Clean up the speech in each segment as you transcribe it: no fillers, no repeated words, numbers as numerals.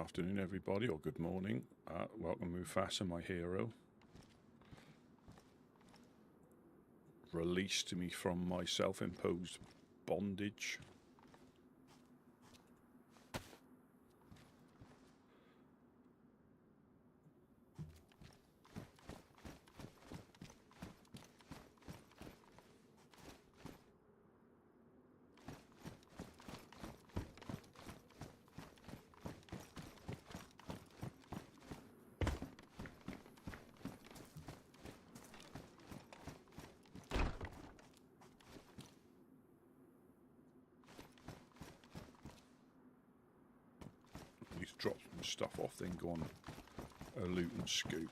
afternoon, everybody, or good morning. Welcome, Mufasa, my hero. Released me from my self-imposed bondage. Drop some stuff off, then go on a loot and scoop.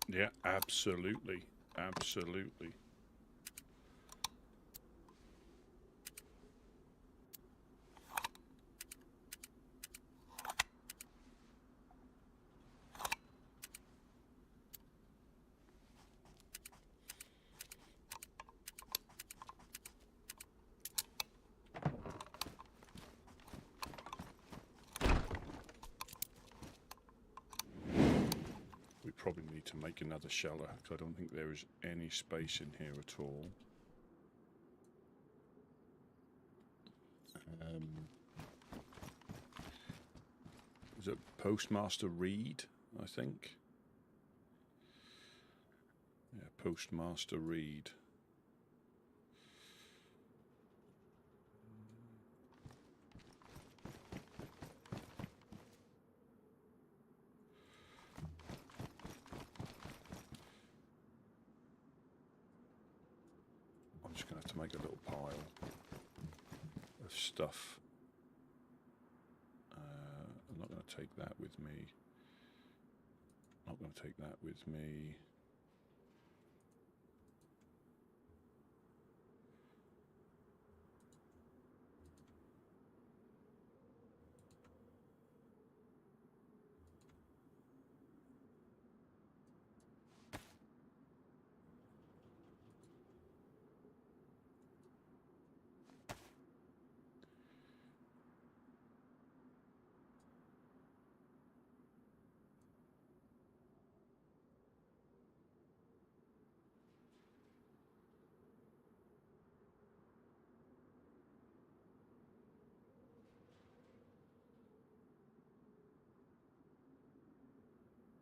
Yeah, absolutely. Absolutely. We probably need to make another shelter, because I don't think there is any space in here at all. Is it Postmaster Reed, I think? Yeah, Postmaster Reed. I'm just going to have to make a little pile of stuff. I'm not going to take that with me. Not going to take that with me.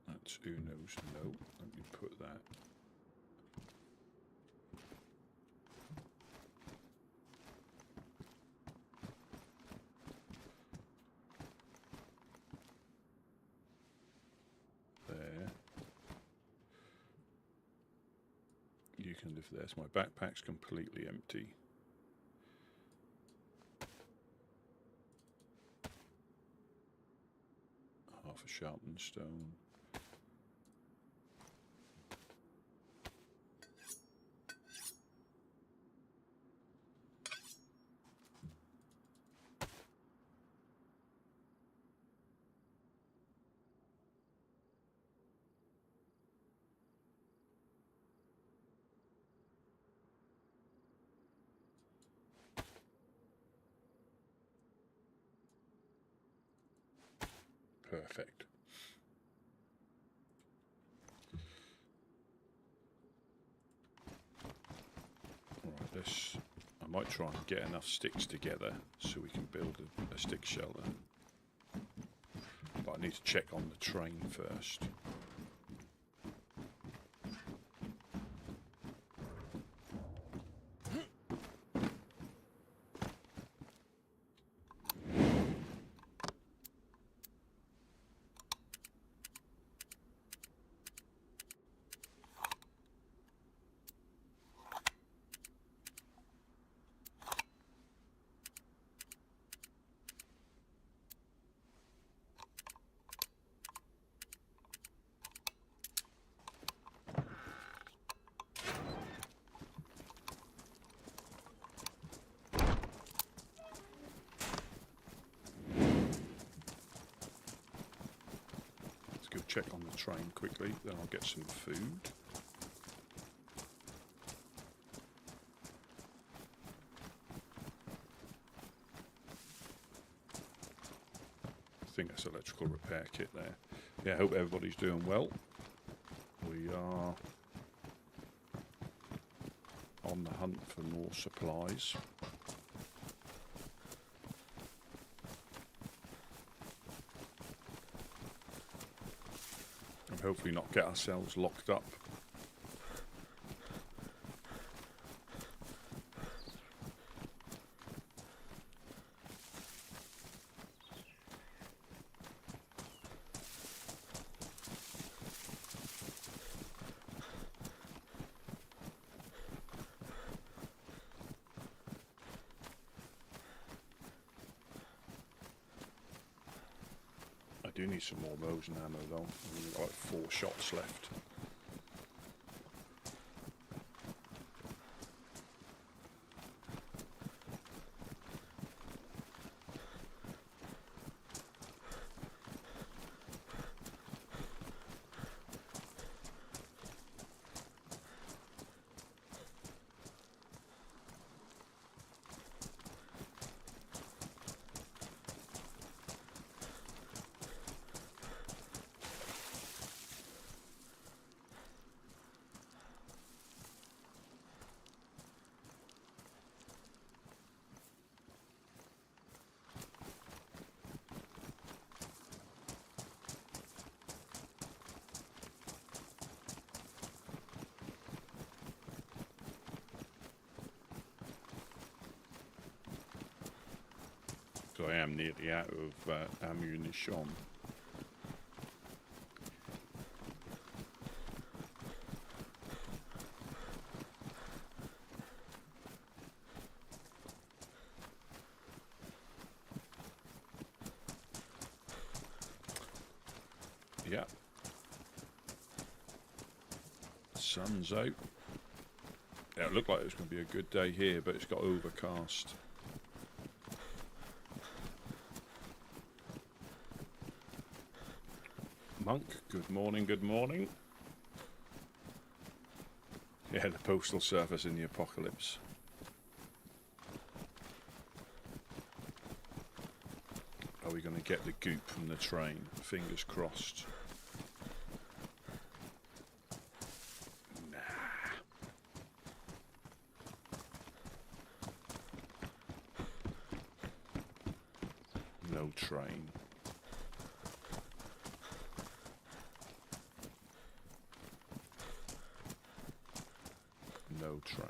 That's Uno's note. Let me put that. There. You can live there. So my backpack's completely empty. Half a sharpened stone. Perfect. This, I might try and get enough sticks together so we can build a stick shelter. But I need to check on the train first. Check on the train quickly, then I'll get some food. I think that's electrical repair kit there. Yeah, I hope everybody's doing well. We are on the hunt for more supplies. Hopefully not get ourselves locked up. I do need some more bows and ammo though. I've got like 4 shots left. So I am nearly out of ammunition. Yeah. Sun's out. Yeah, it looked like it was going to be a good day here, but it's got overcast. Monk, good morning, good morning. Yeah, the postal service in the apocalypse. Are we going to get the goop from the train? Fingers crossed. Nah. No train. No train.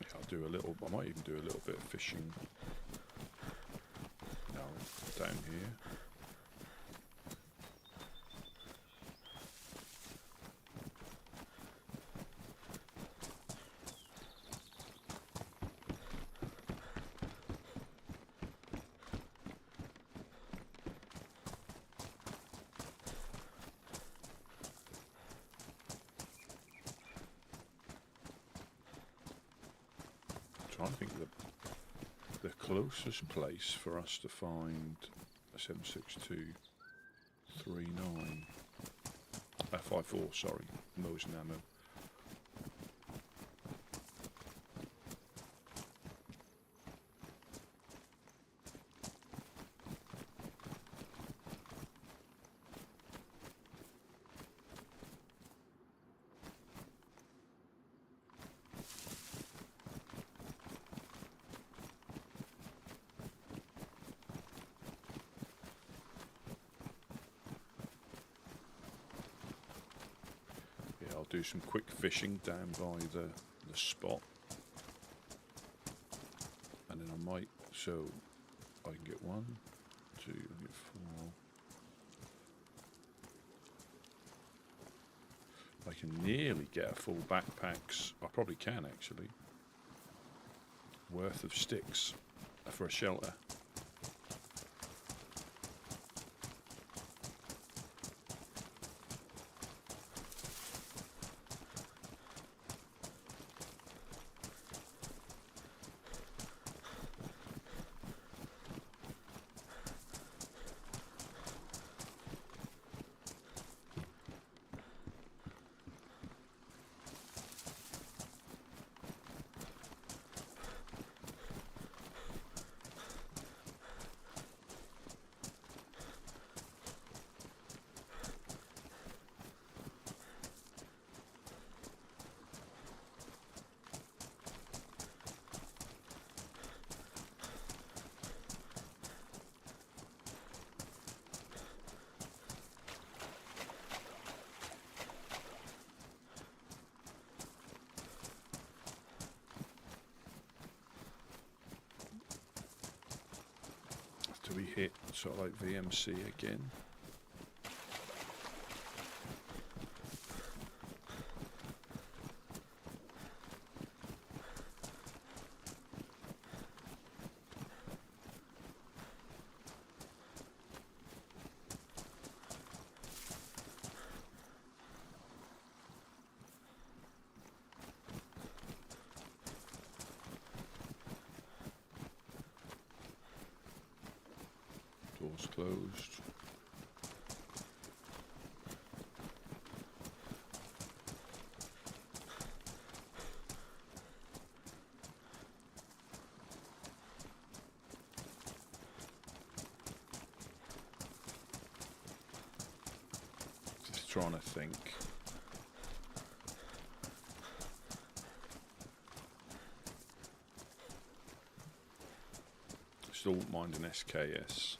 Yeah, I'll do a little, I might even do a little bit of fishing. Down here. Trying to think of the closest place for us to find a 762. 39. 54, sorry. Mosin ammo. I'll do some quick fishing down by the spot, and then I might, so I can get 1, 2, 4. I can nearly get a full backpacks. I probably can actually. Worth of sticks for a shelter. Do we hit sort of like VMC again? Doors closed. Just trying to think. Still won't mind an SKS.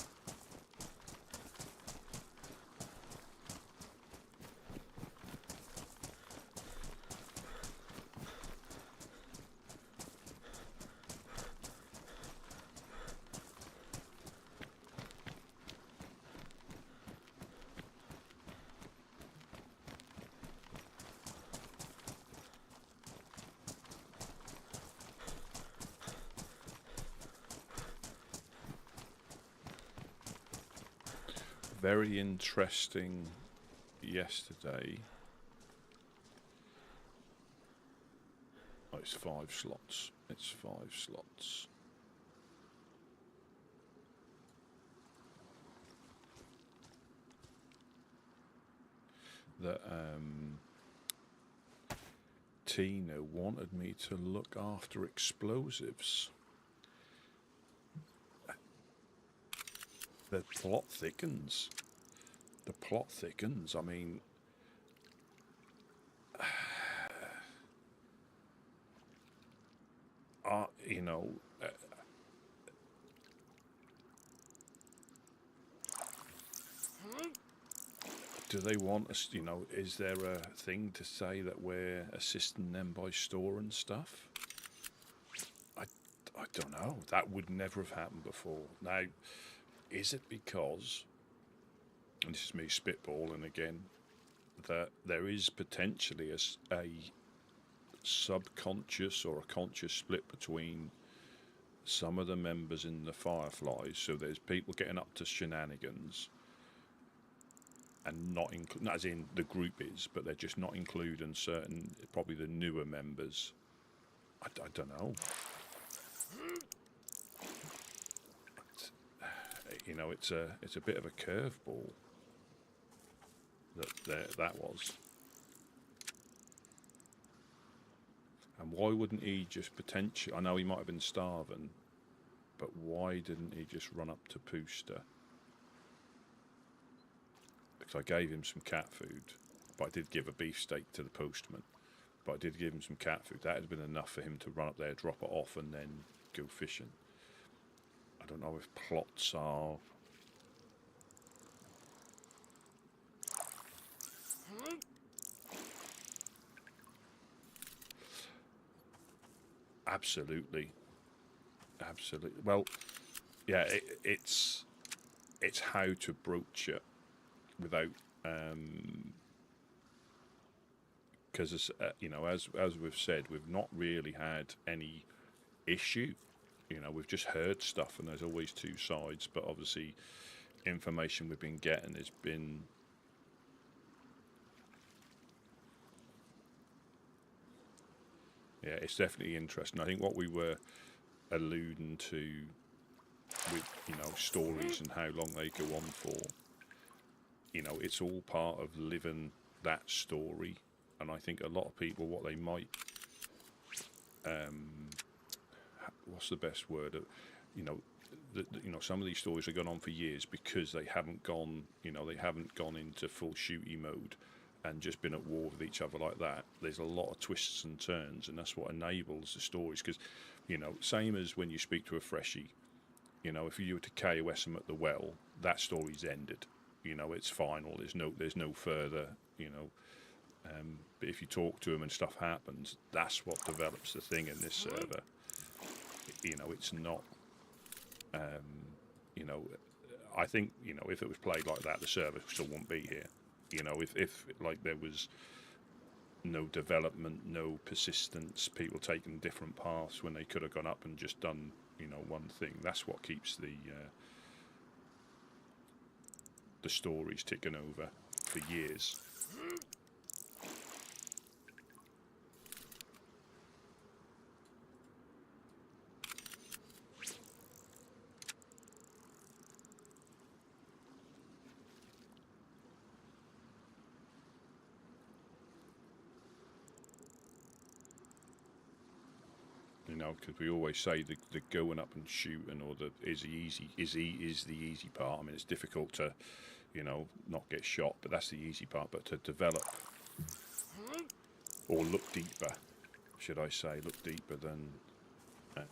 Very interesting yesterday. Oh, it's 5 slots. It's 5 slots. That Tina wanted me to look after explosives. The plot thickens. The plot thickens. I mean, you know, do they want us? You know, is there a thing to say that we're assisting them by storing stuff? I don't know. That would never have happened before. Now, is it because, and this is me spitballing again, that there is potentially a subconscious or a conscious split between some of the members in the Fireflies? So there's people getting up to shenanigans and not as in the group is, but they're just not including certain, probably the newer members. I don't know. You know, it's a bit of a curveball. that was. And why wouldn't he just potentially... I know he might have been starving, but why didn't he just run up to Pooster? Because I gave him some cat food, but I did give a beefsteak to the postman. But I did give him some cat food. That had been enough for him to run up there, drop it off, and then go fishing. I don't know if plots are... Absolutely. Absolutely. Well, yeah, it's how to broach it without... because you know, as we've said, we've not really had any issue. You know, we've just heard stuff, and there's always two sides. But obviously, information we've been getting has been... Yeah, it's definitely interesting. I think what we were alluding to with, you know, stories and how long they go on for, you know, it's all part of living that story. And I think a lot of people, what they might, what's the best word? You know, you know, some of these stories have gone on for years because they haven't gone, you know, they haven't gone into full shooty mode and just been at war with each other like that. There's a lot of twists and turns, and that's what enables the stories. Because, you know, same as when you speak to a freshie, you know, if you were to KOS them at the well, that story's ended. You know, it's final. There's no further. You know, but if you talk to them and stuff happens, that's what develops the thing in this server. You know, it's not. You know, I think, you know, if it was played like that, the server still wouldn't be here. You know, if like there was no development, no persistence, people taking different paths when they could have gone up and just done, you know, one thing. That's what keeps the stories ticking over for years. You know, because we always say the going up and shooting or is the easy part. I mean, it's difficult to, you know, not get shot, but that's the easy part. But to develop or look deeper, should I say, look deeper than. Right,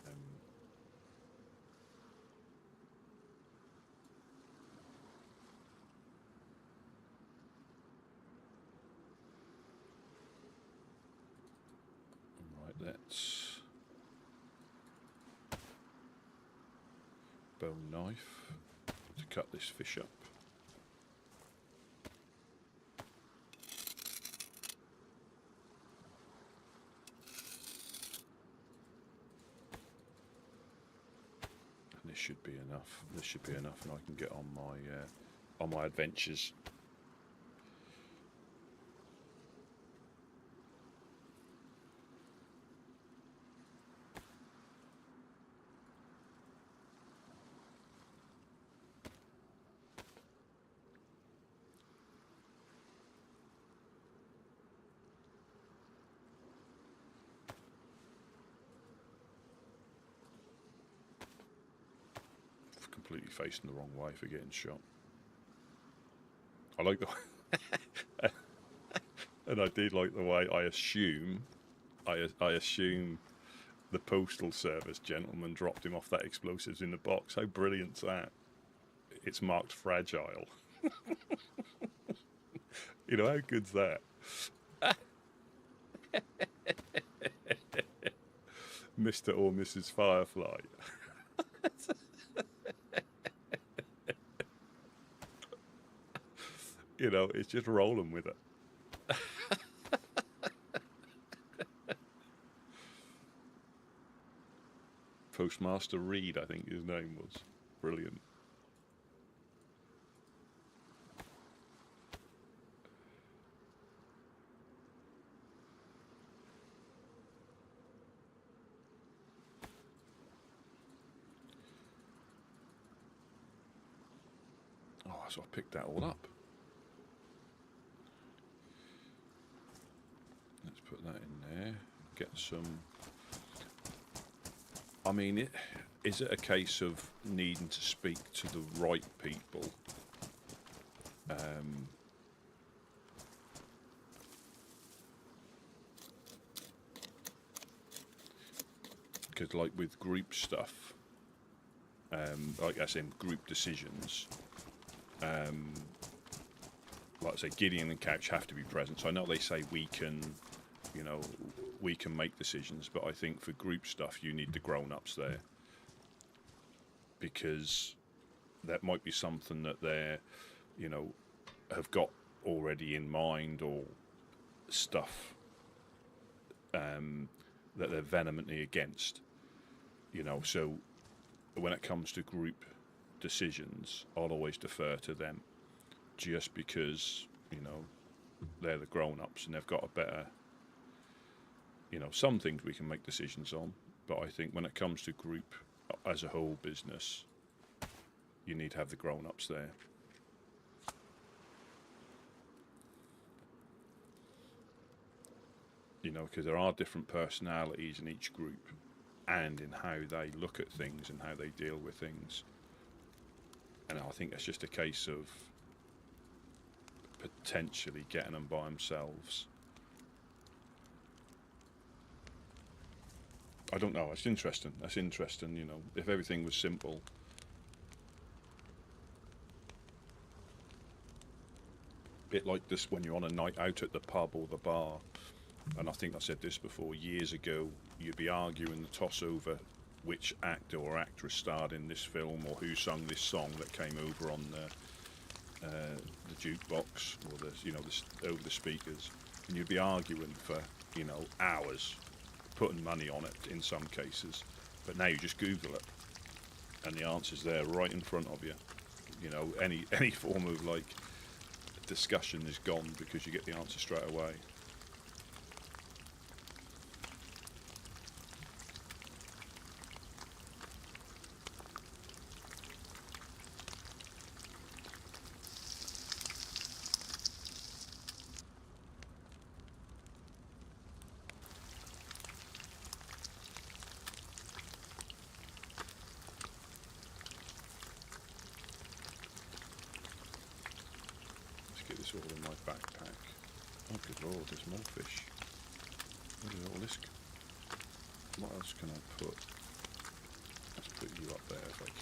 let's. Bone knife to cut this fish up. And this should be enough. This should be enough, and I can get on my adventures. Completely facing the wrong way for getting shot. I like the and I did like the way I assume the postal service gentleman dropped him off that explosives in the box. How brilliant's that? It's marked fragile. You know, how good's that? Mr. or Mrs. Firefly. You know, it's just rolling with it. Postmaster Reed, I think his name was. Brilliant. Oh, so I picked that all up. Let's put that in there. Get some. I mean, is it a case of needing to speak to the right people? Because, like with group stuff, like I said, group decisions, like I say, Gideon and Couch have to be present. So I know they say we can, you know, we can make decisions, but I think for group stuff you need the grown-ups there, because that might be something that they're, you know, have got already in mind, or stuff that they're vehemently against, you know. So when it comes to group decisions, I'll always defer to them, just because, you know, they're the grown-ups and they've got a better, you know, some things we can make decisions on, but I think when it comes to group as a whole business, you need to have the grown-ups there. You know, because there are different personalities in each group, and in how they look at things and how they deal with things. And I think it's just a case of potentially getting them by themselves. I don't know. It's interesting. That's interesting. You know, if everything was simple. Bit like this when you're on a night out at the pub or the bar, and I think I said this before, years ago, you'd be arguing the toss over which actor or actress starred in this film, or who sung this song that came over on the jukebox, or the, you know, over the speakers, and you'd be arguing for, you know, hours, putting money on it in some cases. But now you just Google it, and the answer's there right in front of you. You know, any form of like discussion is gone, because you get the answer straight away. Get this all in my backpack. Oh good lord, there's more fish. What is all this? What else can I put? Let's put you up there if I can.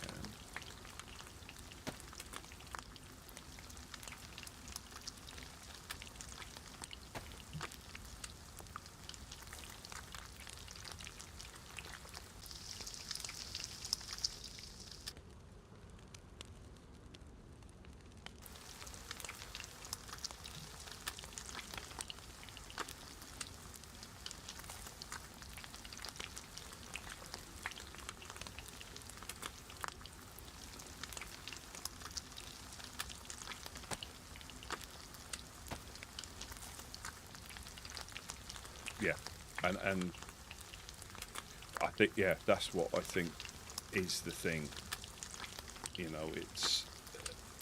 Yeah, and I think, yeah, that's what I think is the thing. You know, it's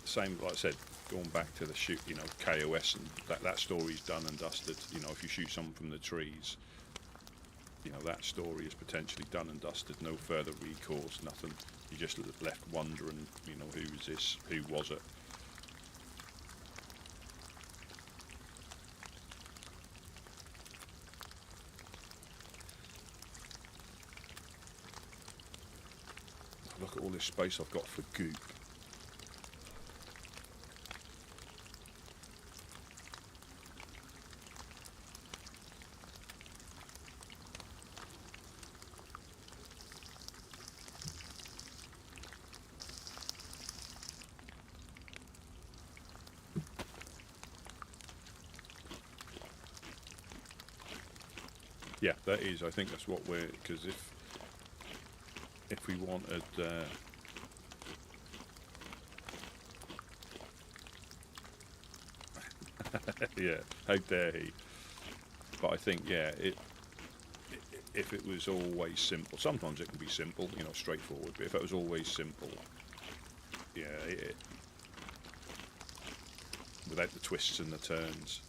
same, like I said, going back to the shoot, you know, KOS, and that story's done and dusted. You know, if you shoot someone from the trees, you know, that story is potentially done and dusted. No further recourse, nothing. You're just left wondering, you know, who is this? Who was it? Look at all this space I've got for goop. Yeah, that is. I think that's what we're, because if we wanted, yeah, how dare he? But I think, yeah, if it was always simple, sometimes it can be simple, you know, straightforward. But if it was always simple, yeah, without the twists and the turns.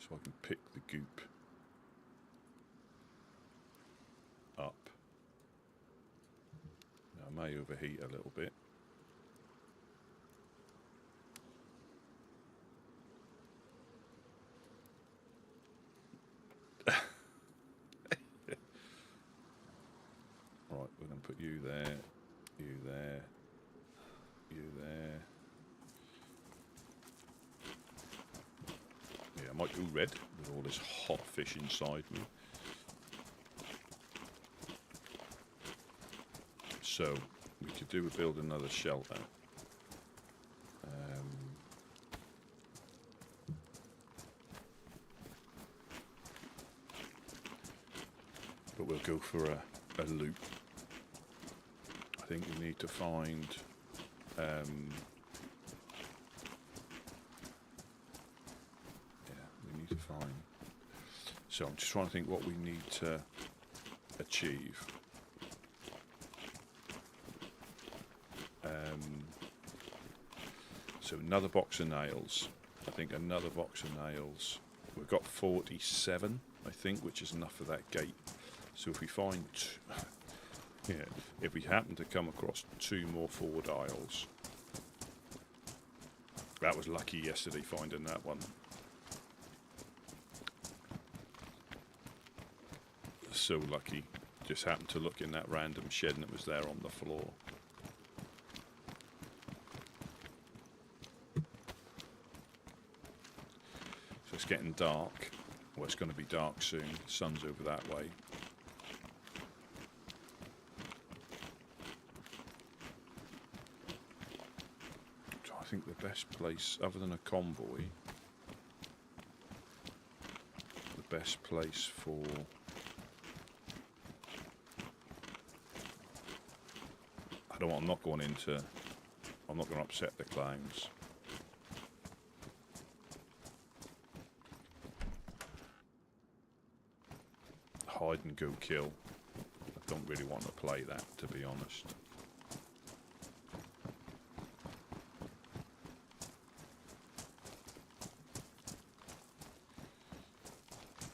so I can pick the goop up. Now, I may overheat a little bit. Right, we're going to put you there, you there, you there. Yeah, I might go red with all this hot fish inside me. So, we could do with build another shelter. But we'll go for a loop. I think we need to find yeah, we need to find. So I'm just trying to think what we need to achieve. So another box of nails. I think another box of nails. We've got 47, I think, which is enough for that gate. So if we find, yeah, if we happen to come across 2 more 4 dials, that was lucky yesterday finding that one. So lucky, just happened to look in that random shed and it was there on the floor. So it's getting dark. Well, it's going to be dark soon. The sun's over that way. I think the best place, other than a convoy, the best place for I'm not going to upset the clowns. Hide and go kill. I don't really want to play that, to be honest.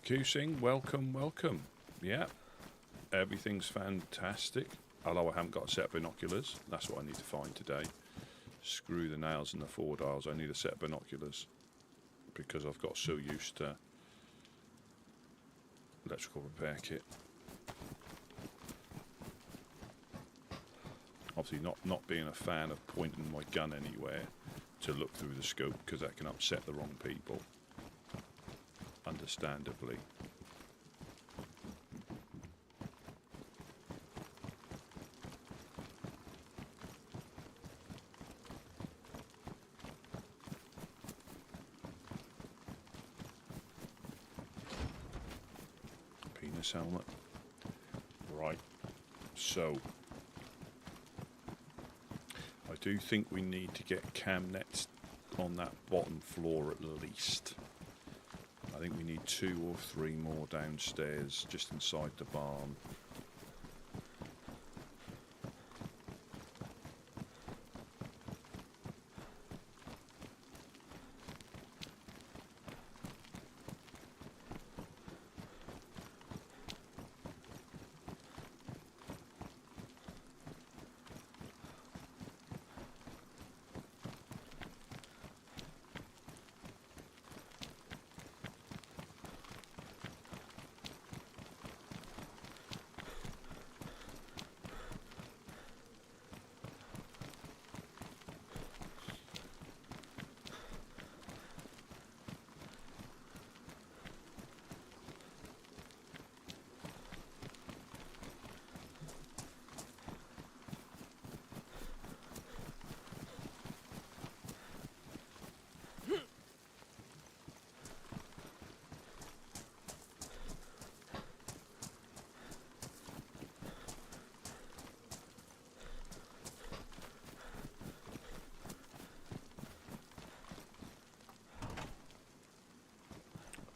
Q-Sing, welcome, welcome. Yeah, everything's fantastic. Although I haven't got a set of binoculars. That's what I need to find today. Screw the nails and the 4 dials. I need a set of binoculars. Because I've got so used to electrical repair kit. Obviously not being a fan of pointing my gun anywhere to look through the scope, because that can upset the wrong people. Understandably. Penis helmet. Right. So I do think we need to get cam nets on that bottom floor at least. I think we need 2 or 3 more downstairs, just inside the barn.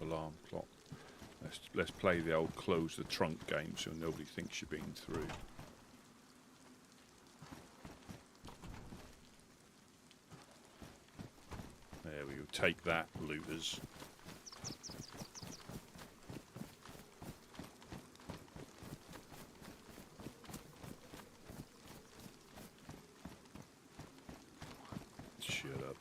Alarm clock. Let's play the old close the trunk game so nobody thinks you've been through. There we go. Take that, looters. Shut up.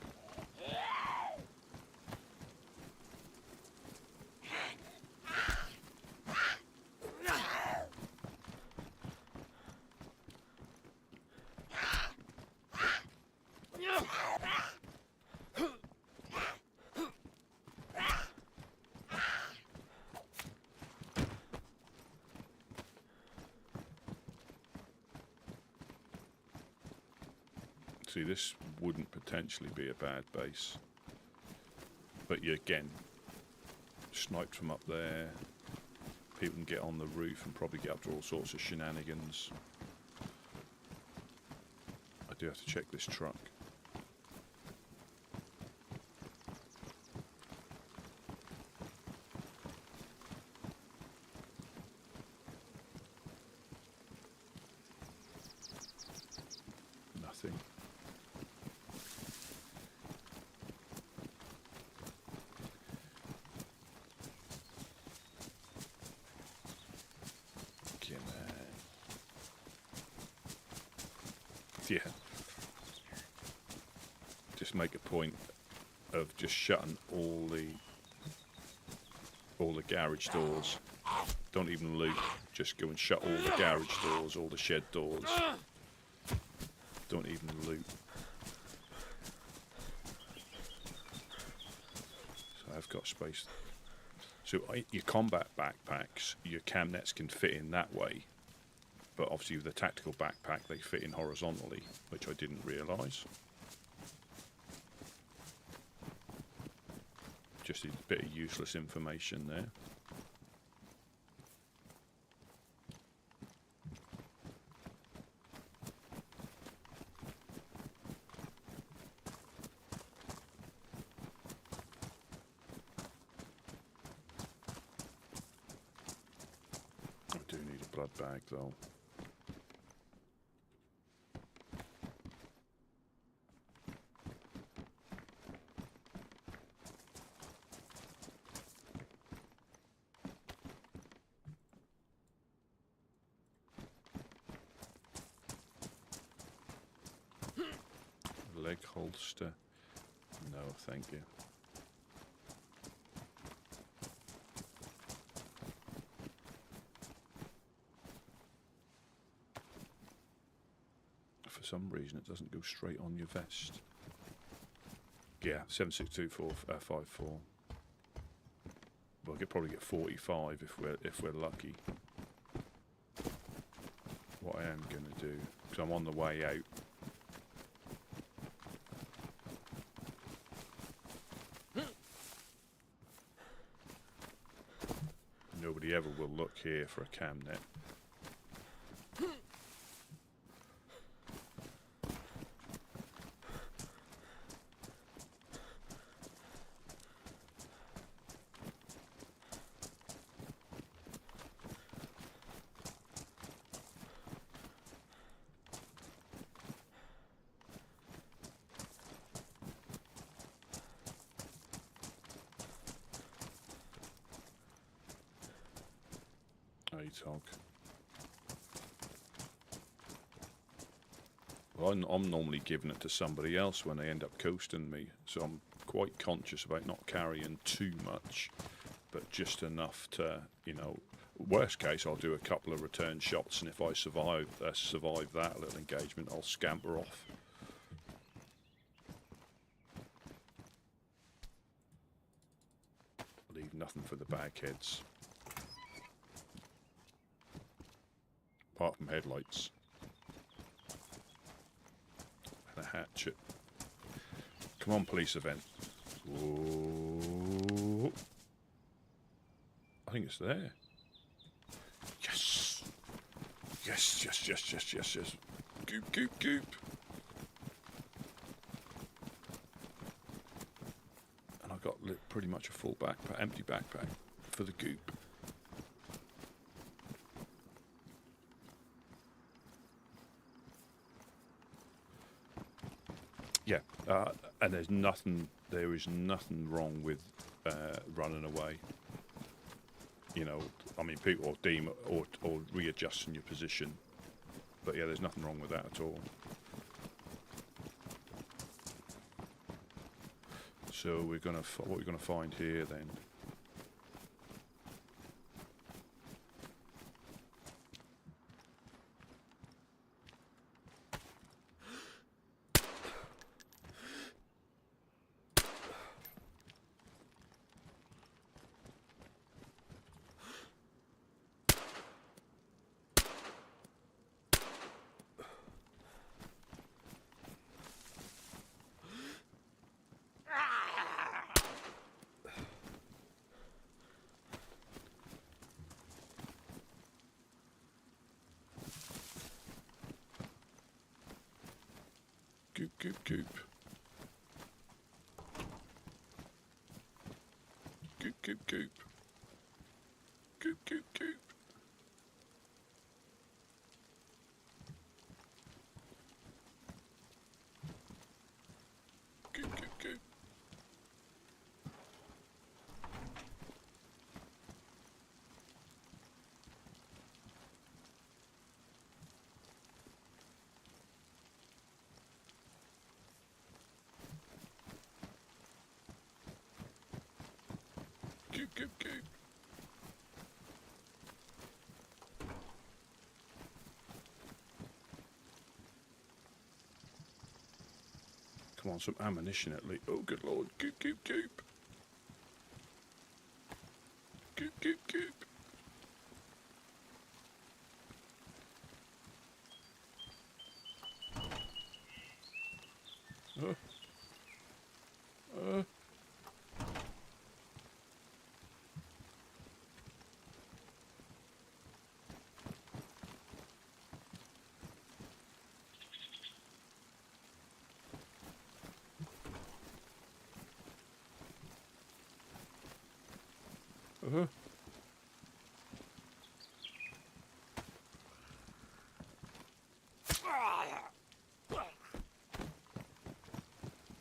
See, this wouldn't potentially be a bad base. But you, again, sniped from up there. People can get on the roof and probably get up to all sorts of shenanigans. I do have to check this truck. Nothing. Yeah. Just make a point of just shutting all the garage doors. Don't even loot. Just go and shut all the garage doors, all the shed doors. Don't even loot. So I've got space. So your combat backpacks, your cam nets can fit in that way. But obviously with the tactical backpack, they fit in horizontally, which I didn't realise. Just a bit of useless information there. I do need a blood bag though. Leg holster. No, thank you. For some reason, it doesn't go straight on your vest. Yeah, 762454. Well, I could probably get 45 if we're lucky. What I am going to do, because I'm on the way out. Nobody ever will look here for a cam net. Talk. Well, I'm normally giving it to somebody else when they end up coasting me, so I'm quite conscious about not carrying too much, but just enough to, you know, worst case I'll do a couple of return shots, and if I survive that little engagement, I'll scamper off. Leave nothing for the bagheads. Apart from headlights. And a hatchet. Come on, police event. Whoa. I think it's there. Yes! Yes, yes, yes, yes, yes, yes. Goop, goop, goop. And I've got pretty much a full backpack, empty backpack for the goop. Yeah, and there is nothing wrong with running away. You know, I mean, people deem or readjusting your position, but yeah, there's nothing wrong with that at all. So we're gonna what we're gonna find here then? Goop, goop, goop. Goop, goop, goop. Goop, goop, goop. Goop, goop, goop. Goop, goop, goop. Come on, some ammunition at least. Oh, good lord. Goop, goop, goop. Goop, goop, goop. Uh.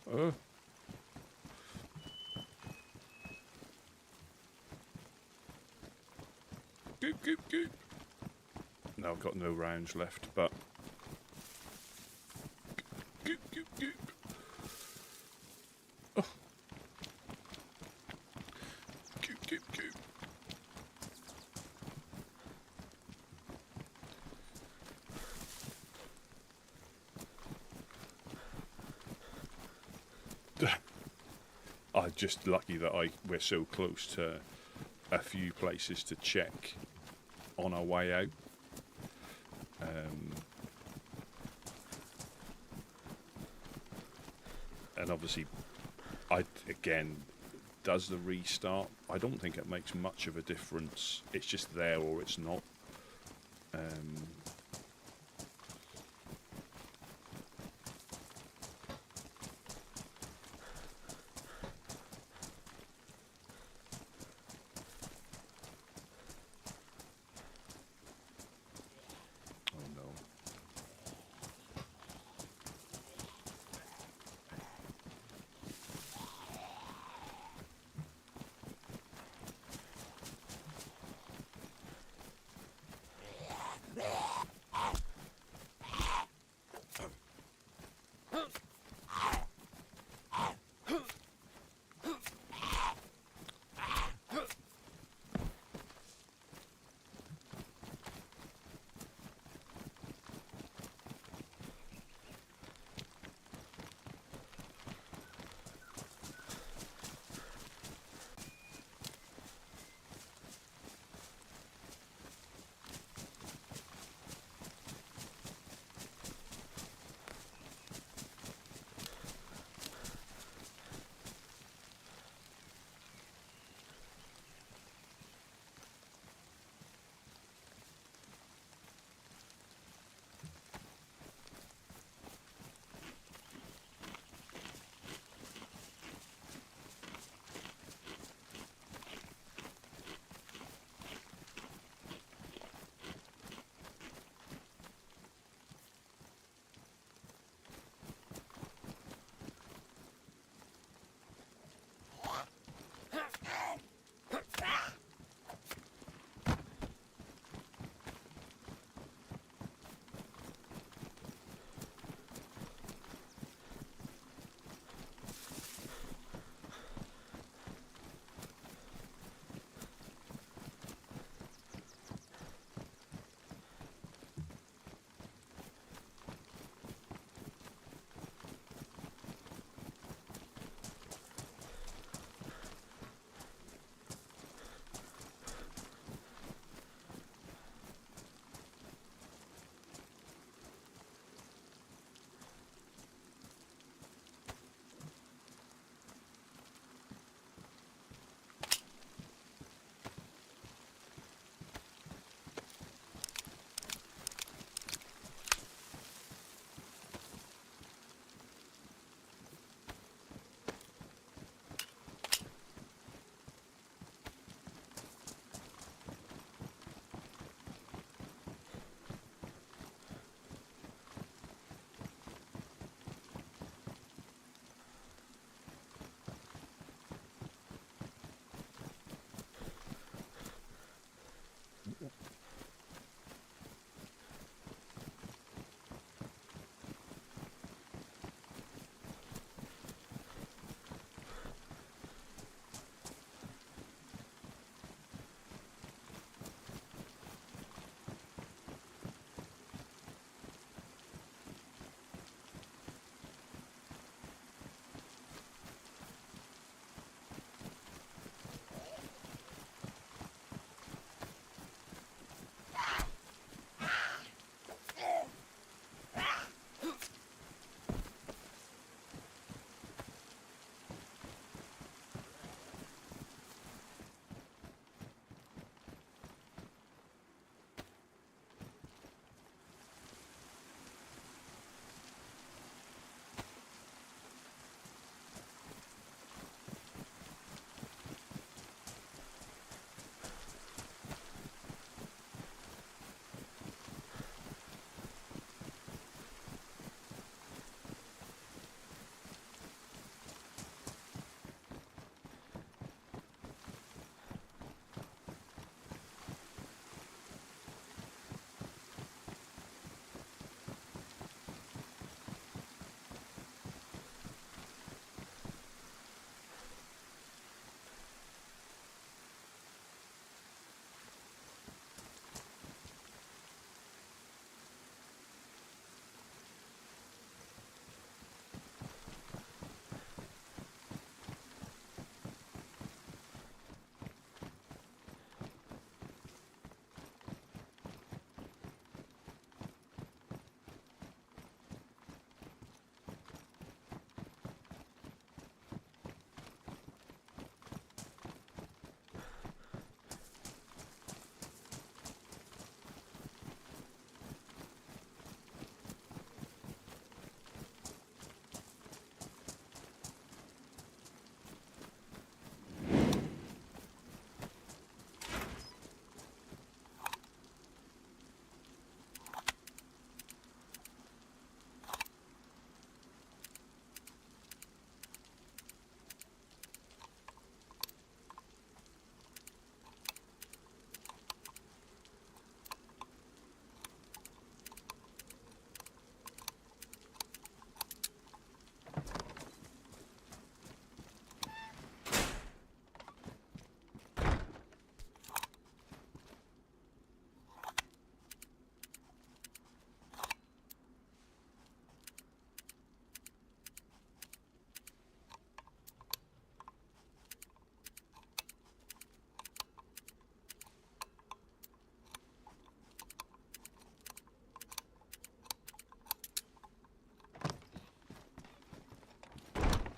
Uh-huh. Goop, goop, goop. No, I've got no rounds left, but goop, goop, goop. Oh. Goop, goop, goop. I'm just lucky that we're so close to a few places to check on our way out. And obviously, does the restart? I don't think it makes much of a difference. It's just there or it's not.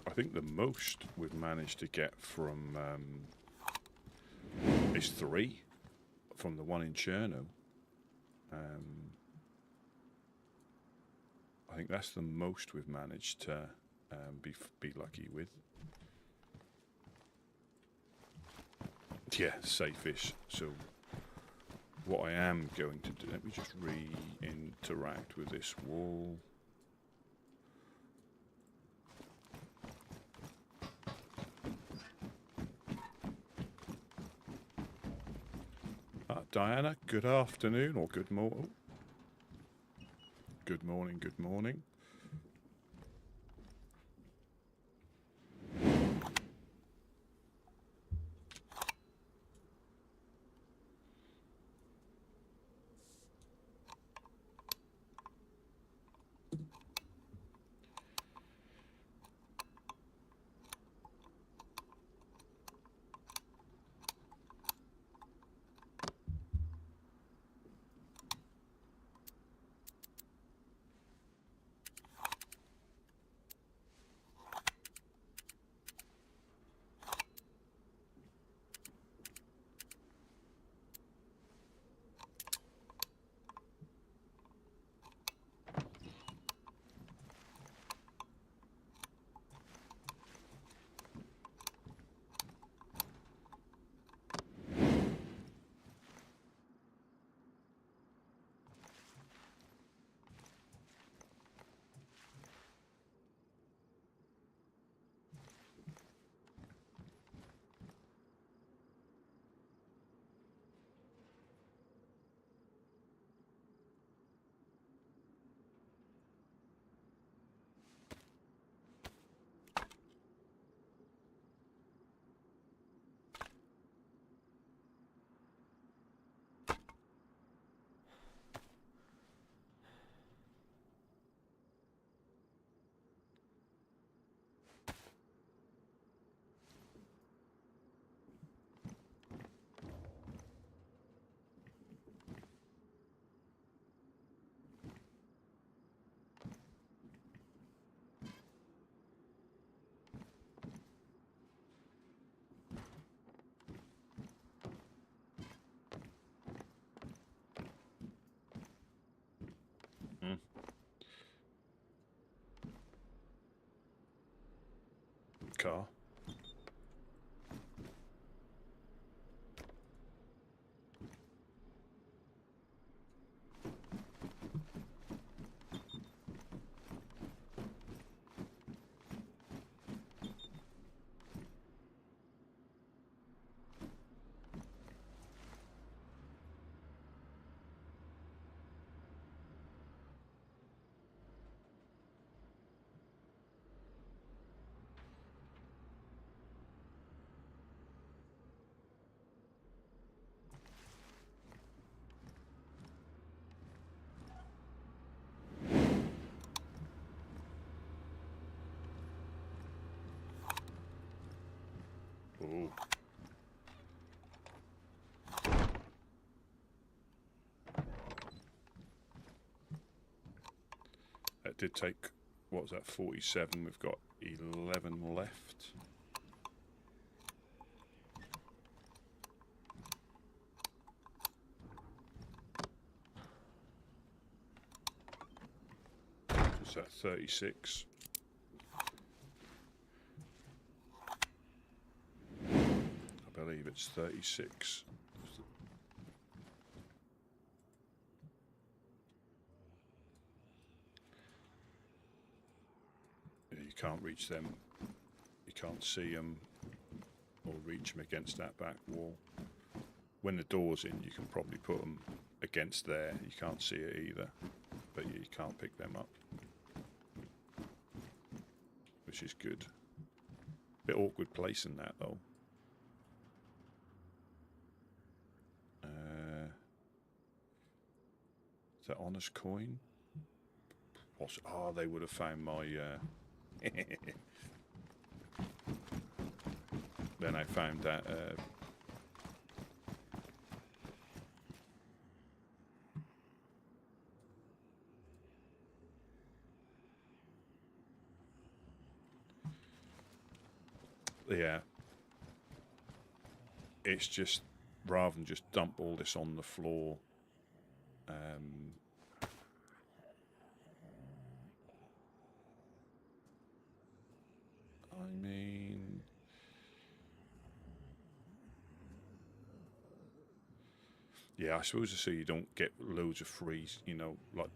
I think the most we've managed to get from is 3 from the one in Chernarus. I think that's the most we've managed to be lucky with. Yeah, safe-ish. So what I am going to do, let me just re-interact with this wall. Diana, good afternoon or good morning. Good morning, good morning. car. Ooh. That did take, what was that, 47? We've got 11 left. Is that 36? I believe it's 36. You can't reach them. You can't see them or reach them against that back wall. When the door's in, you can probably put them against there. You can't see it either, but you can't pick them up, which is good. Bit awkward placing that though. Is that honest coin? Oh, they would have found my. Then I found that. Yeah. It's just, rather than just dump all this on the floor. I mean, yeah, I suppose so you don't get loads of free, you know, like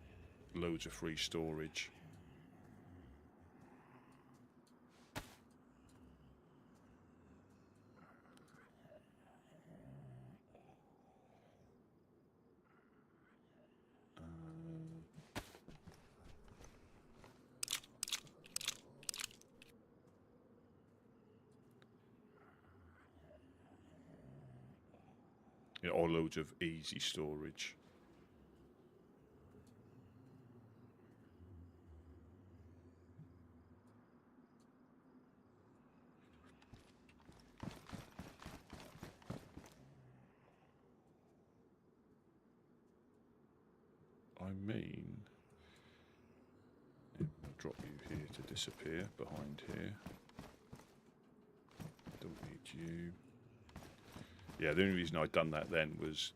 loads of free storage. Or loads of easy storage. I mean, I'll drop you here to disappear behind here. Don't need you. Yeah, the only reason I'd done that then was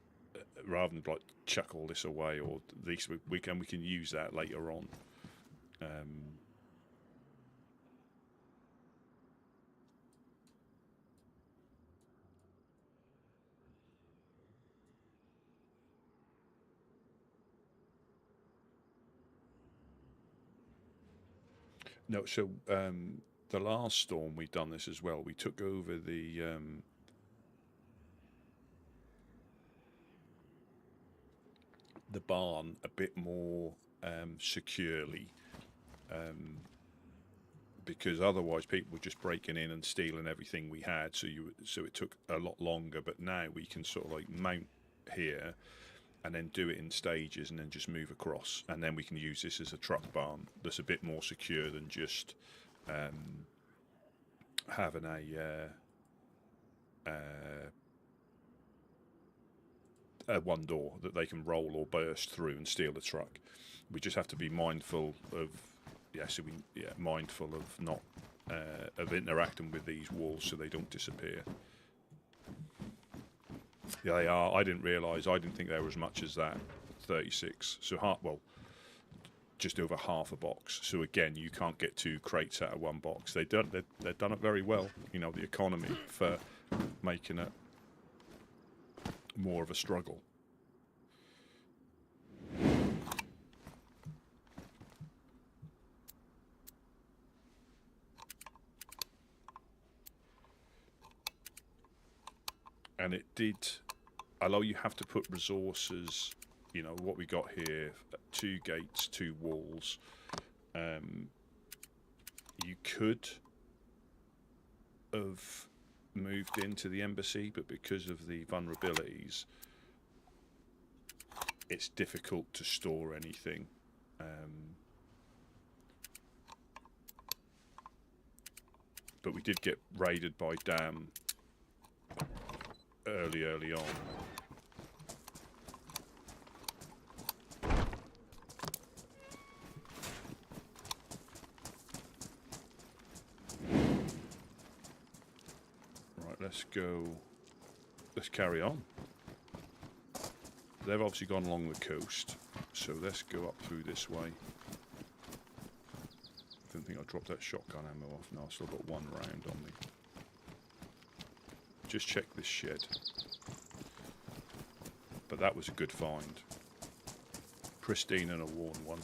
rather than like chuck all this away, or at least we can use that later on. No, so the last storm we done this as well. We took over the barn a bit more securely, because otherwise people were just breaking in and stealing everything we had. So it took a lot longer. But now we can sort of like mount here, and then do it in stages, and then just move across, and then we can use this as a truck barn that's a bit more secure than just having a one door that they can roll or burst through and steal the truck. We just have to be mindful of mindful of not of interacting with these walls so they don't disappear. Yeah, they are. I didn't realise. I didn't think they were as much as that. 36. So well, just over half a box. So again, you can't get 2 crates out of 1 box. They've done it very well. You know, the economy for making it more of a struggle. And it did, although you have to put resources, you know, what we got here, 2 gates, 2 walls, you could have moved into the embassy, but because of the vulnerabilities, it's difficult to store anything. But we did get raided by Dam early on. Right, let's carry on. They've obviously gone along the coast, so let's go up through this way. I didn't think I dropped that shotgun ammo off. No, I've still got 1 round on me. Just check this shed. But that was a good find. Pristine and a worn one.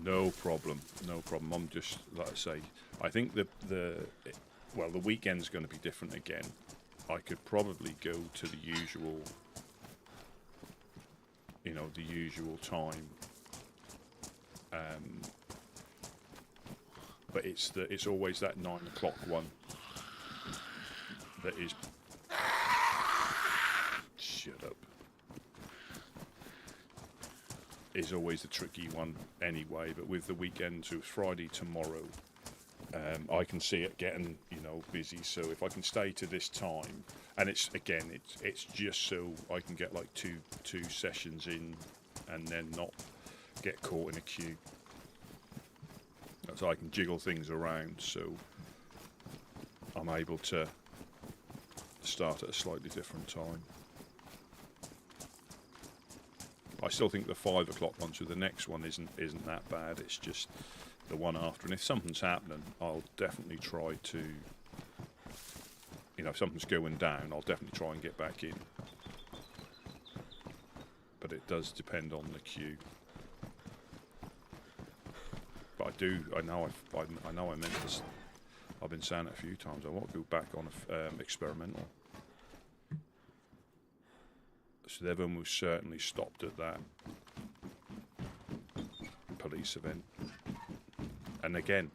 No problem, no problem. I'm just, like I say, I think the weekend's going to be different again. I could probably go to the usual, you know, the usual time. But it's always that 9 o'clock one that is. Shut up. Is always the tricky one anyway, but with the weekend, so it's Friday tomorrow, I can see it getting, you know, busy. So if I can stay to this time, and it's just so I can get like two sessions in and then not get caught in a queue. So I can jiggle things around, so I'm able to start at a slightly different time. I still think the 5 o'clock one, so the next one isn't that bad. It's just the one after. And if something's happening, I'll definitely try to, you know, if something's going down, I'll definitely try and get back in. But it does depend on the queue. But I know I meant this. I've been saying it a few times. I want to go back on experimental. So they've almost certainly stopped at that police event. And again,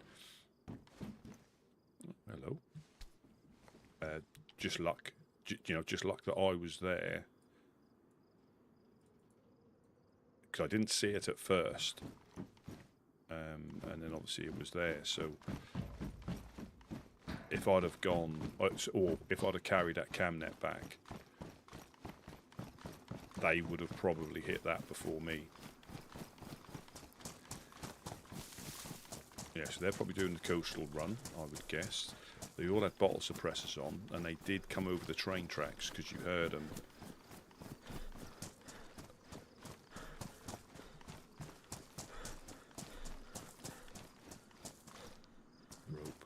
hello. Just luck, just luck that I was there, because I didn't see it at first, and then obviously it was there. So if I'd have gone, or if I'd have carried that cam net back, they would have probably hit that before me. Yeah, so they're probably doing the coastal run, I would guess. They all had bottle suppressors on, and they did come over the train tracks, because you heard them. Rope.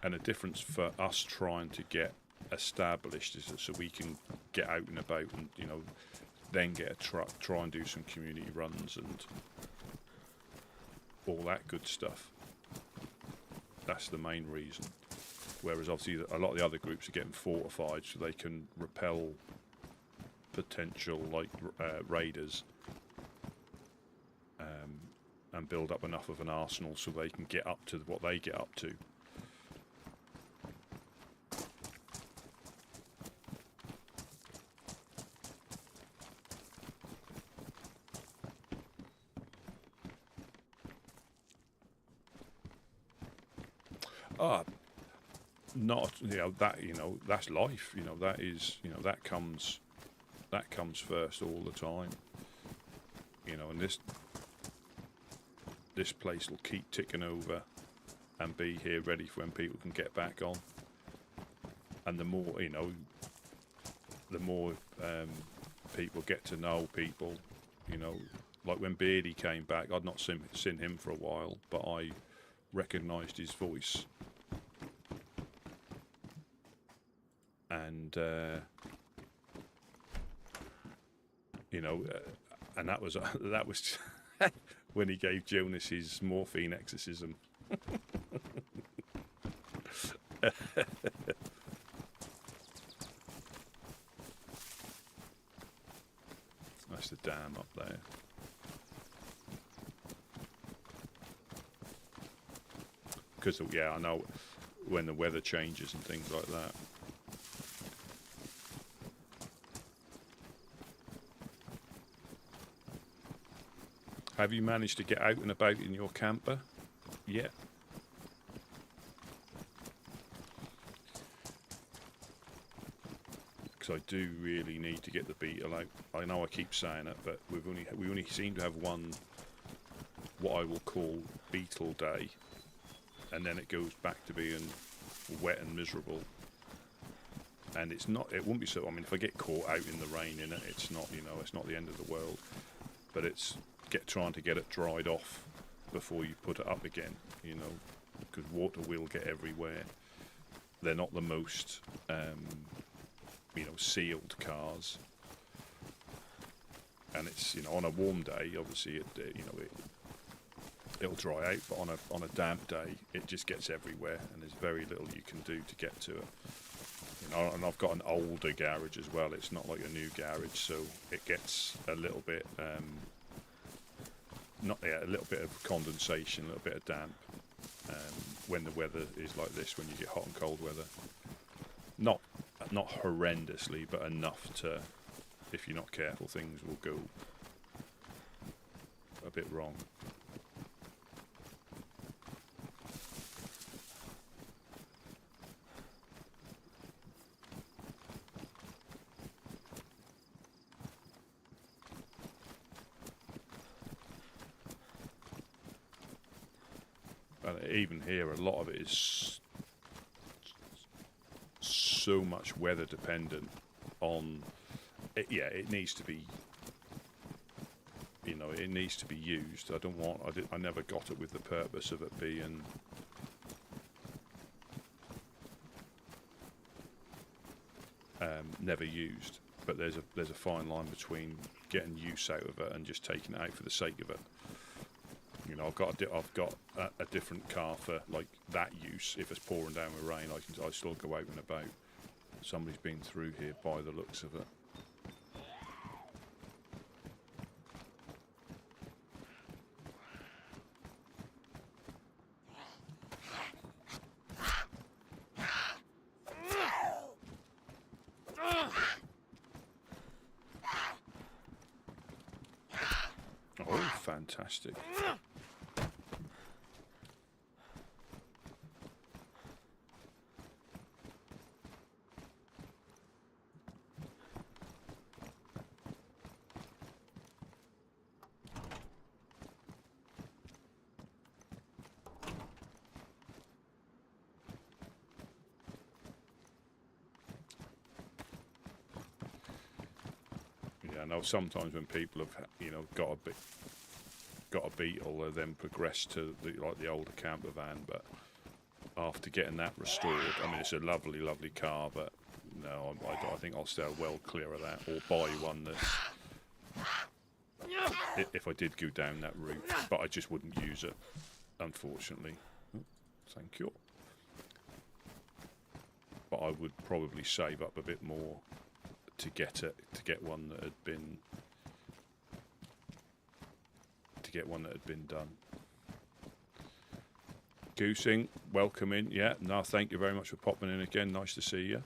And the difference for us trying to get established is that so we can get out and about and, you know, then get a truck, try and do some community runs and all that good stuff. That's the main reason. Whereas obviously a lot of the other groups are getting fortified so they can repel potential like raiders, and build up enough of an arsenal so they can get up to what they get up to. Not, that's life. That is, that comes first all the time. And this place will keep ticking over and be here ready for when people can get back on. And the more people get to know people, like when Beardy came back, I'd not seen him for a while, but I recognised his voice. And and that was when he gave Jonas his morphine exorcism. That's the dam up there. Because I know when the weather changes and things like that. Have you managed to get out and about in your camper? Yeah. Because I do really need to get the beetle out. I know I keep saying it, but we only seem to have one, what I will call beetle day, and then it goes back to being wet and miserable. And it won't be so. I mean, if I get caught out in the rain in it, it's not the end of the world. But it's trying to get it dried off before you put it up again, because water will get everywhere. They're not the most, sealed cars. And it's, on a warm day, obviously, it'll dry out, but on a damp day, it just gets everywhere, and there's very little you can do to get to it. And I've got an older garage as well. It's not like a new garage, so it gets a little bit. A little bit of condensation, a little bit of damp when the weather is like this, when you get hot and cold weather. Not horrendously, but enough to, if you're not careful, things will go a bit wrong. Even here, a lot of it is so much weather dependent on it. Yeah, it needs to be, it needs to be used. I never got it with the purpose of it being never used. But there's a fine line between getting use out of it and just taking it out for the sake of it. I've got a different car for like that use. If it's pouring down with rain, I still go out and about. Somebody's been through here by the looks of it. Oh, fantastic. I know sometimes when people have got a beetle, they then progress to the older camper van. But after getting that restored, I mean, it's a lovely car, but no, I think I'll stay well clear of that, or buy one that's, if I did go down that route, but I just wouldn't use it, unfortunately. Thank you. But I would probably save up a bit more to get one that had been done. Goosing, welcome in. Yeah, no, thank you very much for popping in again. Nice to see you.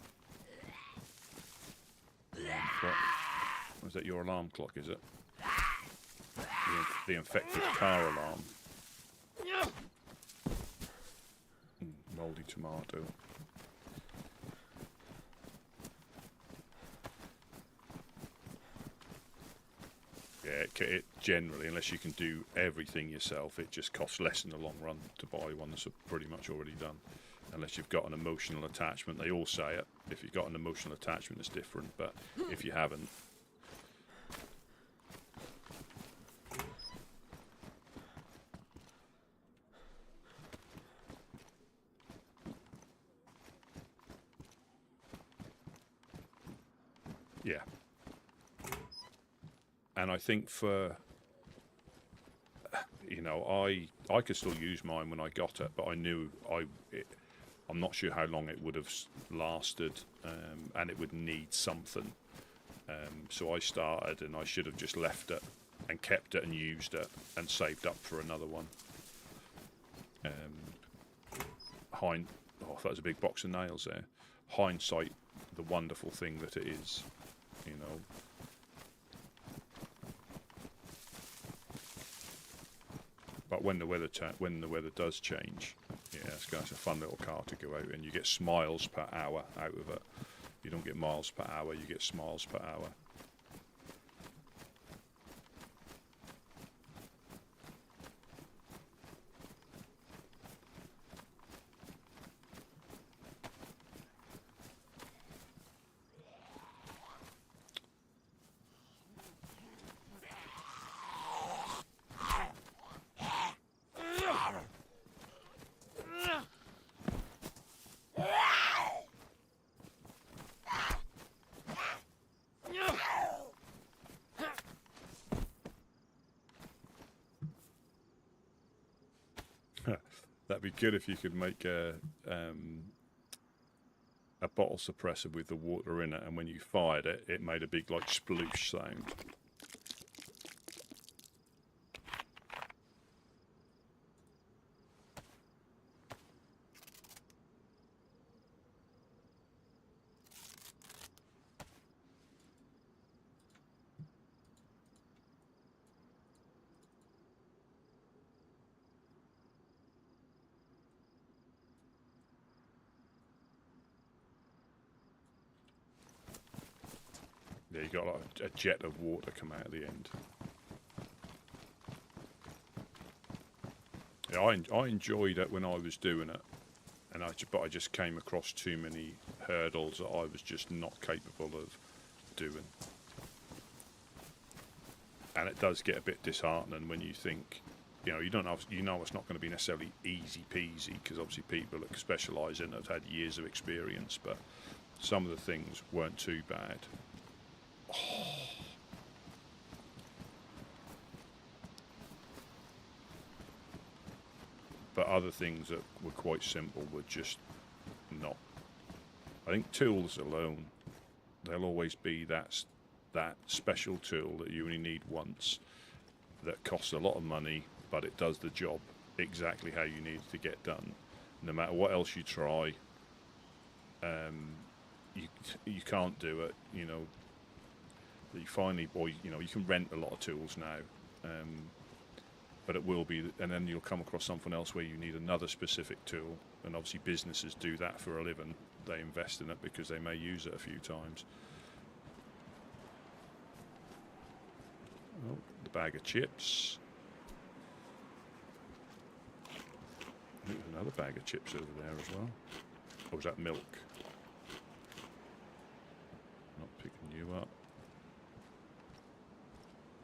Was that your alarm clock, is it? The infected car alarm. Mouldy tomato. Yeah, it generally, unless you can do everything yourself, it just costs less in the long run to buy one that's pretty much already done. Unless you've got an emotional attachment. They all say it. If you've got an emotional attachment, it's different. But if you haven't, yeah. And I think for, you know, I could still use mine when I got it, but I knew I'm not sure how long it would have lasted, and it would need something. So I started, and I should have just left it and kept it and used it and saved up for another one. Oh, that was a big box of nails there. Hindsight, the wonderful thing that it is, you know. But when the weather does change, yeah, it's a fun little car to go out in. You get smiles per hour out of it. You don't get miles per hour, you get smiles per hour. That'd be good if you could make a bottle suppressor with the water in it, and when you fired it, it made a big like sploosh sound. Yeah, you got like a jet of water come out at the end. Yeah, I enjoyed it when I was doing it, but I just came across too many hurdles that I was just not capable of doing. And it does get a bit disheartening when you think, you know, you know it's not going to be necessarily easy peasy, because obviously people that specialise in it have had years of experience, but some of the things weren't too bad. Oh. But other things that were quite simple were just not. I think tools alone, there'll always be that special tool that you only need once, that costs a lot of money, but it does the job exactly how you need it to get done. No matter what else you try, you can't do it. You know, you finally, or you know, you can rent a lot of tools now, but it will be, and then you'll come across something else where you need another specific tool. And obviously, businesses do that for a living. They invest in it because they may use it a few times. Oh, the bag of chips. I think there's another bag of chips over there as well. Or was that milk? Not picking you up.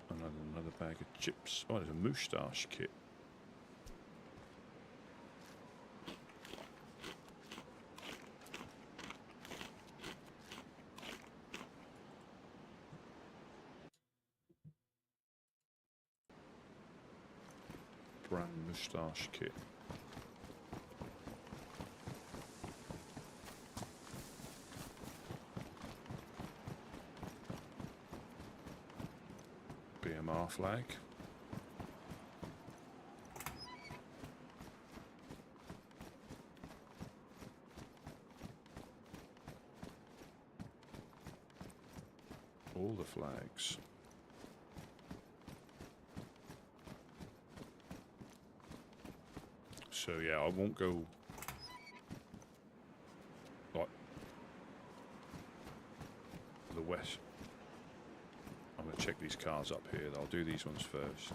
Another bag of chips. Oh, there's a moustache kit. Brown moustache kit. BMR flag. All the flags. So yeah, I won't go like the west. I'm going to check these cars up here. I'll do these ones first.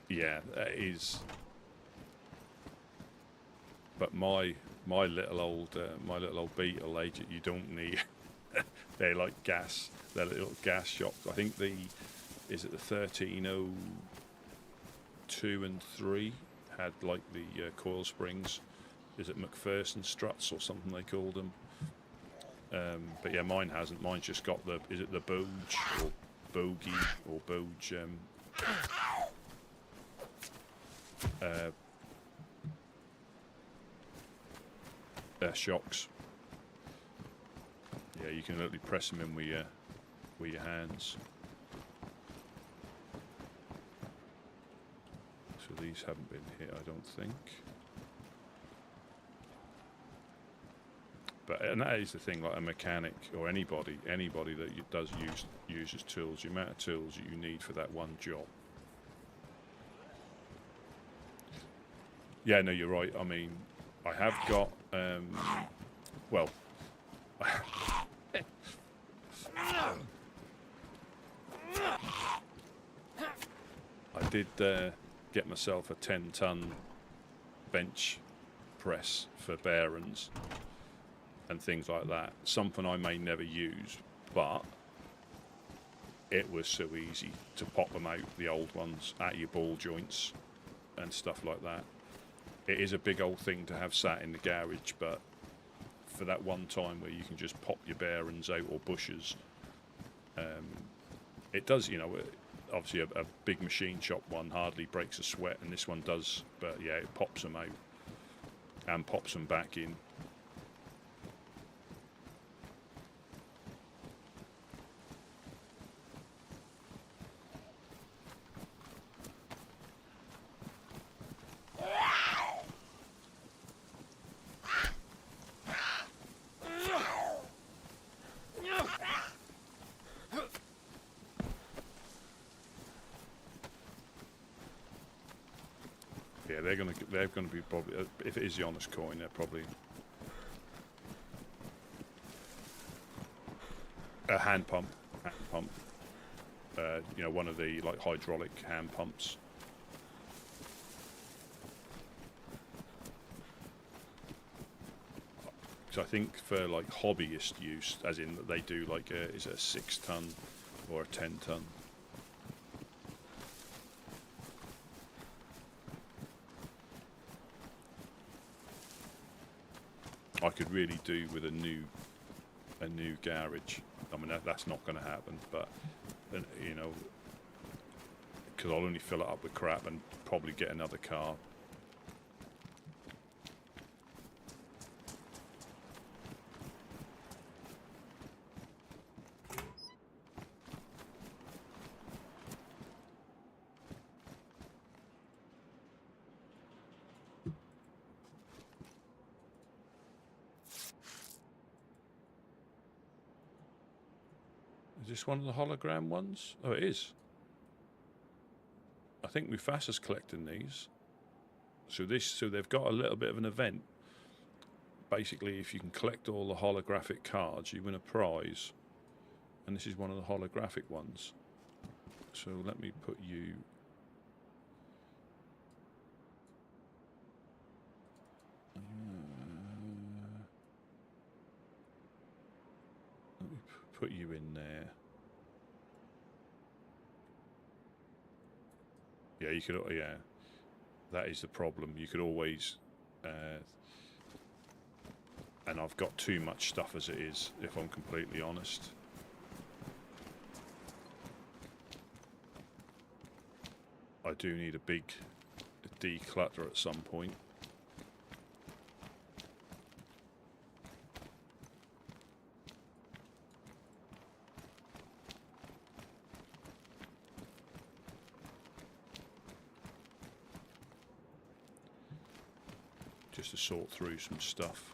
Yeah, that is. But my little old Beetle agent, you don't need. They're like gas. They're little gas shocks. I think is it the 1302 and 3 had like the coil springs. Is it McPherson struts or something they called them? But yeah, mine hasn't. Mine's just got the. Is it the Boge or Bogey or Boge? Shocks. Yeah, you can literally press them in with your hands. So these haven't been hit, I don't think. But and that is the thing, like a mechanic or anybody that uses tools, the amount of tools that you need for that one job. Yeah, no, you're right. I mean, I have got, well, I did get myself a 10-ton bench press for bearings and things like that. Something I may never use, but it was so easy to pop them out, the old ones, out of your ball joints and stuff like that. It is a big old thing to have sat in the garage, but for that one time where you can just pop your bearings out or bushers, it does, you know, obviously a big machine shop one hardly breaks a sweat, and this one does, but yeah, it pops them out and pops them back in. Yeah, they're gonna be probably, if it is the honest coin, they're probably a hand pump, you know, one of the like hydraulic hand pumps. So I think for like hobbyist use, as in that they do like is it a 6-ton or a 10-ton? I could really do with a new garage. I mean that's not going to happen, but you know, because I'll only fill it up with crap and probably get another car. Is this one of the hologram ones? Oh, it is. I think Mufasa's collecting these. So they've got a little bit of an event. Basically, if you can collect all the holographic cards, you win a prize. And this is one of the holographic ones. So let me put you... let me put you in there. Yeah, you could. Yeah, that is the problem. You could always, and I've got too much stuff as it is, if I'm completely honest. I do need a big declutter at some point. Just to sort through some stuff.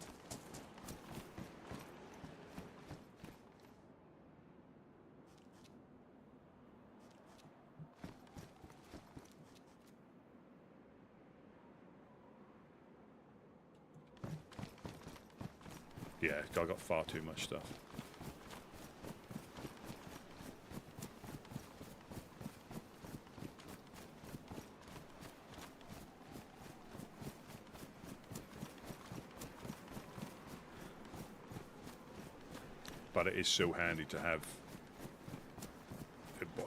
Yeah, I got far too much stuff. But it is so handy to have,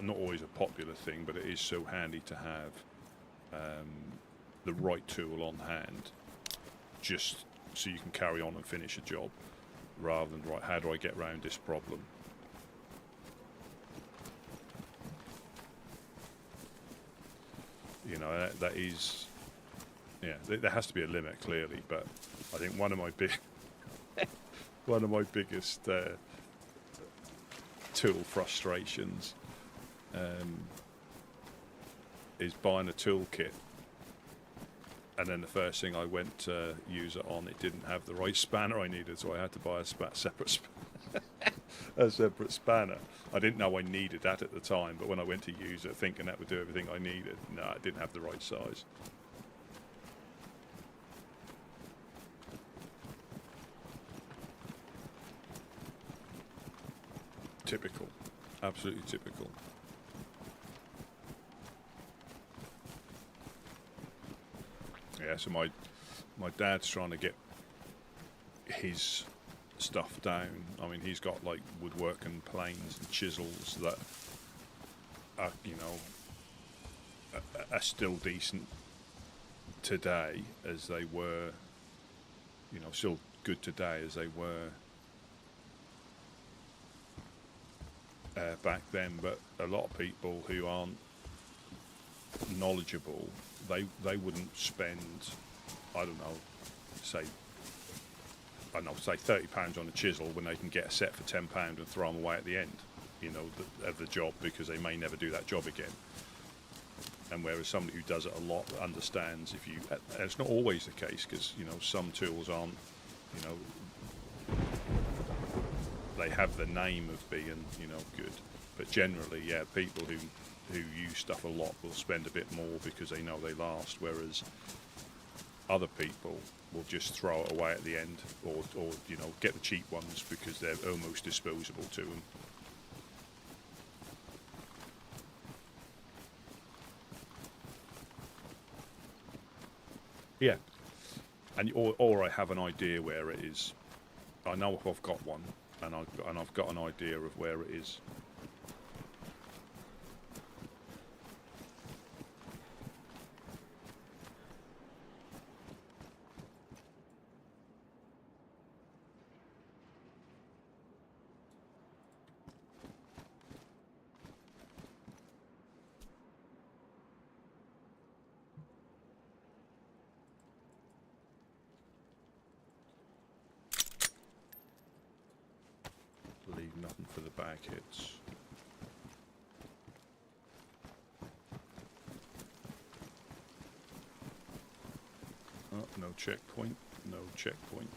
not always a popular thing, but it is so handy to have the right tool on hand, just so you can carry on and finish a job, rather than, right, how do I get around this problem? You know, that is, yeah, there has to be a limit, clearly, but I think one of my biggest tool frustrations is buying a toolkit, and then the first thing I went to use it on, it didn't have the right spanner I needed, so I had to buy a separate spanner. I didn't know I needed that at the time, but when I went to use it, thinking that would do everything I needed, no, it didn't have the right size. Typical, absolutely typical. Yeah, so my dad's trying to get his stuff down. I mean, he's got like woodworking planes and chisels that are, you know, are still decent today as they were, you know, still good today as they were back then. But a lot of people who aren't knowledgeable, they wouldn't spend, I don't know, say £30 on a chisel when they can get a set for £10 and throw them away at the end, you know, of the job, because they may never do that job again. And whereas somebody who does it a lot understands, if you, and it's not always the case, because, you know, some tools aren't, you know, they have the name of being, you know, good, but generally, yeah, people who use stuff a lot will spend a bit more because they know they last, whereas other people will just throw it away at the end, or you know, get the cheap ones because they're almost disposable to them. Yeah, and or I have an idea where it is. I know if I've got one, and I've got an idea of where it is. Leave nothing for the bag hits. Oh, no checkpoint, no checkpoint.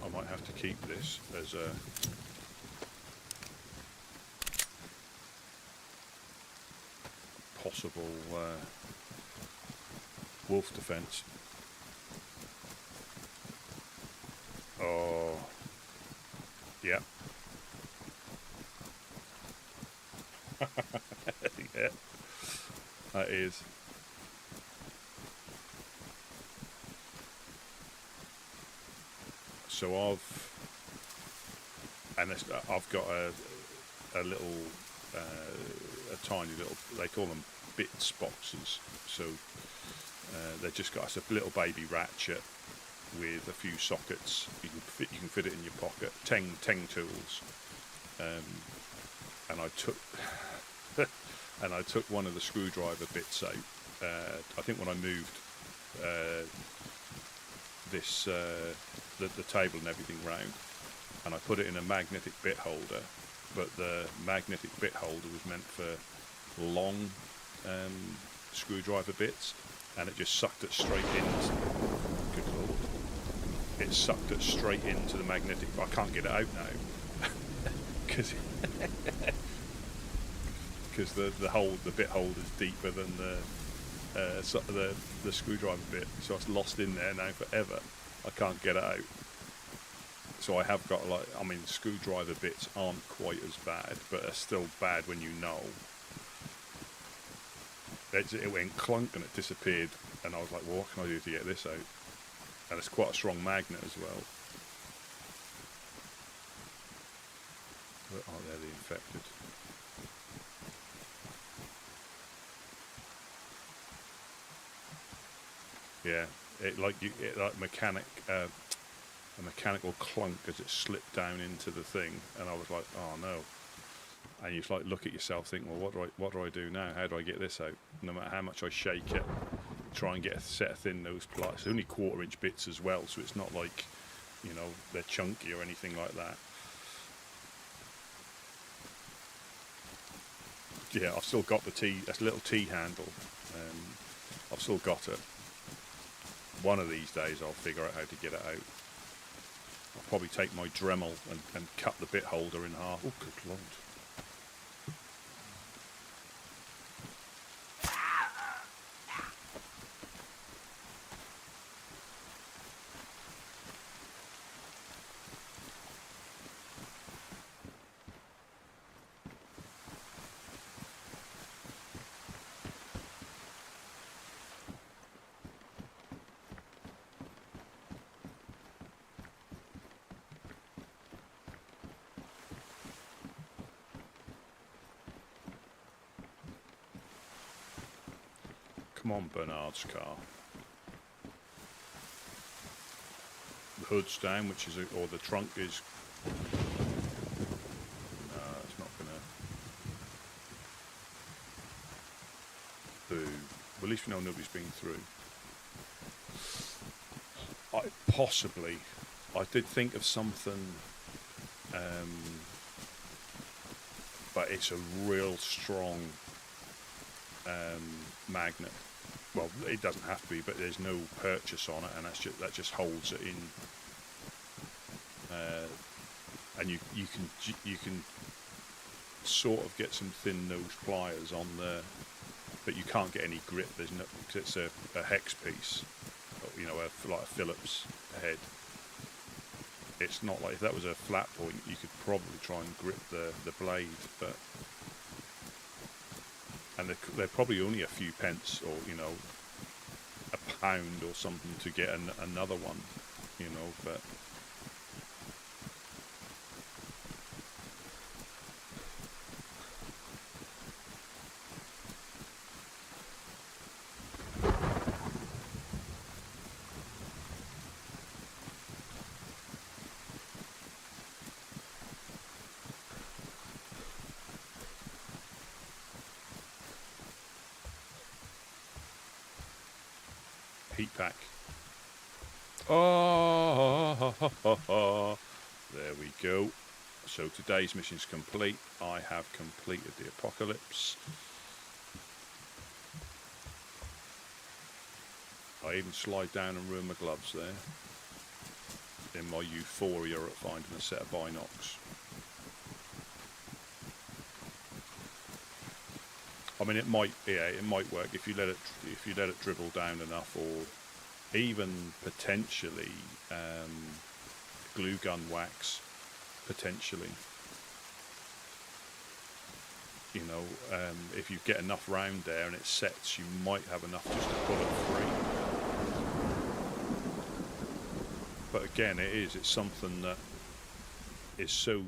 I might have to keep this as a possible wolf defense. Oh, yeah. Yeah, that is. So I've got a little, a tiny little, they call them bits boxes. So they've just got a little baby ratchet with a few sockets. You can fit it in your pocket. 10 tools. and I took and I took one of the screwdriver bits out. I think when I moved the table and everything round, and I put it in a magnetic bit holder, but the magnetic bit holder was meant for long screwdriver bits, and it just sucked it straight into. Good lord! It sucked it straight into the magnetic. I can't get it out now because the bit holder is deeper than the screwdriver bit, so it's lost in there now forever. I can't get it out. So I have got screwdriver bits aren't quite as bad, but they're still bad when you know. It went clunk and it disappeared, and I was like, well, what can I do to get this out? And it's quite a strong magnet as well. Where are they, the infected? Yeah, a mechanical clunk as it slipped down into the thing, and I was like, oh no. And you like look at yourself, think, well, what do I do now? How do I get this out? No matter how much I shake it, try and get a set of thin nose pliers. It's only 1/4-inch bits as well, so it's not like, they're chunky or anything like that. Yeah, I've still got that little T handle. I've still got it. One of these days I'll figure out how to get it out. I'll probably take my Dremel and cut the bit holder in half. Oh, good lord. Come on, Bernard's car. The hood's down, or the trunk is. No, it's not gonna. Boo. Well, at least we know nobody's been through. I did think of something, but it's a real strong magnet. Well, it doesn't have to be, but there's no purchase on it, and that just holds it in. And you can sort of get some thin nose pliers on there, but you can't get any grip. There's no, because it's a hex piece, like a Phillips head. It's not like, if that was a flat point, you could probably try and grip the blade, but. And they're probably only a few pence, or a pound or something to get another one, but heat pack. Oh, there we go. So today's mission's complete. I have completed the apocalypse. I even slide down and ruin my gloves there, in my euphoria at finding a set of binocs. I mean, it might work if you let it dribble down enough, or even potentially glue gun wax, potentially. If you get enough round there and it sets, you might have enough just to pull it free. But again, it's something that is so.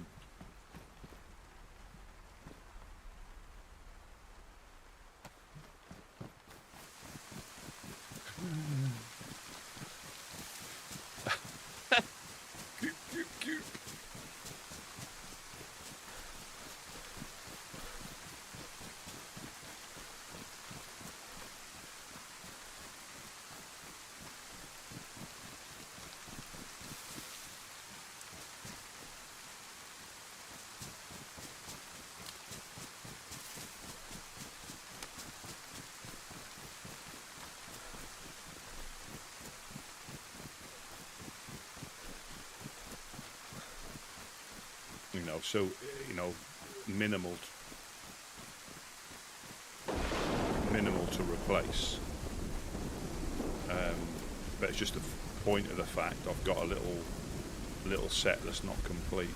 So minimal to replace. But it's just the point of the fact I've got a little set that's not complete.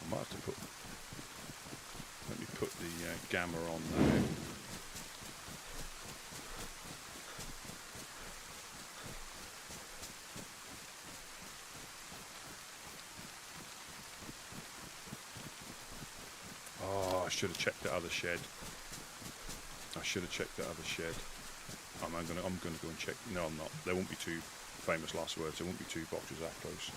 I might have to let me put the gamma on now. Oh, I should have checked that other shed. I'm gonna go and check. No, I'm not. There won't be two famous last words. There won't be two boxes that close.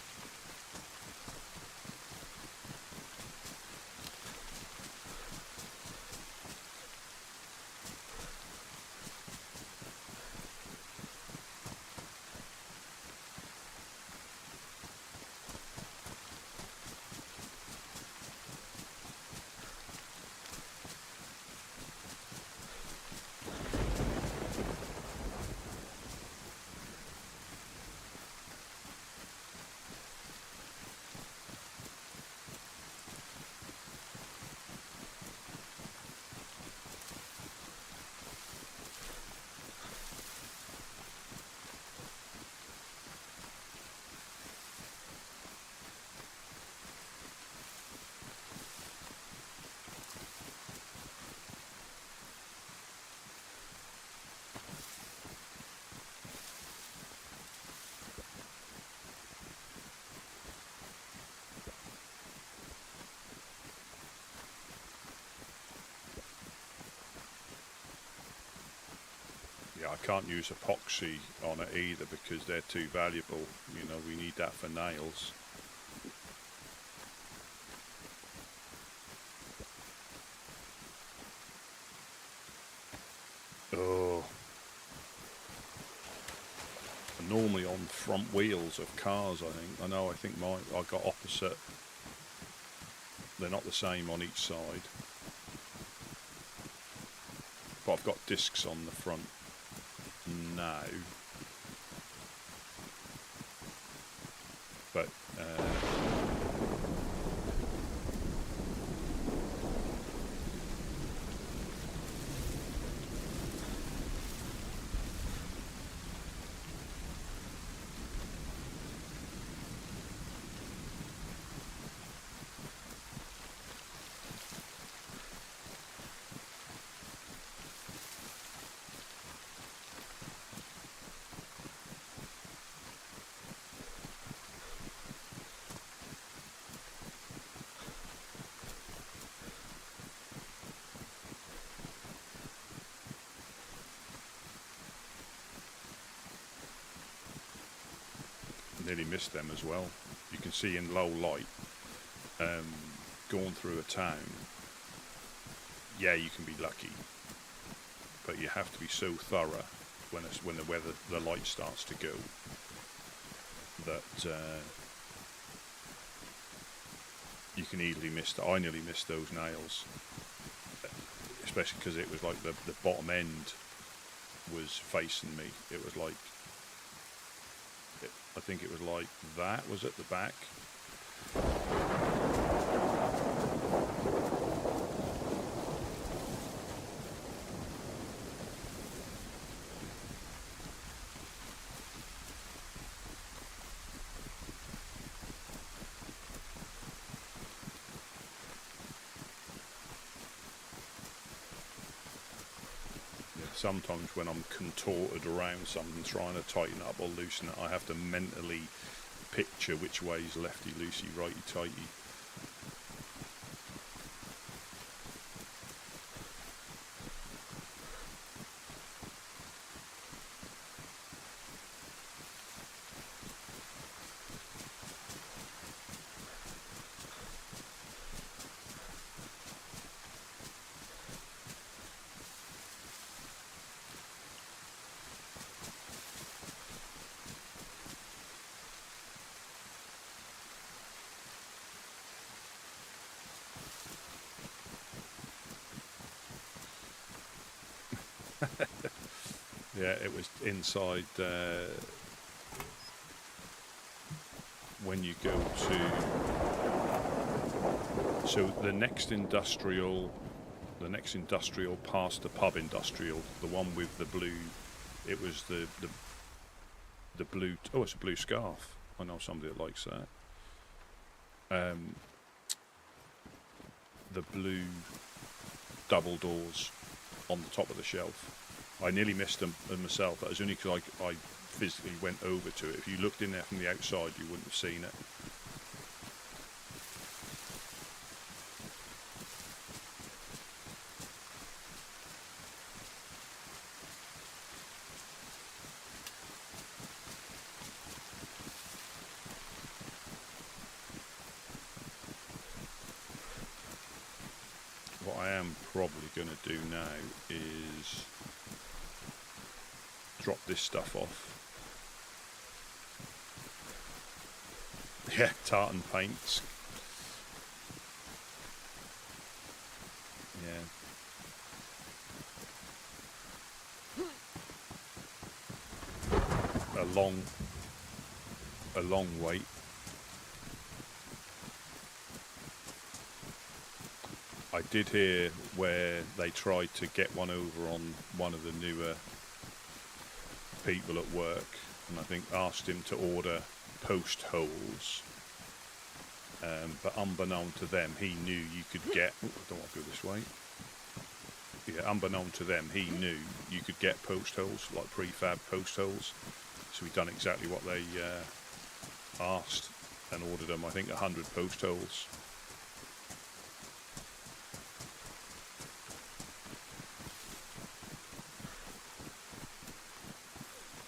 Yeah, I can't use epoxy on it either because they're too valuable. We need that for nails. Oh. Normally on front wheels of cars, I think. I think mine, I got opposite. They're not the same on each side. But I've got discs on the front now. But nearly missed them as well. You can see in low light, going through a town, yeah, you can be lucky, but you have to be so thorough when the light starts to go that you can easily miss. I nearly missed those nails, especially because it was like the bottom end was facing me. It was like, I think it was like that was at the back. Sometimes when I'm contorted around something trying to tighten up or loosen it, I have to mentally picture which way is lefty loosey, righty tighty. Yeah, it was inside. When you go to, so the next industrial past the pub industrial, the one with the blue. It was the blue. Oh, it's a blue scarf. I know somebody that likes that. The blue double doors on the top of the shelf. I nearly missed them myself. That was only because I physically went over to it. If you looked in there from the outside, you wouldn't have seen it. What I am probably going to do now is drop this stuff off. Yeah, tartan paints. Yeah. A long wait. I did hear where they tried to get one over on one of the newer people at work, and I think asked him to order post holes, but unbeknown to them, he knew you could get. I don't want to go this way. Yeah, unbeknown to them, he knew you could get post holes, like prefab post holes. So he done exactly what they asked and ordered them. I think 100 post holes.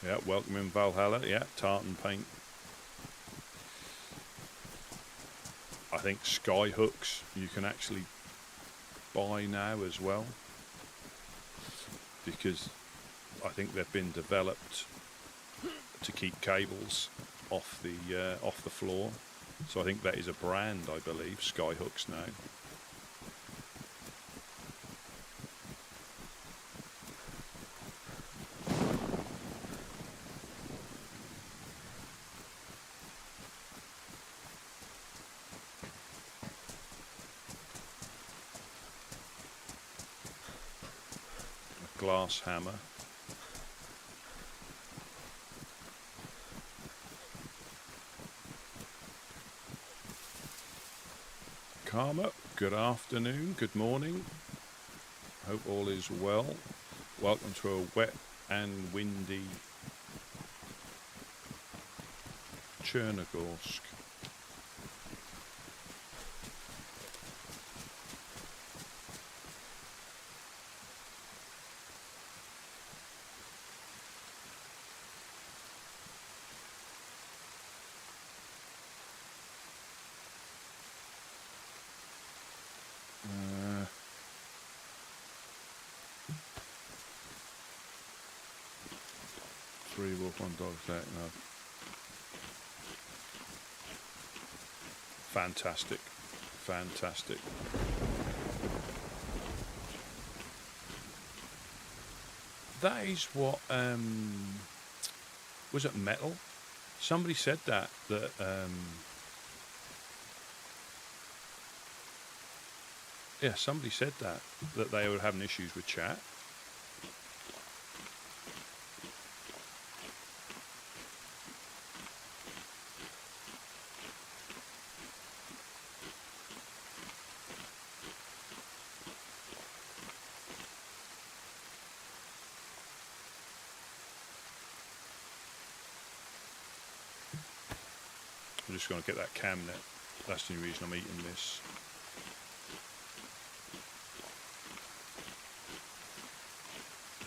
Yeah, welcome in Valhalla. Yeah, tartan paint. I think sky hooks you can actually buy now as well, because I think they've been developed to keep cables off the floor. So I think that is a brand, I believe, sky hooks now. Glass hammer. Karma, good afternoon, good morning. Hope all is well. Welcome to a wet and windy Chernarus. Three wolf, one dog attack. No. Fantastic, fantastic. That is what was it metal? Somebody said that yeah, somebody said that they were having issues with chat. I'm just going to get that cam net. That's the only reason I'm eating this.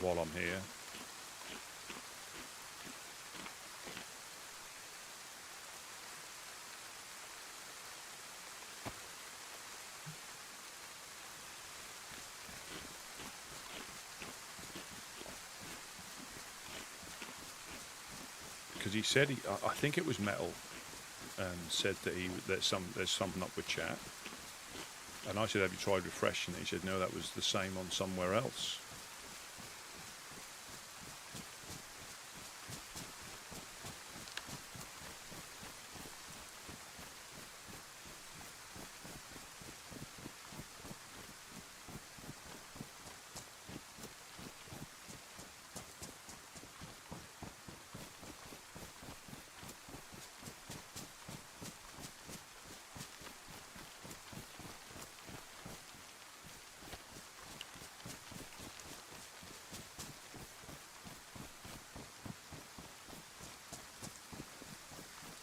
While I'm here. Because he said I think it was metal. Said that there's something up with chat, and I said, have you tried refreshing it? He said no, that was the same on somewhere else.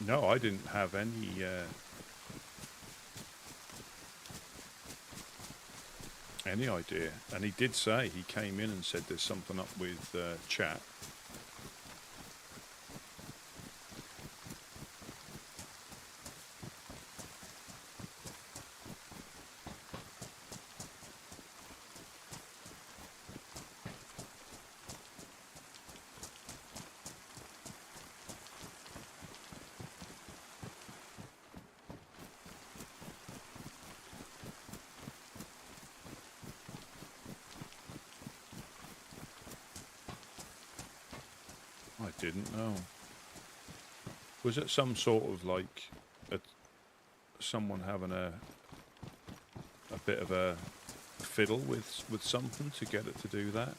No, I didn't have any idea. And he did say, he came in and said there's something up with chat. I didn't know. Was it some sort of like someone having a bit of a fiddle with something to get it to do that?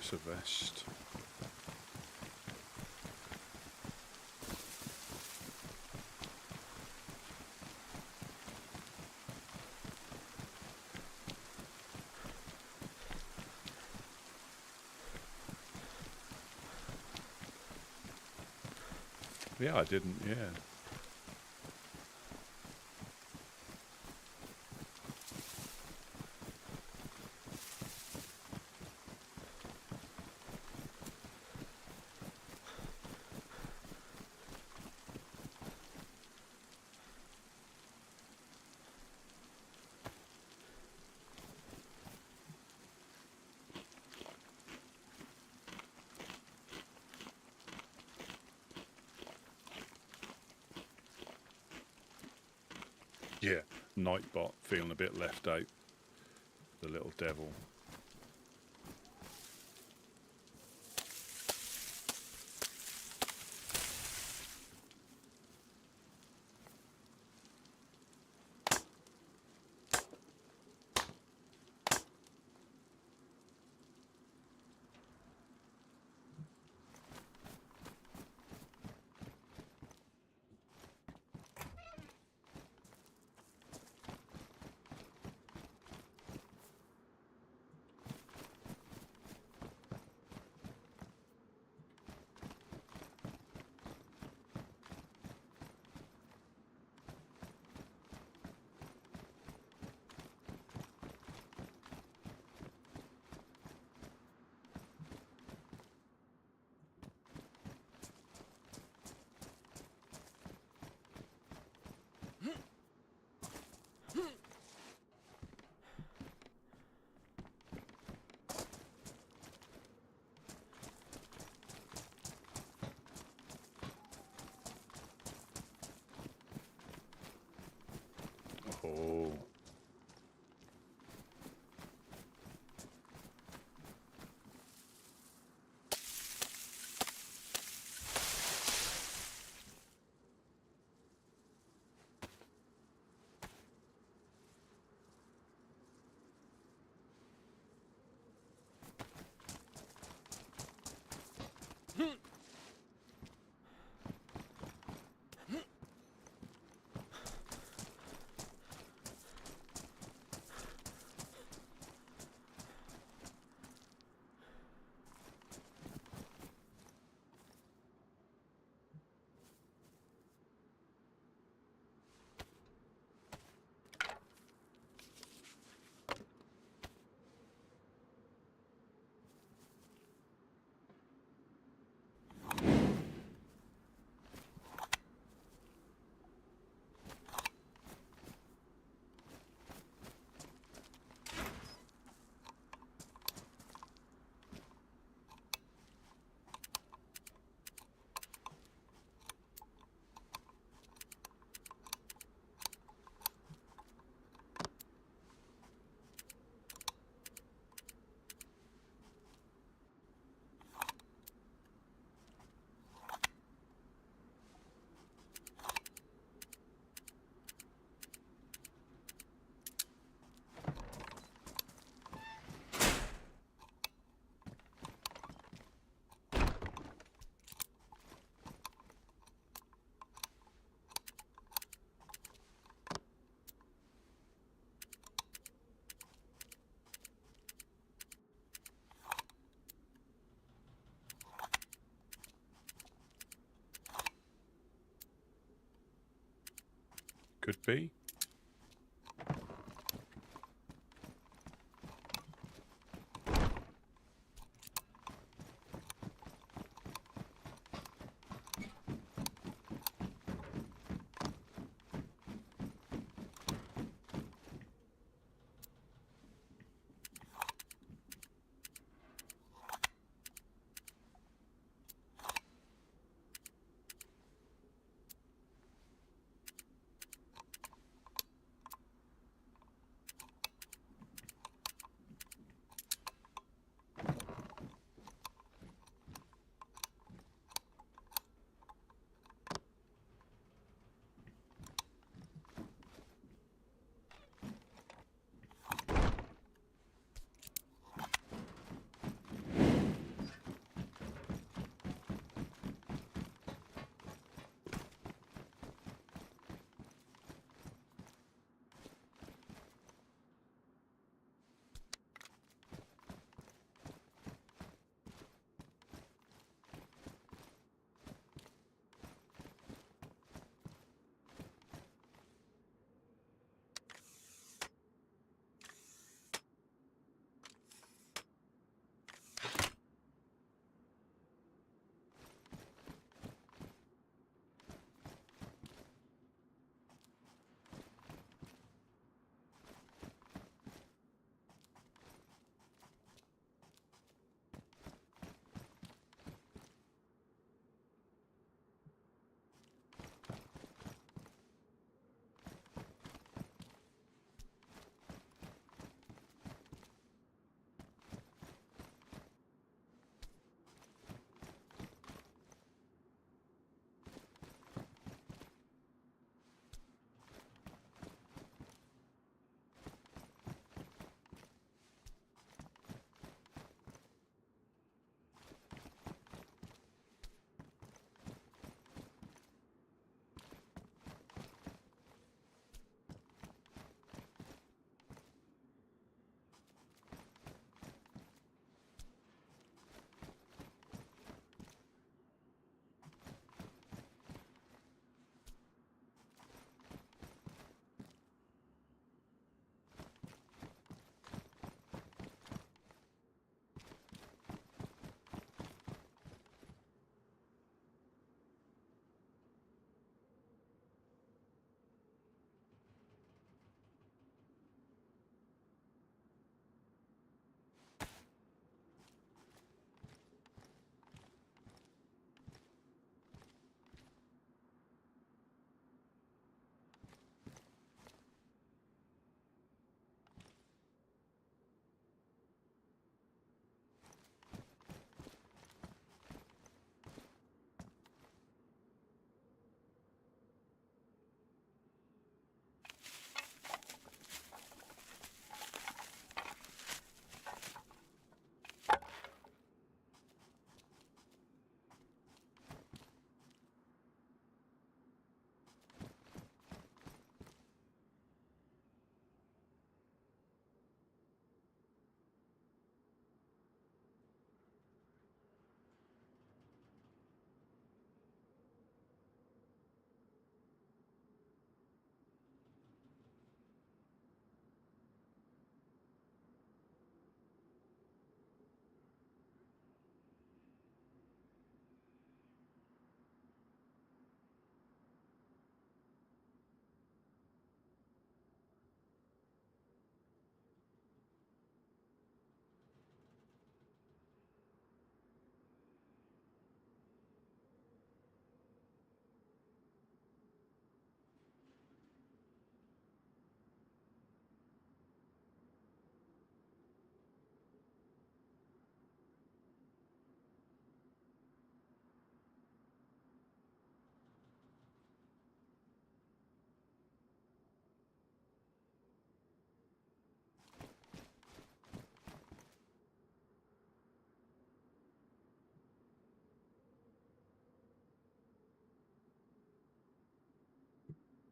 That's a vest. Yeah, I didn't, yeah. Yeah, Nightbot feeling a bit left out. The little devil. Oh. Could be.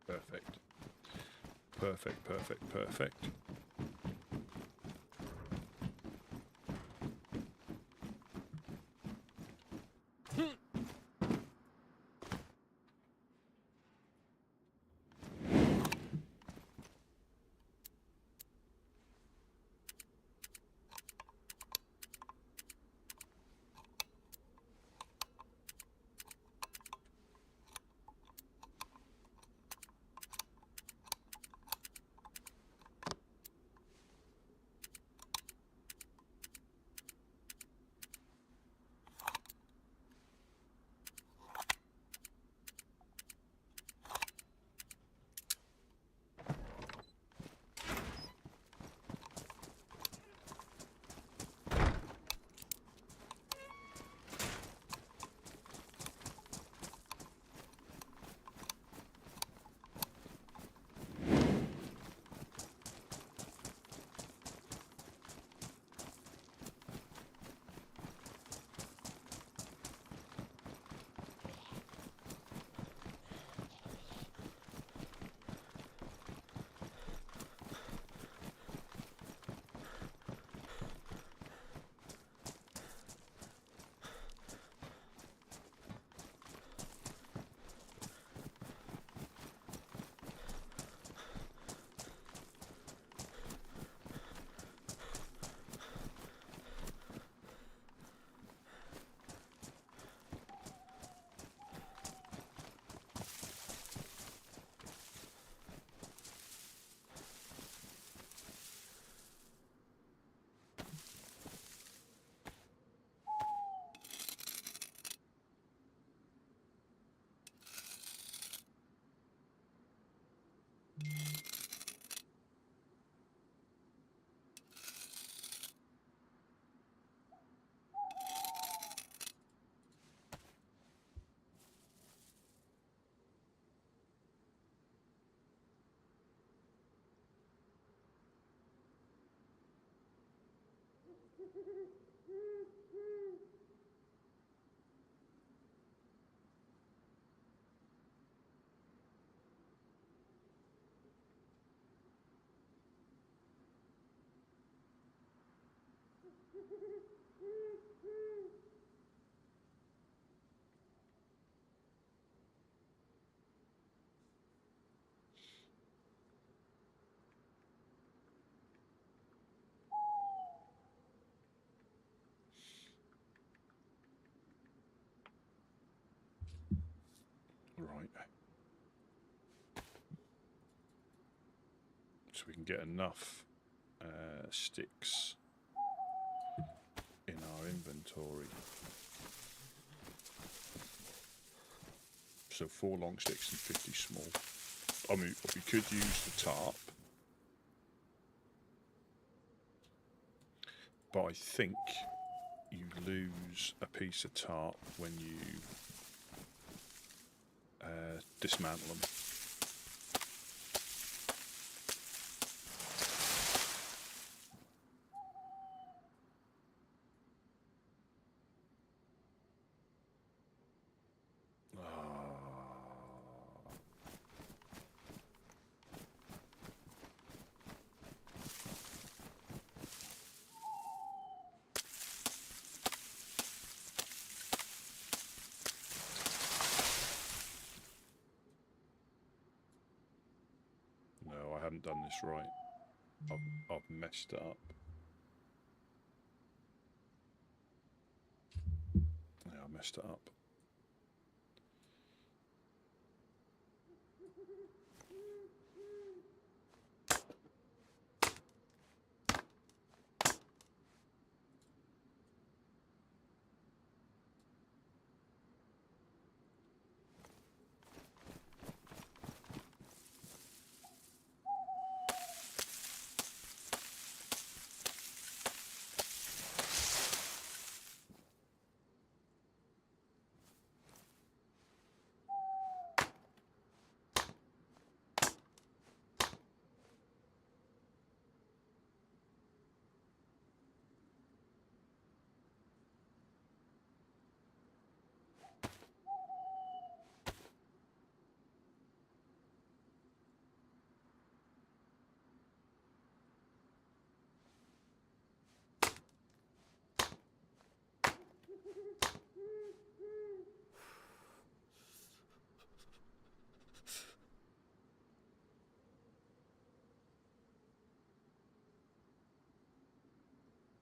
Perfect. Perfect, perfect, perfect. Right. So we can get enough sticks in our inventory. So 4 long sticks and 50 small. I mean, we could use the tarp, but I think you lose a piece of tarp when you dismantle them. No, I haven't done this right. I've messed it up. Yeah, I messed it up.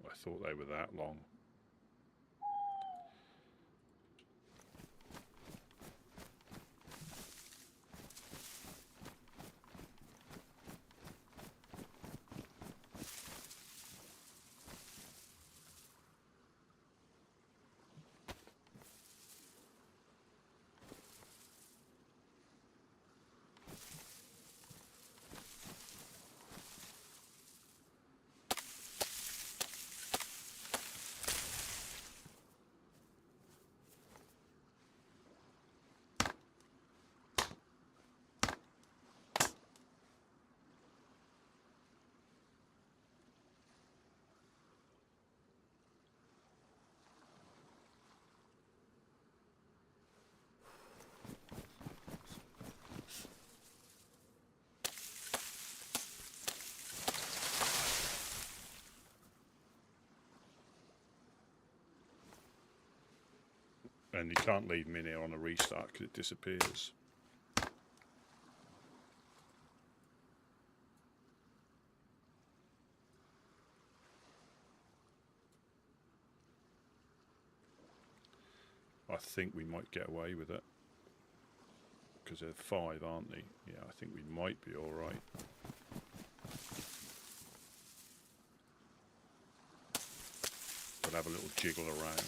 I thought they were that long. And you can't leave them in here on a restart because it disappears. I think we might get away with it. Because they're 5, aren't they? Yeah, I think we might be alright. We'll have a little jiggle around.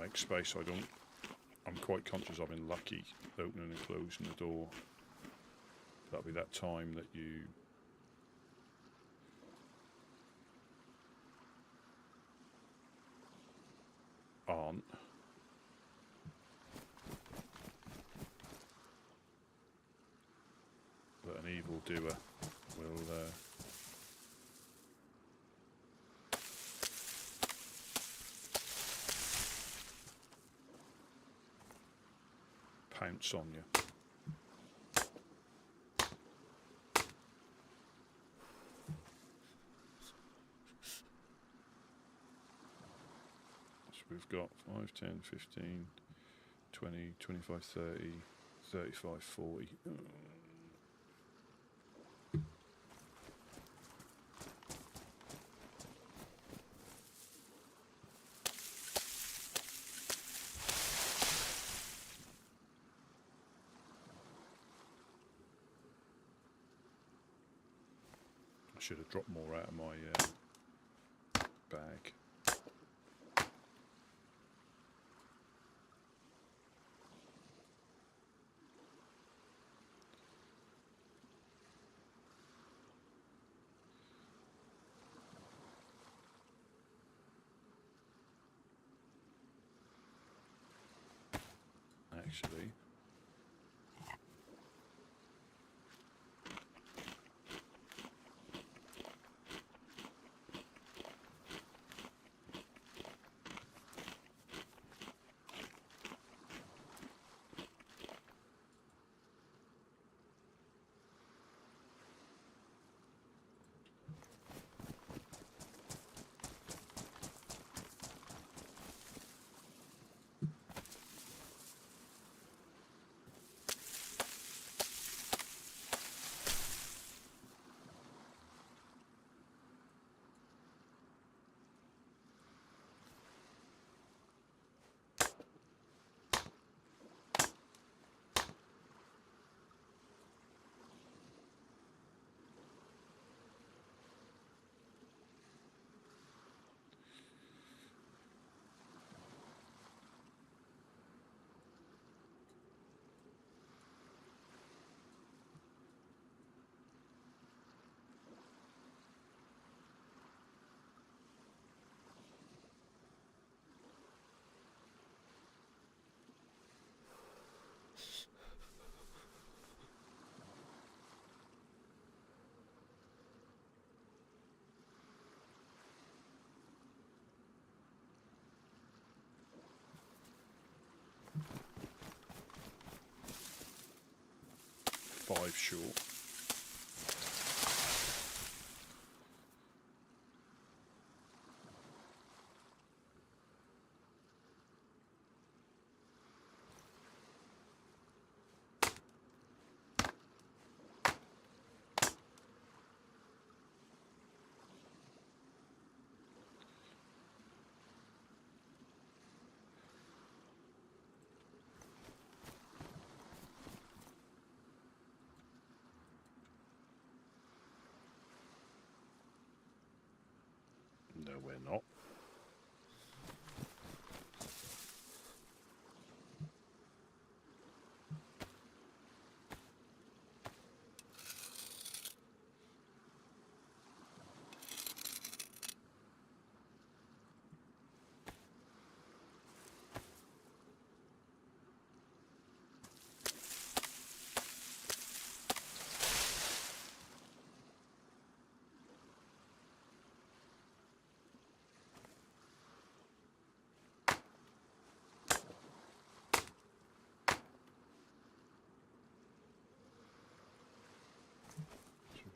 make space. I'm quite conscious I've been lucky opening and closing the door. That'll be that time that you aren't. But an evildoer will pounce on you. So we've got 5, 10, 15, 20, 25, 30, 35, 40. I should have dropped more out of my bag. Actually, five short. No, we're not.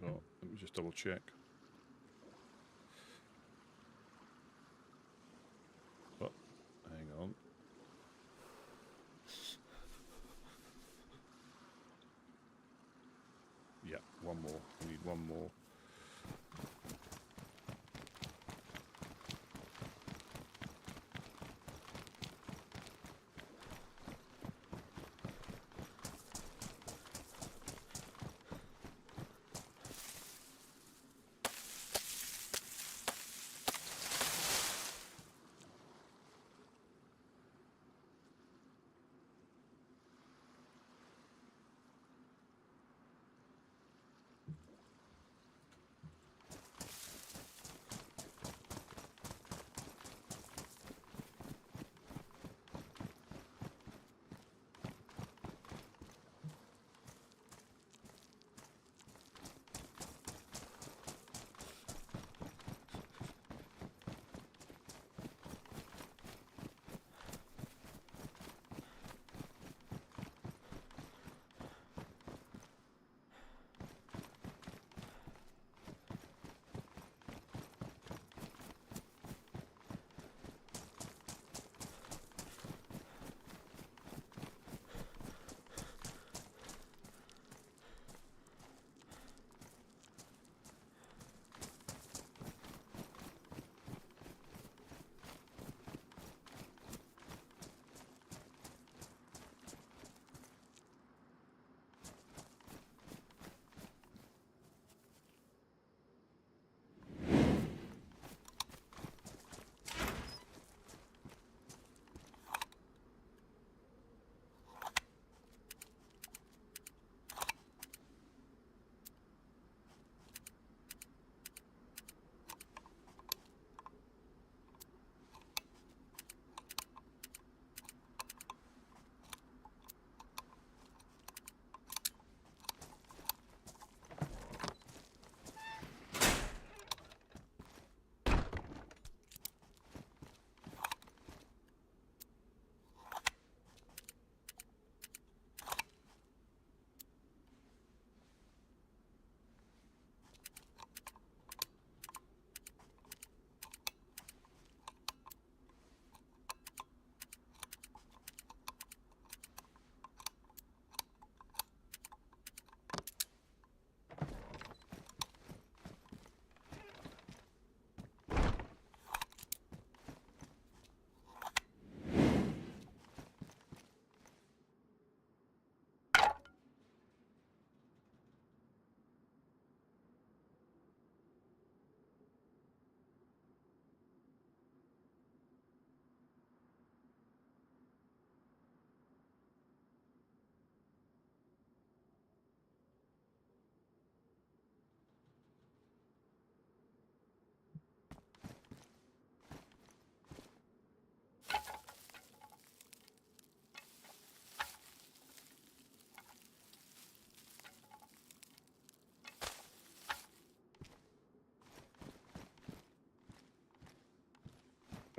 Let me just double check. Oh, hang on. Yeah, one more. We need one more.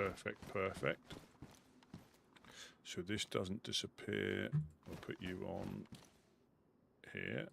Perfect, perfect. So this doesn't disappear. I'll put you on here.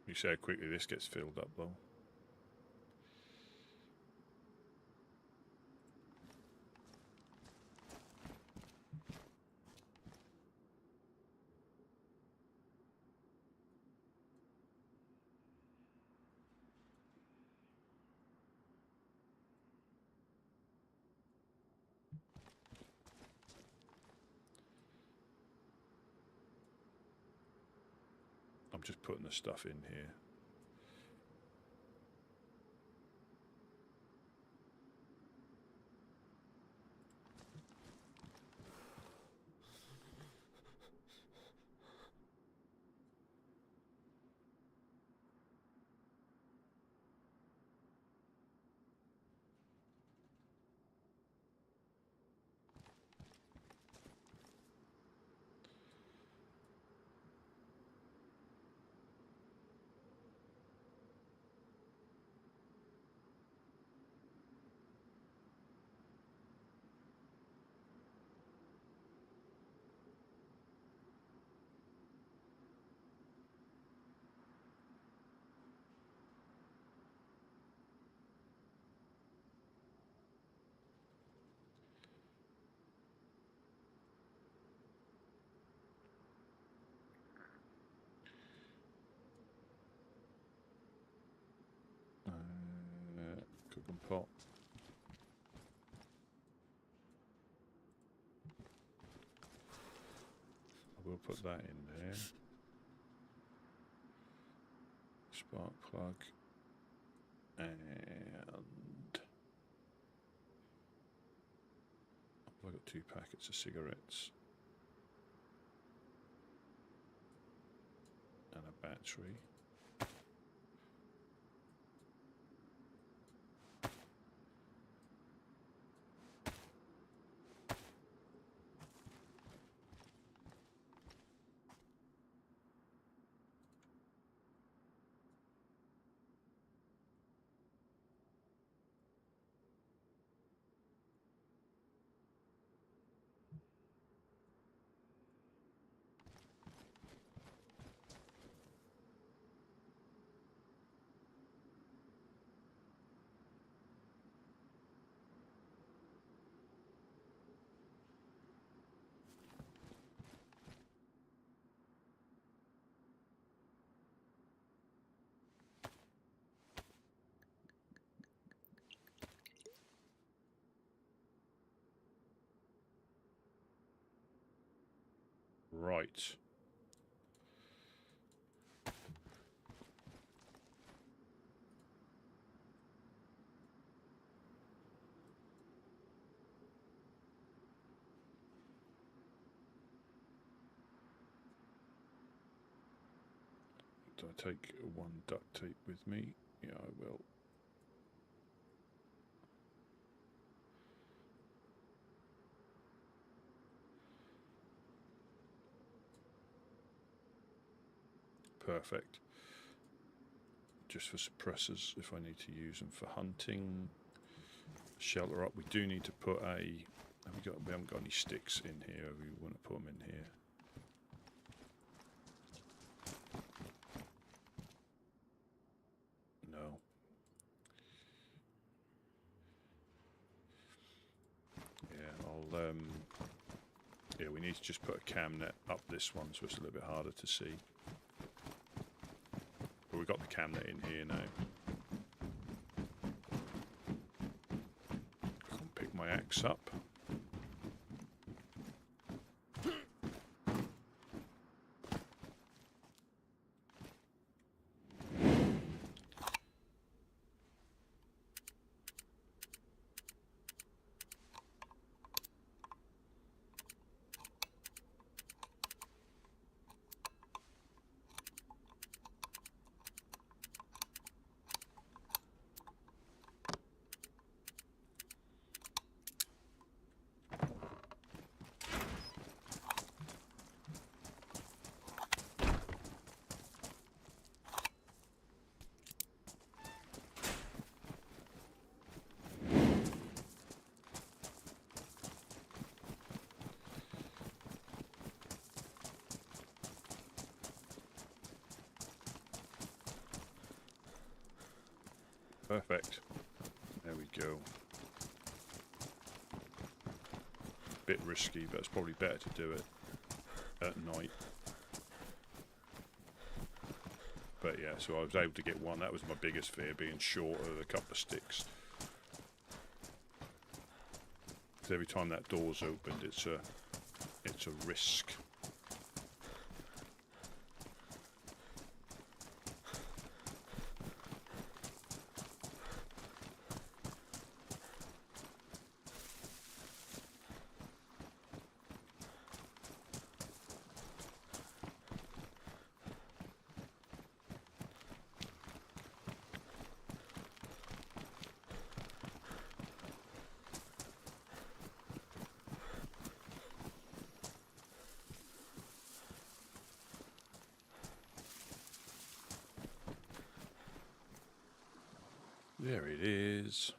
You see how quickly this gets filled up, though. I'm just putting the stuff in here. Cooking pot. I will put that in there. Spark plug. And I've got 2 packets of cigarettes. And a battery. Right. Do I take 1 duct tape with me? Yeah, I will. Perfect. Just for suppressors, if I need to use them for hunting. Shelter up. We do need to put a... we haven't got any sticks in here. We want to put them in here. No. Yeah, I'll... yeah, we need to just put a cam net up this one so it's a little bit harder to see. But we've got the cam net in here now. I can pick my axe up. Perfect. There we go. Bit risky, but it's probably better to do it at night. But yeah, so I was able to get one. That was my biggest fear, being short of a couple of sticks. Because every time that door's opened, it's a risk. There it is.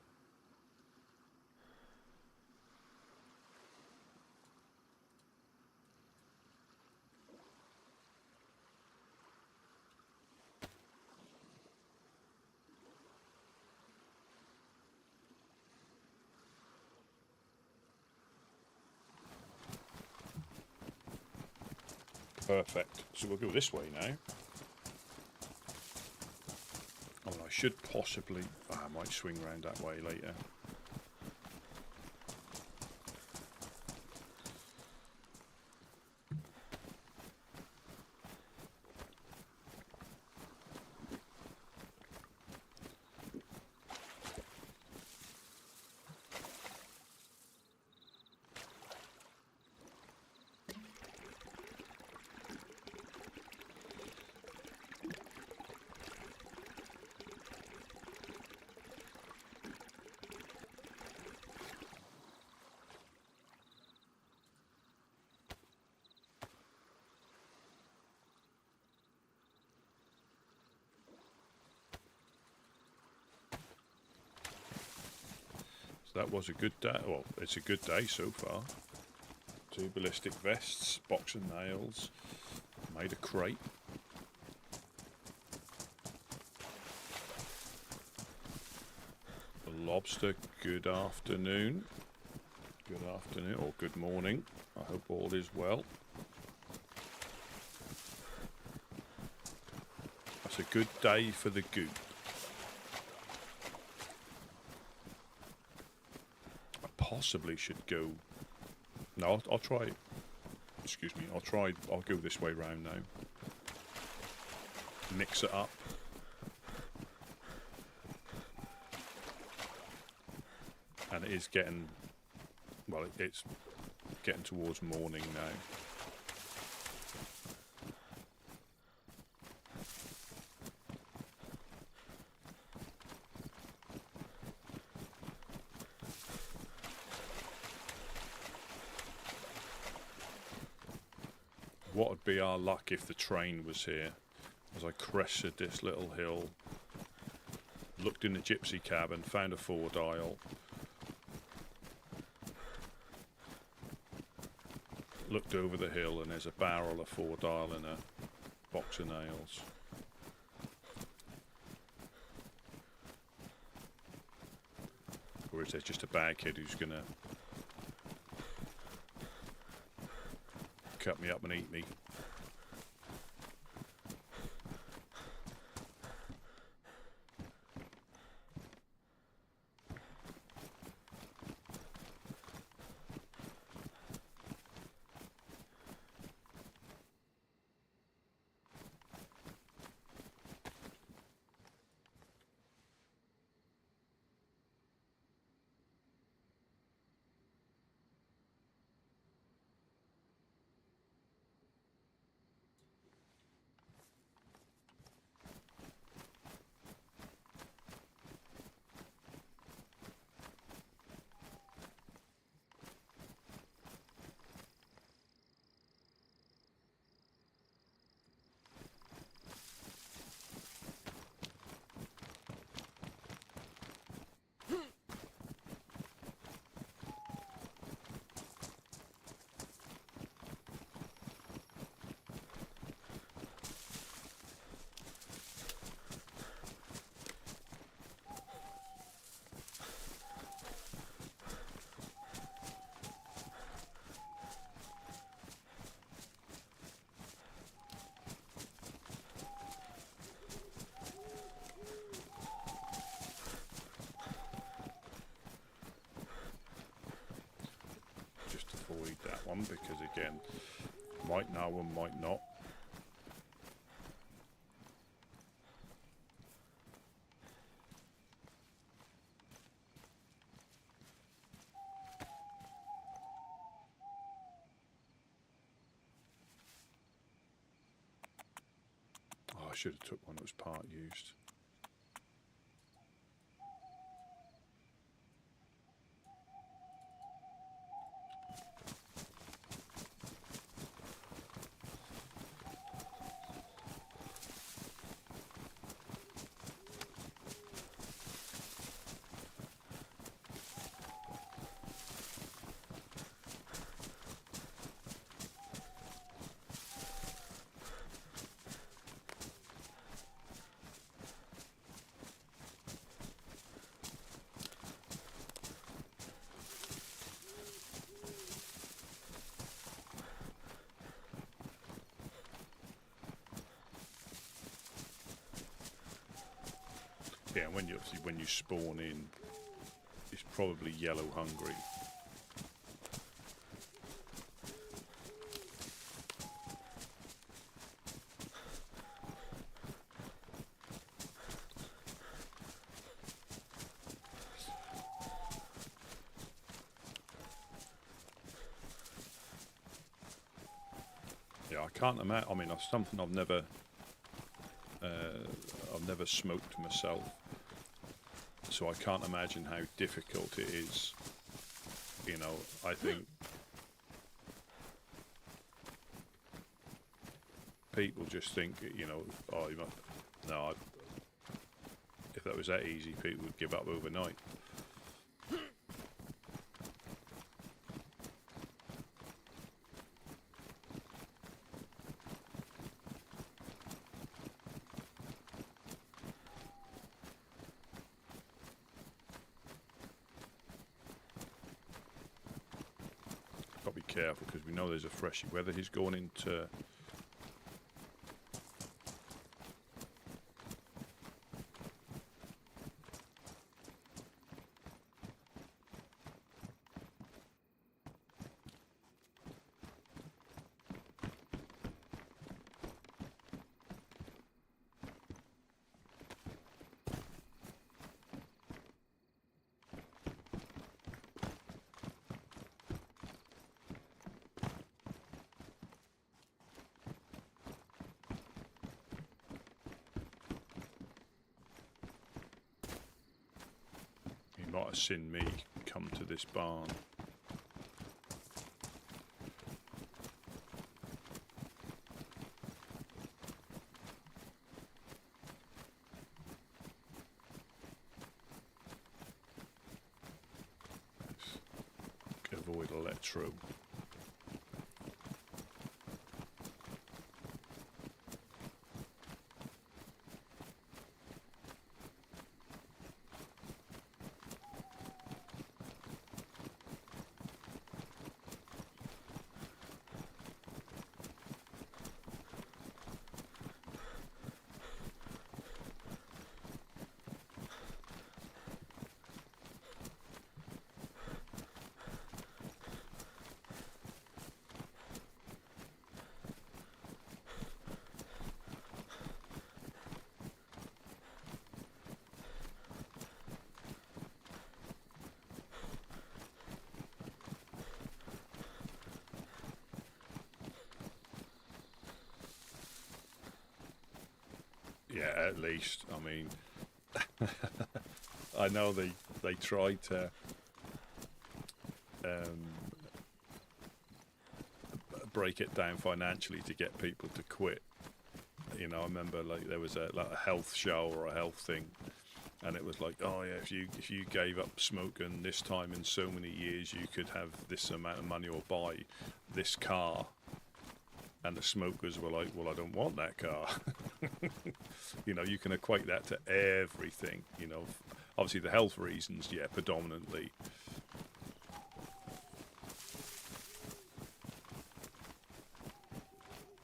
Perfect. So we'll go this way now. Oh, I should possibly... I might swing round that way later. That was a good day. Well, it's a good day so far. 2 ballistic vests, box of nails, made a crate. The lobster, good afternoon. Good afternoon, or good morning. I hope all is well. That's a good day for the goop. Possibly should go. No, I'll try. Excuse me. I'll go this way round now. Mix it up. And it is getting. Well, it's getting towards morning now. What would be our luck if the train was here? As I crested this little hill, looked in the gypsy cabin, found a 4-dial, looked over the hill, and there's a barrel of 4-dial and a box of nails. Or is there just a baghead who's gonna cut me up and eat me? one, because again, might know and might not. Oh, I should have took one that was part used. Yeah, when you spawn in, it's probably yellow hungry. Yeah, I can't imagine. I mean, that's something I've never smoked myself, so I can't imagine how difficult it is. You know, I think people just think, you know, oh, no, if that was that easy, people would give up overnight. Got to be careful because we know there's a freshie. Whether he's going into might have seen me come to this barn. Let's avoid electro. Yeah, at least. I mean, I know they try to break it down financially to get people to quit. You know, I remember like there was a health show or a health thing, and it was like, oh yeah, if you gave up smoking this time in so many years, you could have this amount of money or buy this car. And the smokers were like, well, I don't want that car. You know, you can equate that to everything, you know. Obviously the health reasons, yeah, predominantly.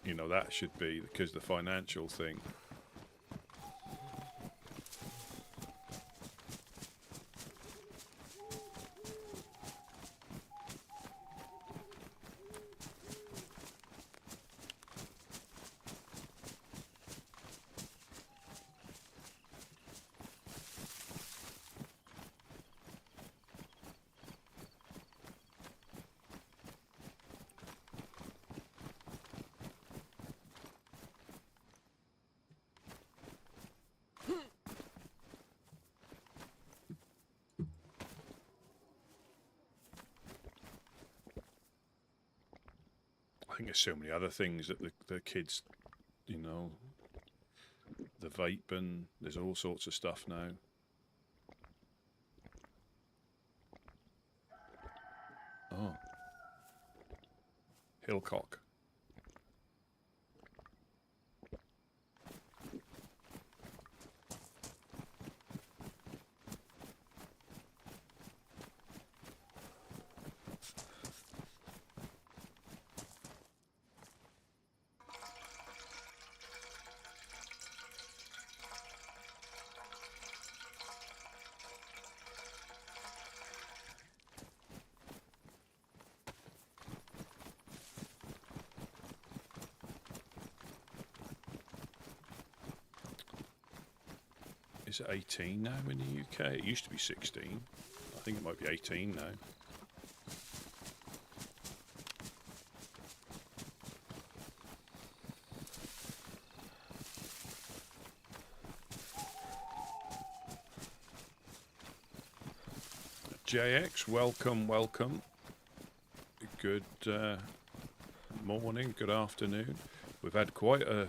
You know, that should be, because the financial thing. think there's so many other things that the kids, you know, the vaping, there's all sorts of stuff now. Oh. Hillcock. Is it 18 now in the UK? It used to be 16. I think it might be 18 now. JX, welcome. Good morning, good afternoon. We've had quite a...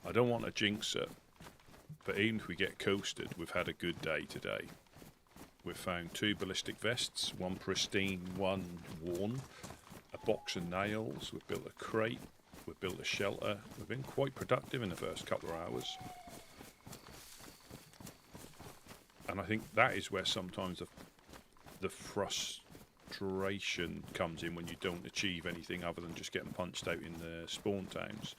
I don't want to jinx it, but even if we get coasted, we've had a good day today. We've found 2 ballistic vests, 1 pristine, 1 worn, a box of nails, we've built a crate, we've built a shelter. We've been quite productive in the first couple of hours. And I think that is where sometimes the frustration comes in when you don't achieve anything other than just getting punched out in the spawn towns.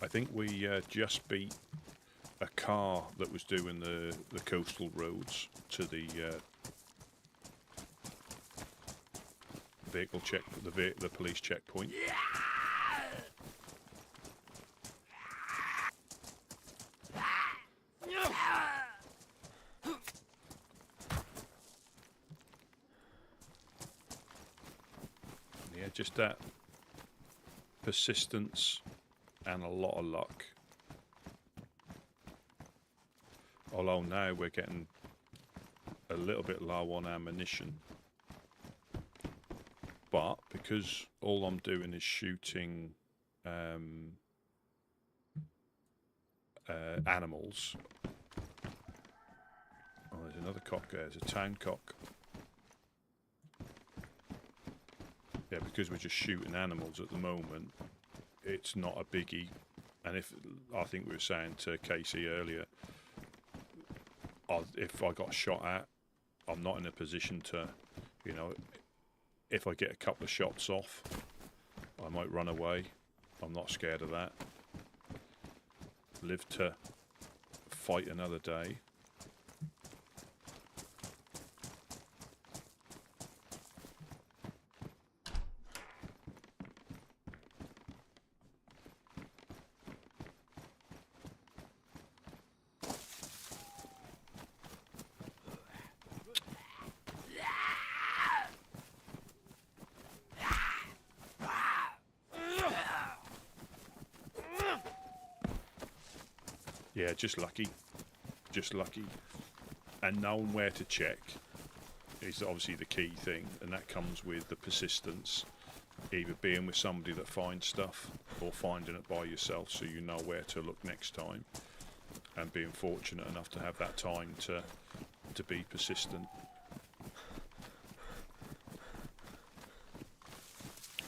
I think we just beat a car that was doing the coastal roads to the vehicle check, the police checkpoint. Yeah, just that persistence and a lot of luck. Although now we're getting a little bit low on ammunition. But because all I'm doing is shooting animals. Oh, there's another cock there. There's a town cock. Yeah, because we're just shooting animals at the moment, it's not a biggie. And if I think we were saying to Casey earlier, if I got shot at, I'm not in a position to, you know, if I get a couple of shots off, I might run away. I'm not scared of that. Live to fight another day. Yeah, just lucky. And knowing where to check is obviously the key thing, and that comes with the persistence, either being with somebody that finds stuff or finding it by yourself so you know where to look next time, and being fortunate enough to have that time to be persistent.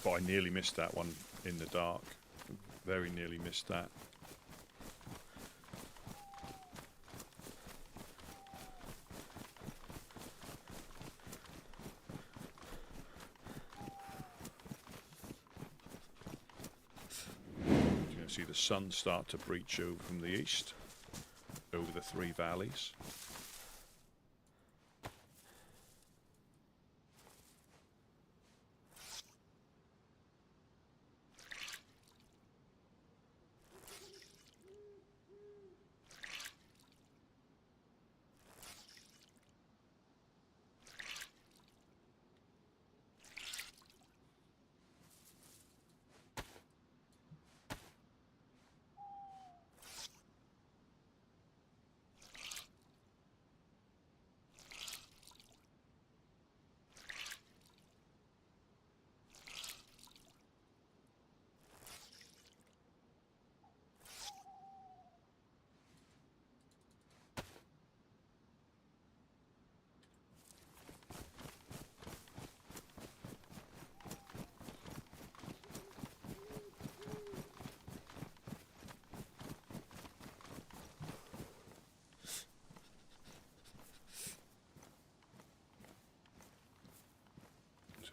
But I nearly missed that one in the dark. Very nearly missed that. See the sun start to breach over from the east, over the 3 valleys.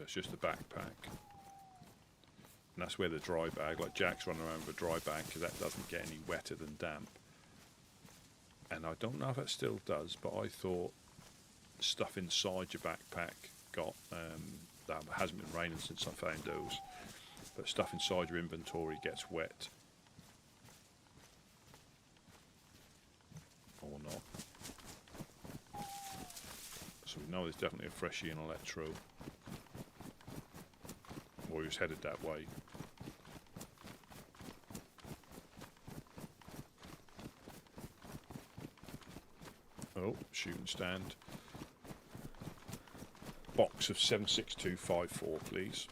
So it's just a backpack. And that's where the dry bag, like Jack's running around with a dry bag because that doesn't get any wetter than damp. And I don't know if it still does, but I thought stuff inside your backpack got, that hasn't been raining since I found those, but stuff inside your inventory gets wet. Or not. So we know there's definitely a freshie in Electro. Or he was headed that way. Oh, shooting stand. Box of 76254, please.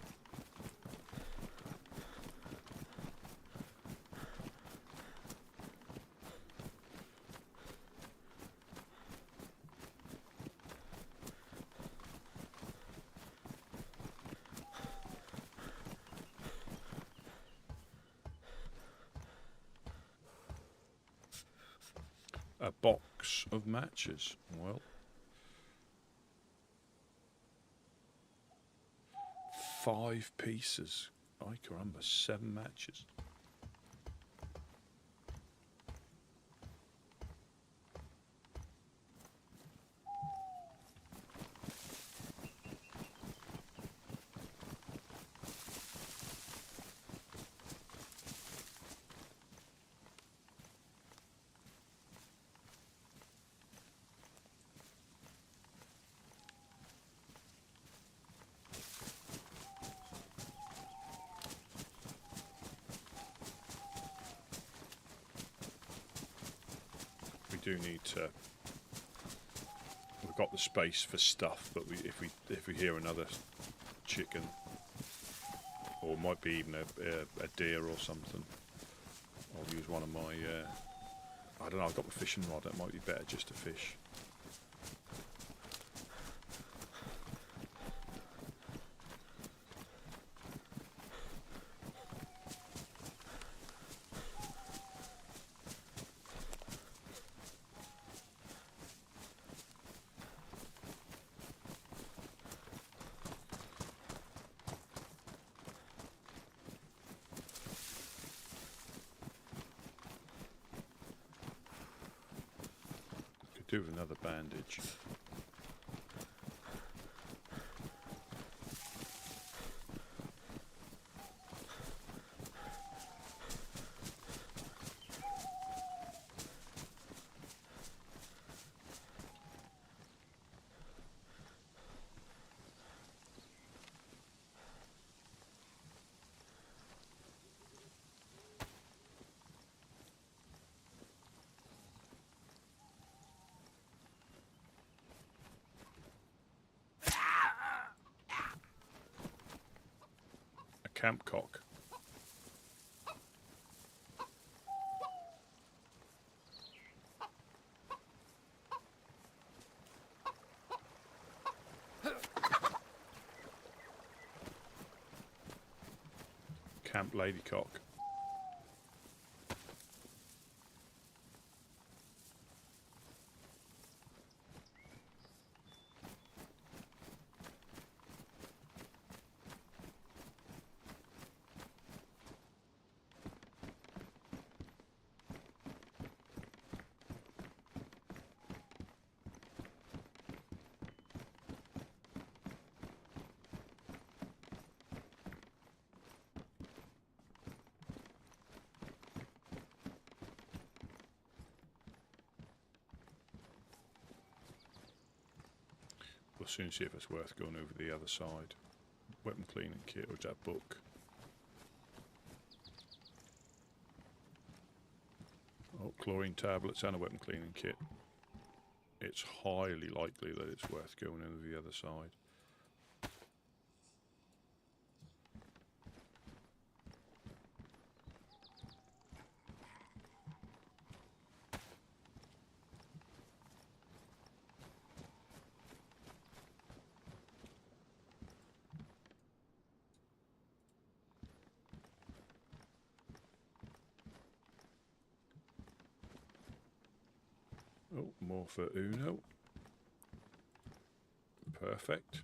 A box of matches. Well, 5 pieces. Ay caramba, 7 matches. We do need to. We've got the space for stuff, but if we hear another chicken, or might be even a deer or something, I'll use one of my. I don't know. I've got my fishing rod. It might be better just to fish. Do with another bandage. Camp cock. Camp ladycock. We'll soon see if it's worth going over the other side. Weapon cleaning kit, or is that book? Oh, chlorine tablets and a weapon cleaning kit. It's highly likely that it's worth going over the other side. Oh, more for Uno. Perfect.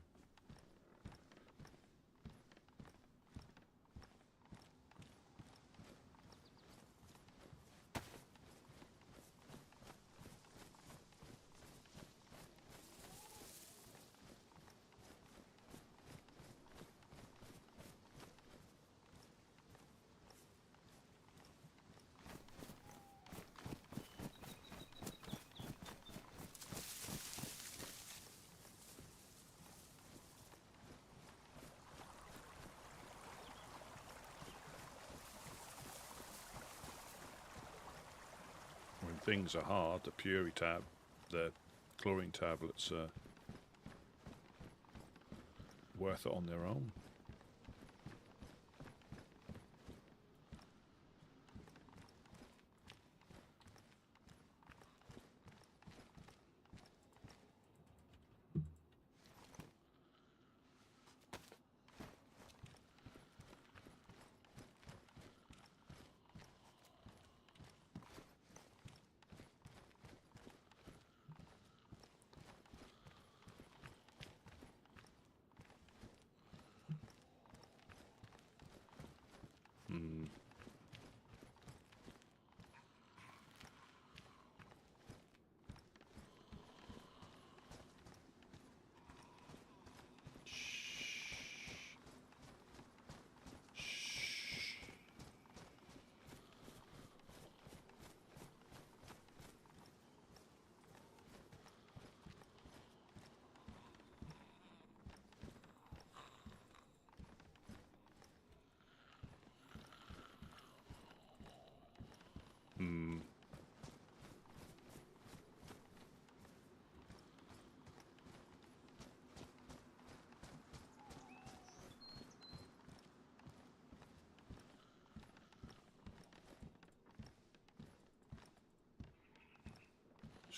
things are hard. The chlorine tablets are worth it on their own.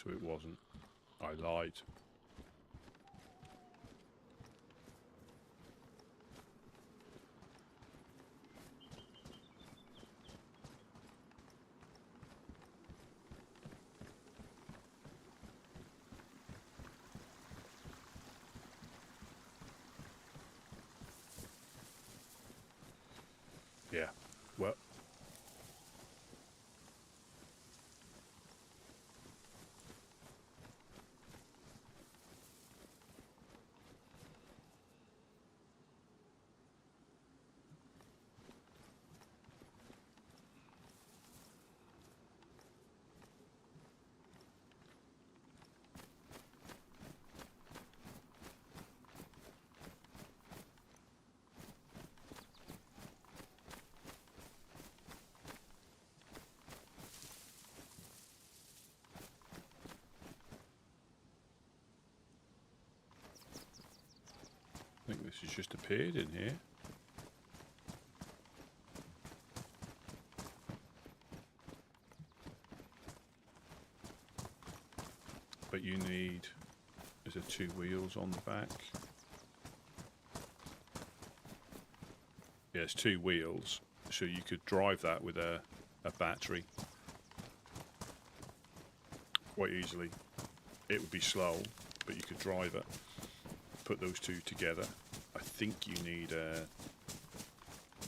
So it wasn't. I lied. Yeah. Well. I think this has just appeared in here. But you need, is there 2 wheels on the back? Yeah, it's 2 wheels, so you could drive that with a battery quite easily. It would be slow, but you could drive it. Put those 2 together. I think you need a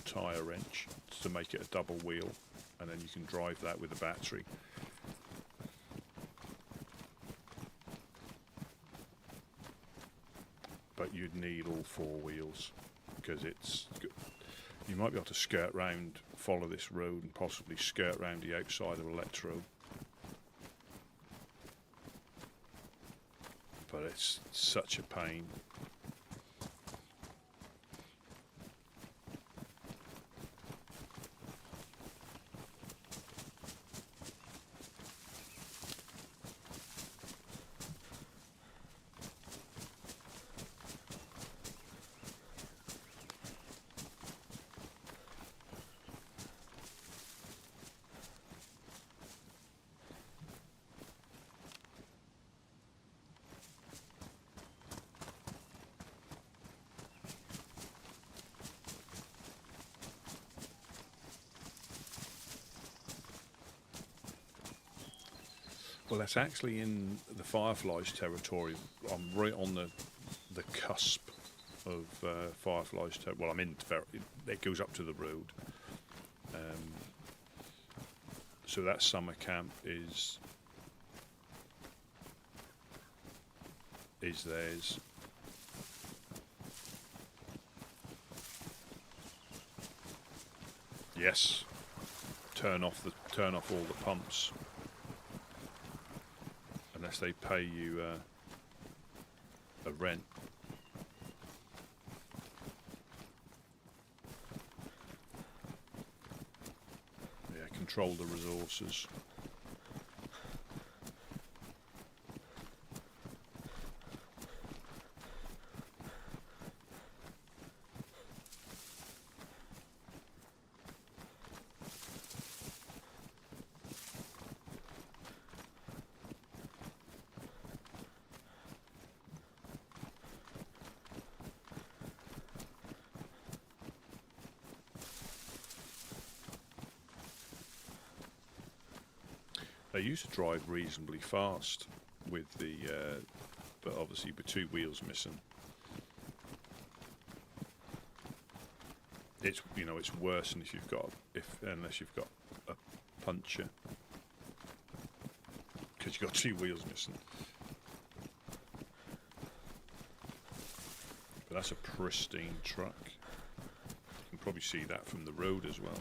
tyre wrench to make it a double wheel, and then you can drive that with a battery. But you'd need all 4 wheels because you might be able to skirt round, follow this road, and possibly skirt round the outside of Electro. But it's such a pain. Well, that's actually in the Fireflies territory. I'm right on the cusp of Fireflies. Well, I'm in. It goes up to the road. So that summer camp is theirs. Yes. Turn off all the pumps. Unless they pay you a rent. Yeah, control the resources. They used to drive reasonably fast with the, but obviously with 2 wheels missing, it's, you know, it's worse than if you've got, unless you've got a puncher, because you've got 2 wheels missing. But that's a pristine truck. You can probably see that from the road as well.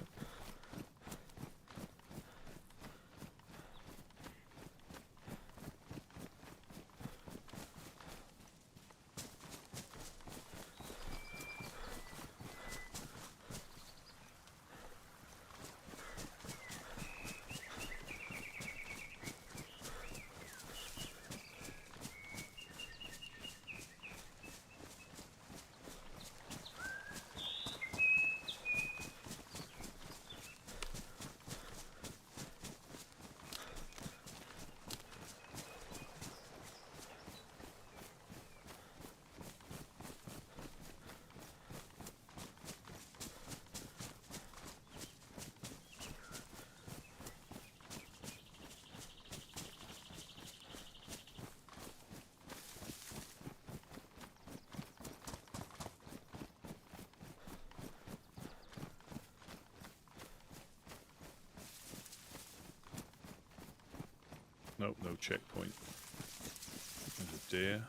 Nope, no checkpoint. There's a deer.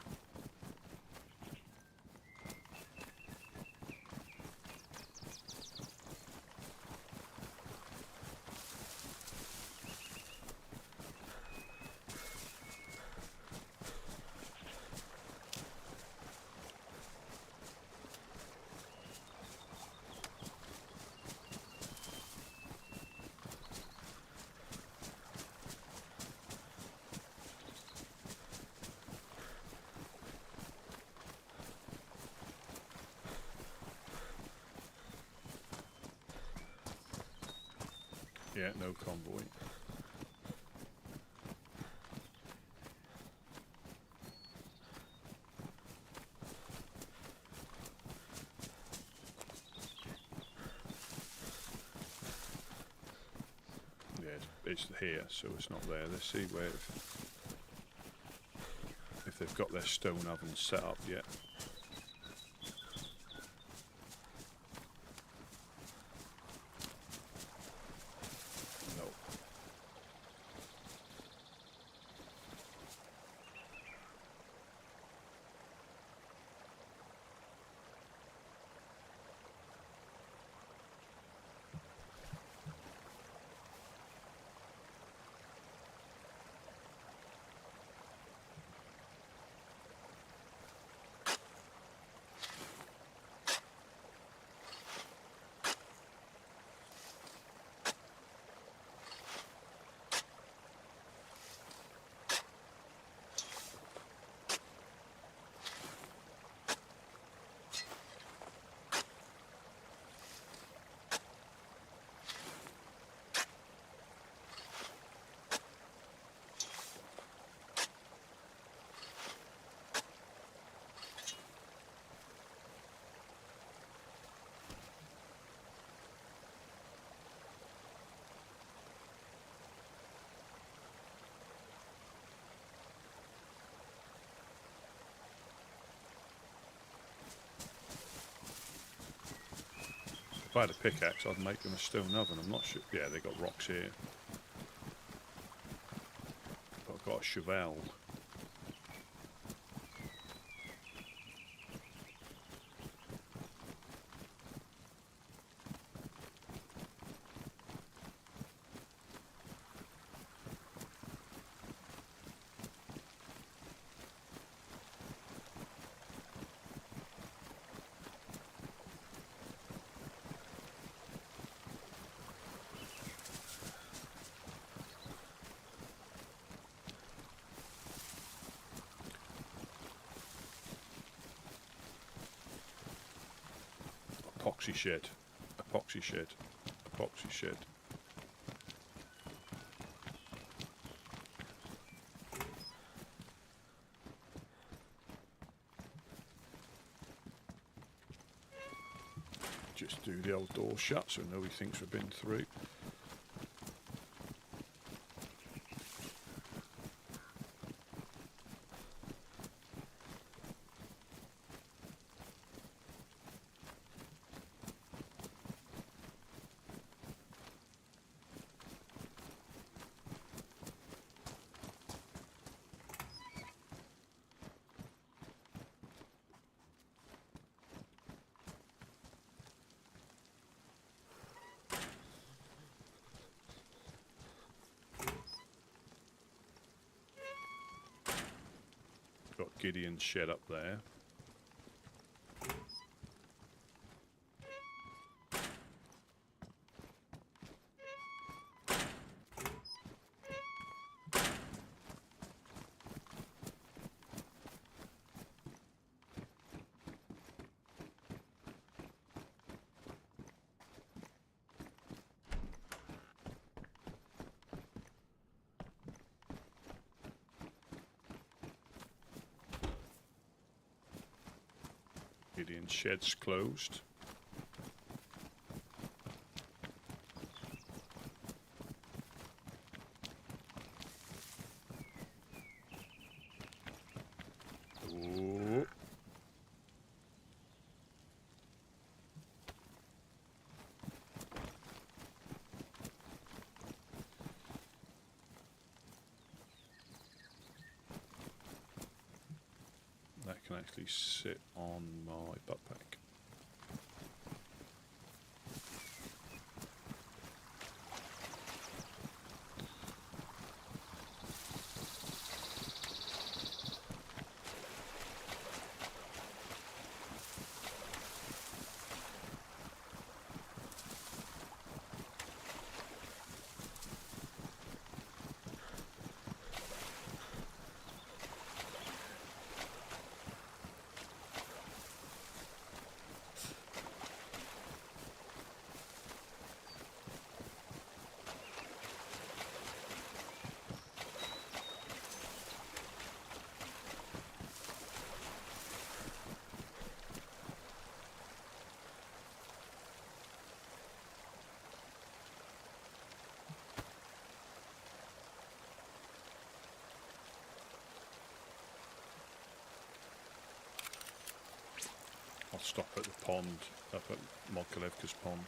Yeah, no convoy. Yeah, it's here, so it's not there. Let's see where, if they've got their stone oven set up yet. If I had a pickaxe, I'd make them a stone oven. I'm not sure. Yeah, they got rocks here. But I've got a shovel. Epoxy shed, epoxy shed, epoxy shed. Just do the old door shut so nobody thinks we've been through. Gideon's shed up there. Gideon's shed's closed. Ooh. That can actually sit on my butt pack. I'll stop at the pond, up at Modkalevka's pond.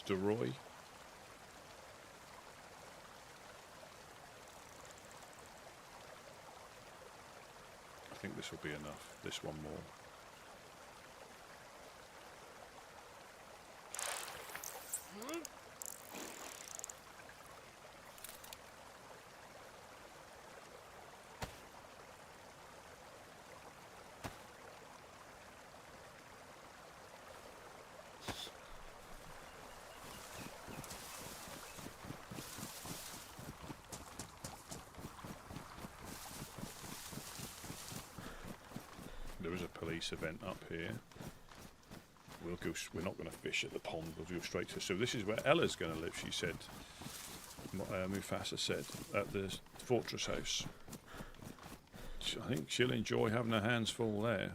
Roy. I think this will be enough. This one more. There is a police event up here. We'll go. We're not going to fish at the pond. We'll go straight to. So this is where Ella's going to live. She said. Mufasa said at the fortress house. I think she'll enjoy having her hands full there.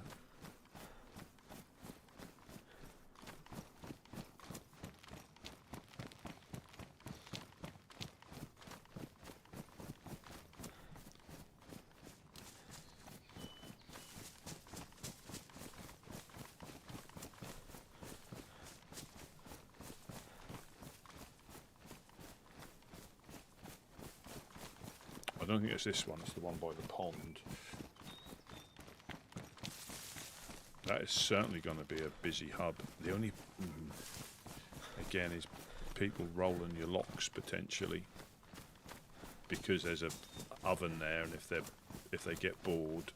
I don't think it's this one, it's the one by the pond. That is certainly going to be a busy hub. The only, again, is people rolling your locks potentially, because there's a oven there, and if they get bored.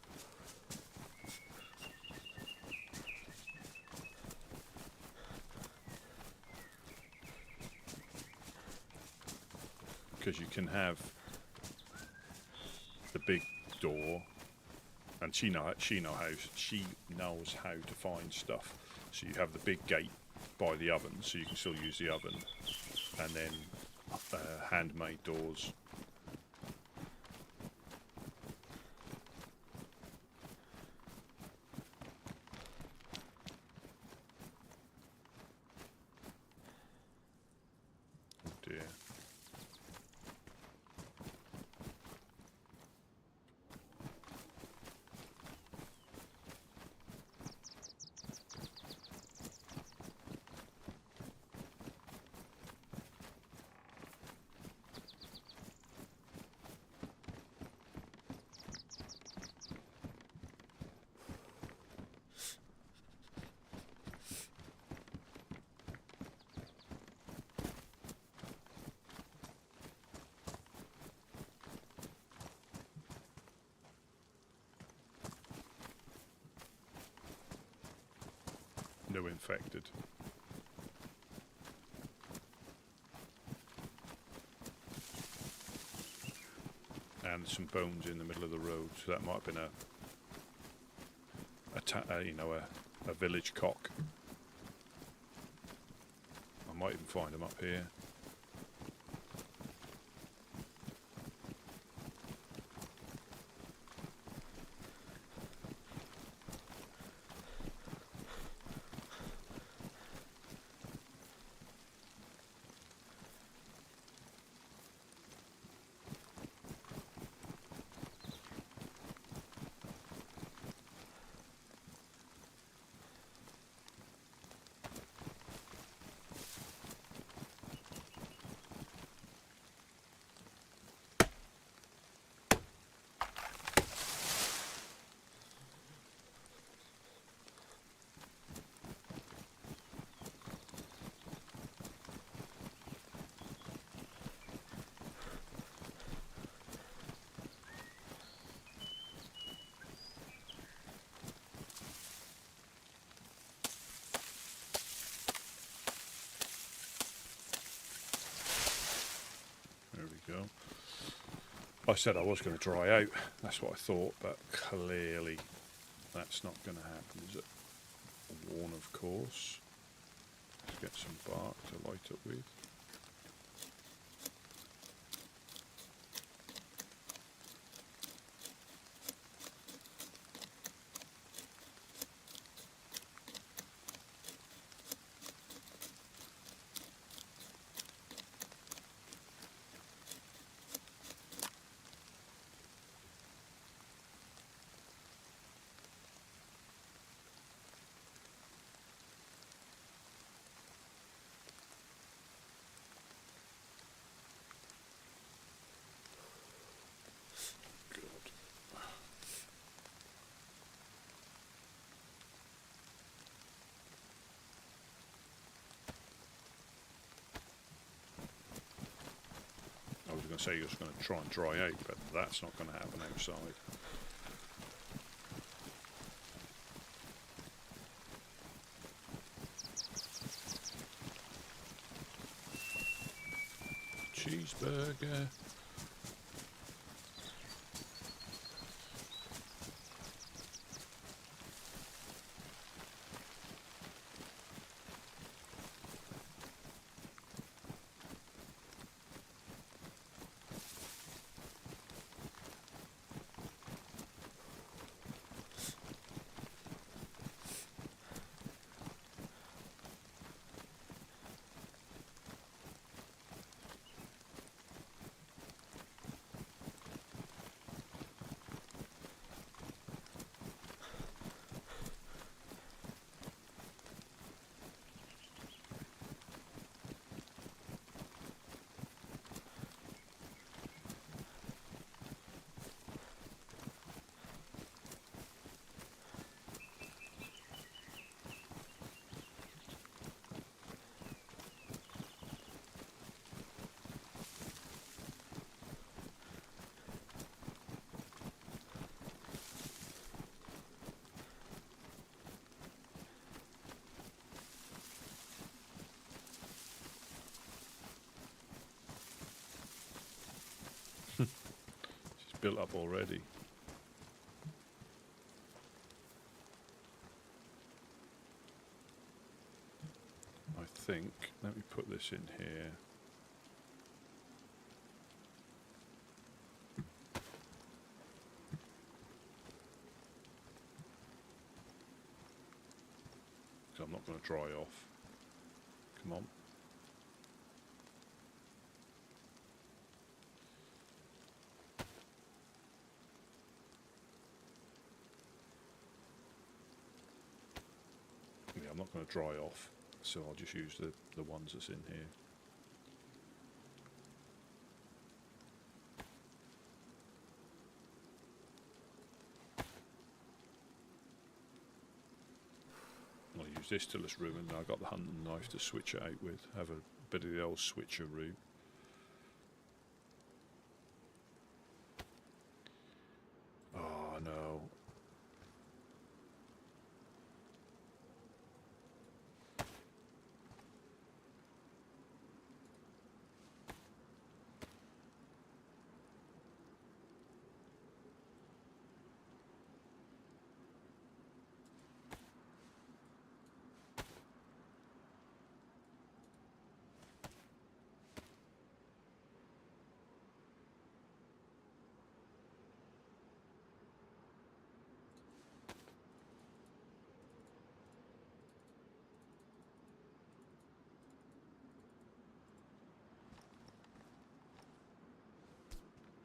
because you can have the big door, and she knows how to find stuff. So you have the big gate by the oven, so you can still use the oven, and then handmade doors. Oh dear. No infected. And some bones in the middle of the road, so that might have been a village cock. I might even find them up here. Go. I said I was going to dry out, that's what I thought, but clearly that's not going to happen, is it? Worn, of course. Let's get some bark to light up with. I was going to say you're just going to try and dry out, but that's not going to happen outside. Cheeseburger. built up already. I think, let me put this in here. Because I'm not going to dry off. Come on. Yeah, I'm not going to dry off, so I'll just use the ones that's in here. I'll use this till it's ruined. I've got the hunting knife to switch it out with. Have a bit of the old switcheroo. Oh no.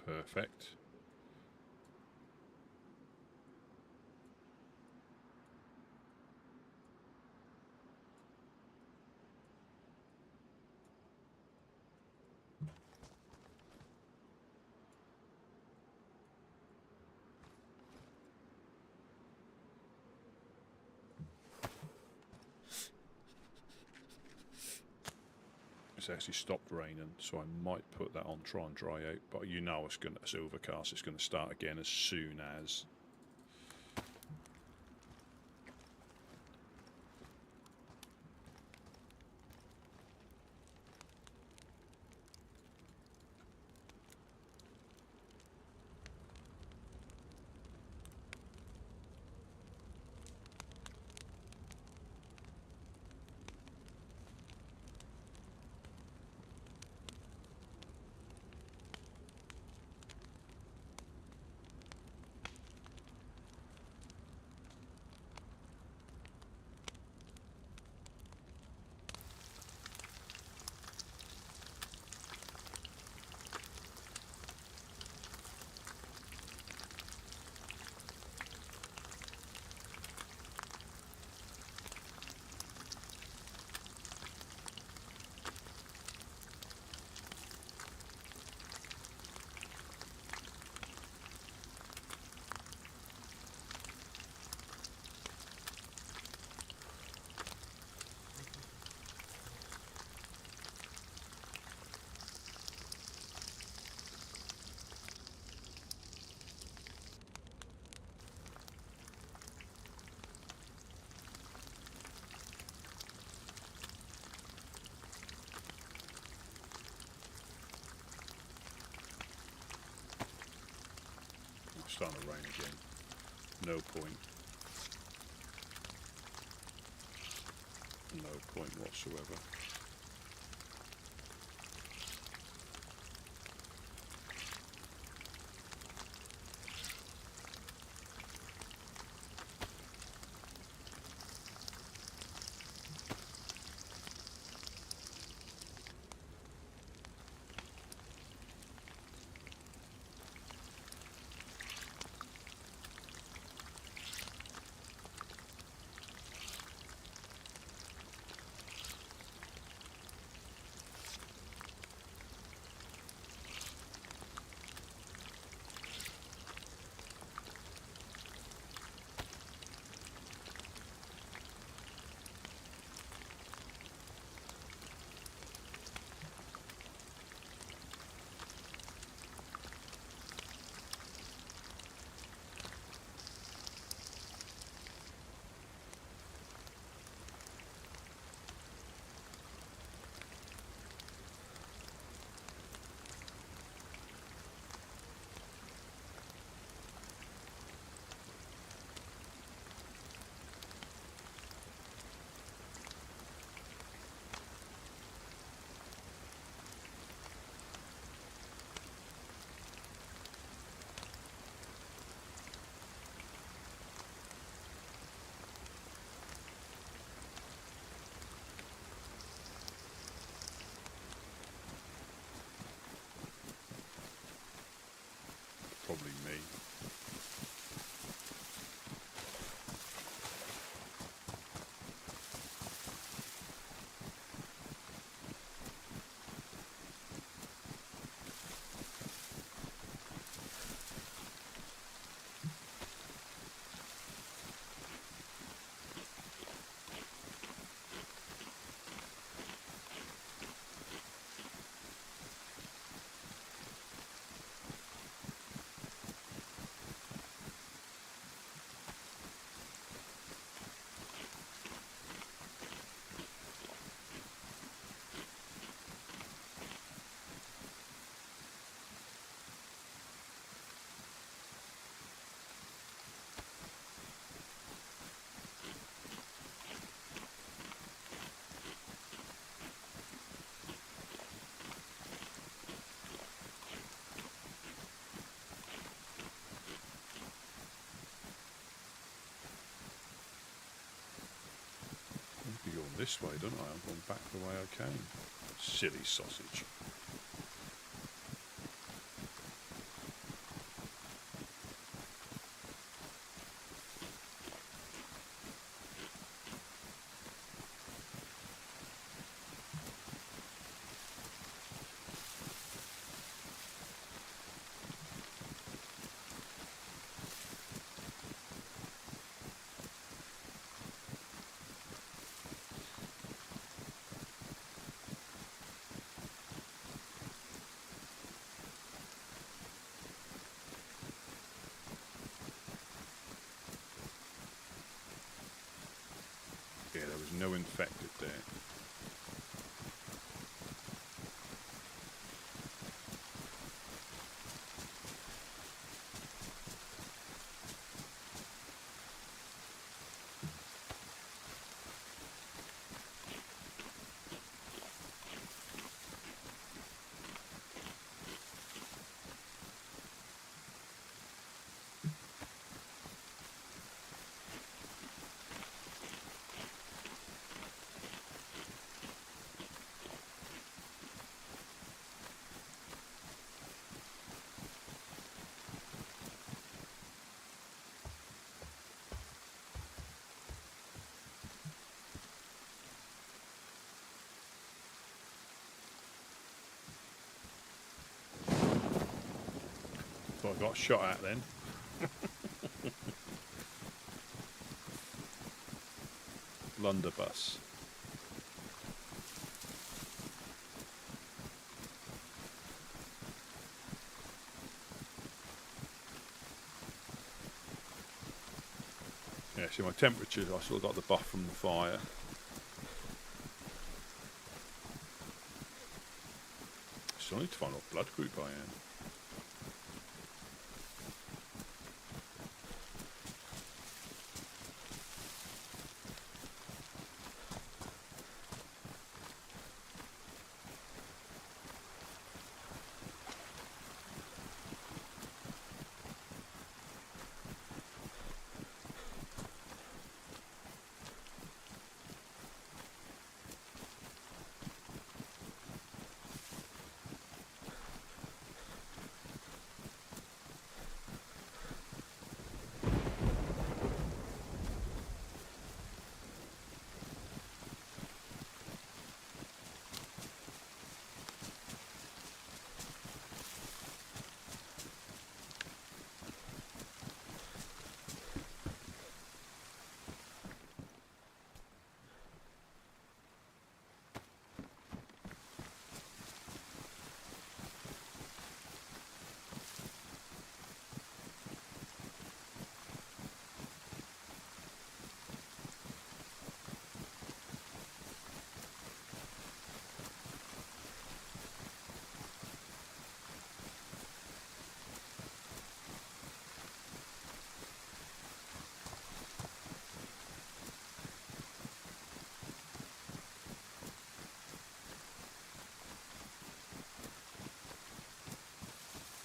Perfect. It's actually stopped raining, so I might put that on, try and dry out, but you know it's overcast, it's going to start again as soon as. Starting to rain again. No point. No point whatsoever. this way, don't I? I'm going back the way I came. Silly sausage. Yeah, there was no infected there. So I got shot at then. Blunderbuss. Yeah, see my temperatures, I still got the buff from the fire. Still need to find what blood group I am.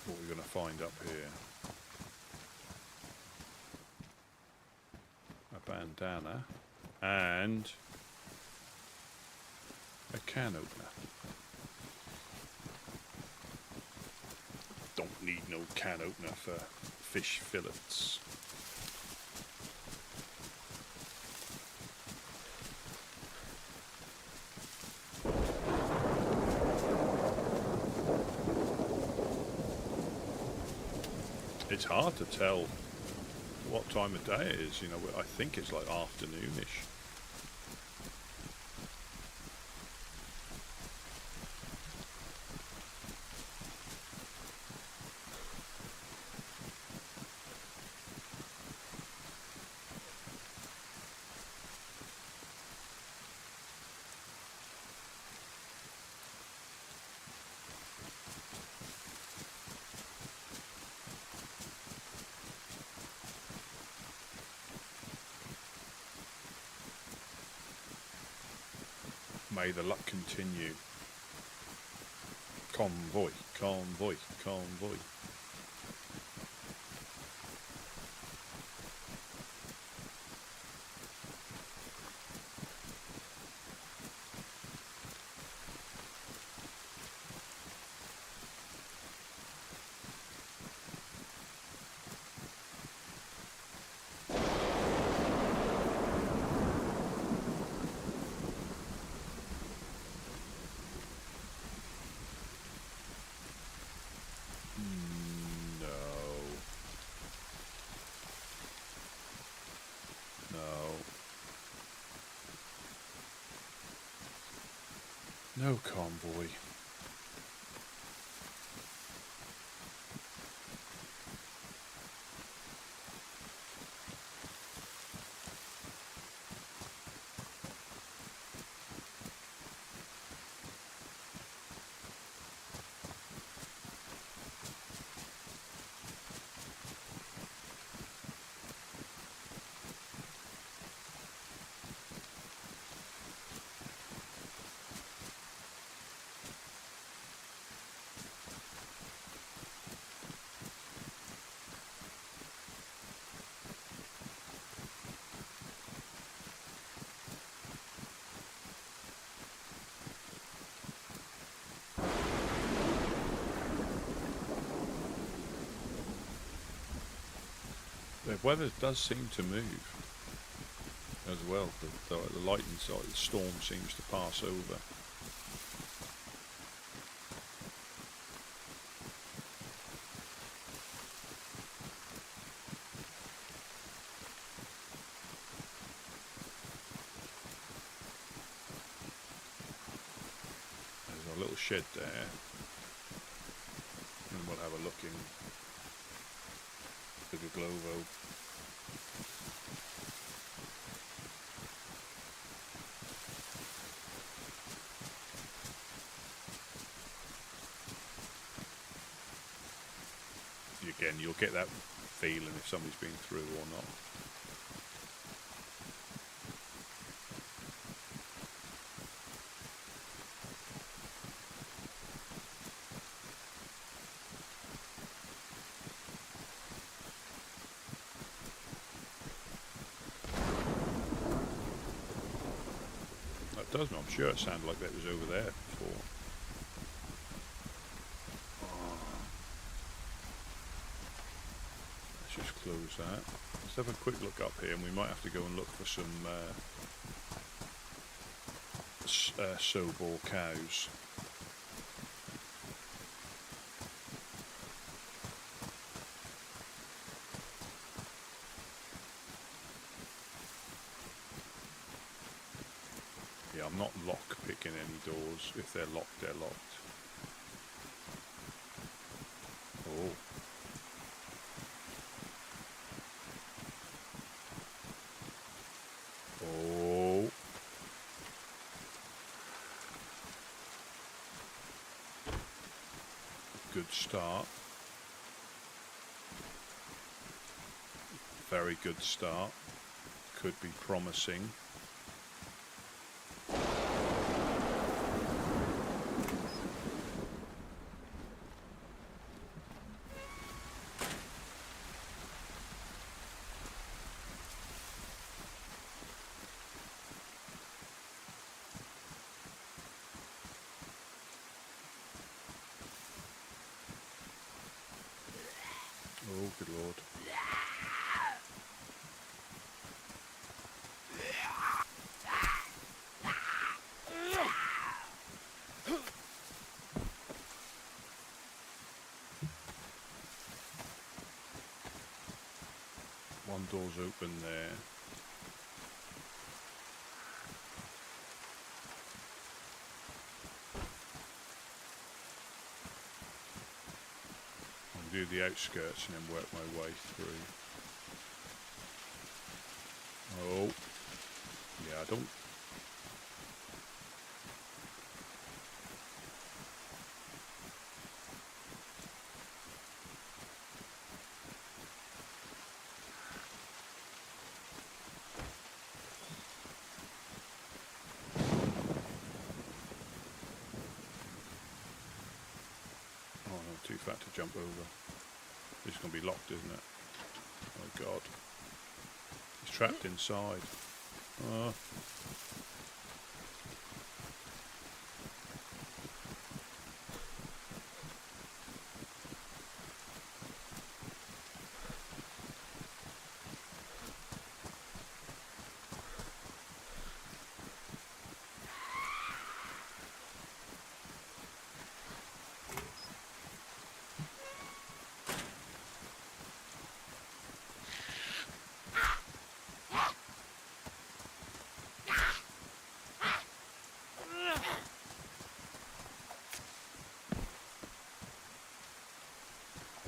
What we're going to find up here. A bandana and a can opener. Don't need no can opener for fish fillets. It's hard to tell what time of day it is, you know, I think it's like afternoonish. May the luck continue. Convoy, convoy, convoy. No convoy. The weather does seem to move as well. The lightning side, the storm seems to pass over. There's a little shed there, and we'll have a look in the Glovo. Again, you'll get that feeling if somebody's been through or not. That does, I'm sure it sounded like that was over there before. Just close that. Let's have a quick look up here, and we might have to go and look for some sow-bore cows. Yeah, I'm not lock picking any doors. If they're locked, they're locked. Oh. Oh. Good start. Very good start. Could be promising. Oh, good Lord. One door's open there. I'll do the outskirts and then work my way through. Oh, yeah, I don't. Oh, no, too fat to jump over. It's going to be locked, isn't it? Oh, God. He's trapped inside. Oh.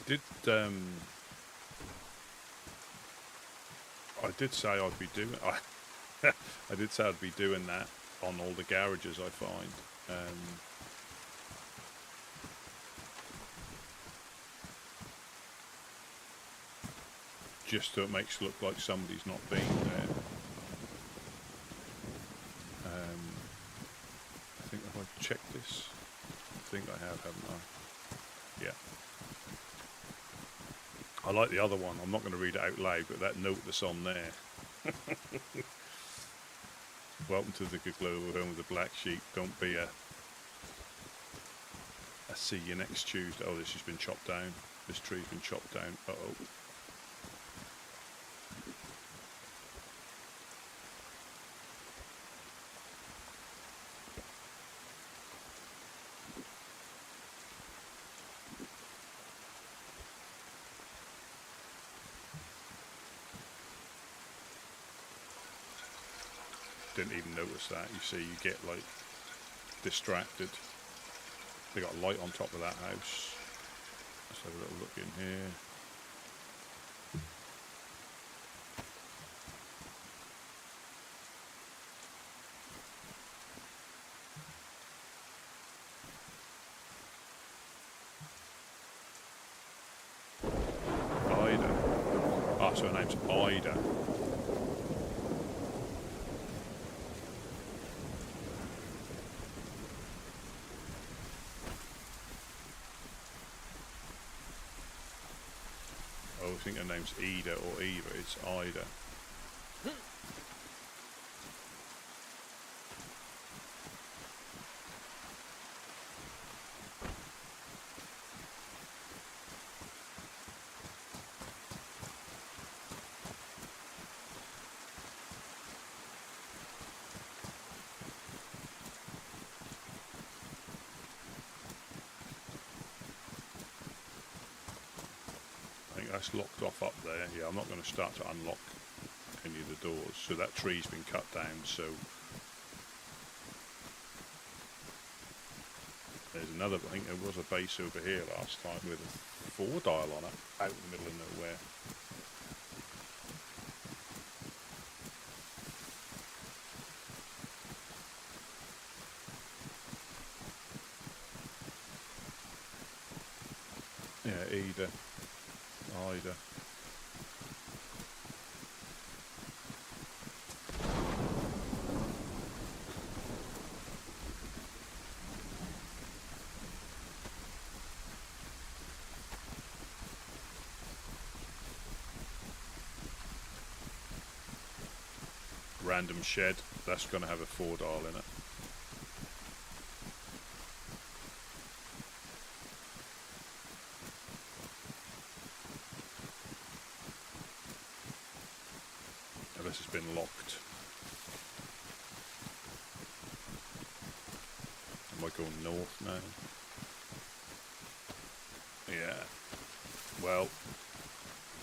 I did say I'd be doing. I did say I'd be doing that on all the garages I find. Just so it makes it look like somebody's not been there. I think if I check this, I think I have, haven't I? Yeah. I like the other one. I'm not going to read it out loud, but that note that's on there. Welcome to the good global home of the black sheep. Don't be a see you next Tuesday. Oh, this has been chopped down. This tree's been chopped down. Uh-oh. Didn't even notice that. You see, you get like distracted. They got a light on top of that house. Let's have a little look in here. Ida. Ah, so her name's Ida. I think her name's Ida or Eva. It's Ida. That's locked off up there. Yeah, I'm not going to start to unlock any of the doors. So that tree's been cut down, so there's another. I think there was a base over here last time with a 4 dial on it, out in the middle of nowhere. Yeah, Ida. Ida. Random shed. That's going to have a 4 dial in it. Unless it's been locked. Am I going north now? Yeah. Well,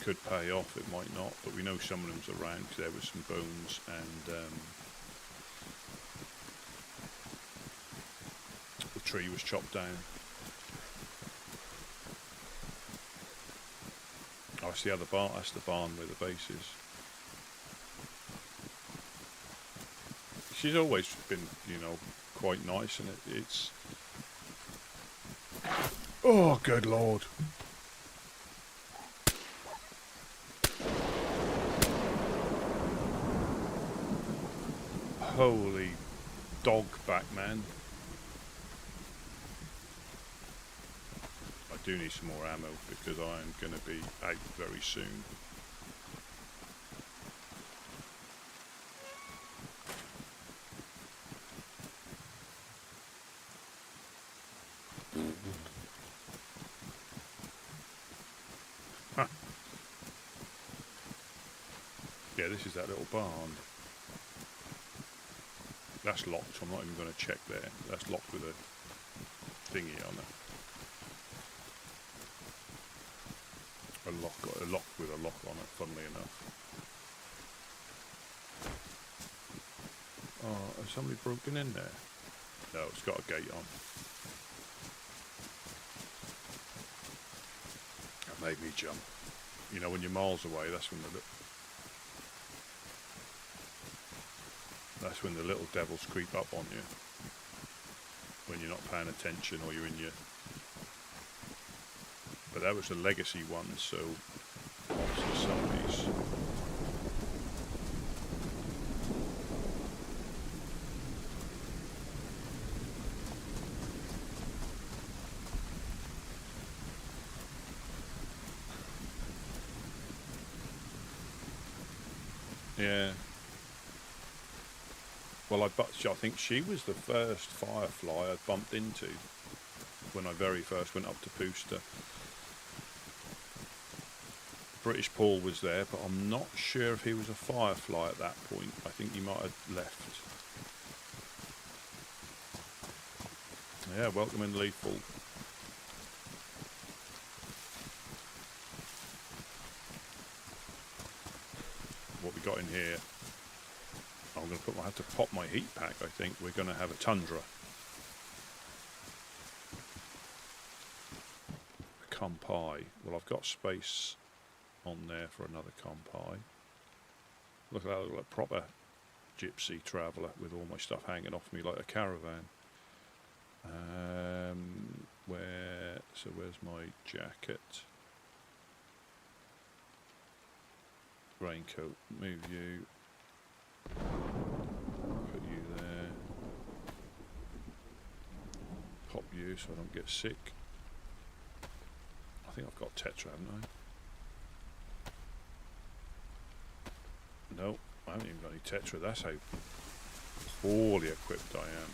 could pay off, it might not, but we know some of them's around because there was some bones and the tree was chopped down. Oh, it's the other barn. That's the barn where the base is. She's always been, you know, quite nice, and it's... Oh, good Lord. Holy dog back, man. I do need some more ammo because I'm going to be out very soon. Huh. Yeah, this is that little barn. That's locked, so I'm not even going to check there. That's locked with a thingy on it. A lock with a lock on it, funnily enough. Oh, has somebody broken in there? No, it's got a gate on. Made me jump. You know, when you're miles away, that's when the little devils creep up on you. When you're not paying attention or you're in your... But that was the legacy one, so obviously somebody's... Yeah. Well, I think she was the first firefly I bumped into when I very first went up to Pooster. British Paul was there, but I'm not sure if he was a firefly at that point. I think he might have left. Yeah, welcome in Lethal. What we got in here? I'm going to I have to pop my heat pack, I think. We're going to have a Tundra. A Compai. Well, I've got space on there for another Compai. Look at that, look like a proper gypsy traveller with all my stuff hanging off me like a caravan. Where's my jacket? Raincoat, move you. Put you there. Pop you so I don't get sick. I think I've got Tetra, haven't I? No, I haven't even got any Tetra. That's how poorly equipped I am.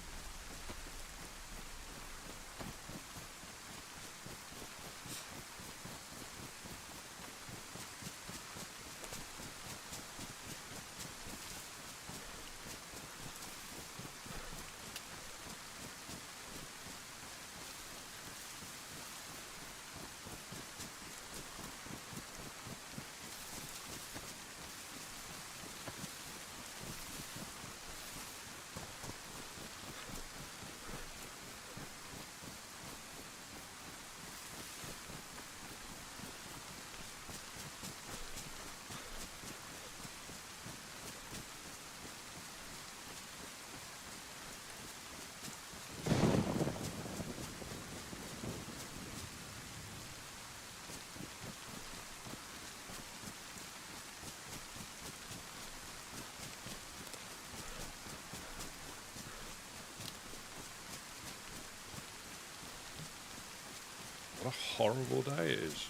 What a horrible day it is.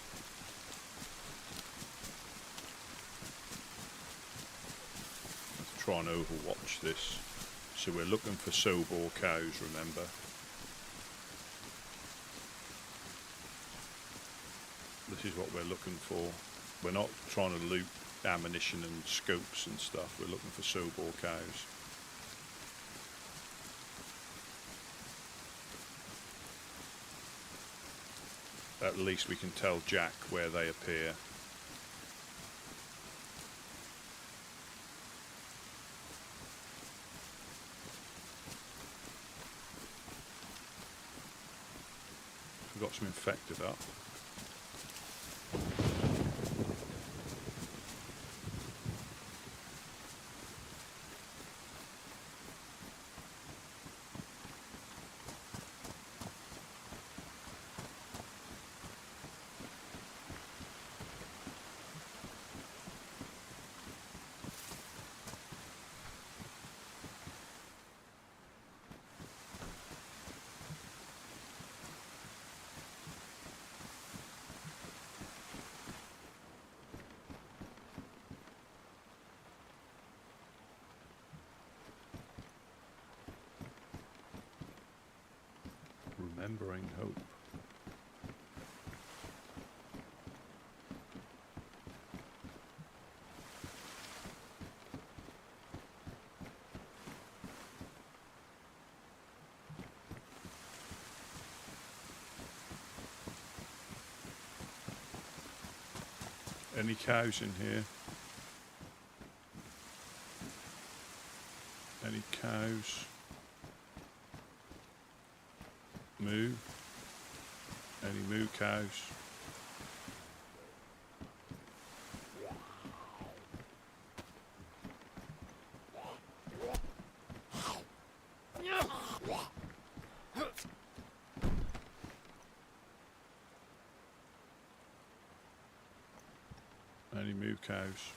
Let's try and overwatch this. So we're looking for Sobor cows, remember? This is what we're looking for. We're not trying to loot ammunition and scopes and stuff. We're looking for Sobor cows. At least we can tell Jack where they appear. We've got some infected up. Remembering hope. Any cows in here? Any cows? Moo? Any moo cows? Any moo cows?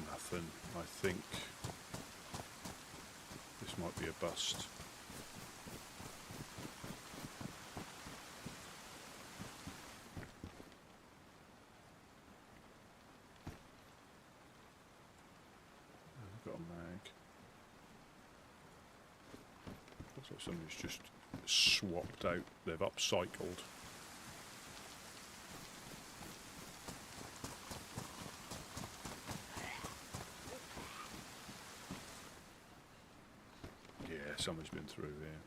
Nothing. I think this might be a bust. Got a mag. Looks like somebody's just swapped out. They've upcycled. Yeah, someone's been through here.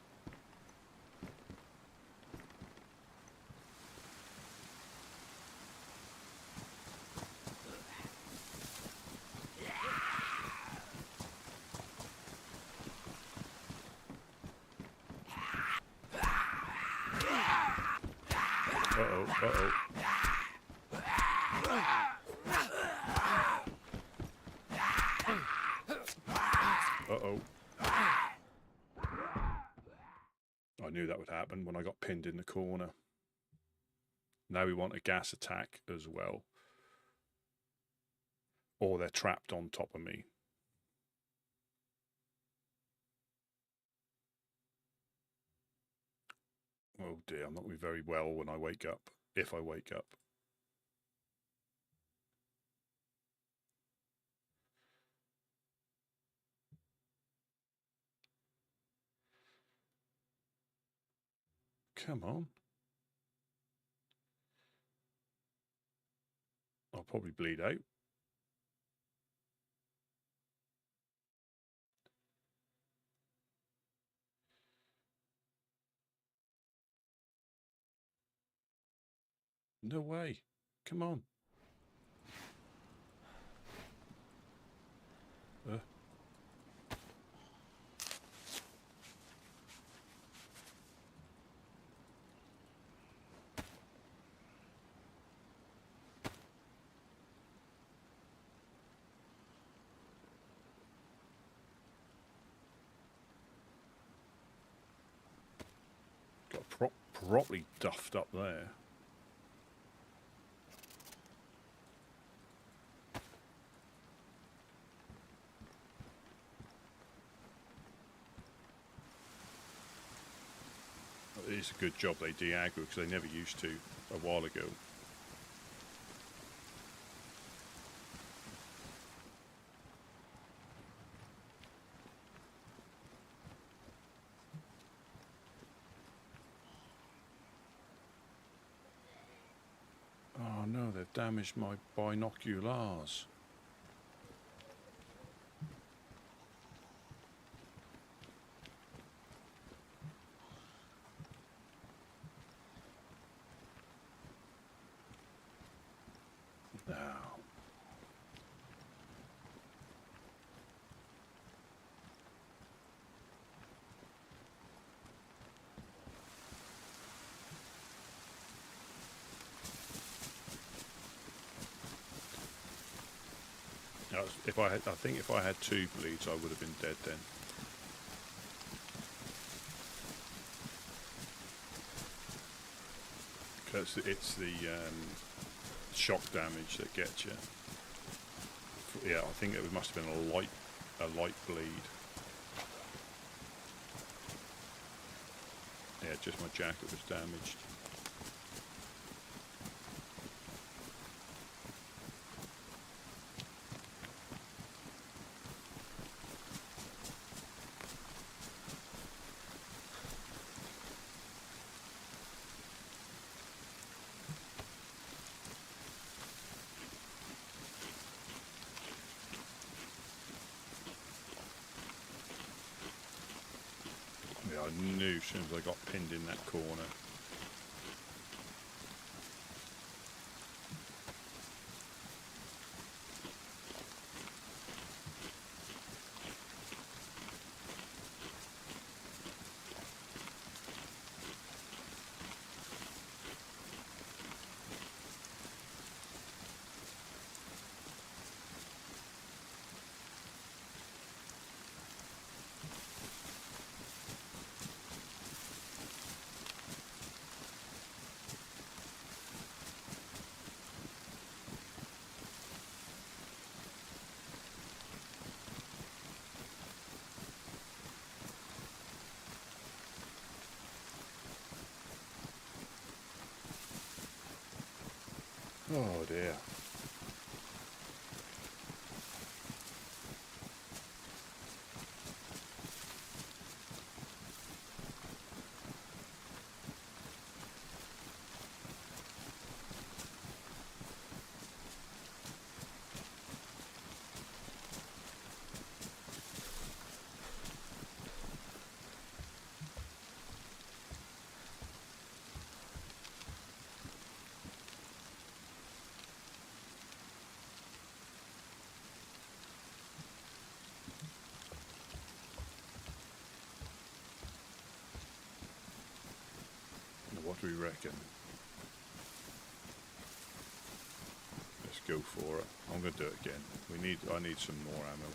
Uh-oh. Uh-oh. I knew that would happen when I got pinned in the corner. Now we want a gas attack as well. Or they're trapped on top of me. Oh dear, I'm not going to be very well when I wake up. If I wake up. Come on. I'll probably bleed out. No way. Come on. Got properly duffed up there. It's a good job they de-aggro because they never used to a while ago. Oh no, they've damaged my binoculars. I think if I had 2 bleeds, I would have been dead then. Because it's the shock damage that gets you. Yeah, I think it must have been a light bleed. Yeah, just my jacket was damaged. I knew as soon as I got pinned in that corner. Oh dear. What do we reckon? Let's go for it. I'm going to do it again. I need some more ammo.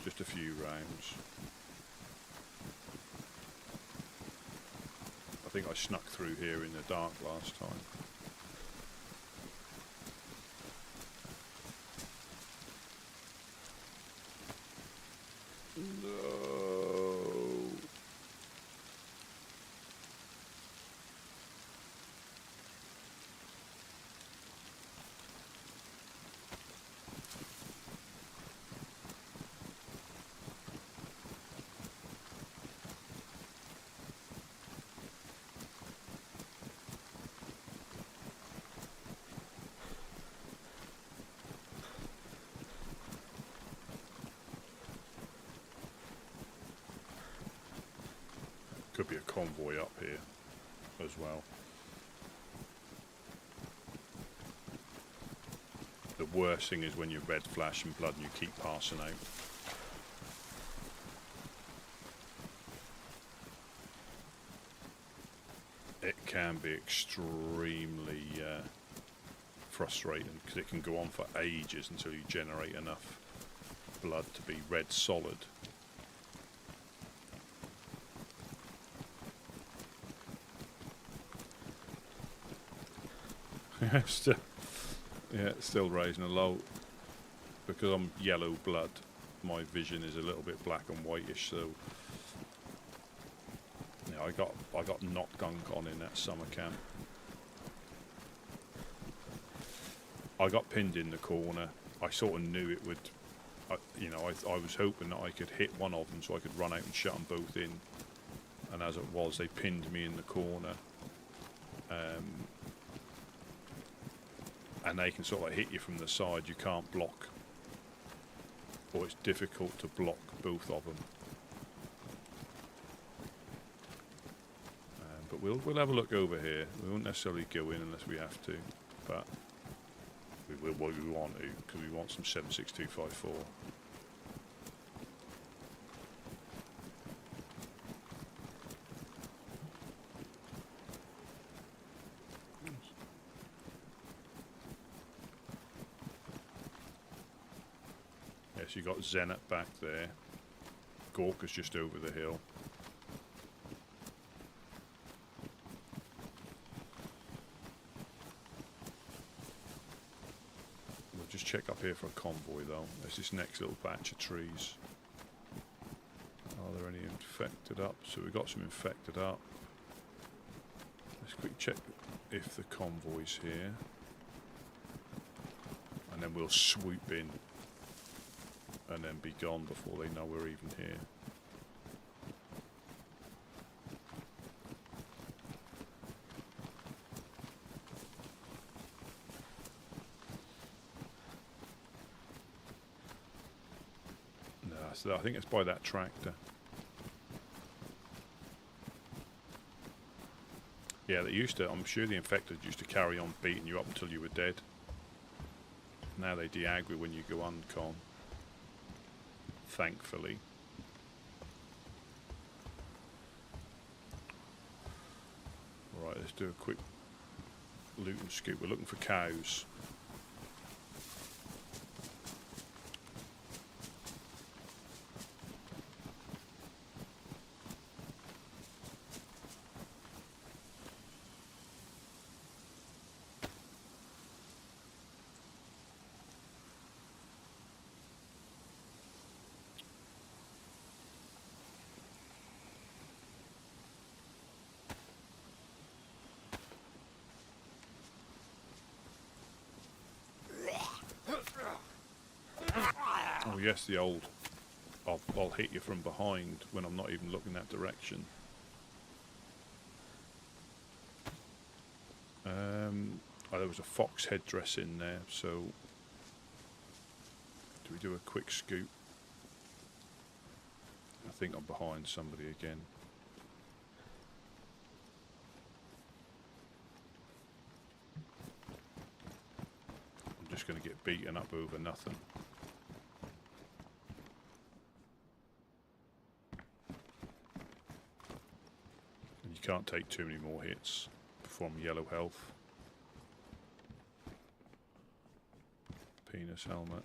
Just a few rounds. I think I snuck through here in the dark last time. No. Could be a convoy up here as well. The worst thing is when you red flash and blood and you keep passing out. It can be extremely frustrating because it can go on for ages until you generate enough blood to be red solid. Still raising a low because I'm yellow blood. My vision is a little bit black and whitish, so yeah, I got not gunk on in that summer camp. I got pinned in the corner. I sort of knew it would. I was hoping that I could hit one of them so I could run out and shut them both in. And as it was, they pinned me in the corner. And they can sort of like hit you from the side. You can't block, or it's difficult to block both of them. But we'll have a look over here. We won't necessarily go in unless we have to, but we will what we want to because we want some 76254. Yes, you got Zenit back there. Gorka's just over the hill. We'll just check up here for a convoy though. There's this next little batch of trees. Are there any infected up? So we've got some infected up. Let's quick check if the convoy's here. And then we'll swoop in. And then be gone before they know we're even here. No, so I think it's by that tractor. Yeah, they used to. I'm sure the infected used to carry on beating you up until you were dead. Now they de-aggro when you go uncon. Thankfully. Right, let's do a quick loot and scoop. We're looking for cows. Oh yes, the old. I'll hit you from behind when I'm not even looking that direction. Oh, there was a fox headdress in there, so do we do a quick scoop? I think I'm behind somebody again. I'm just going to get beaten up over nothing. And you can't take too many more hits from yellow health. Penis helmet.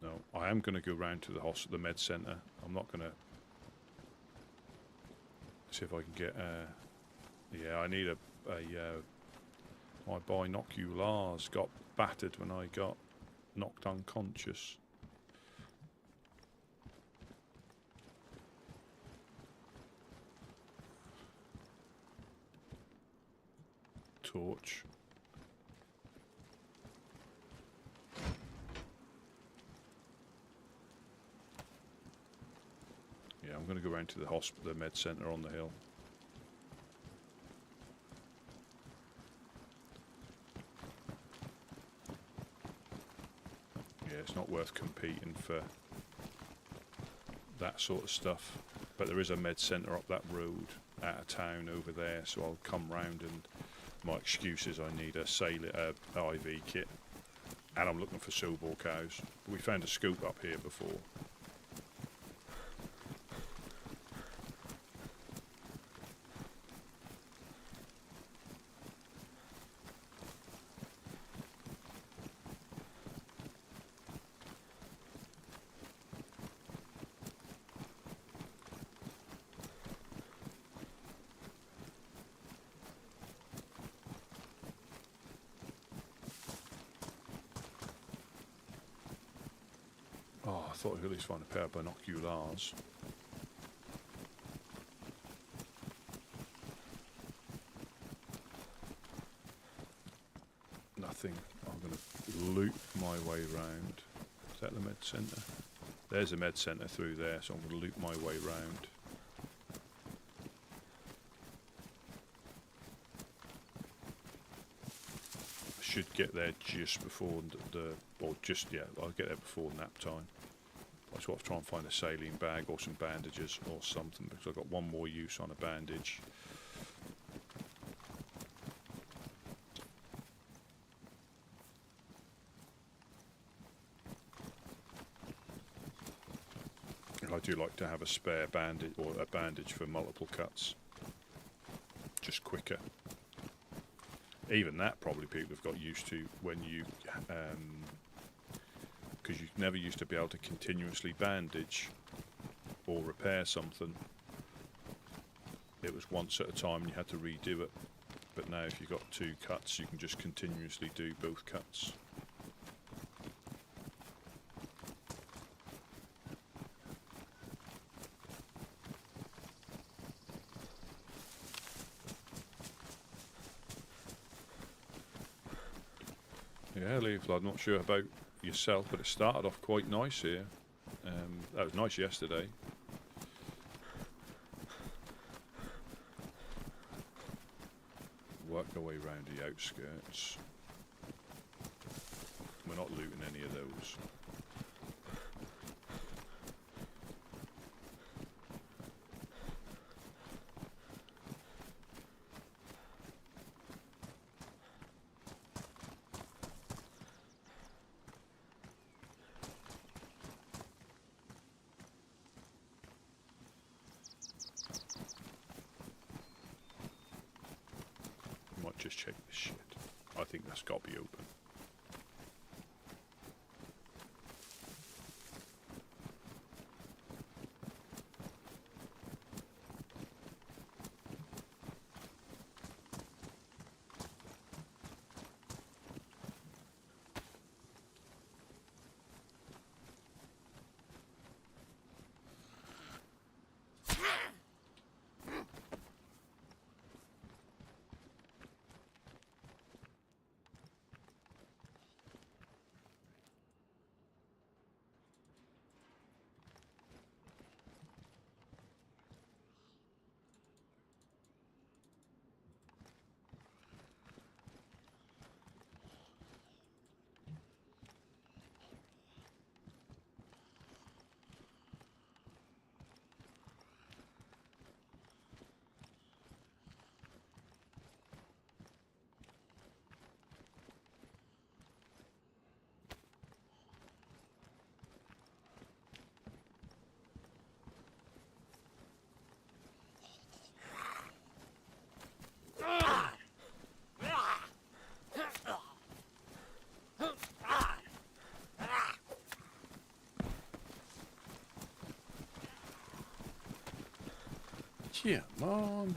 No, I am going to go round to the med centre. I'm not going to see if I can get. Yeah, I need my binoculars got battered when I got knocked unconscious. Torch. Yeah, I'm going to go round to the hospital, the med centre on the hill. Yeah, it's not worth competing for that sort of stuff. But there is a med centre up that road out of town over there, so I'll come round, and my excuse is I need a IV kit. And I'm looking for sobor cows. We found a scoop up here before. Oh, I thought I could at least find a pair of binoculars. Nothing. I'm going to loop my way round. Is that the med centre? There's a med centre through there, so I'm going to loop my way round. I should get there just before I'll get there before nap time. I just want to try and find a saline bag or some bandages or something, because I've got one more use on a bandage. I do like to have a spare bandage or a bandage for multiple cuts. Just quicker. Even that probably people have got used to when you, because you never used to be able to continuously bandage or repair something. It was once at a time and you had to redo it. But now if you've got 2 cuts, you can just continuously do both cuts. Yeah, Leaf, I'm not sure about yourself, but it started off quite nice here. That was nice yesterday. Work our way around the outskirts. We're not looting any of those. Might just check this shit. I think that's got to be open. Yeah, Mom.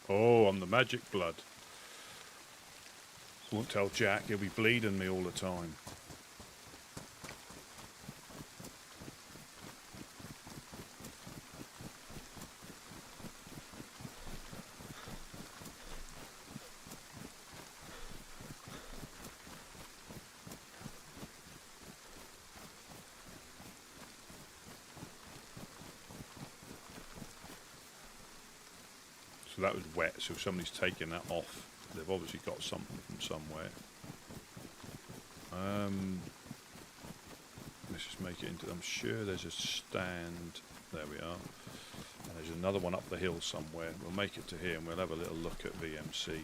Oh, I'm the magic blood. Won't tell Jack, he'll be bleeding me all the time. So that was wet, so somebody's taken that off. They've obviously got something from somewhere. Let's just make it into... I'm sure there's a stand. There we are. And there's another one up the hill somewhere. We'll make it to here and we'll have a little look at VMC.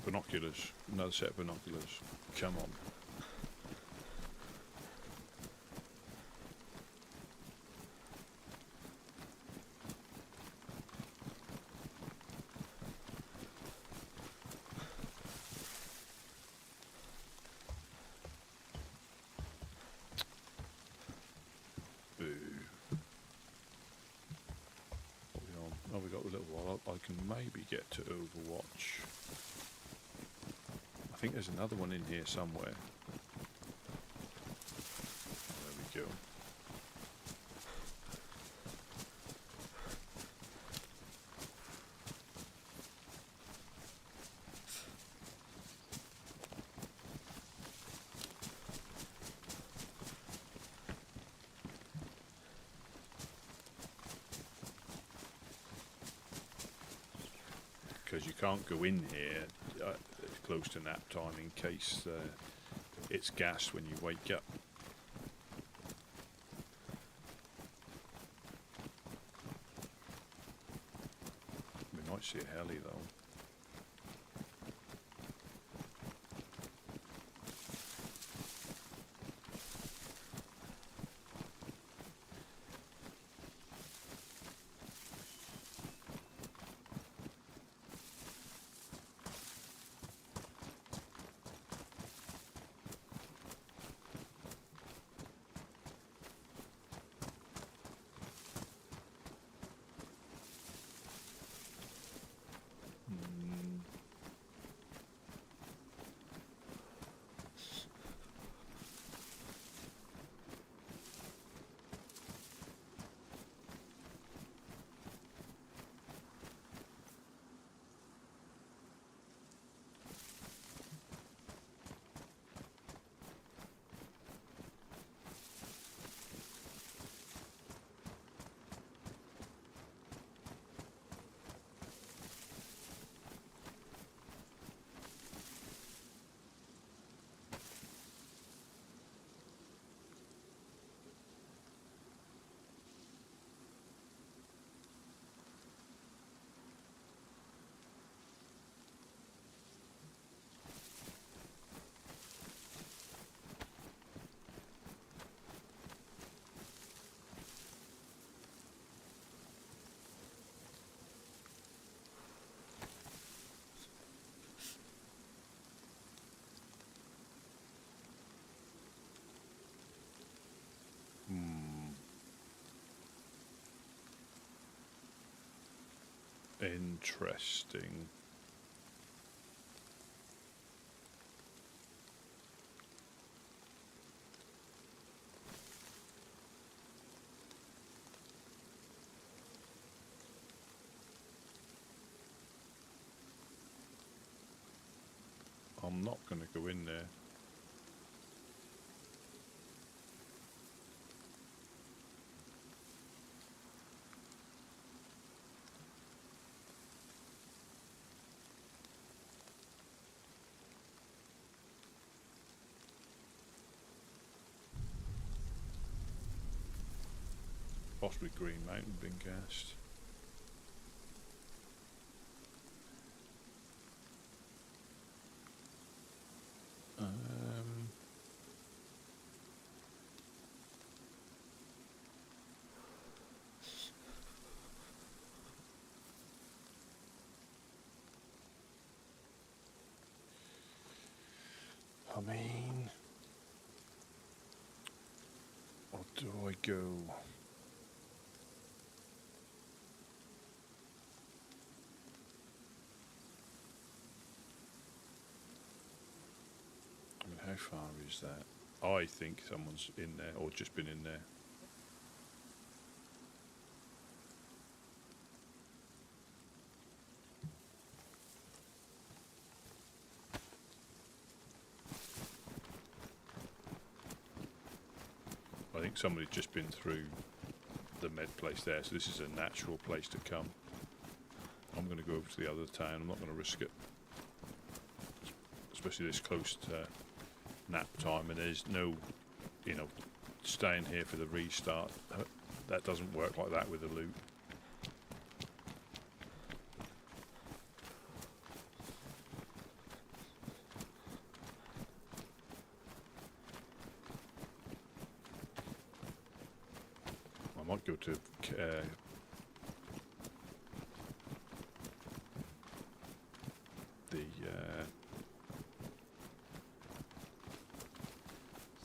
Binoculars. Another set of binoculars. Come on. Boo. What are we on? Oh, we got a little while. I can maybe get to Overwatch. I think there's another one in here somewhere. There we go. Because you can't go in here close to nap time in case it's gas when you wake up. We might see a heli though. Interesting. I'm not going to go in there. Possibly Green Mountain being gassed. I mean, or do I go? I mean, how far is that? I think someone's in there, or just been in there. I think somebody's just been through the med place there, so this is a natural place to come. I'm going to go over to the other town. I'm not going to risk it, especially this close to nap time, and there's no, staying here for the restart. That doesn't work like that with the loot. I might go to the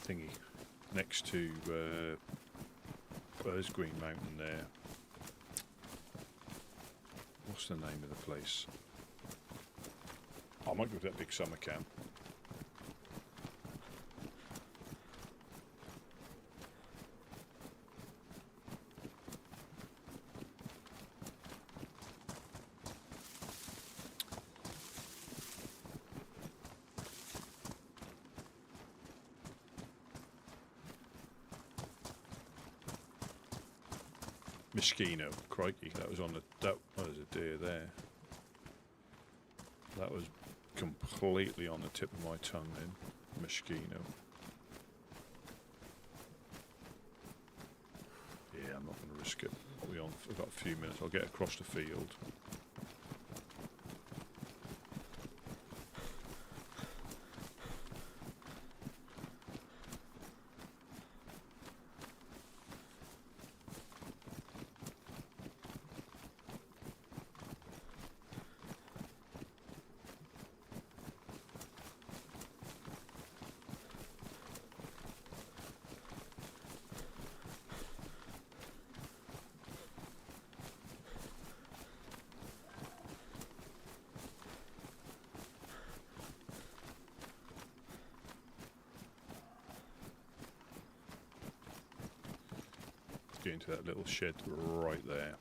thingy next to there's Green Mountain there. What's the name of the place? I might go to that big summer camp. Mosquito, crikey, that was on the, there's a deer there. That was completely on the tip of my tongue then, mosquito. Yeah, I'm not going to risk it. I've got a few minutes, I'll get across the field. Get into that little shed right there.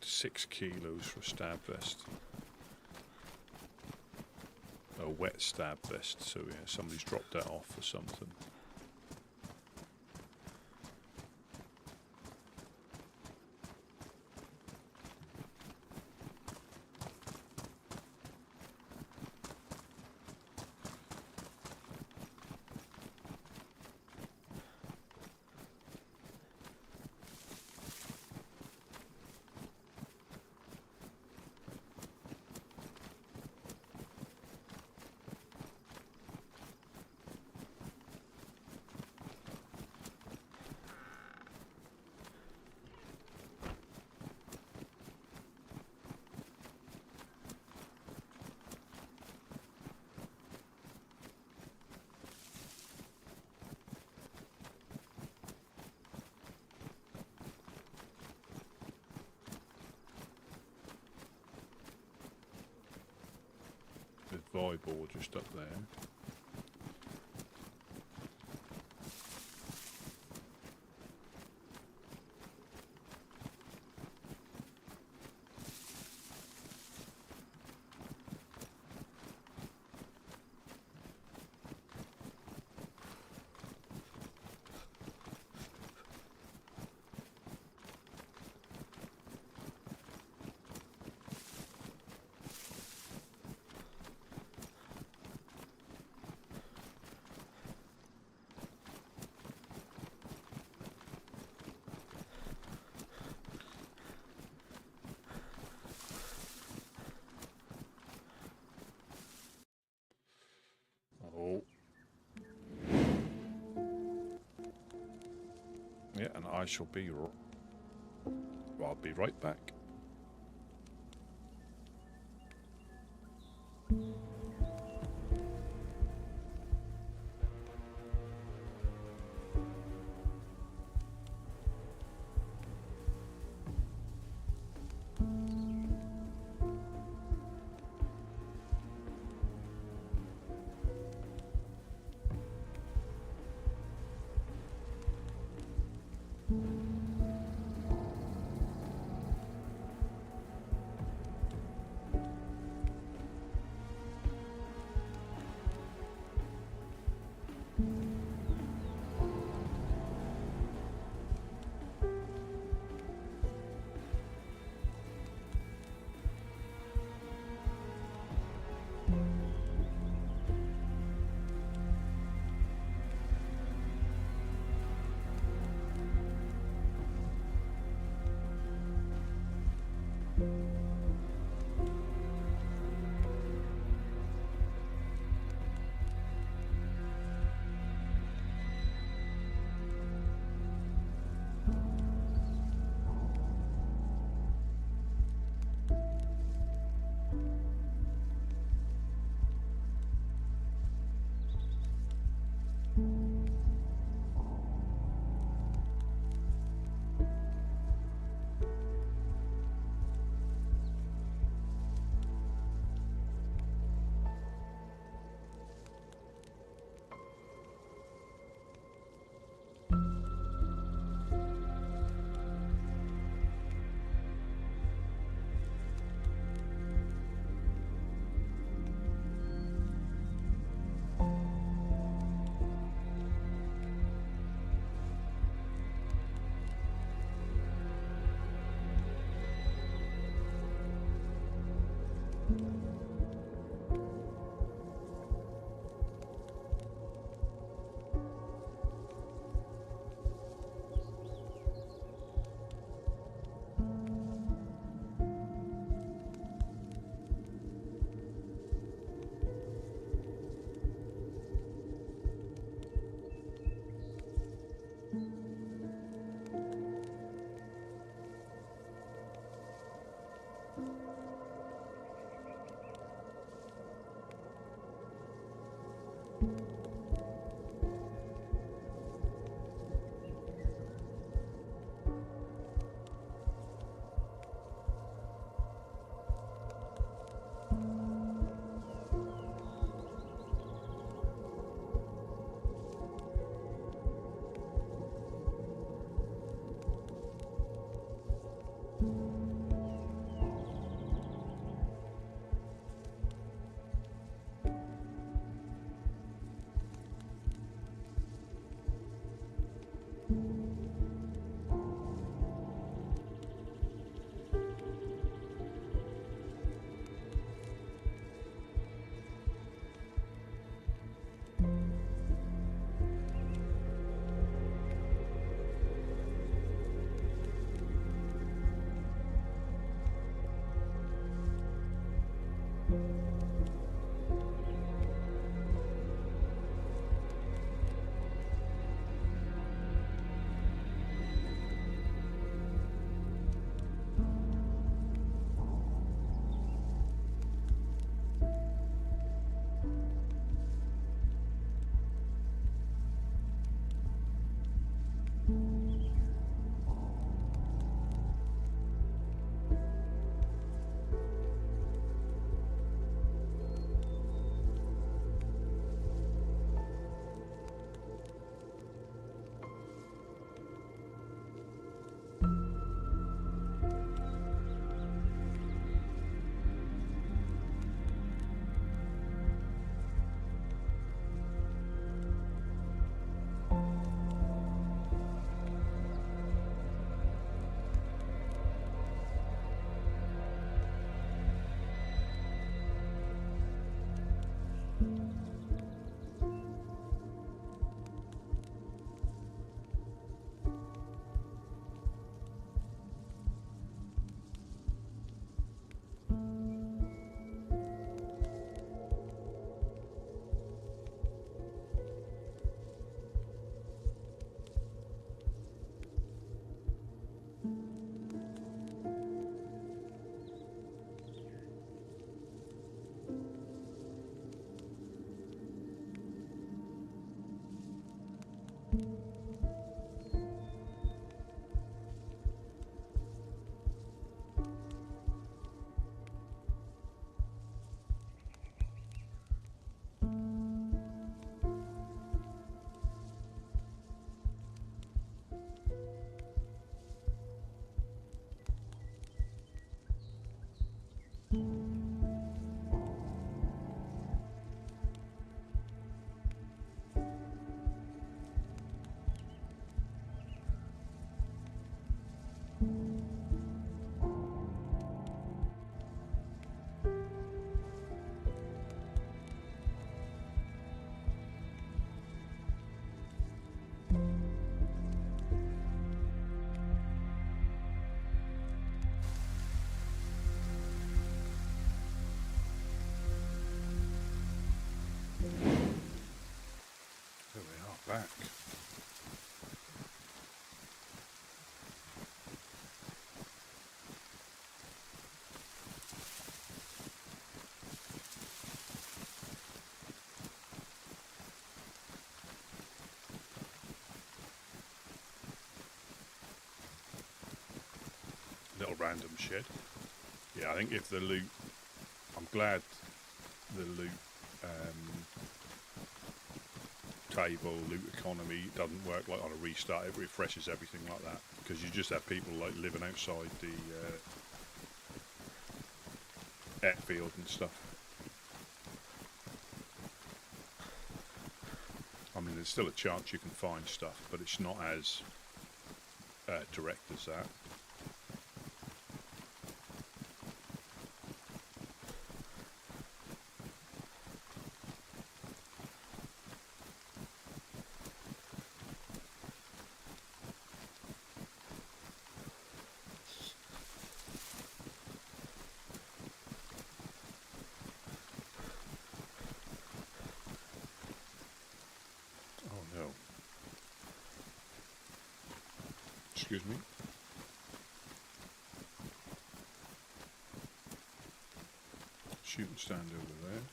6 kilos for a stab vest. A wet stab vest, so yeah, somebody's dropped that off or something. supply board just up there. Oh. Yeah, and I shall be... I'll be right back. Little random shed. Yeah, I think if the loot... I'm glad the loot table, loot economy doesn't work like on a restart. It refreshes everything like that. Because you just have people like living outside the airfield and stuff. I mean, there's still a chance you can find stuff, but it's not as direct as that. Oh no. Excuse me. Shooting stand over there.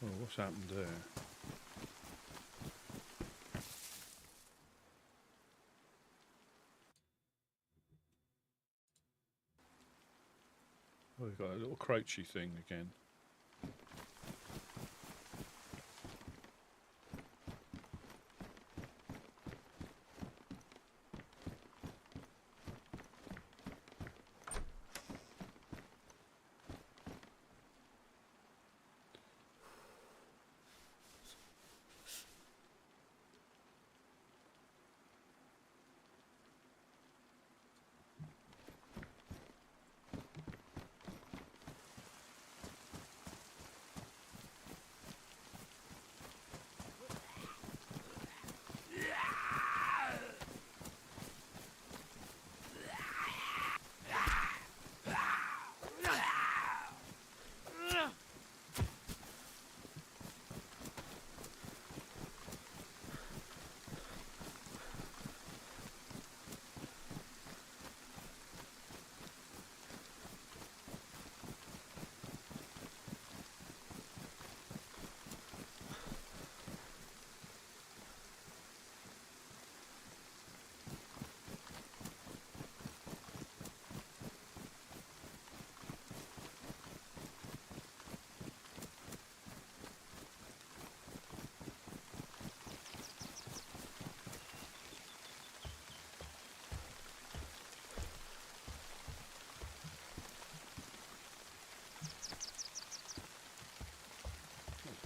Oh, what's happened there? Oh, we've got a little crouchy thing again.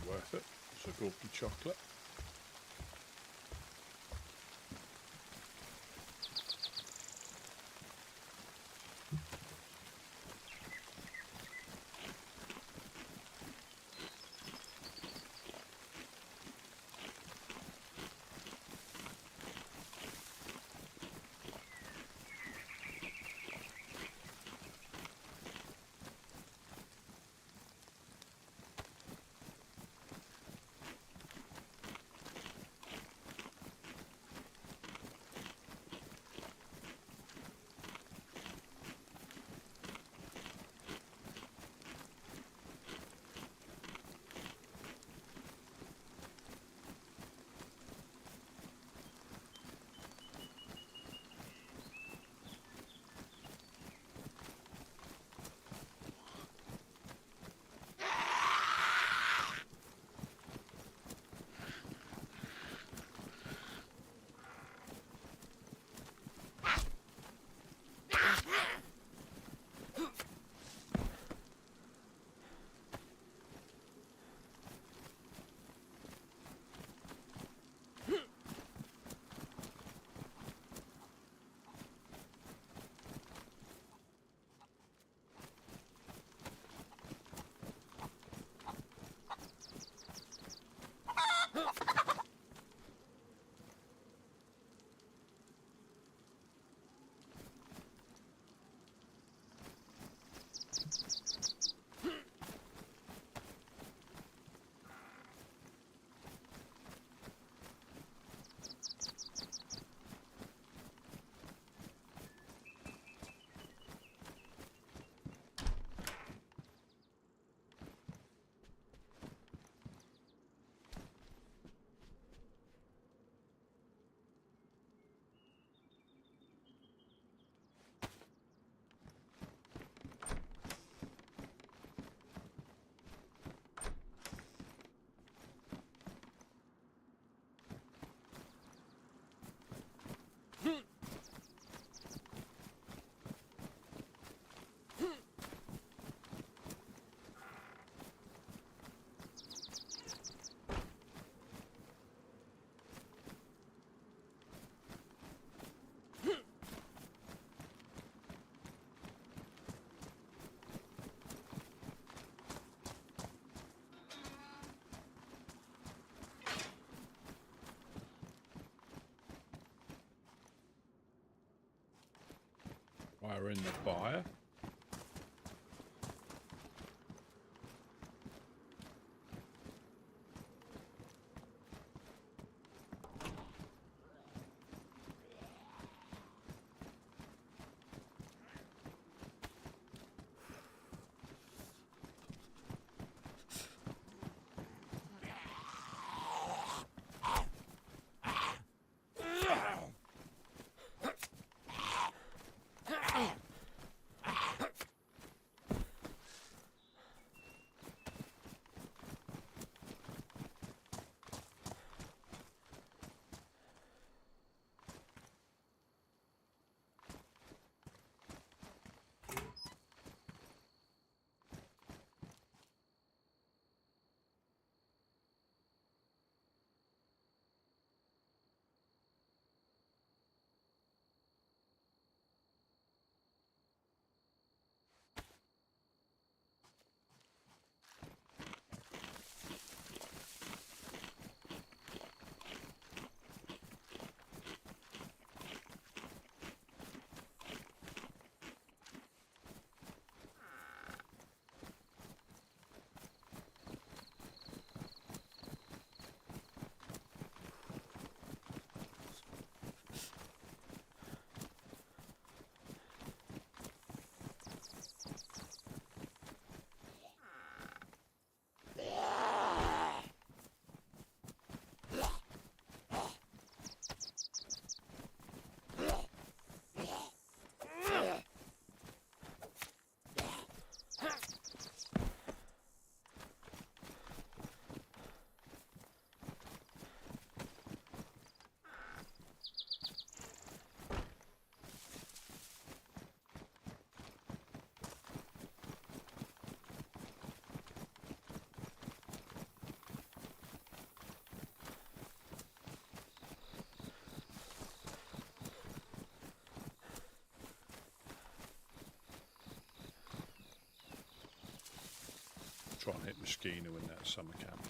Worth it. It's a gulpy chocolate. Fire in the fire. Try and hit mosquito in that summer camp.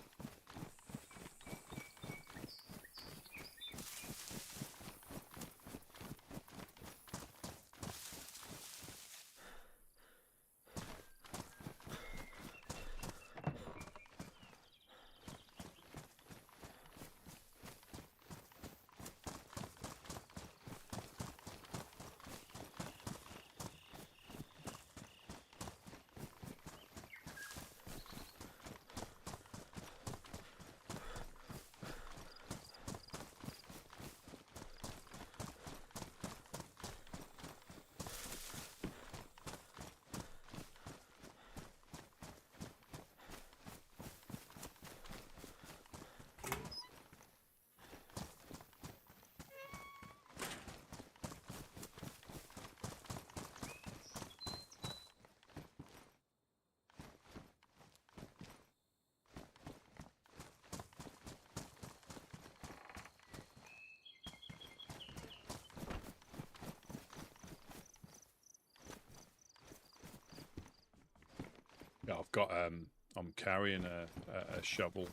Yeah, I've got I'm carrying a shovel,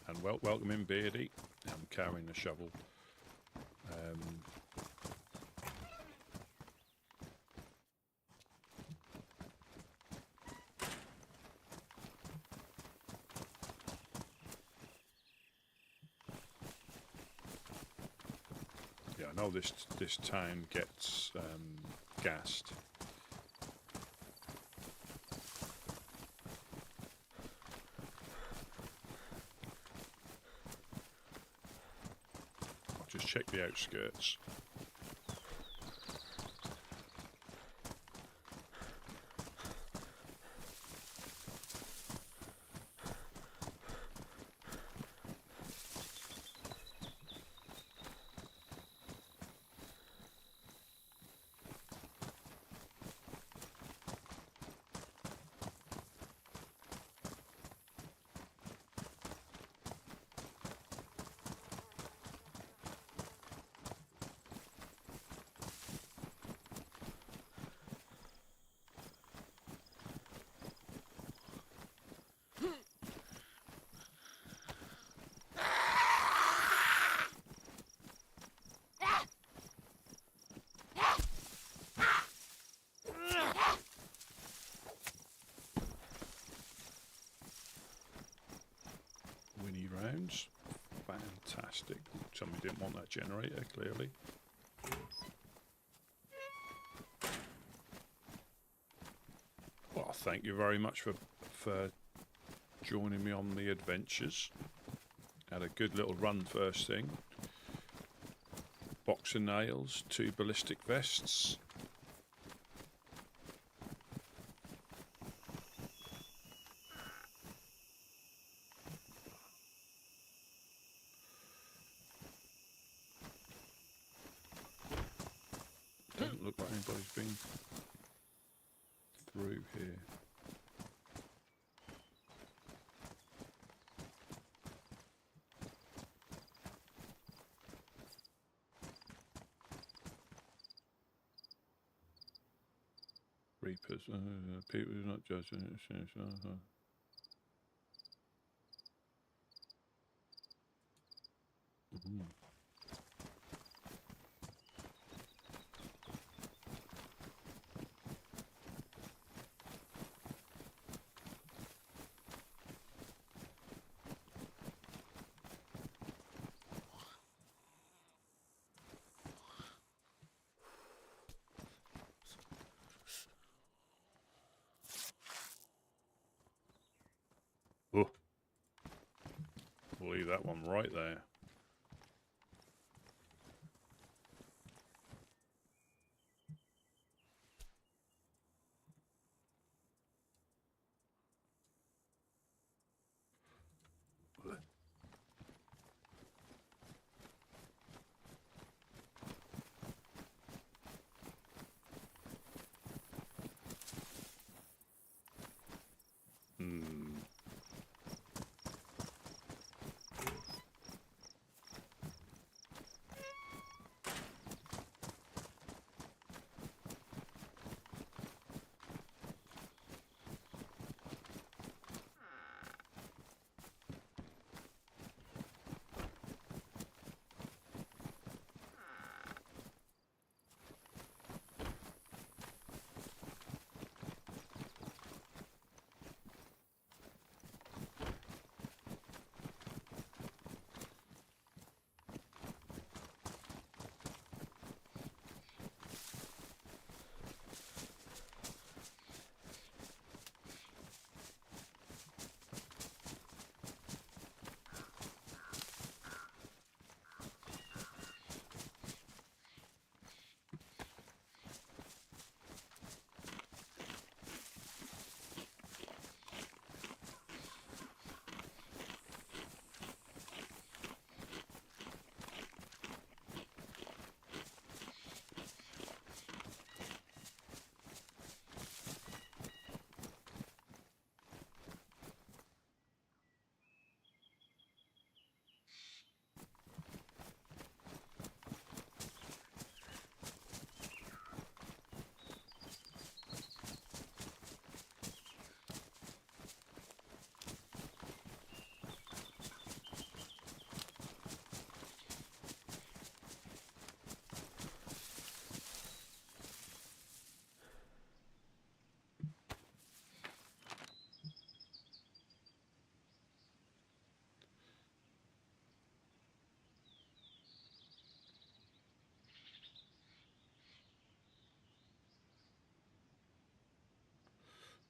and welcome in, Beardy. I'm carrying a shovel. Yeah, I know this town gets gassed. I'll just check the outskirts. Fantastic. Somebody didn't want that generator, clearly. Well, thank you very much for joining me on the adventures. Had a good little run first thing. Box of nails, 2 ballistic vests. Doesn't look like anybody's been through here. Reapers, people who are not judging it. Oh, we'll leave that one right there.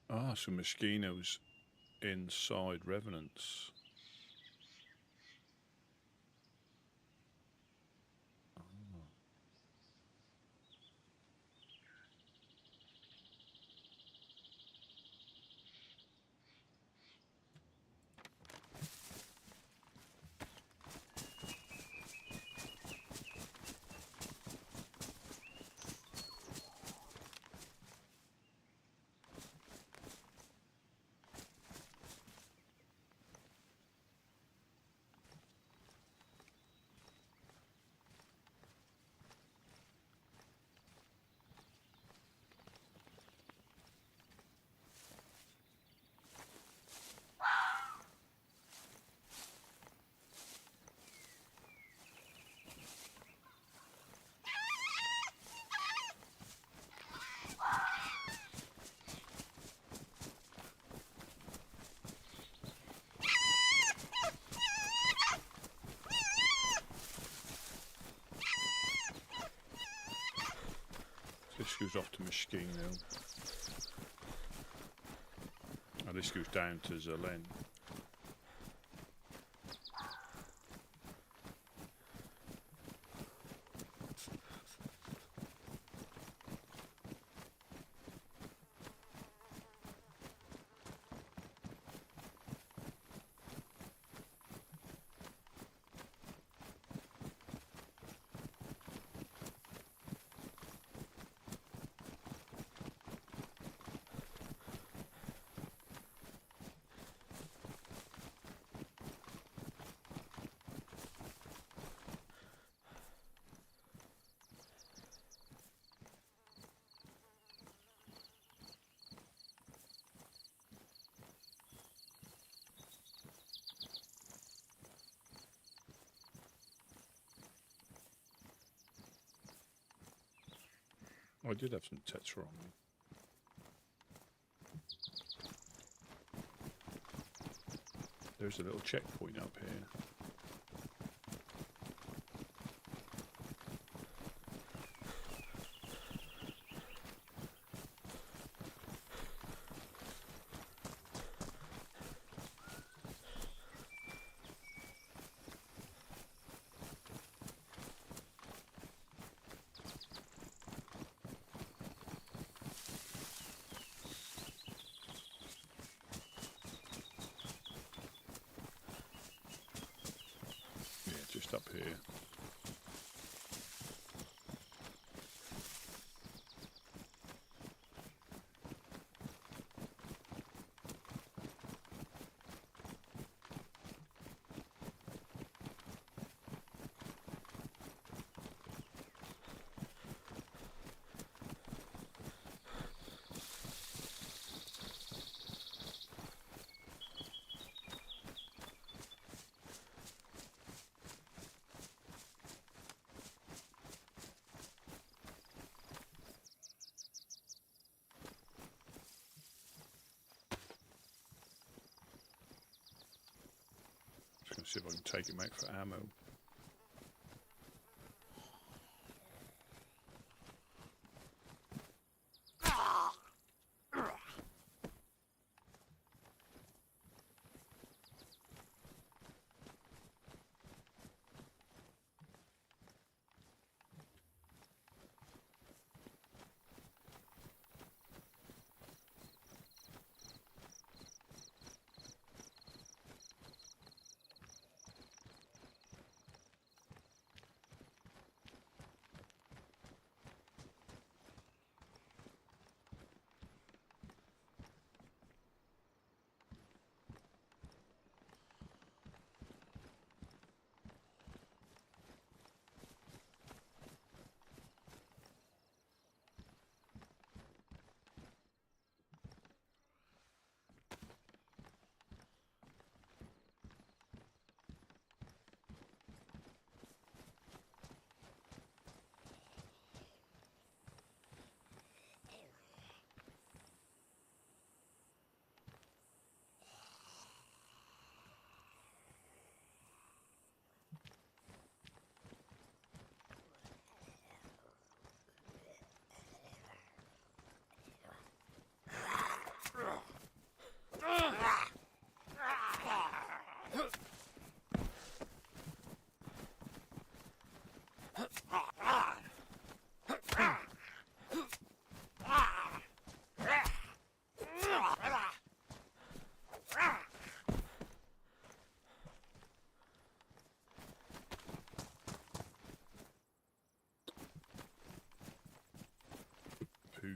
Ah, some mosquitoes inside revenants. this goes off to Machine Hill. And this goes down to Zelen. I did have some tetra on me. There's a little checkpoint up here. Just up here. See if I can take him out for ammo.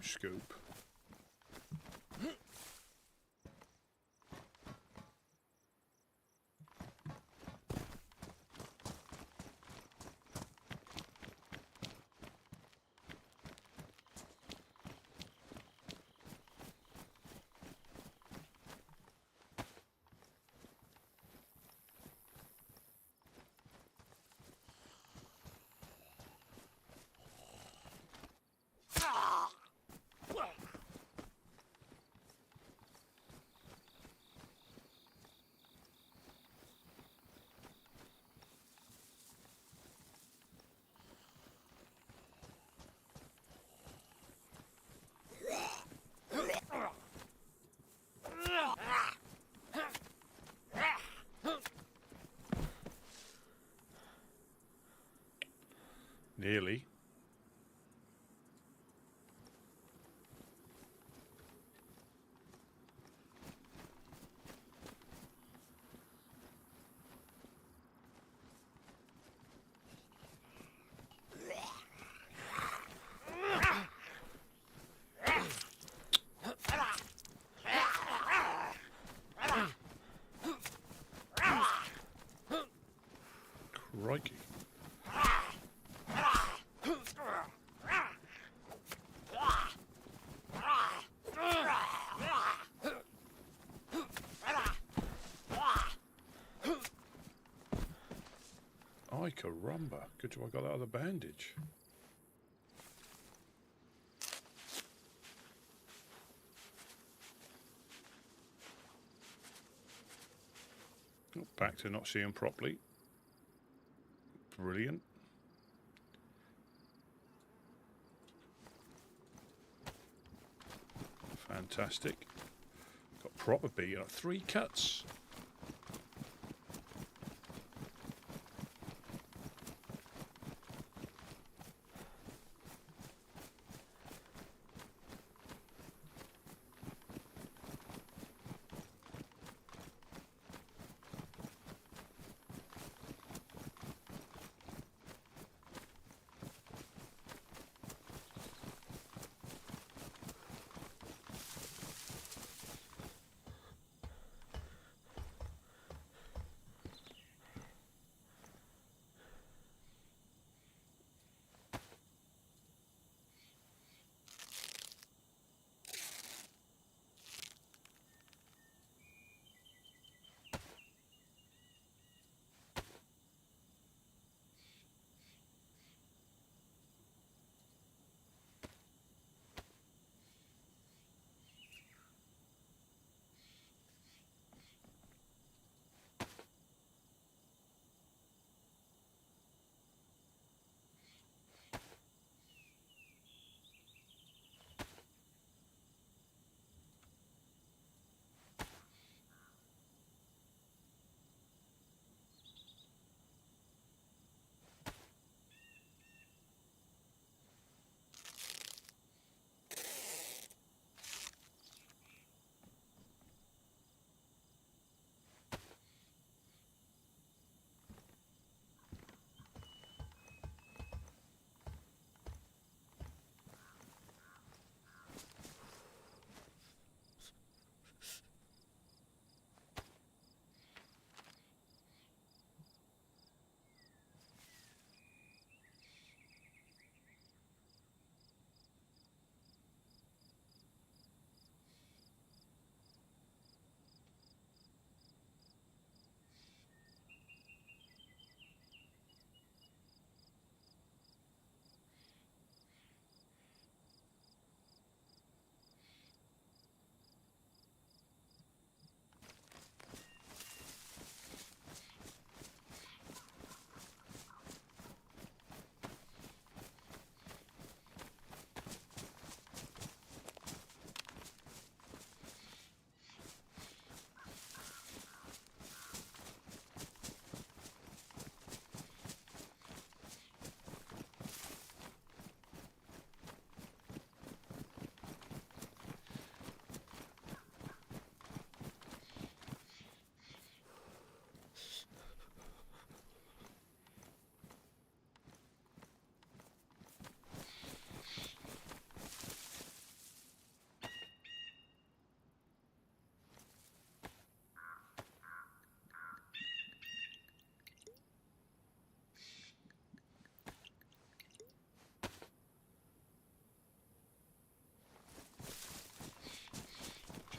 Scope. Nearly. Crikey. Ay, caramba. Good job I got that other bandage. Oh, back to not seeing properly. Brilliant. Fantastic. Got proper beat up. 3 cuts.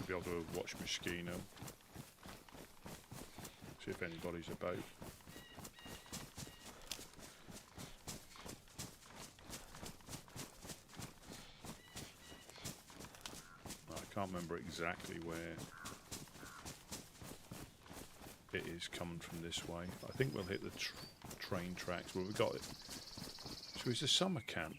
Be able to watch Moschino, see if anybody's about. I can't remember exactly where it is coming from this way. I think we'll hit the train tracks. Well, we got it. So it's a summer camp.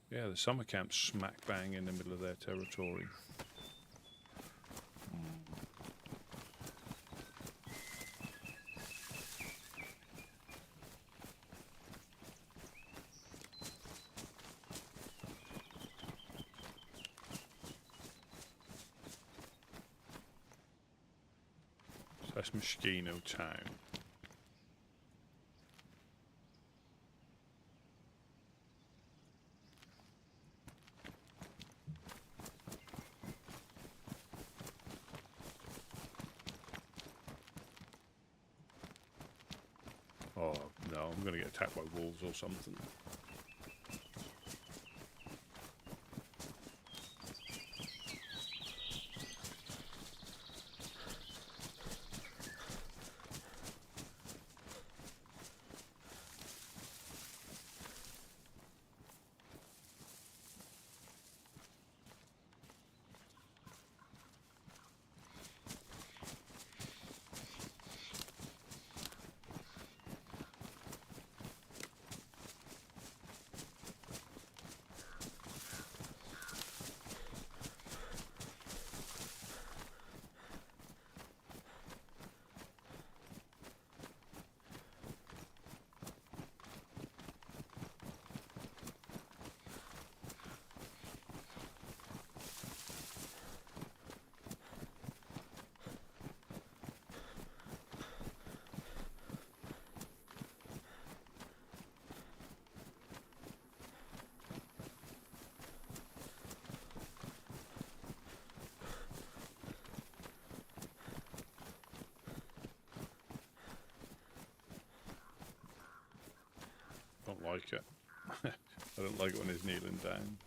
Yeah, the summer camp's smack bang in the middle of their territory. That's Moschino Town. Oh no, I'm going to get attacked by wolves or something. Don't like it. I don't like it when he's kneeling down.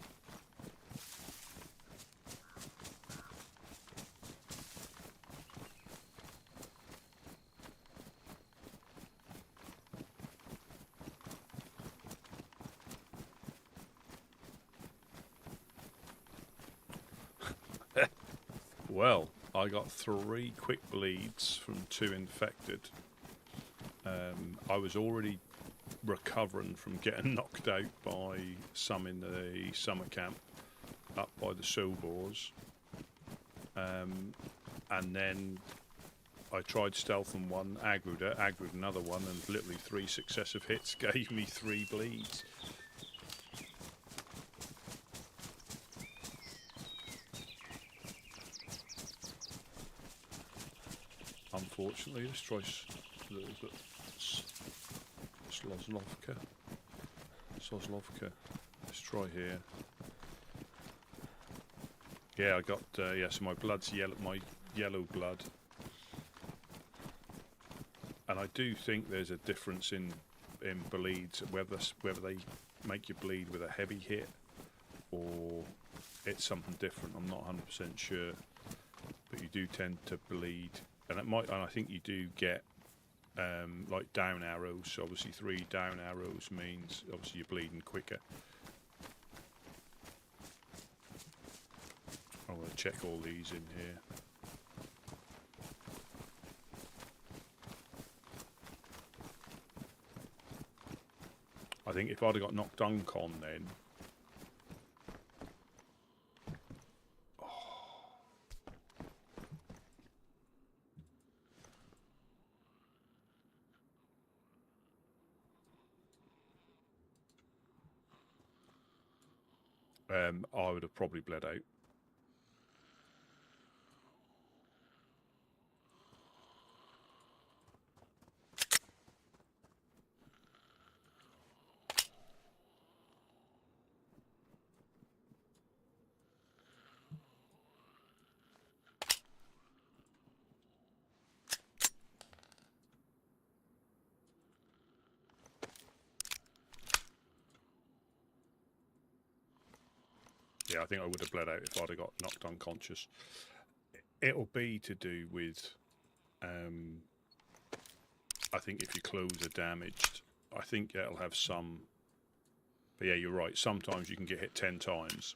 Well, I got 3 quick bleeds from 2 infected. I was already recovering from getting knocked out by some in the summer camp up by the Sobors. And then I tried stealthing one, aggroed another one, and literally 3 successive hits gave me 3 bleeds. Unfortunately, let's try Soslovka. Let's try here. Yeah, I got yeah. So my blood's yellow. My yellow blood, and I do think there's a difference in bleeds, whether they make you bleed with a heavy hit or it's something different. I'm not 100% sure, but you do tend to bleed, and I think you do get like down arrows. So obviously 3 down arrows means obviously you're bleeding quicker. I'm going to check all these in here. I think if I'd have got knocked dunk on then. I would have probably bled out. Yeah, I think I would have bled out if I'd have got knocked unconscious. It'll be to do with, I think if your clothes are damaged, I think it'll have some. But yeah, you're right. Sometimes you can get hit 10 times.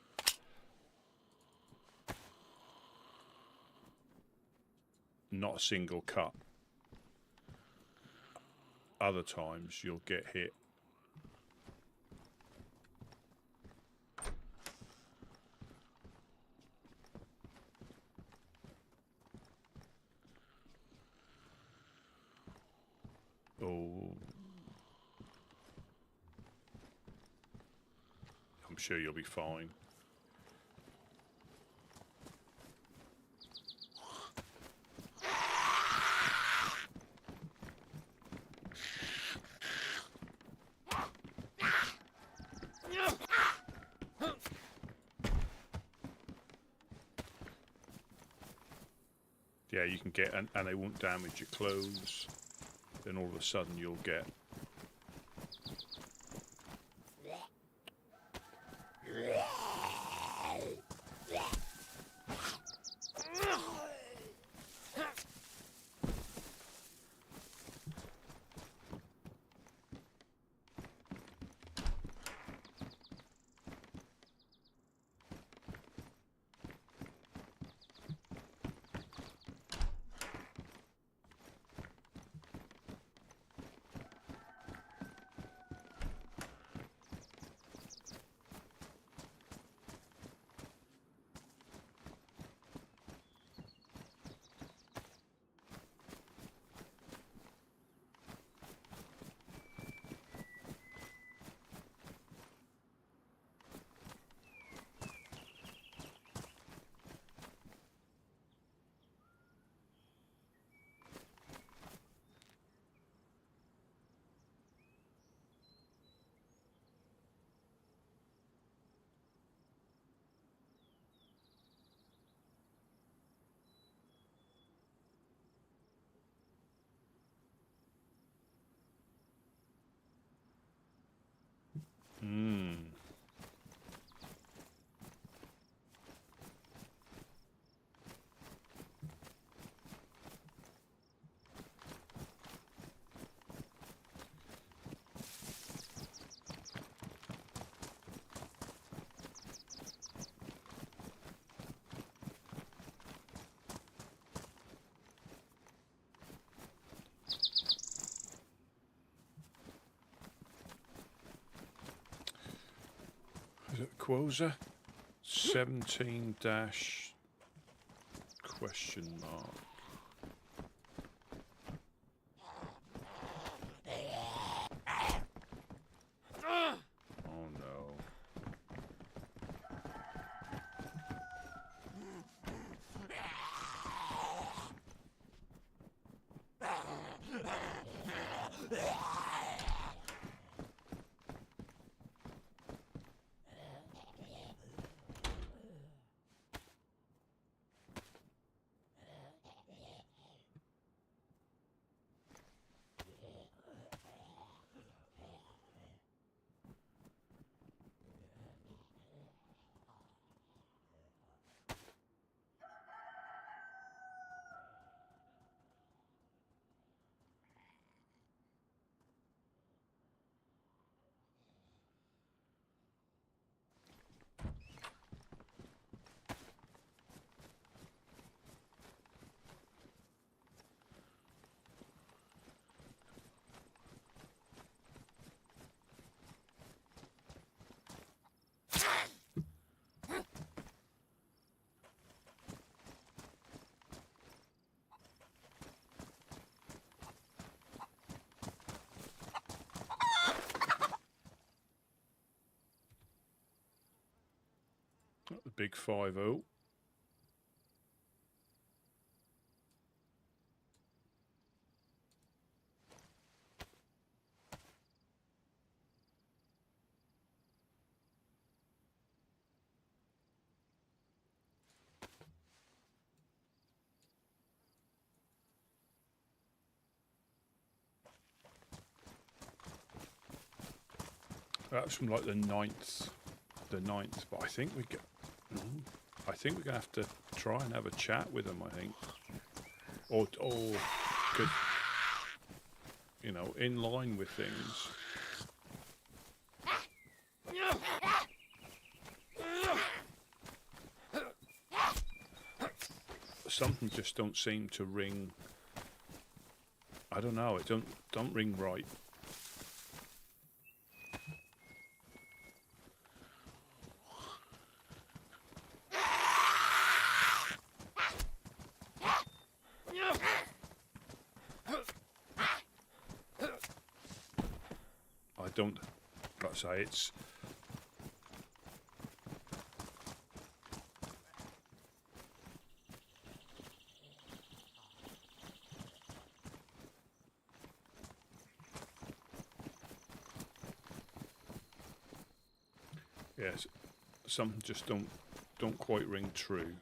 Not a single cut. Other times you'll get hit. Oh, I'm sure you'll be fine. Yeah, you can get, and they won't damage your clothes. Then all of a sudden you'll get... Is it Quosa? 17 dash question mark. Oh no. The big 5-0. That's from like the ninth, but I think we get. I think we're gonna have to try and have a chat with them. I think, or could, you know, in line with things. Something just don't seem to ring. I don't know. It don't ring right. I don't. Like I say, it's. Yes, some just don't quite ring true.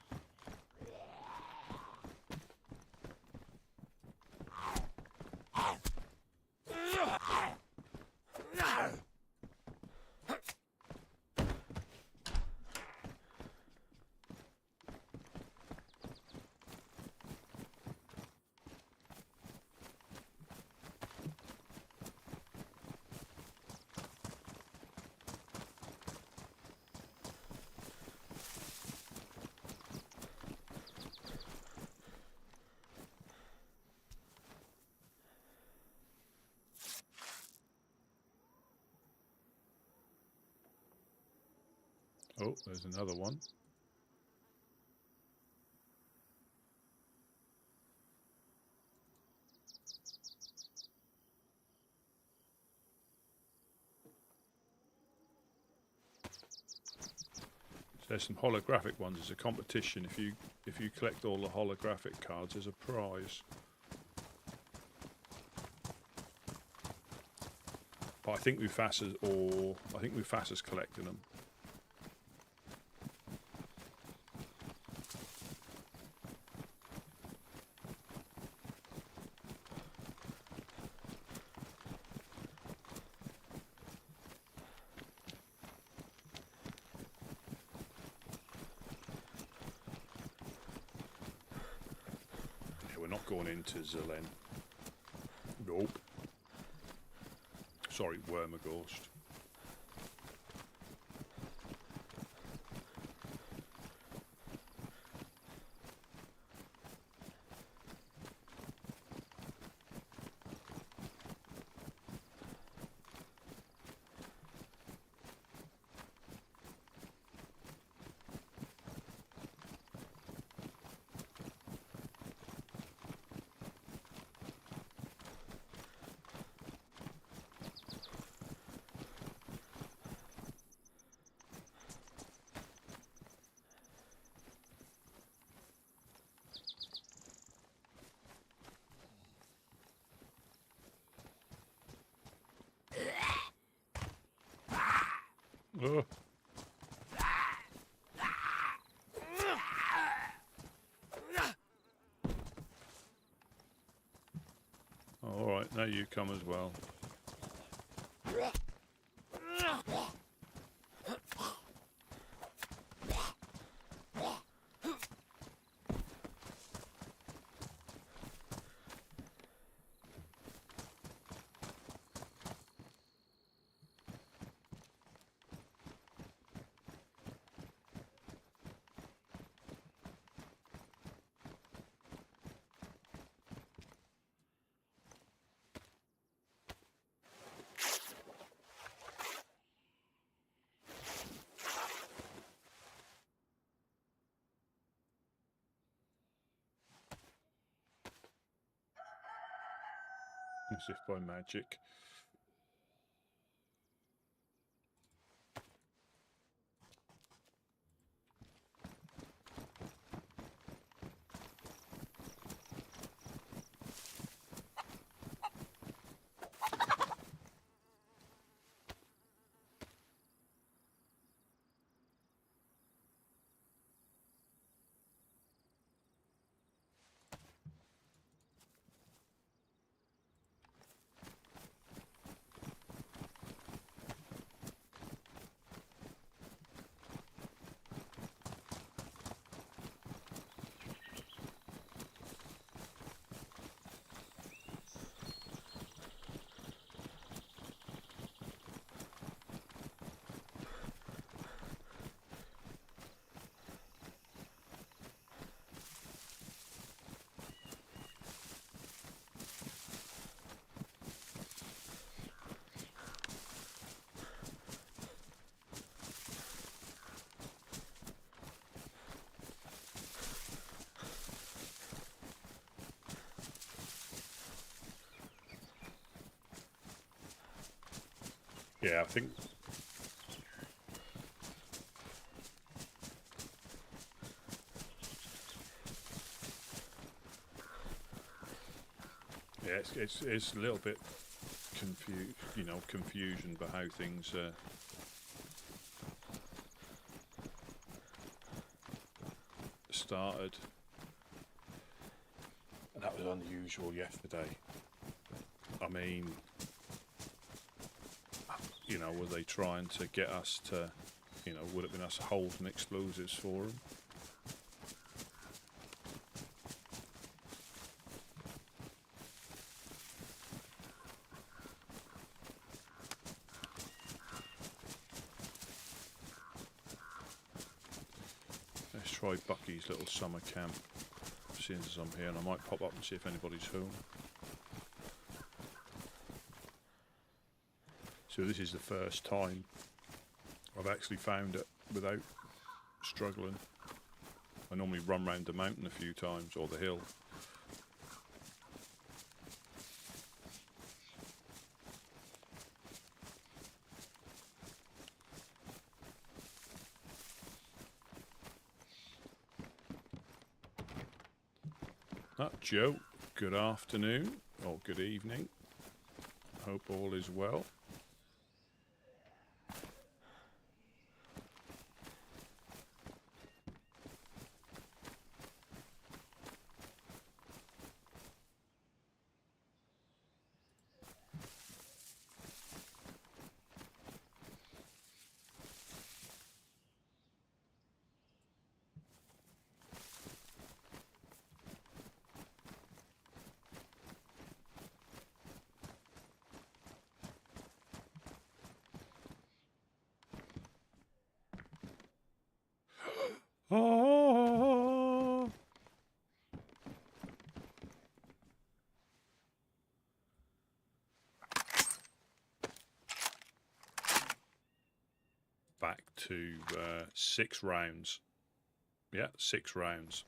Oh, there's another one. There's some holographic ones. It's a competition. If you collect all the holographic cards, there's a prize. But I think Mufasa's collecting them. Not going into Zelen. Nope. Sorry, Wormaghost. Oh. All right, now you come as well. As if by magic. Yeah, I think. Yeah, it's a little bit confusion about how things started. And that was unusual yesterday. I mean, were they trying to get us to, would it have been us holding explosives for them? Let's try Bucky's little summer camp, seeing as I'm here, and I might pop up and see if anybody's home. So this is the first time I've actually found it. without struggling. I normally run round the mountain a few times, or the hill. Joe, good afternoon, or good evening. Hope all is well. Oh. Back to 6 rounds. Yeah, 6 rounds.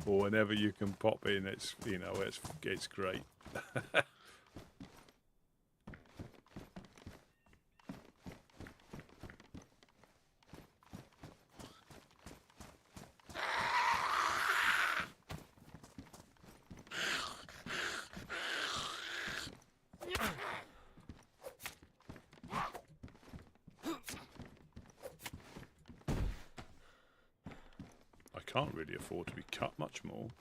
Or whenever you can pop in, it's, you know, it's great. I can't really afford to be cut much more.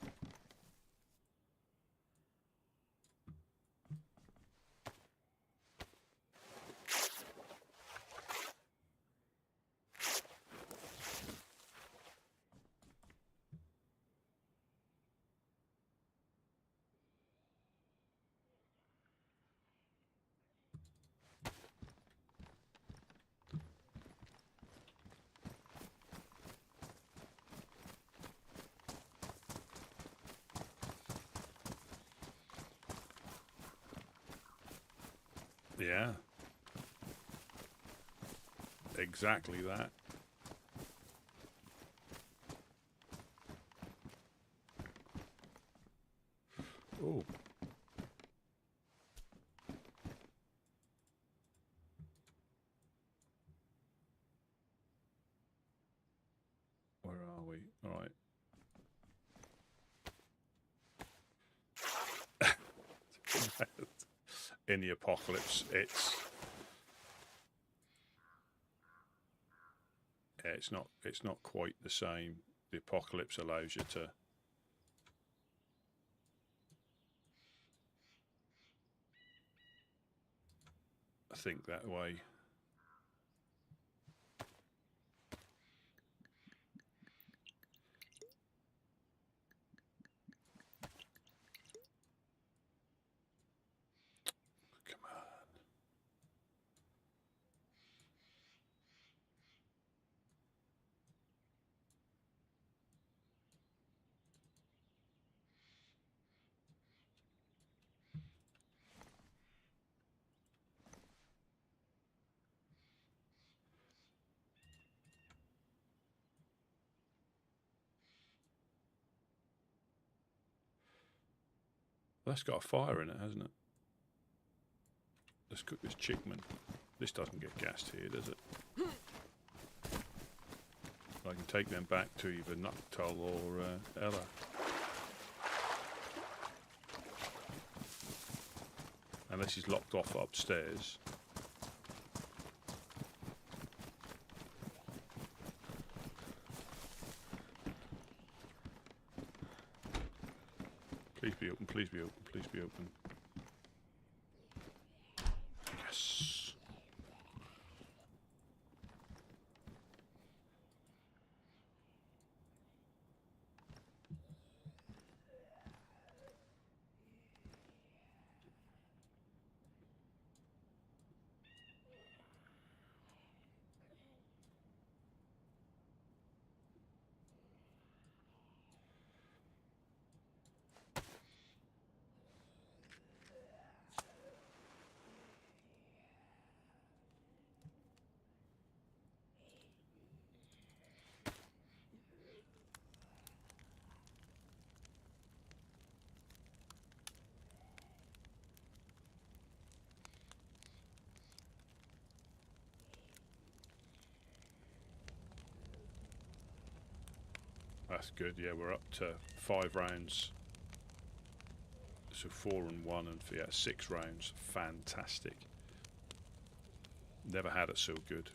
Yeah. Exactly that. Oh. Where are we? All right. In the apocalypse, it's not quite the same. The apocalypse allows you to think that way. Come on. That's got a fire in it, hasn't it? Let's cook this chickman. This doesn't get gassed here, does it? I can take them back to either Nuktal or Ella. Unless he's locked off upstairs. Please be open, please be open, please be open. Yes. That's good. Yeah, we're up to 5 rounds. So 4 and 1 and 6 rounds. Fantastic. Never had it so good.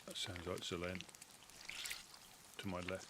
That sounds like Zelen to my left.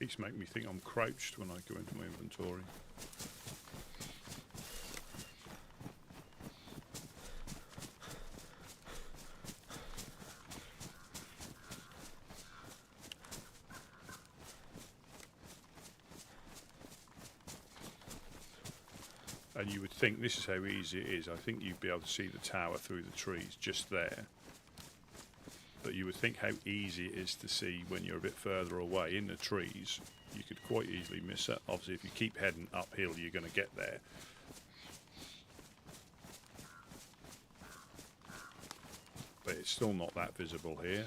These make me think I'm crouched when I go into my inventory. And you would think this is how easy it is. I think you'd be able to see the tower through the trees just there. But you would think how easy it is to see when you're a bit further away in the trees. You could quite easily miss it. Obviously, if you keep heading uphill, you're going to get there. But it's still not that visible here.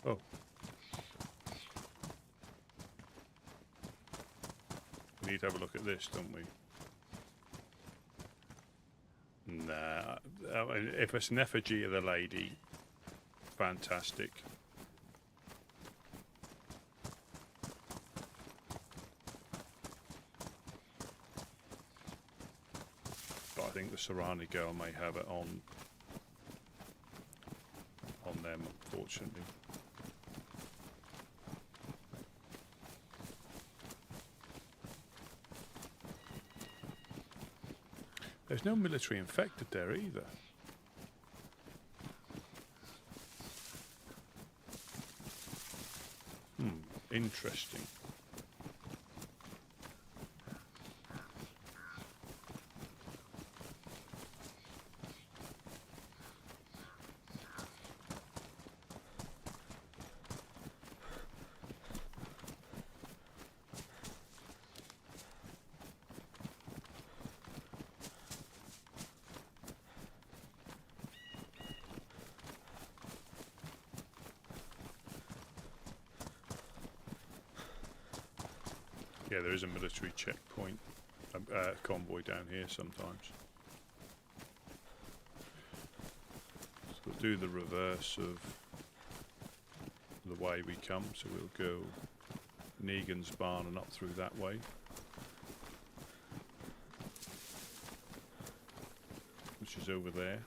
Oh. We need to have a look at this, don't we? Nah. If it's an effigy of the lady, fantastic. But I think the Serrani girl may have it on them, unfortunately. There's no military infected there either. Interesting. Yeah, there is a military checkpoint, convoy down here sometimes. So we'll do the reverse of the way we come, so we'll go Negan's barn and up through that way. Which is over there.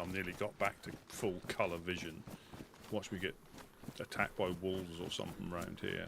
I'm nearly got back to full colour vision. Watch me get attacked by wolves or something around here.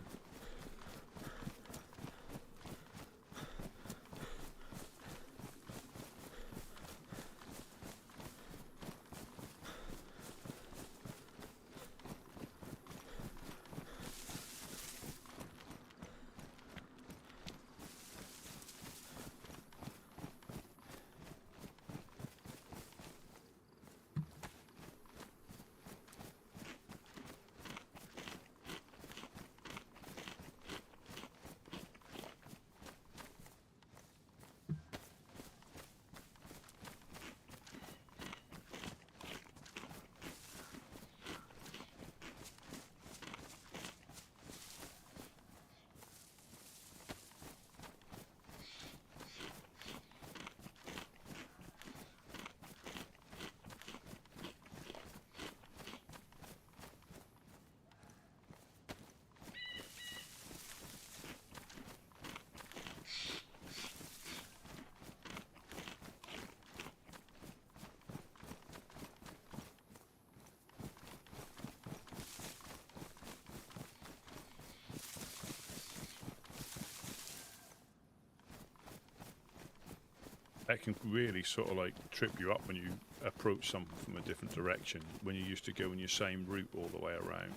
that can really sort of like trip you up when you approach something from a different direction, when you used to go in your same route all the way around,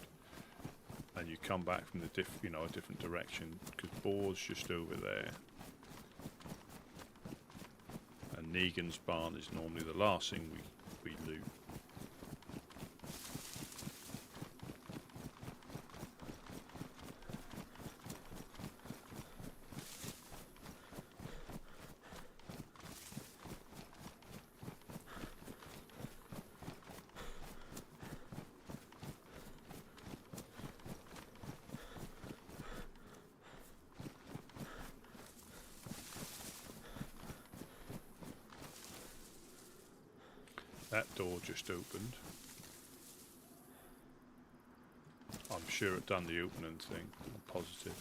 and you come back from the a different direction, because Boar's just over there, and Negan's barn is normally the last thing we loot. That door just opened. I'm sure it done the opening thing, I'm positive.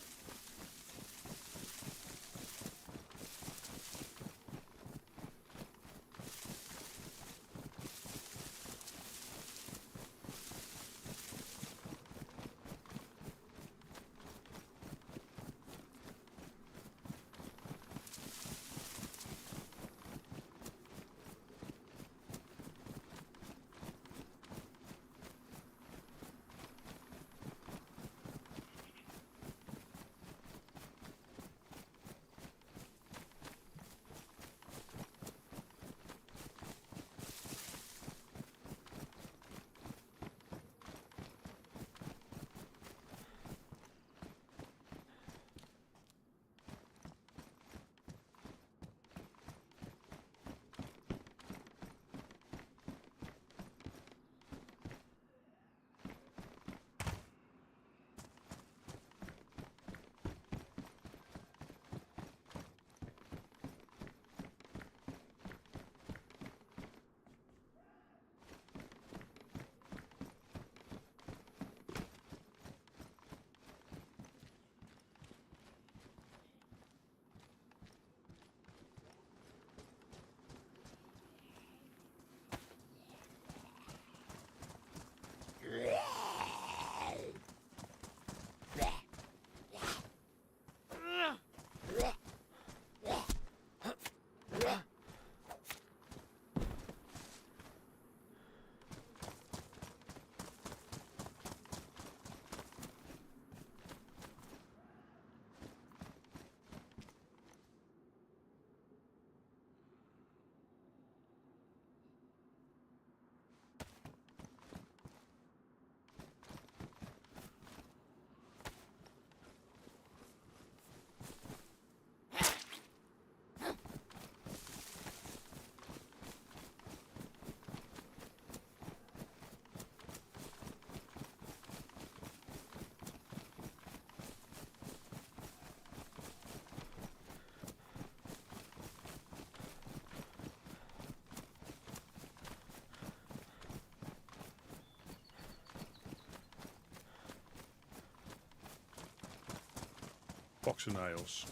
Box of nails.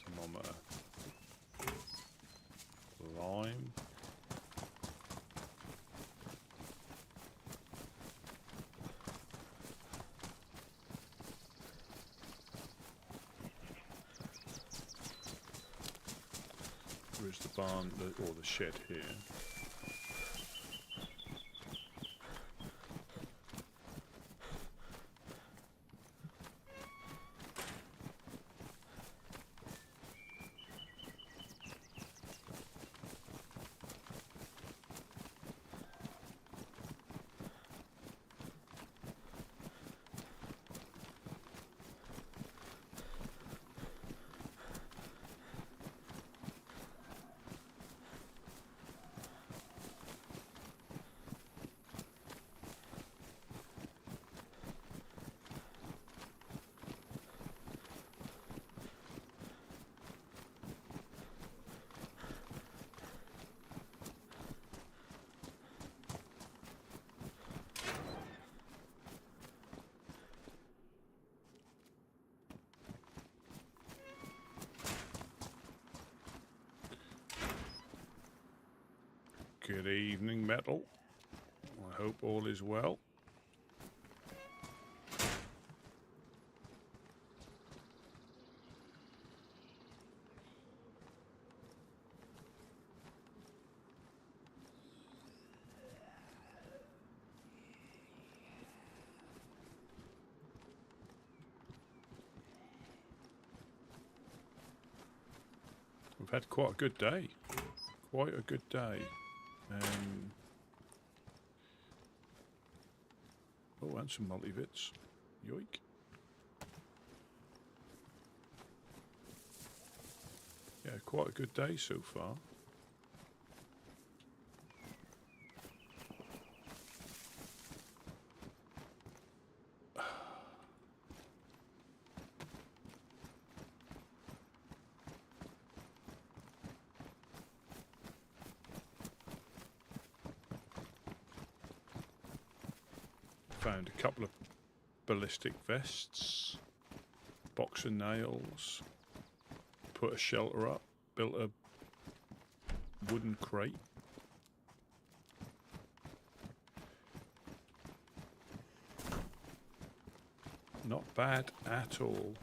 Thermometer. Lime. Where's the barn or the shed here? Good evening, Metal. I hope all is well. Had quite a good day. Quite a good day. Oh, and some multivits. Yoink. Yeah, quite a good day so far. Found a couple of ballistic vests, box of nails, put a shelter up, built a wooden crate. Not bad at all.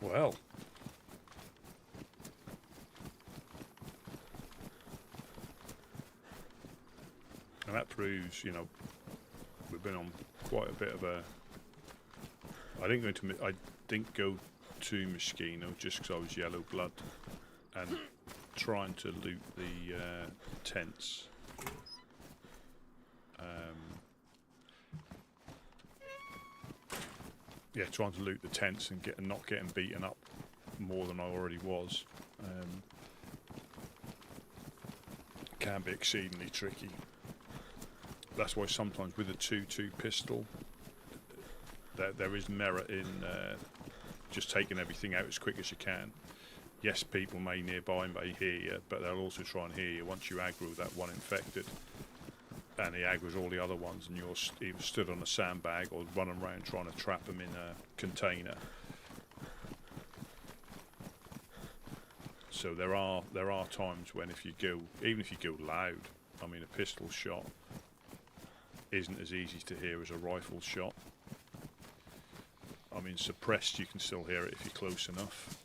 Well, and that proves, you know, we've been on quite a bit of a. I didn't go to Moschino just because I was yellow blood and trying to loot the tents. Yeah, trying to loot the tents and not getting beaten up more than I already was. Can be exceedingly tricky. That's why sometimes with a 2-2 pistol, there is merit in just taking everything out as quick as you can. Yes, people may hear you, but they'll also try and hear you once you aggro that one infected. And he aggroes all the other ones, and you're either stood on a sandbag or running around trying to trap them in a container. So there are times when even if you go loud, I mean, a pistol shot isn't as easy to hear as a rifle shot. I mean, suppressed, you can still hear it if you're close enough.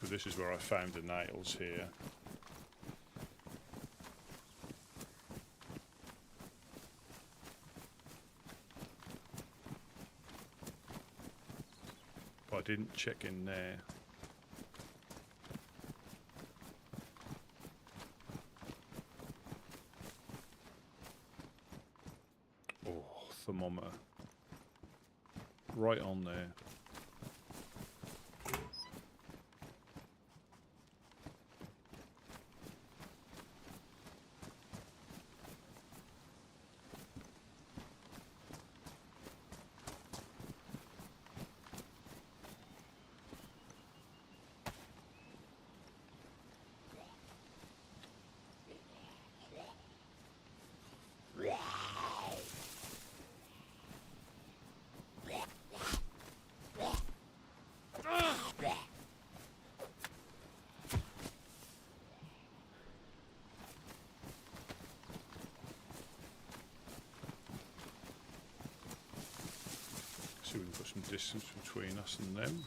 this is where I found the nails here. But I didn't check in there. Oh, thermometer. Right on there. See if we can put some distance between us and them.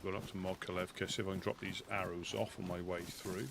Got up to Mokalevka, see if I can drop these arrows off on my way through.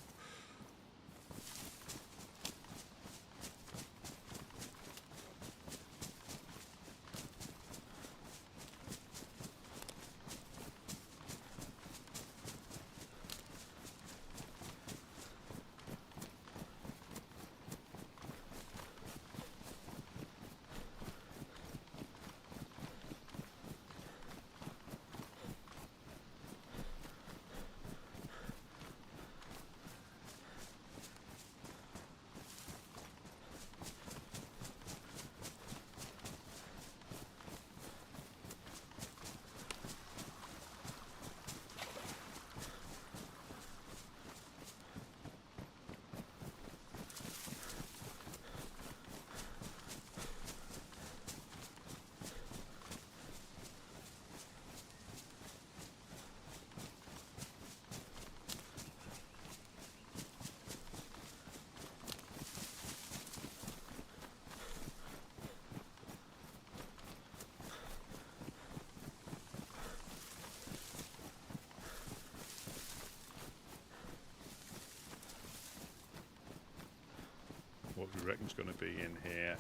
What we reckon's going to be in here.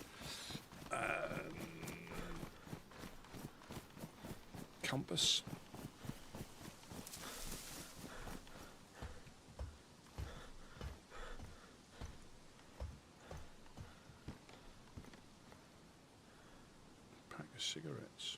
Compass. Pack of cigarettes.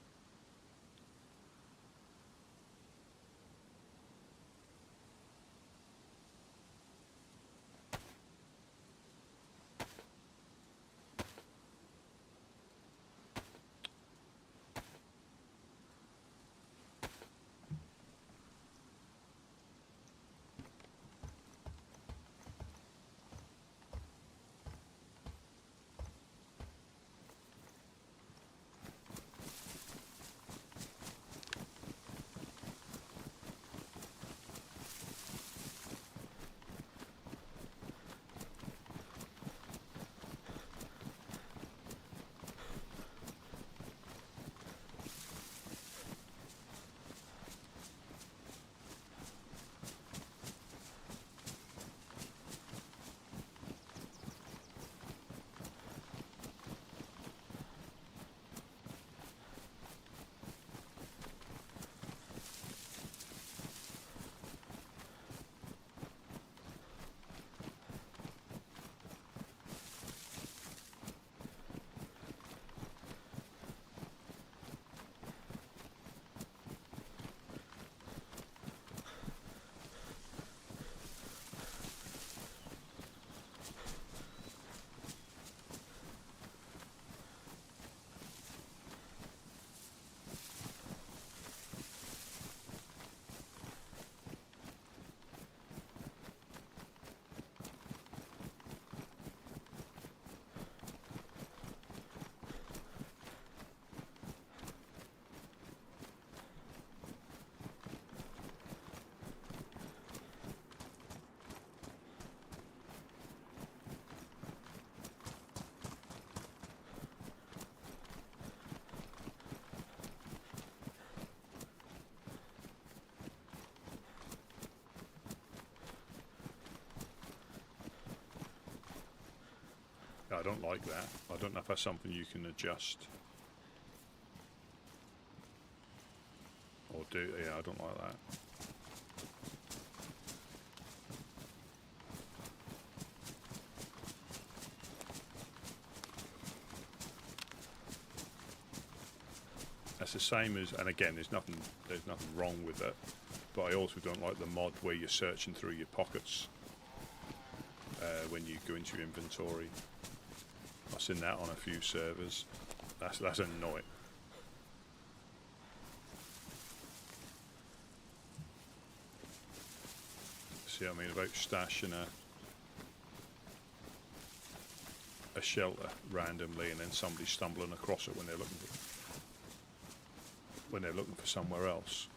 I don't like that. I don't know if that's something you can adjust. Or do, yeah, I don't like that. That's the same as, and again, there's nothing wrong with it, but I also don't like the mod where you're searching through your pockets when you go into your inventory. I've seen that on a few servers. That's annoying. See what I mean about stashing a shelter randomly, and then somebody stumbling across it when they're looking for somewhere else.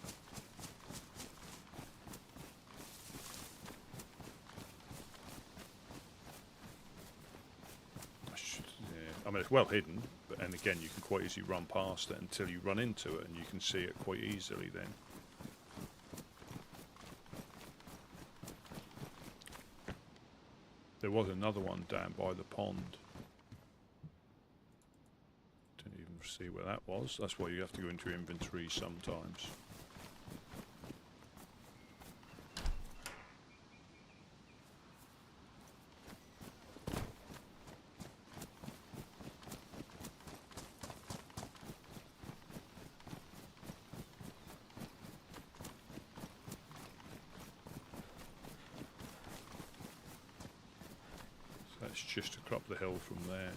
I mean, it's well hidden, and again, you can quite easily run past it until you run into it, and you can see it quite easily then. There was another one down by the pond. Didn't even see where that was. That's why you have to go into your inventory sometimes. That's just up the hill from there.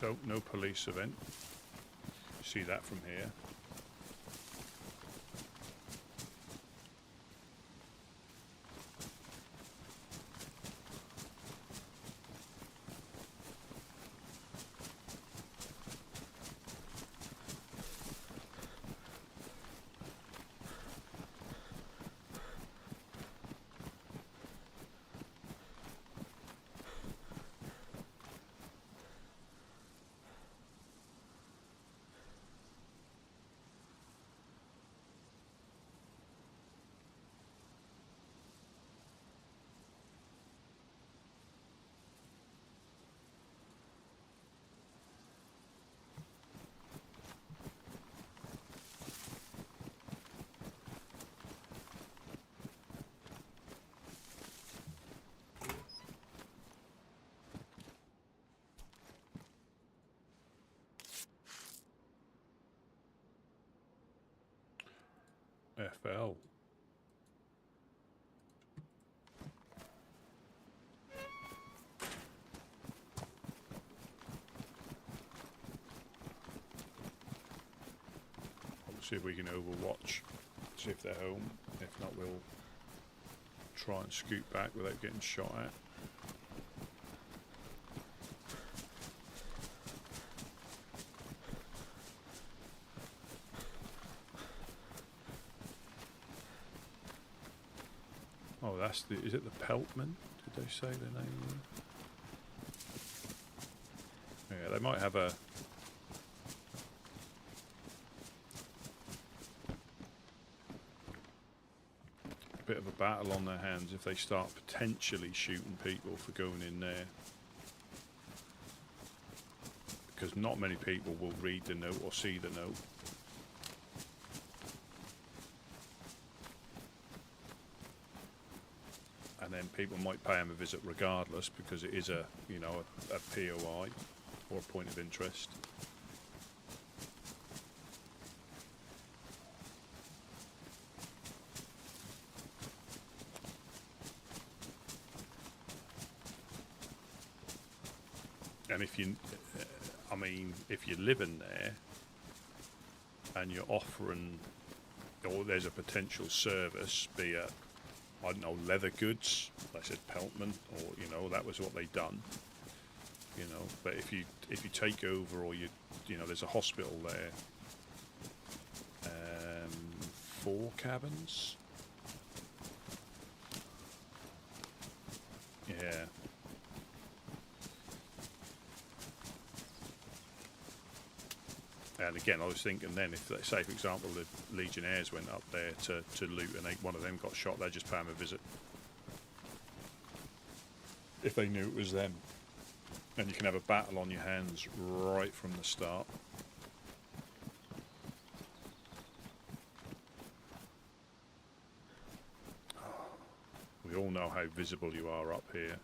So, no police event. See that from here. FL. We'll see if we can overwatch, see if they're home. If not, we'll try and scoot back without getting shot at. Oh, that's the, is it the Peltman? Did they say their name? Yeah, they might have a bit of a battle on their hands if they start potentially shooting people for going in there. Because not many people will read the note or see the note. And then people might pay them a visit regardless because it is a, you know, a POI or a point of interest. And if you, I mean, if you're living there and you're offering, or there's a potential service, be it, I don't know, leather goods, they said Peltman, or, you know, that was what they done, you know. But if you take over, or you know, there's a hospital there, 4 cabins. Yeah. And again, I was thinking then, if, say, for example, the Legionnaires went up there to loot and one of them got shot, they'd just pay them a visit. If they knew it was them. And you can have a battle on your hands right from the start. We all know how visible you are up here.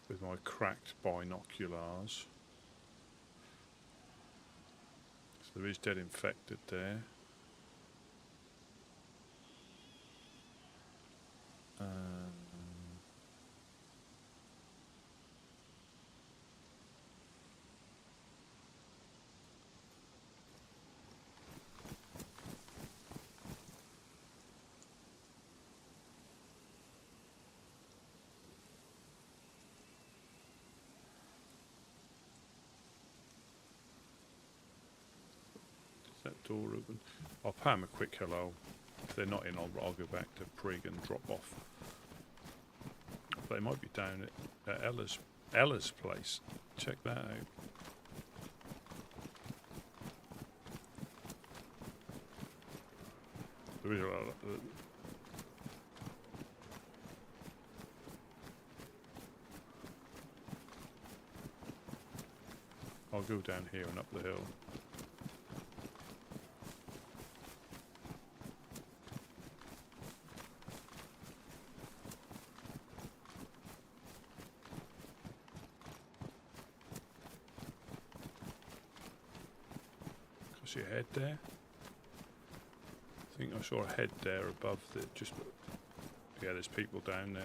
With my cracked binoculars. So there is dead infected there. That door open. I'll pay them a quick hello. If they're not in, I'll go back to Prig and drop off. They might be down at Ella's place. Check that out. There is a lot of, I'll go down here and up the hill. See a head there? I think I saw a head there above the just. Yeah, there's people down there.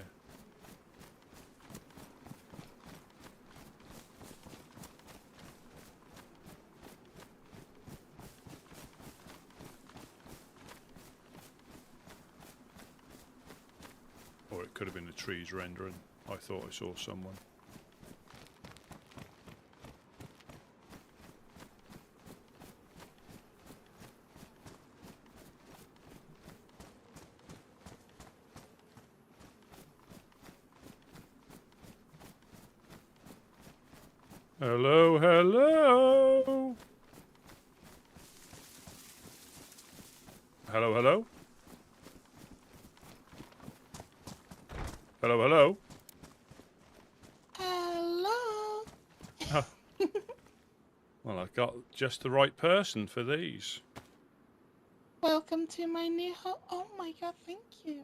Or it could have been the trees rendering. I thought I saw someone. Hello, hello. Hello, hello. Hello, hello. Hello. Oh. Well, I've got just the right person for these. Welcome to my new home. Oh my god, thank you.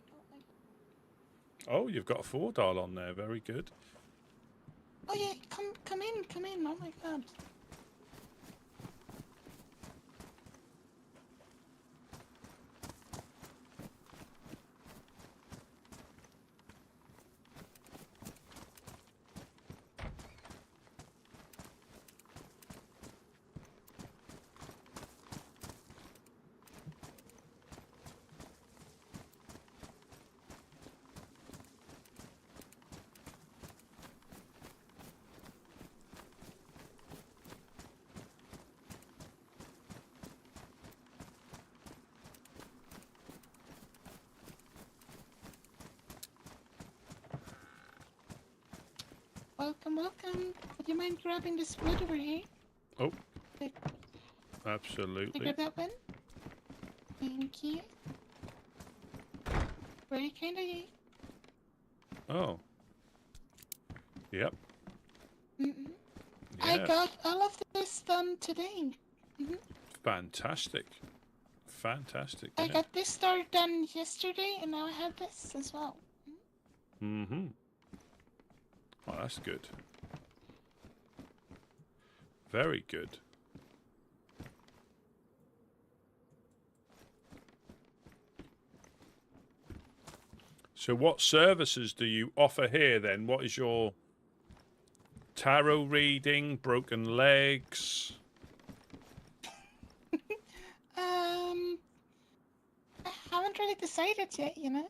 Oh, you've got a 4-dial on there. Very good. Oh yeah, come in. Oh my god. Welcome. Would you mind grabbing the split over here? Oh, absolutely. Grab that one. Thank you. Very kind of you. Oh. Yep. Yeah. I got all of this done today. Fantastic. Fantastic. I got this store done yesterday, and now I have this as well. Mm-hmm. Oh, that's good. Very good. So what services do you offer here then? What is your tarot reading, broken legs? I haven't really decided yet, you know.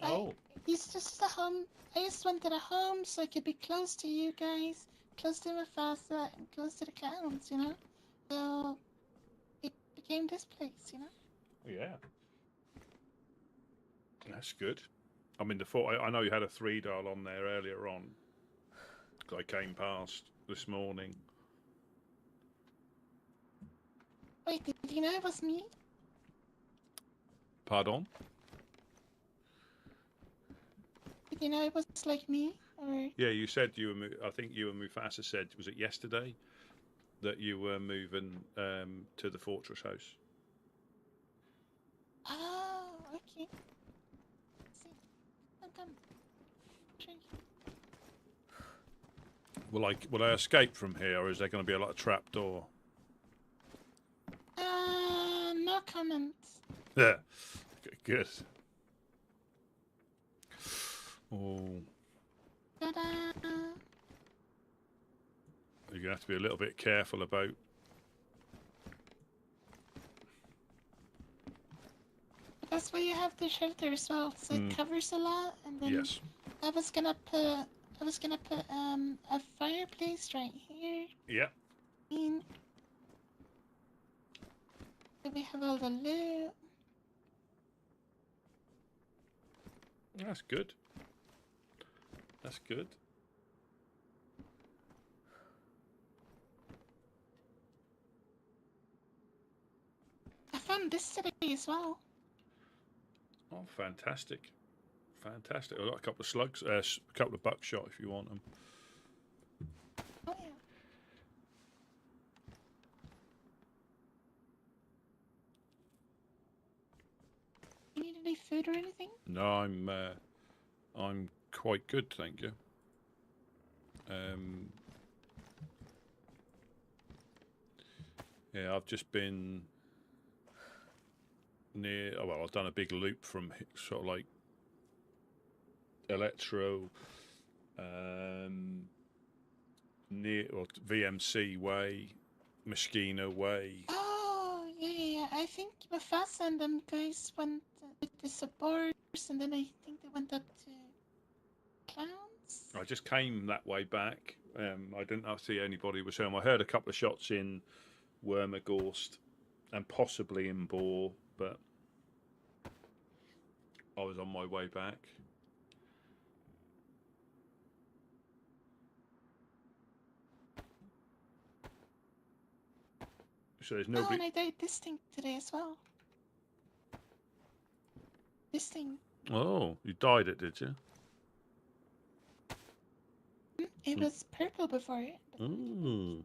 Oh. It's just a home. I just wanted a home so I could be close to you guys, close to Mufasa, and close to the clowns, you know. So it became this place, you know. Yeah. That's good. I mean, I know you had a 3 dial on there earlier on. I came past this morning. Wait, did you know it was me? Pardon? Did you know it was like me? Or Yeah, you said you were. I think you and Mufasa said, was it yesterday, that you were moving to the fortress house? oh, okay. See, come. Will I escape from here, or is there going to be a lot of trapdoor? No comments. Yeah. Good. Oh. Ta-da! You're going to have to be a little bit careful about. That's why you have the shelter as well, so it covers a lot. And then Yes. I was gonna put a fireplace right here. Yeah. And then we have all the loot. That's good. That's good. I found this today as well. Oh, fantastic. Fantastic. I've got a couple of slugs, a couple of buckshot if you want them. Oh yeah. You need any food or anything? No, I'm quite good, thank you. Yeah, I've just been near. Oh, well, I've done a big loop from sort of like Electro, near or VMC Way, Moschino Way. Oh yeah. I think Mufasa and them guys went with the supporters, and then I think they went up to clowns. I just came that way back. I didn't see anybody was home. I heard a couple of shots in Wormagorst and possibly in Boar, but I was on my way back. So there's nobody. Oh, and I died this thing today as well. This thing. Oh, you dyed it, did you? It was purple before it. Mm.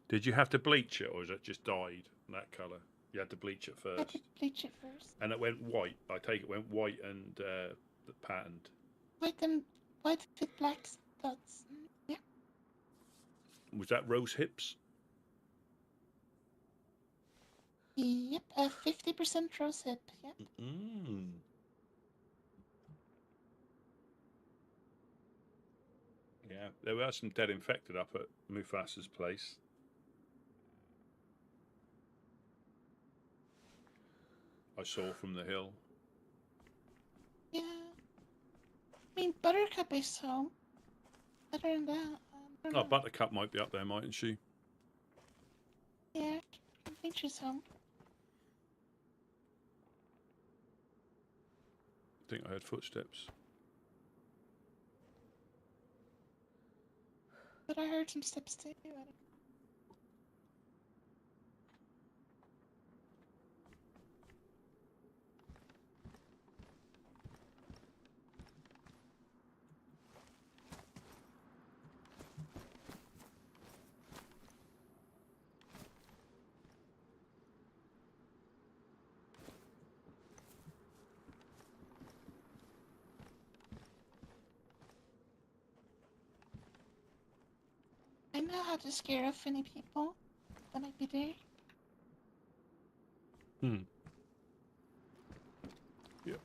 Did you have to bleach it, or is it just dyed that colour? You had to bleach it I had first. to bleach it first. And it went white. I take it went white and patterned. White with black dots. Yeah. Was that rose hips? Yep. 50% rose hip. Yep. Mm. Yeah, there were some dead infected up at Mufasa's place. I saw from the hill. Yeah. I mean, Buttercup is home. Other than that, Oh, Buttercup might be up there, mightn't she? yeah, I think she's home. I think I heard footsteps. But I heard some steps too. I know how to scare off any people that might be there. Yep.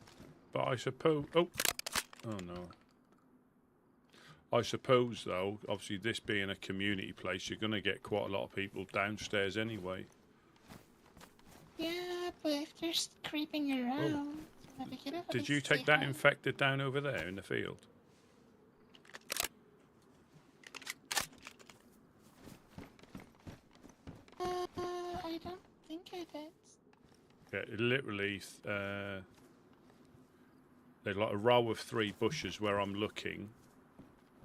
But I suppose... Oh no. I suppose, though, obviously this being a community place, you're going to get quite a lot of people downstairs anyway. Yeah, but if they're just creeping around... Did you take that infected down over there in the field? I don't think I did. Yeah, it literally... there's like a row of 3 bushes where I'm looking,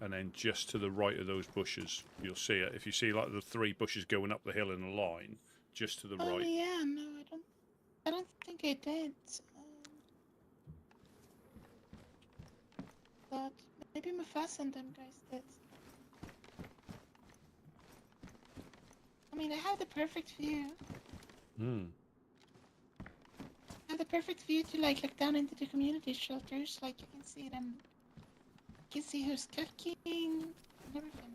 and then just to the right of those bushes, you'll see it. If you see like the 3 bushes going up the hill in a line, just to the right. Oh yeah, no, I don't think I did. But maybe Mufasa and them guys did. I mean, I have the perfect view. Hmm. I have the perfect view to like look down into the community shelters. Like you can see them. You can see who's cooking and everything.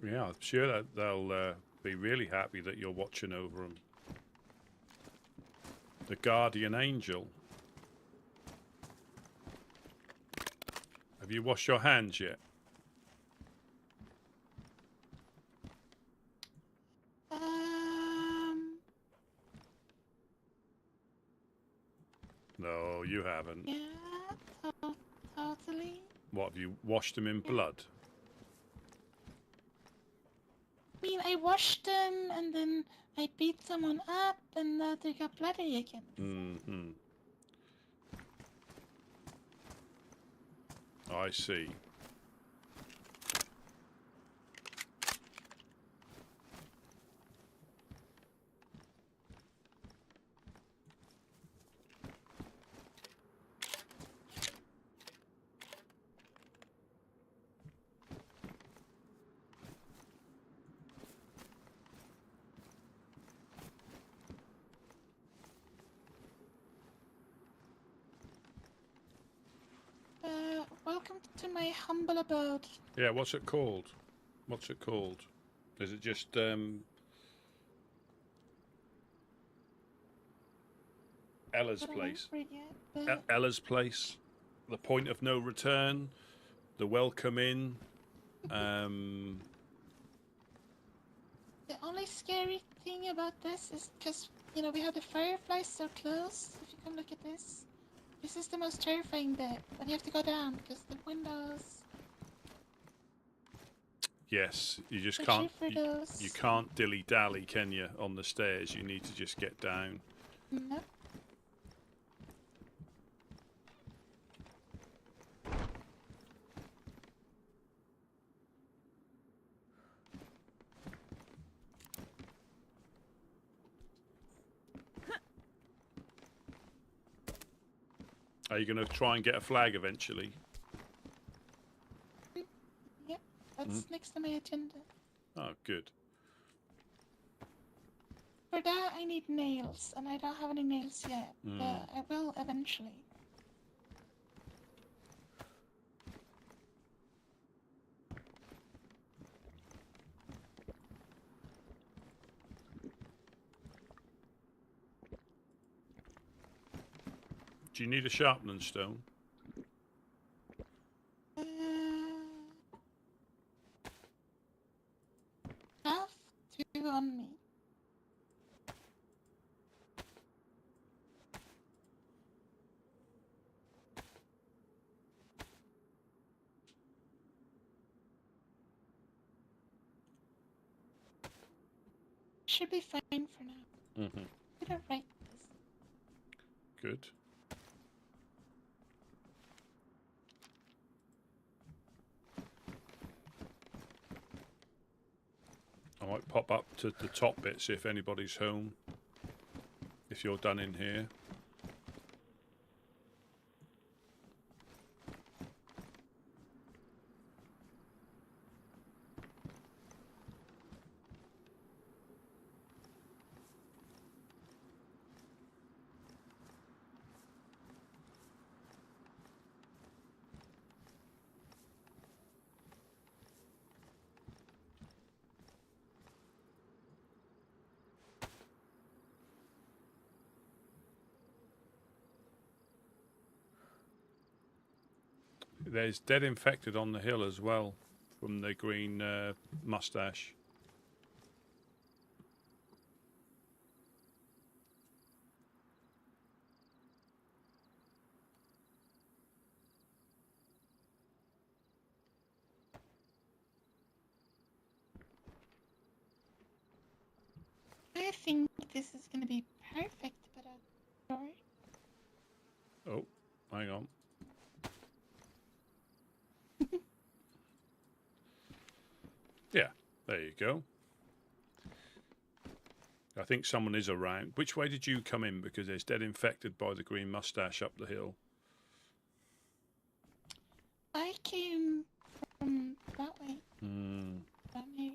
Yeah, I'm sure that they'll be really happy that you're watching over them. The guardian angel. Have you washed your hands yet? No, you haven't. Yeah, totally. What, have you washed them in blood? I mean, I washed them and then I beat someone up and they got bloody again. Mm-hmm. I see. Welcome to my humble abode. Yeah, what's it called? What's it called? Is it just Ella's place? Ella's place. The point of no return. The welcome in. The only scary thing about this is because, you know, we have the fireflies so close. If you come look at this. This is the most terrifying bit. But you have to go down because the windows... Yes, you just can't. You can't dilly-dally, can you, on the stairs? You need to just get down. Nope. Are you going to try and get a flag eventually? Yep, that's next to my agenda. Oh, good. For that, I need nails, and I don't have any nails yet, but I will eventually. Do you need a sharpening stone? Have 2 on me. Should be fine for now. Mm-hmm. I don't write this. Good. I might pop up to the top bit, see if anybody's home. If you're done in here. There's dead infected on the hill as well from the green mustache. I think this is gonna be perfect, but sorry. Oh, hang on. Yeah, there you go. I think someone is around. Which way did you come in? Because there's dead infected by the green mustache up the hill. I came from that way. Hmm. That way.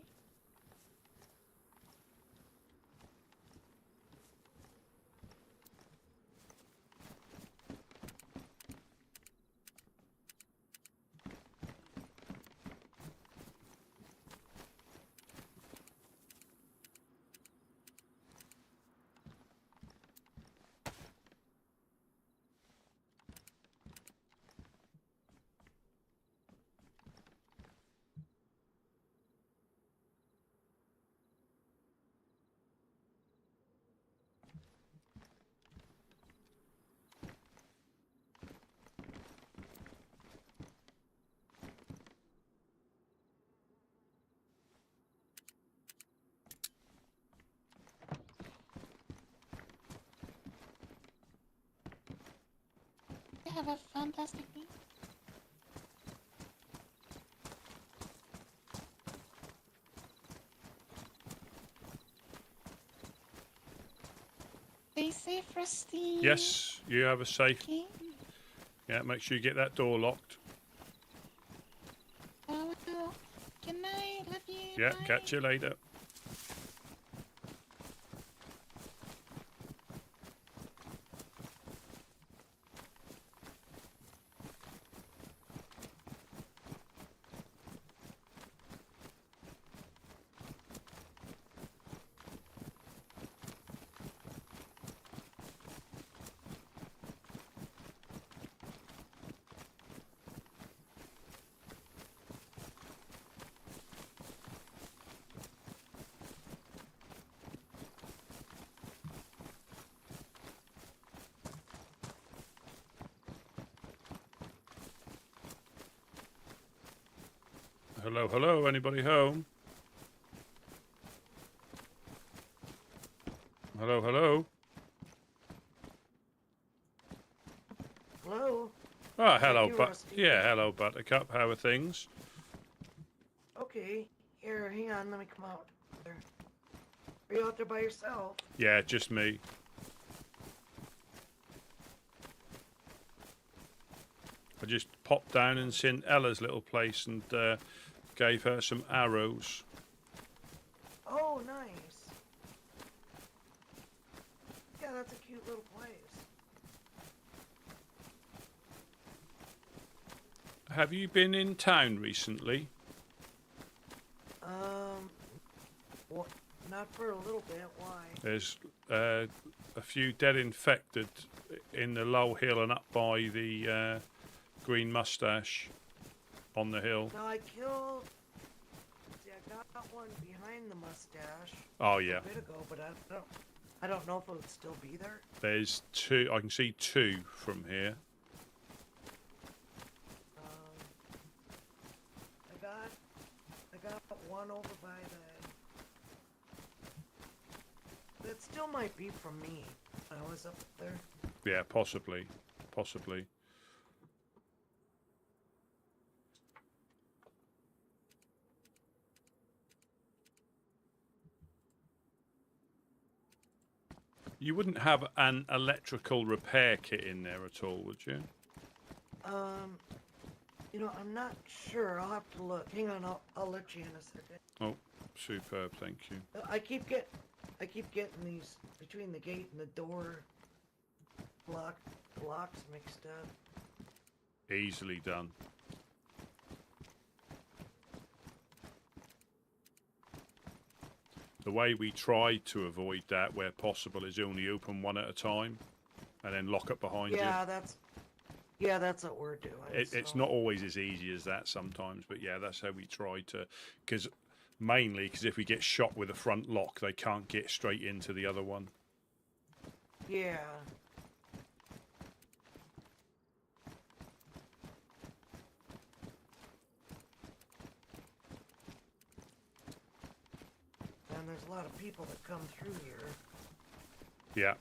You have a fantastic day. Stay safe, Rusty. Yes, you have a safe. Okay. Yeah, make sure you get that door locked. Oh, good night. Love you. Yeah, Bye. catch you later. Hello, hello, anybody home? Hello, hello. Hello? Ah, hello, you, but Rusty? yeah, hello, Buttercup. How are things? Okay. Here, hang on, let me come out. There. Are you out there by yourself? Yeah, just me. I just popped down and seen Ella's little place and gave her some arrows. Oh, nice. Yeah, that's a cute little place. Have you been in town recently? What? Not for a little bit. Why? There's a few dead infected in the low hill and up by the green mustache on the hill. No, I killed. See, I got one behind the mustache Oh yeah, a bit ago, but I don't know if it would still be there. there's two. I can see two from here. I got one over by the. That still might be from me. I was up there. Yeah, possibly, possibly. You wouldn't have an electrical repair kit in there at all, would you? You know, I'm not sure. I'll have to look. Hang on, I'll let you in a second. Oh, superb, thank you. I keep getting these between the gate and the door locks mixed up. Easily done. The way we try to avoid that where possible is only open one at a time and then lock it behind you. Yeah, Yeah, that's what we're doing. It's so. not always as easy as that sometimes, but yeah, that's how we try to. Mainly because if we get shot with a front lock, they can't get straight into the other one. Yeah. And there's a lot of people that come through here. Yeah.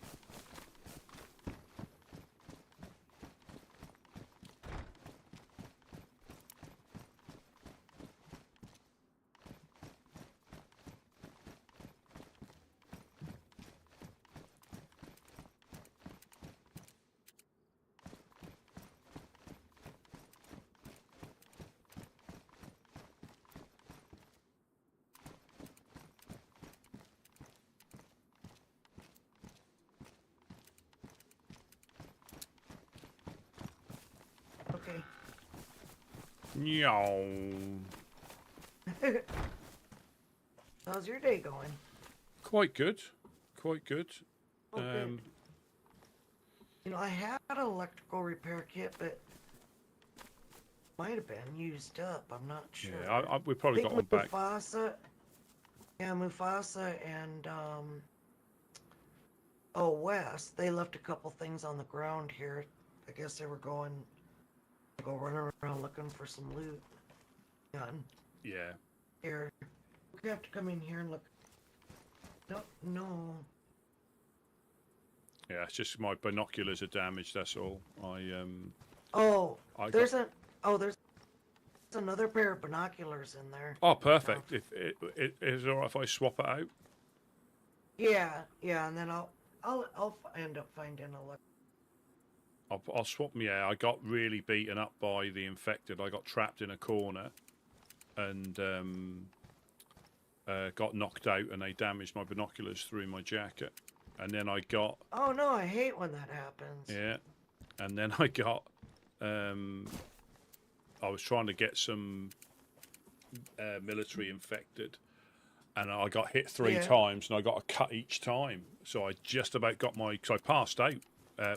Okay. Meow. How's your day going? Quite good. Quite good. Oh, good. You know, I had an electrical repair kit, but might have been used up. I'm not sure. Yeah, we probably got one back. Mufasa. Yeah, Mufasa and oh, Wes. They left a couple things on the ground here. I guess they were going to go running around looking for some loot. Done. Yeah. Here, we have to come in here and look. No, no. Yeah, it's just my binoculars are damaged. That's all. There's another pair of binoculars in there. Oh, perfect. If it is all right if I swap it out. Yeah, and then I'll end up finding I'll swap. Yeah, I got really beaten up by the infected. I got trapped in a corner, and got knocked out, and they damaged my binoculars through my jacket. And then I got. Oh no! I hate when that happens. Yeah, and then I got. I was trying to get some military infected, and I got hit three times, and I got a cut each time. So I just about got my. Because I passed out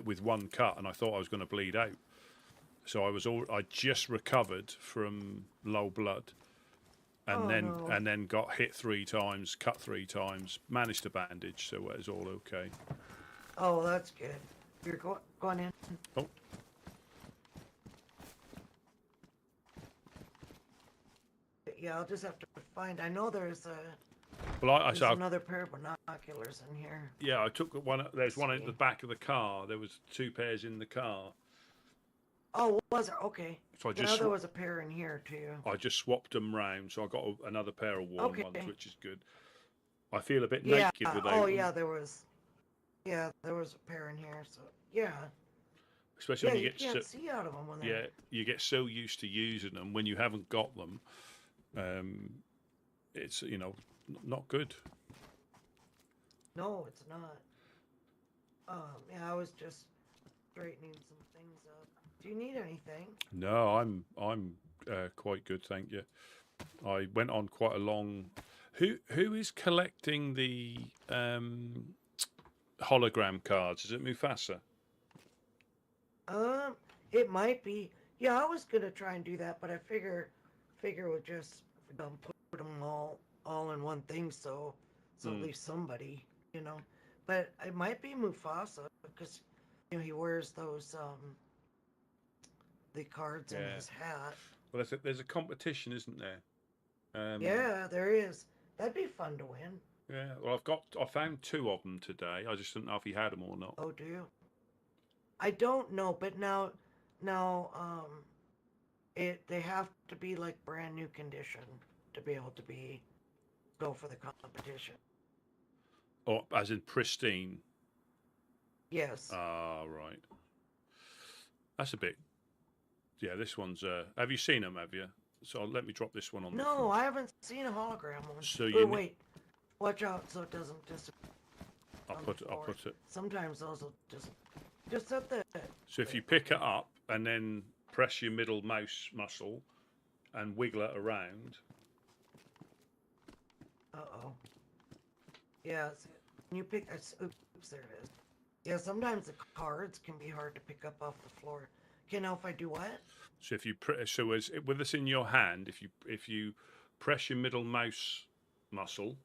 with one cut, and I thought I was going to bleed out. So I just recovered from low blood, and then got hit 3 times, cut 3 times, managed to bandage, so it was all okay. Oh, that's good. You're going in. Oh. Yeah, I'll just have to find. I know there's another pair of binoculars in here. Yeah, I took one. There's one at the back of the car. There was 2 pairs in the car. Oh, was there? Okay. So there was a pair in here too. I just swapped them round, so I got another pair of warm ones, which is good. I feel a bit naked without them. Oh yeah, there was a pair in here. So yeah. Especially when you get can't see out of them when you get so used to using them when you haven't got them. It's not good. No, it's not. I was just straightening some things up. Do you need anything? No, I'm quite good, thank you. I went on quite a long. Who is collecting the hologram cards? Is it Mufasa? It might be. Yeah, I was gonna try and do that, but I figure we'll just put them all in one thing, so at least somebody, But it might be Mufasa because he wears those the cards in his hat. Well, there's a competition, isn't there? Yeah, there is. That'd be fun to win. Yeah. Well, I found 2 of them today. I just didn't know if he had them or not. Oh, do you? I don't know, but now, they have to be like brand new condition to be able to go for the competition. Or as in pristine. Yes. Ah, right. That's a bit. Yeah, this one's. Have you seen them? Have you? So let me drop this one on. No, I haven't seen a hologram one. So wait, watch out so it doesn't disappear. I'll put it. Sometimes those will just at the. So if you pick it up and then press your middle mouse muscle and wiggle it around. Uh-oh. Yeah, when you pick. Oops, there it is. Yeah, sometimes the cards can be hard to pick up off the floor. Can know if I do what? So if you with this in your hand, if you press your middle mouse muscle,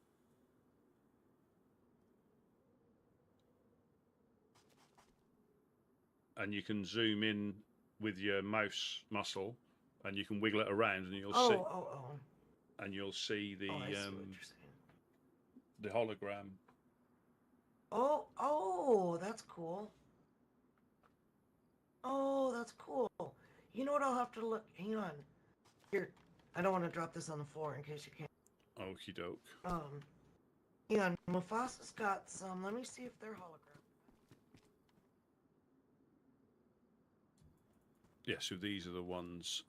and you can zoom in with your mouse muscle, and you can wiggle it around, and you'll see. And you'll see the I see what you're saying. The hologram. Oh, that's cool. Oh, that's cool. You know what? I'll have to look. Hang on. Here, I don't want to drop this on the floor in case you can't. Okie doke. Hang on. Mufasa's got some. Let me see if they're hologram. Yeah, so these are the ones,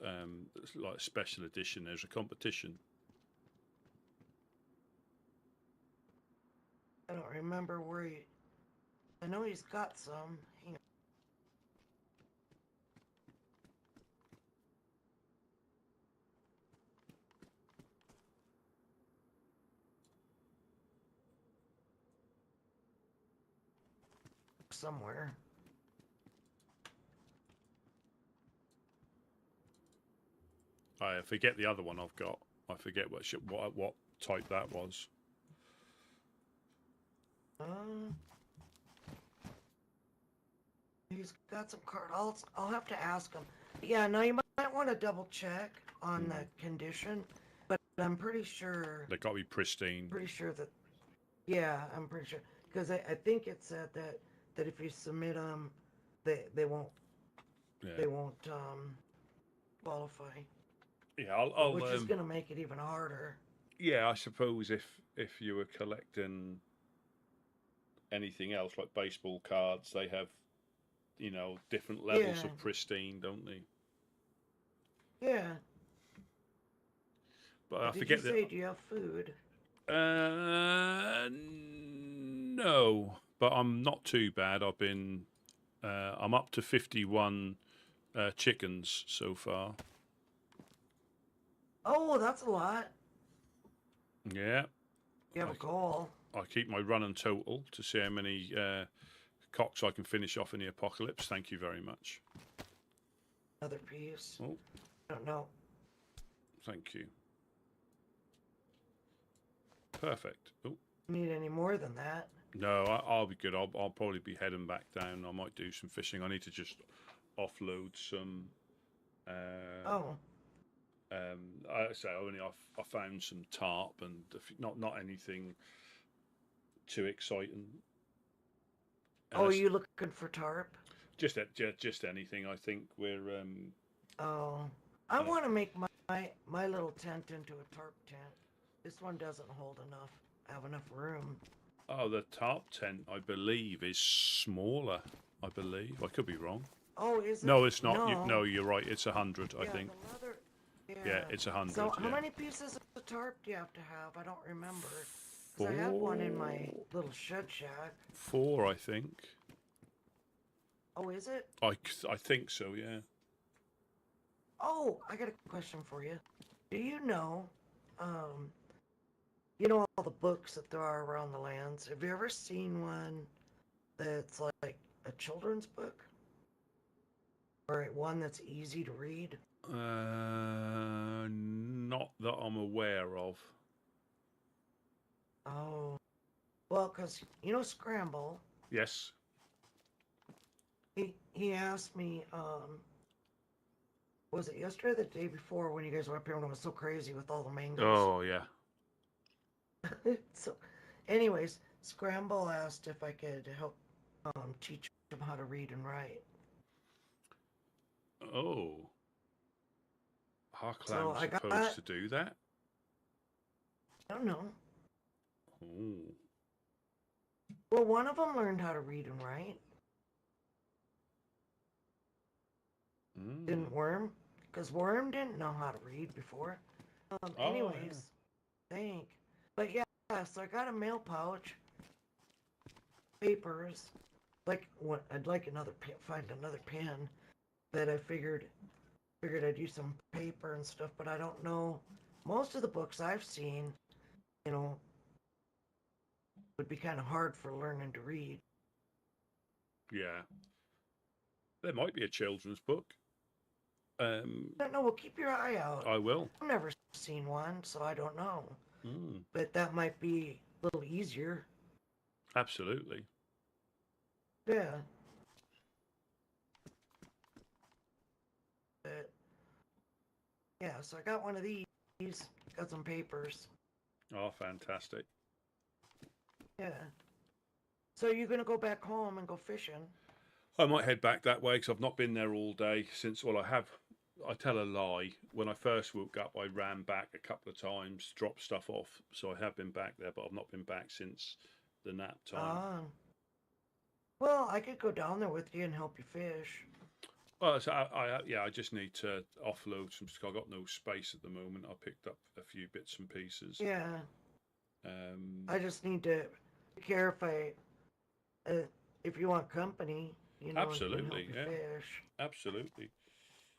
like special edition. There's a competition. I don't remember where he... I know he's got some. Hang on. Somewhere. I forget the other one I've got. I forget what type that was. He's got some card. I'll have to ask him. Yeah, no, you might want to double check on the condition, but I'm pretty sure. They got to be pristine. Pretty sure that. Yeah, I'm pretty sure because I think it said that if you submit them, they won't. Yeah. They won't qualify. Yeah, I'll which is gonna make it even harder. Yeah, I suppose if you were collecting anything else like baseball cards, they have, different levels of pristine, don't they? Yeah. But I forget that. Did you say, do you have food? No, but I'm not too bad. I'm up to 51 chickens so far. Oh, that's a lot. Yeah. You have a goal. I keep my running total to see how many cocks I can finish off in the apocalypse. Thank you very much. Another piece. Oh. I don't know. Thank you. Perfect. Oh. Need any more than that? No, I'll be good. I'll probably be heading back down. I might do some fishing. I need to just offload some. I say I found some tarp and not anything too exciting. Are you looking for tarp? Just anything. I think we're. I want to make my little tent into a tarp tent. This one doesn't have enough room. Oh, the tarp tent, I believe, is smaller. I believe. I could be wrong. Oh, is it? No, it's not. No. You're right. It's 100, I think. Yeah, it's 100. So how many pieces of tarp do you have to have? I don't remember. 'Cause I have one in my little shed shack. 4, I think. Oh, is it? I think so, yeah. Oh, I got a question for you. Do you know, all the books that there are around the lands? Have you ever seen one that's like a children's book? Or one that's easy to read? Not that I'm aware of. Oh. Well, because, Scramble. Yes. He asked me, was it yesterday or the day before when you guys were up here when it was so crazy with all the mangoes? Oh, yeah. So, anyways, Scramble asked if I could help teach him how to read and write. Oh. Our clan's supposed to do that? I don't know. Oh. Well, one of them learned how to read and write. Didn't Worm? Because Worm didn't know how to read before. Anyways, But yeah, so I got a mail pouch, papers, I'd like find another pen that I figured I'd use some paper and stuff, but I don't know. Most of the books I've seen, would be kind of hard for learning to read. Yeah. There might be a children's book. I don't know. Well, keep your eye out. I will. I've never seen one, so I don't know. Mm, But that might be a little easier. absolutely. Yeah. But yeah, so I got one of these. Got some papers. Oh, fantastic. Yeah. So you're gonna go back home and go fishing? I might head back that way because I've not been there all day since. Well, I have. I tell a lie. When I first woke up, I ran back a couple of times, dropped stuff off. So I have been back there, but I've not been back since the nap time. Ah. Well, I could go down there with you and help you fish. Well, so I just need to offload some stuff. I've got no space at the moment. I picked up a few bits and pieces. Yeah. I just need to be careful if you want company, you know, and help absolutely, you yeah, fish. absolutely.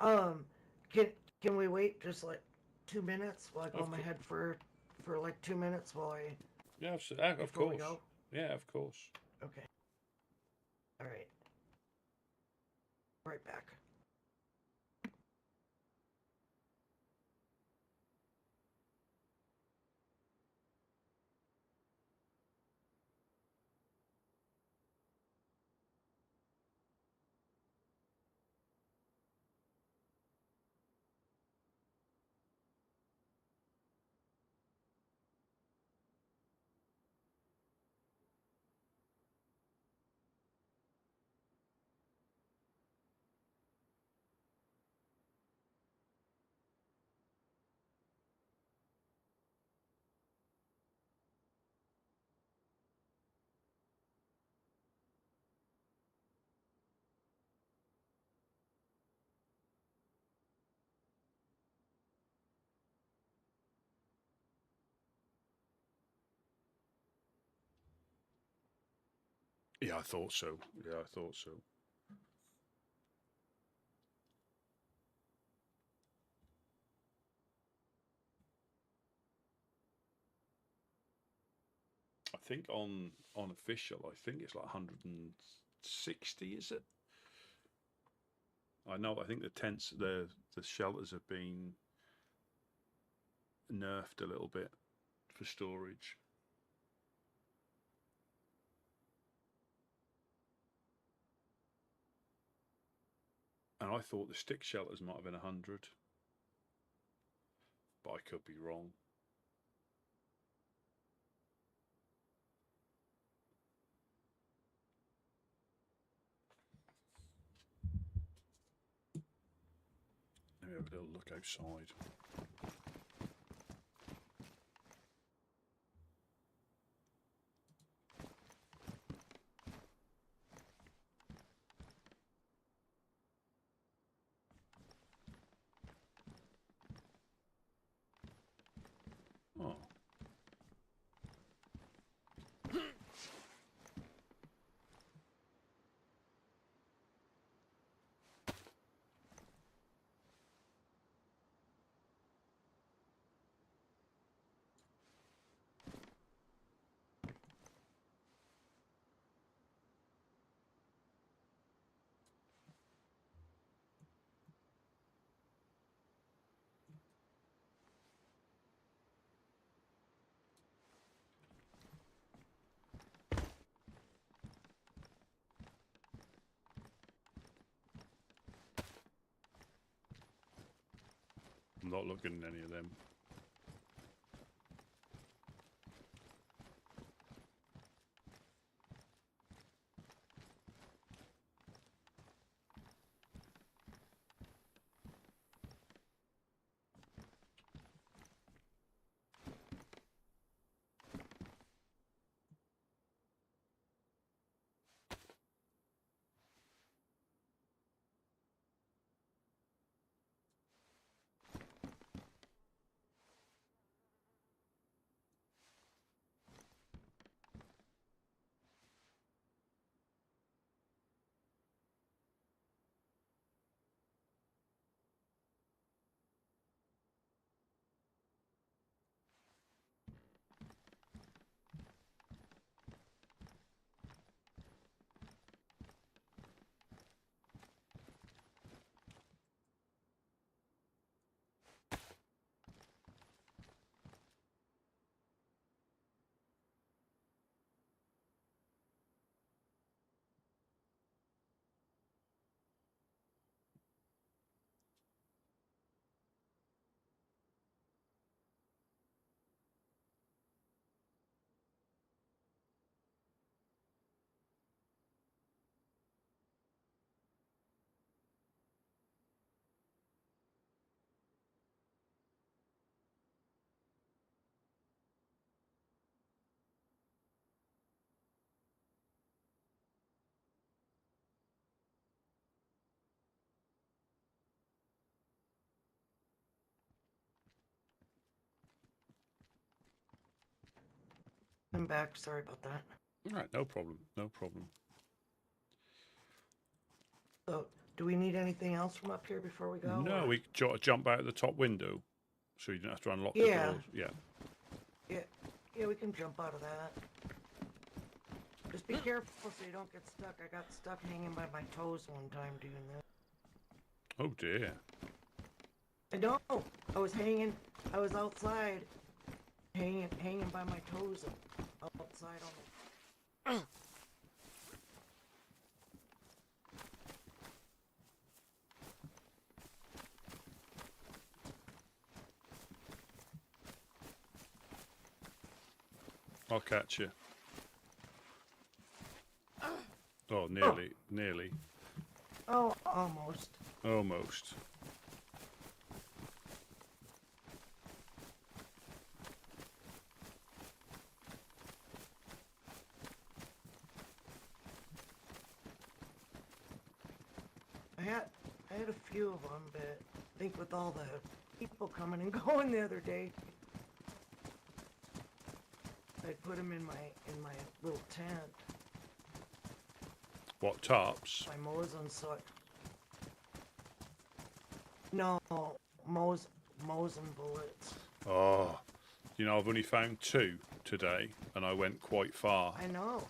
Um, can can we wait just like 2 minutes while I go Of in my course. head for like 2 minutes while I Yeah, of before we course. go? Yeah, of course. Okay. All right. Right back. Yeah, I thought so. Yeah, I thought so. I think on official, I think it's like 160. Is it? I know. I think the tents, the shelters have been nerfed a little bit for storage. And I thought the stick shelters might have been 100, but I could be wrong. Let me have a little look outside. Oh. I'm not looking at any of them. I'm back. Sorry about that. All right, no problem. No problem. So, do we need anything else from up here before we go? No, or- we jump out of the top window, so you don't have to unlock the Yeah. doors. Yeah. Yeah, we can jump out of that. Just be careful so you don't get stuck. I got stuck hanging by my toes one time doing that. Oh dear. I know. I was outside, hanging by my toes outside on the. I'll catch you. Oh, nearly, nearly, Oh, almost. almost. I had a few of them, but I think with all the people coming and going the other day, I put them in my little tent. What, tarps? My Mosin, so no, Mosin bullets. Oh, you know, I've only found 2 today, and I went quite far. I know.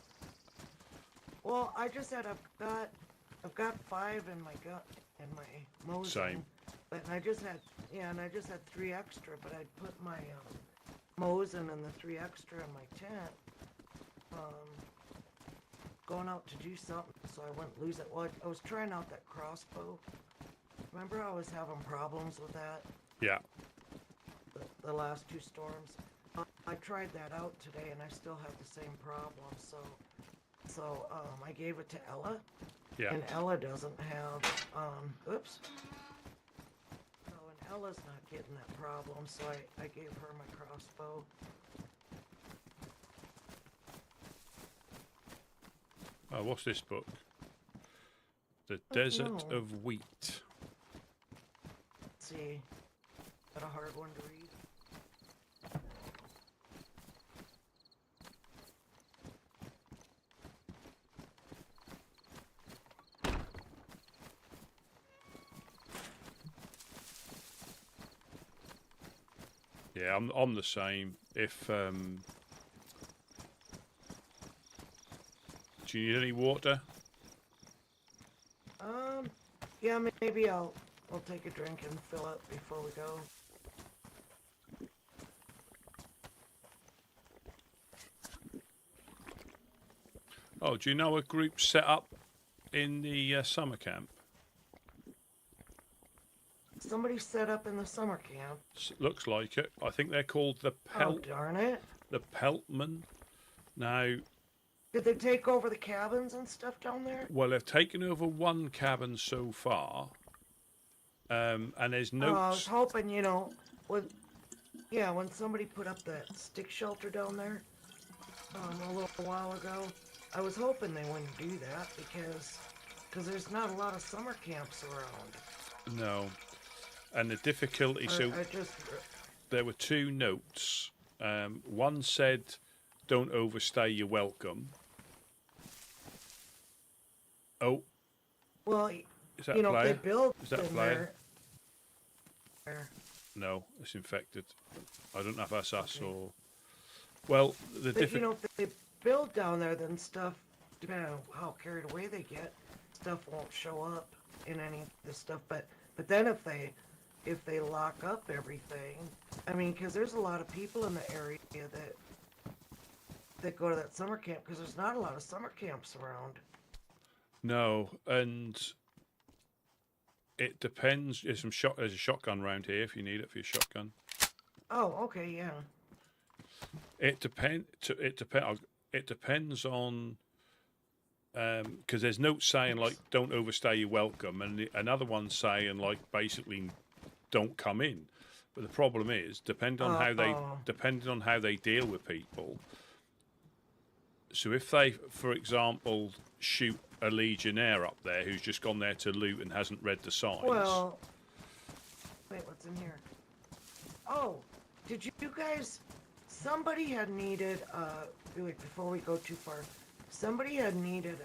Well, I've got 5 in my gut in my Mosin. Same. But I just had 3 extra. But I'd put my Mosin and the 3 extra in my tent. Going out to do something, so I wouldn't lose it. Well, I was trying out that crossbow. Remember, I was having problems with that Yeah. the last 2 storms. I tried that out today, and I still have the same problem. So I gave it to Ella, Yeah. and Ella doesn't have. Oops. So and Ella's not getting that problem, so I gave her my crossbow. Oh, what's this book? The Desert know. of Wheat. Let's see. Got a hard one to read. Yeah, I'm the same. If do you need any water? Yeah, maybe I'll take a drink and fill up before we go. Oh, do you know a group set up in the summer camp? Somebody set up in the summer camp. Looks like it. I think they're called the Oh, darn it. Peltmen. Now, Did they take over the cabins and stuff down there? well, they've taken over one cabin so far, and there's Oh, I was notes. hoping, when somebody put up that stick shelter down there a little while ago, I was hoping they wouldn't do that because there's not a lot of summer camps around. No, and the difficulty. So there were 2 notes. One said, "Don't overstay your welcome." Oh, Well, is that if player? they build Is that in player? there. No, it's infected. I don't know if that's us or. Well, the But, difficulty. if they build down there, then stuff, depending on how carried away they get, stuff won't show up in any of the stuff. But then if they lock up everything, I mean, because there's a lot of people in the area that go to that summer camp, because there's not a lot of summer camps around. No, and it depends. There's there's a shotgun round here if you need it for your shotgun. Oh, okay, yeah. It depends on because there's notes saying like don't overstay your welcome, and another one saying like basically don't come in. But the problem is depending on how they deal with people. So if they, for example, shoot a legionnaire up there who's just gone there to loot and hasn't read the signs. Well, wait, what's in here? Oh, did you guys somebody had needed, wait, before we go too far, somebody had needed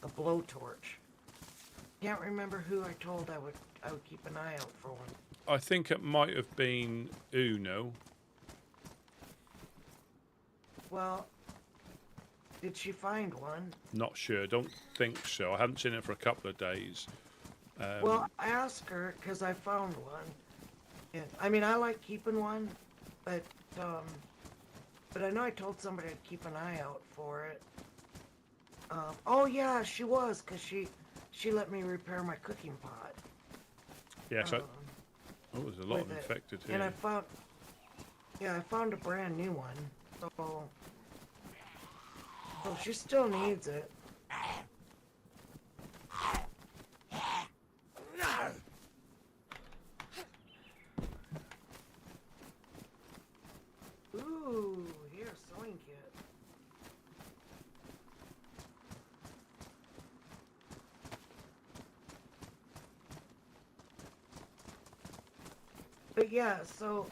a blowtorch. Can't remember who I told I would keep an eye out for one. I think it might have been Uno. Well, did she find one? Not sure. Don't think so. I haven't seen it for a couple of days. Well, I asked her because I found one. And, I mean, I like keeping one, but I know I told somebody I'd keep an eye out for it. Oh yeah, she was, because she let me repair my cooking pot. Yes, oh, there's a lot of infected here. And I found a brand new one. So she still needs it. Ooh, here, sewing kit. But yeah, so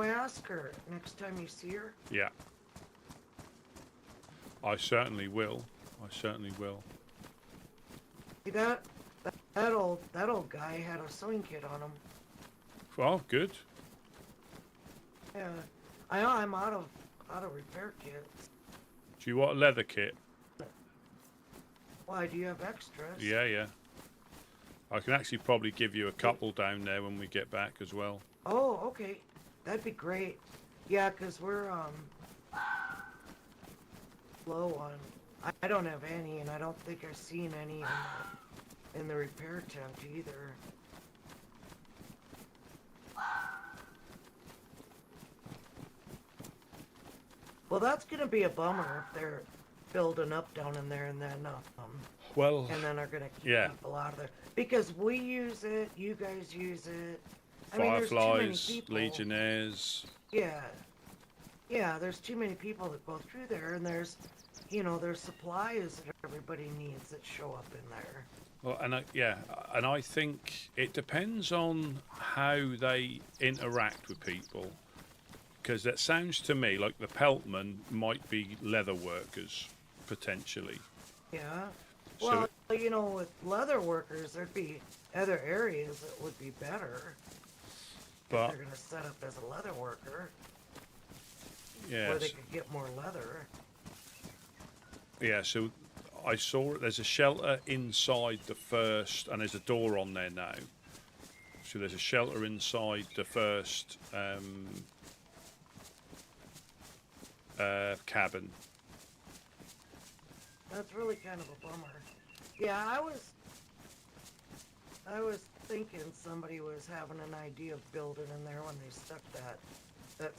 I ask her next time you see her. Yeah. I certainly will. I certainly will. See, that old guy had a sewing kit on him. Well, good. Yeah, I know I'm out of repair kits. Do you want a leather kit? Why, do you have extras? Yeah, yeah. I can actually probably give you a couple down there when we get back as well. Oh, okay. That'd be great. Yeah, 'cause we're low on. I don't have any, and I don't think I've seen any in the repair tent either. Well, that's gonna be a bummer if they're building up down in there and then well, and then are gonna keep yeah. people out of there because we use it, you guys use it. I mean, there's too many Fireflies, people. Legionnaires. Yeah, there's too many people that go through there, and there's supplies that everybody needs that show up in there. Well, and I think it depends on how they interact with people, because that sounds to me like the peltmen might be leather workers potentially. Yeah. So Well, with leather workers, there'd be other areas that would be better. But if they're gonna set up as a leather worker, yes. where they could get more leather. Yeah, so I saw there's a shelter inside the first, and there's a door on there now. So there's a shelter inside the first cabin. That's really kind of a bummer. Yeah, I was thinking somebody was having an idea of building in there when they stuck that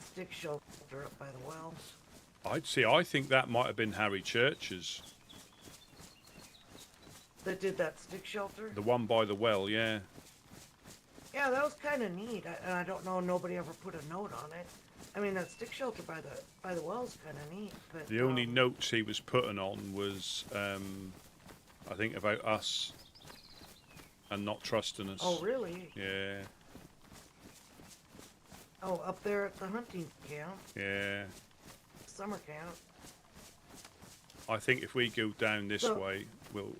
stick shelter up by the well. I think that might have been Harry Church's. That did that stick shelter? The one by the well, yeah. Yeah, that was kind of neat. And I don't know, nobody ever put a note on it. I mean, that stick shelter by the well is kind of neat. But The only notes he was putting on was, I think, about us and not trusting us. Oh, really? Yeah, Oh, up there at the hunting camp, yeah. summer camp. I think if we go down this So- way, we'll...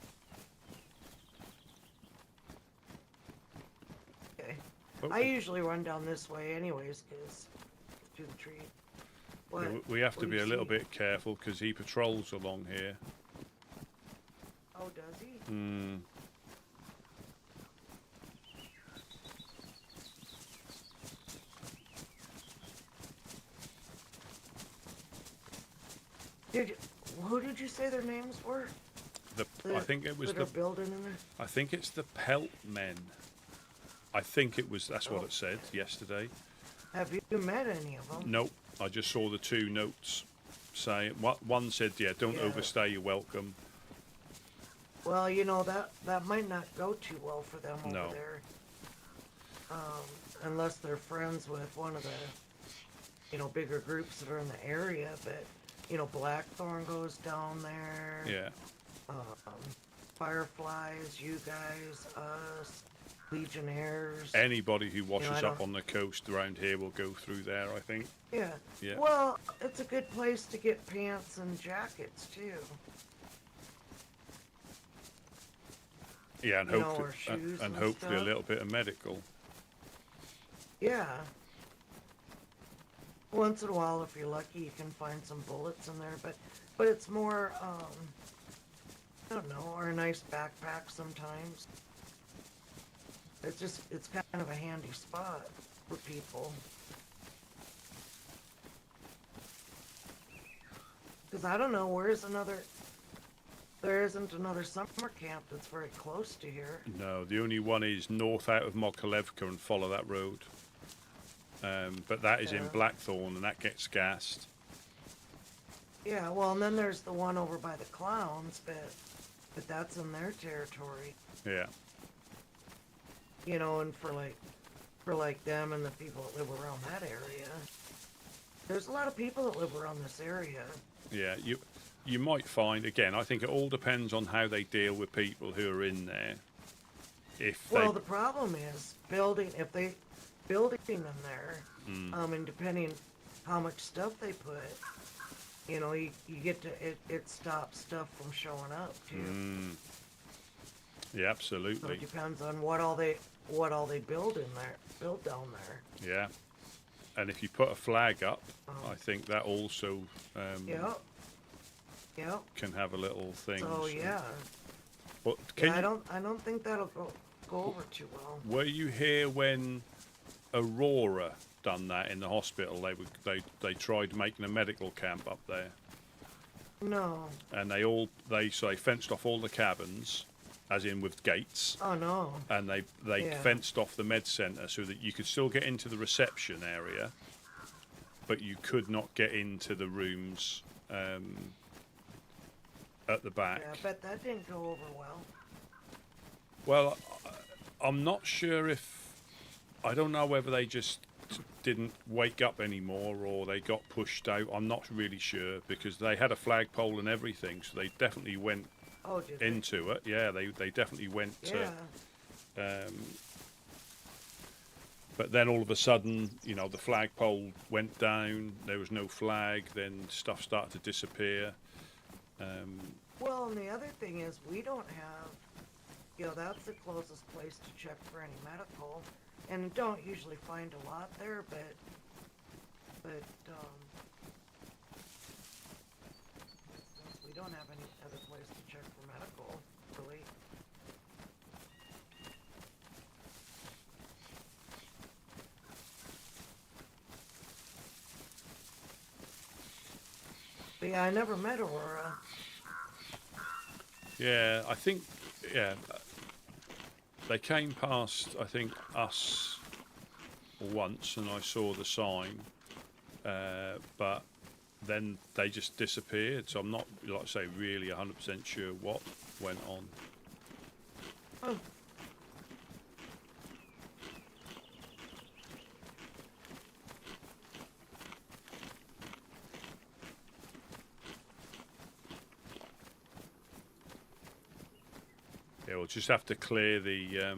Okay. Oh, I usually run down this way anyways, because to the tree. What? we have to What do be you a little see? bit careful because he patrols along here. Oh, does he? Hmm. Who did you say their names were? I think it was that are building in there. I think it's the Pelt Men. I think it was. That's what Oh. it said yesterday. Have you met any of them? Nope. I just saw the two notes saying. One said, "Yeah, don't Yeah. overstay your welcome." Well, that might not go too well for them over No. there. Unless they're friends with one of the, bigger groups that are in the area. But, Blackthorn goes down there. Yeah. Fireflies, you guys, us, Legionnaires. Anybody who washes I up don't- on the coast around here will go through there, I think. Yeah. Yeah. Well, it's a good place to get pants and jackets too. Yeah, and, You know, or shoes and and hopefully a stuff. little bit of medical. Yeah. Once in a while, if you're lucky, you can find some bullets in there, but it's more, I don't know, or a nice backpack sometimes. It's kind of a handy spot for people. Because I don't know, there isn't another summer camp that's very close to here. No, the only one is north out of Mokolevka and follow that road. But that is in Yeah. Blackthorn and that gets gassed. Yeah, well, and then there's the one over by the clowns, but that's in their territory. Yeah. You know, and for like them and the people that live around that area. There's a lot of people that live around this area. Yeah, you might find, again, I think it all depends on how they deal with people who are in there. If Well, they, the problem is building them there, and depending how much stuff they put, you know, you get to it stops stuff from showing up too. yeah, So absolutely. it depends on what all they build down there. Yeah. And if you put a flag up, I think that also Yep. Yep. can have a little thing. So yeah. But can Yeah, you, I don't think that'll go over too well. were you here when Aurora done that in the hospital? They tried making a medical camp up there, No. and they fenced off all the cabins, as in with gates, Oh no. and they Yeah. fenced off the med centre so that you could still get into the reception area, but you could not get into the rooms at the back. Yeah, I bet that didn't go over well. Well, I'm not sure if, I don't know whether they just didn't wake up anymore or they got pushed out. I'm not really sure, because they had a flagpole and everything, so they definitely went Oh, did they? into it. Yeah, they definitely went Yeah. to. But then all of a sudden, you know, the flagpole went down. There was no flag. Then stuff started to disappear. Well, and the other thing is we don't have, you know, that's the closest place to check for any medical, and don't usually find a lot there, but we don't have any other place to check for medical, really. But yeah, I never met Aurora. Yeah, I think, yeah, they came past, I think, us once, and I saw the sign, but then they just disappeared. So I'm not, like I say, really 100% sure what went on. Oh. Yeah, we'll just have to clear the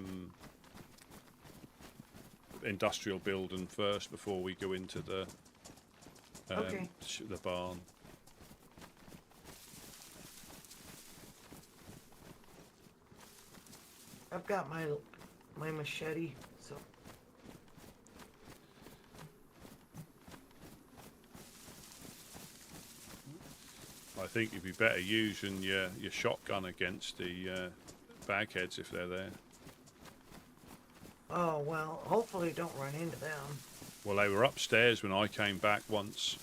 industrial building first before we go into the Okay. the barn. I've got my machete, so I think you'd be better using your shotgun against the bagheads if they're there. oh well, hopefully don't run into them. Well, they were upstairs when I came back once,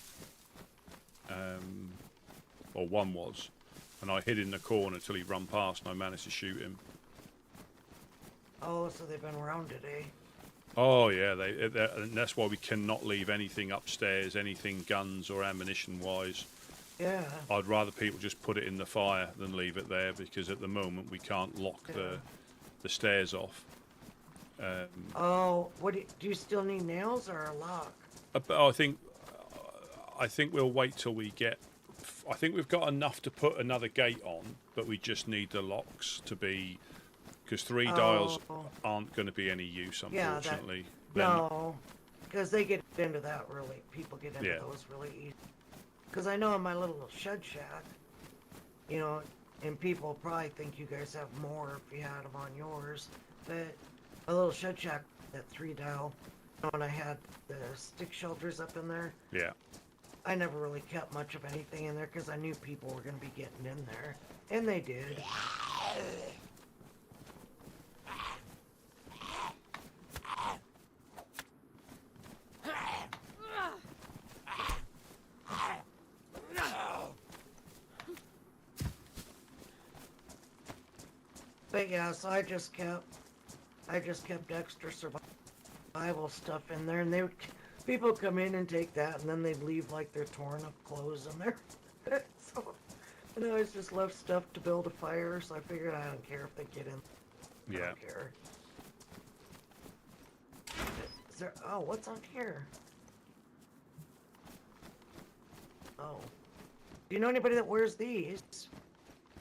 or one was, and I hid in the corner till he run past, and I managed to shoot him. Oh, so they've been around today. Oh yeah, and that's why we cannot leave anything upstairs, anything guns or ammunition wise. Yeah. I'd rather people just put it in the fire than leave it there, because at the moment we can't lock Yeah. the stairs off. Oh, what do you still need nails or a lock? But I think we'll wait till we get. I think we've got enough to put another gate on, but we just need the locks to be Because 3 dials aren't going to be any use, Yeah, unfortunately. no, because they get into that really. People get into those really easy. Because I know in my little shed shack, you know, and people probably think you guys have more if you had them on yours, but a little shed shack, that 3 dial, when I had the stick shelters up in there, Yeah. I never really kept much of anything in there because I knew people were going to be getting in there, and they did. But yeah, so I just kept extra survival stuff in there, and people come in and take that, and then they'd leave like their torn up clothes in there. So, and I always just left stuff to build a fire, so I figured I don't care if they get in. I don't care. Is there? Oh, what's on here? Oh, do you know anybody that wears these?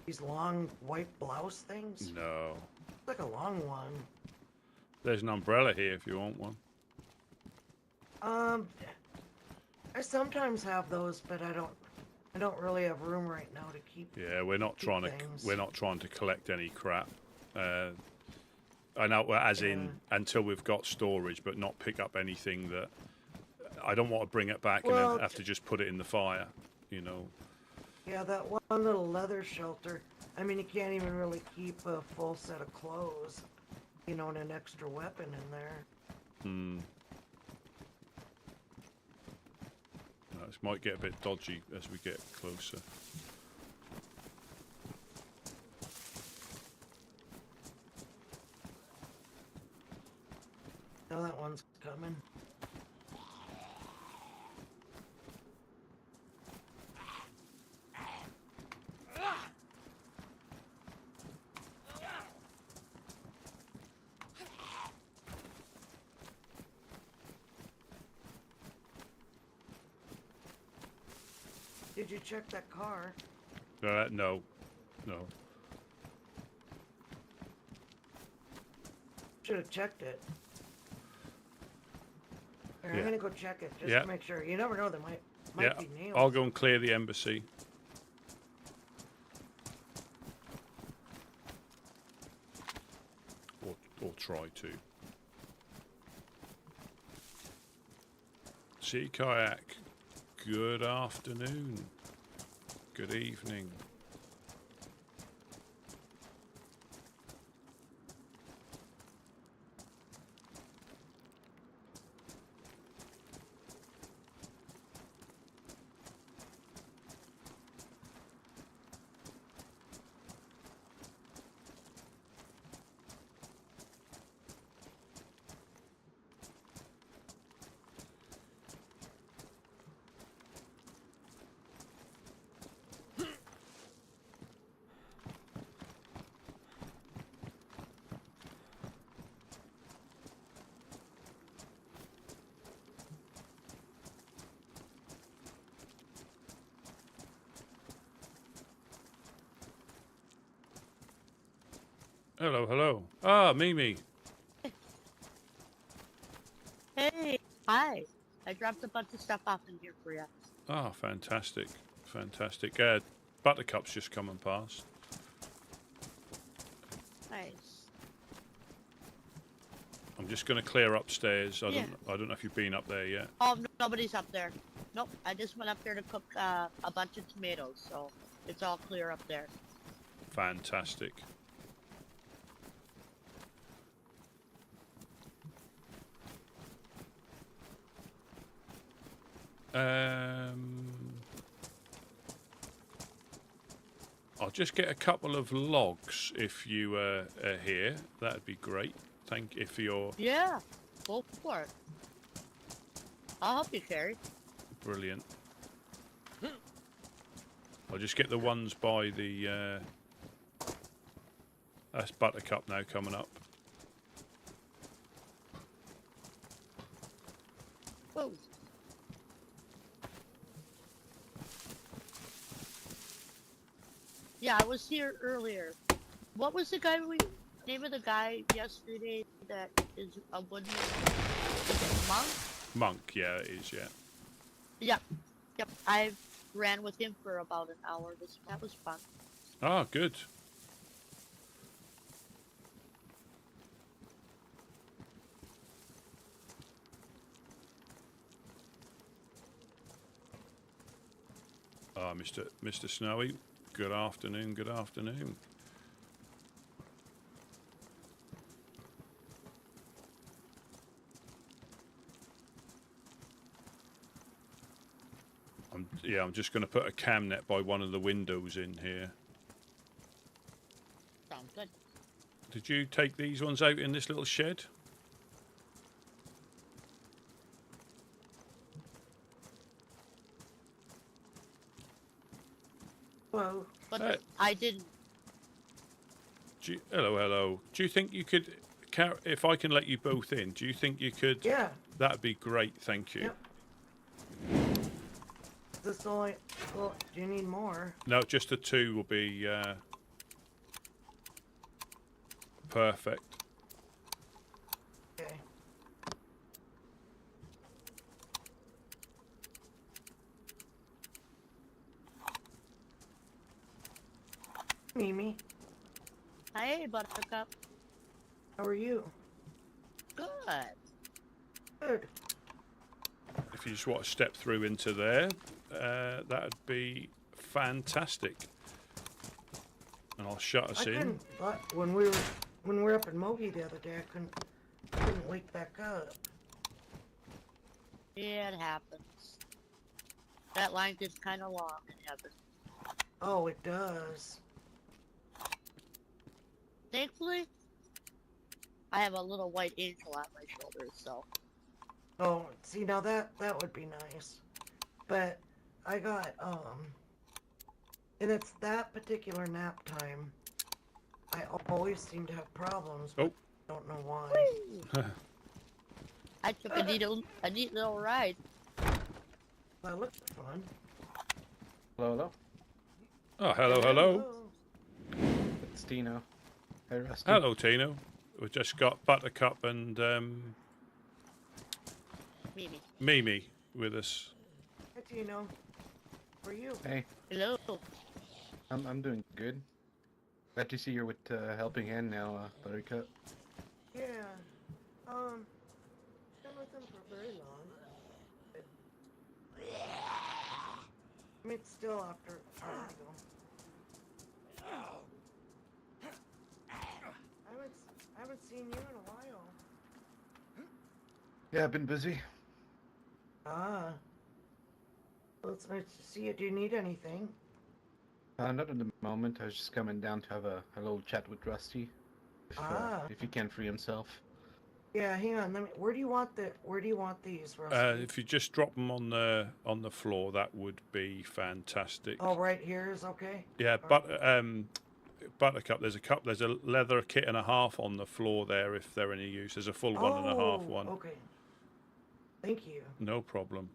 These long white blouse things? No. It's like a long one. There's an umbrella here if you want one. I sometimes have those, but I don't really have room right now to keep. Yeah, we're not trying things. to collect any crap. I know, as in until we've got storage, but not pick up anything that I don't want to bring it back and then have to just put it in the fire, you know. Yeah, that one little leather shelter. I mean, you can't even really keep a full set of clothes, you know, and an extra weapon in there. Hmm. No, this might get a bit dodgy as we get closer. Now that one's coming. Did you check that car? No. Should have checked it. Here, Yeah. I'm gonna go check it just to make sure. You never know, there might be nails. I'll go and clear the embassy. Or try to. Sea Kayak, good afternoon. Good evening. Hello, hello. Ah, Mimi. Hey, hi. I dropped a bunch of stuff off in here for you. Ah, fantastic. Fantastic. Buttercup's just coming past. Nice. I'm just going to clear upstairs. I don't know if you've been up there yet. Oh, nobody's up there. Nope, I just went up there to cook a bunch of tomatoes, so it's all clear up there. Fantastic. I'll just get a couple of logs if you are here. That'd be great. Thank you if you're... Yeah, go for it. I'll help you, Carrie. Brilliant. I'll just get the ones by the... That's Buttercup now coming up. Whoa. Yeah, I was here earlier. What was the guy Name of the guy yesterday that is a woodman? Is it Monk? Monk, yeah, it is, yeah. Yep. Yep. I ran with him for about an hour. That was fun. Ah, good. Ah, Mr. Snowy, good afternoon, good afternoon. I'm just going to put a cam net by one of the windows in here. Sounds good. Did you take these ones out in this little shed? Well, But I didn't. Hello. Do you think you could, if I can let you both in, do you think you could? yeah. That'd be great, thank you. Yep. This only. Well, do you need more? No, just the two will be perfect. Okay. Mimi, Hey, Buttercup. how are you? Good. Good. If you just want to step through into there, that'd be fantastic. And I'll shut us in. couldn't. But when we were up in Mogi the other day, I couldn't wake back up. Yeah, it happens. That line gets kind of long in heaven. Oh, it does. Thankfully, I have a little white angel on my shoulder, so. Oh, see now that would be nice. But I got and it's that particular nap time. I always seem to have problems, but I don't know why. I took a neat little ride. That looked fun. Hello. Oh, hello. It's Tino. Hey, Rusty. Hello, Tino. We've just got Buttercup and Mimi with us. Hey, Tino. How are you? Hey, Hello. I'm doing good. Glad to see you're with Helping Hand now, Buttercup. Yeah. Been with him for very long. I mean, still after. I haven't seen you in a while. Yeah, I've been busy. Ah. Well, it's nice to see you. Do you need anything? Not at the moment. I was just coming down to have a little chat with Rusty. If he can free himself. Yeah, hang on. Where do you want these, Rusty? If you just drop them on the floor, that would be fantastic. Oh, right here is okay. Yeah, but Buttercup, there's a leather kit and a half on the floor there if they're any use. There's a full 1.5 one. Okay. Thank you. No problem.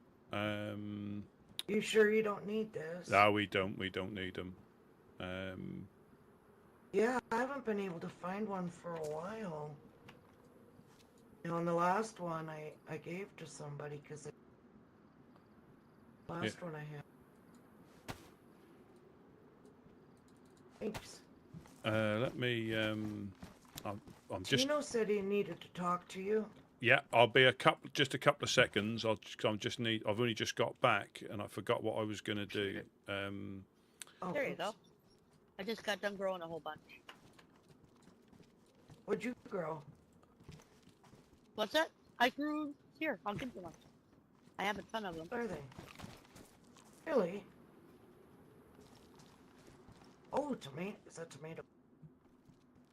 You sure you don't need this? No, we don't need them. Yeah, I haven't been able to find one for a while. You know, and the last one I gave to somebody because the last one I had. Thanks. Let me. I'm just. Tino said he needed to talk to you. Yeah, I'll be just a couple of seconds. I've only just got back and I forgot what I was going to do. Oh, There you go. I just got done growing a whole bunch. What'd you grow? What's that? I grew here. I'll give you one. I have a ton of them. What are they? Really? Oh, tomato. Is that tomato?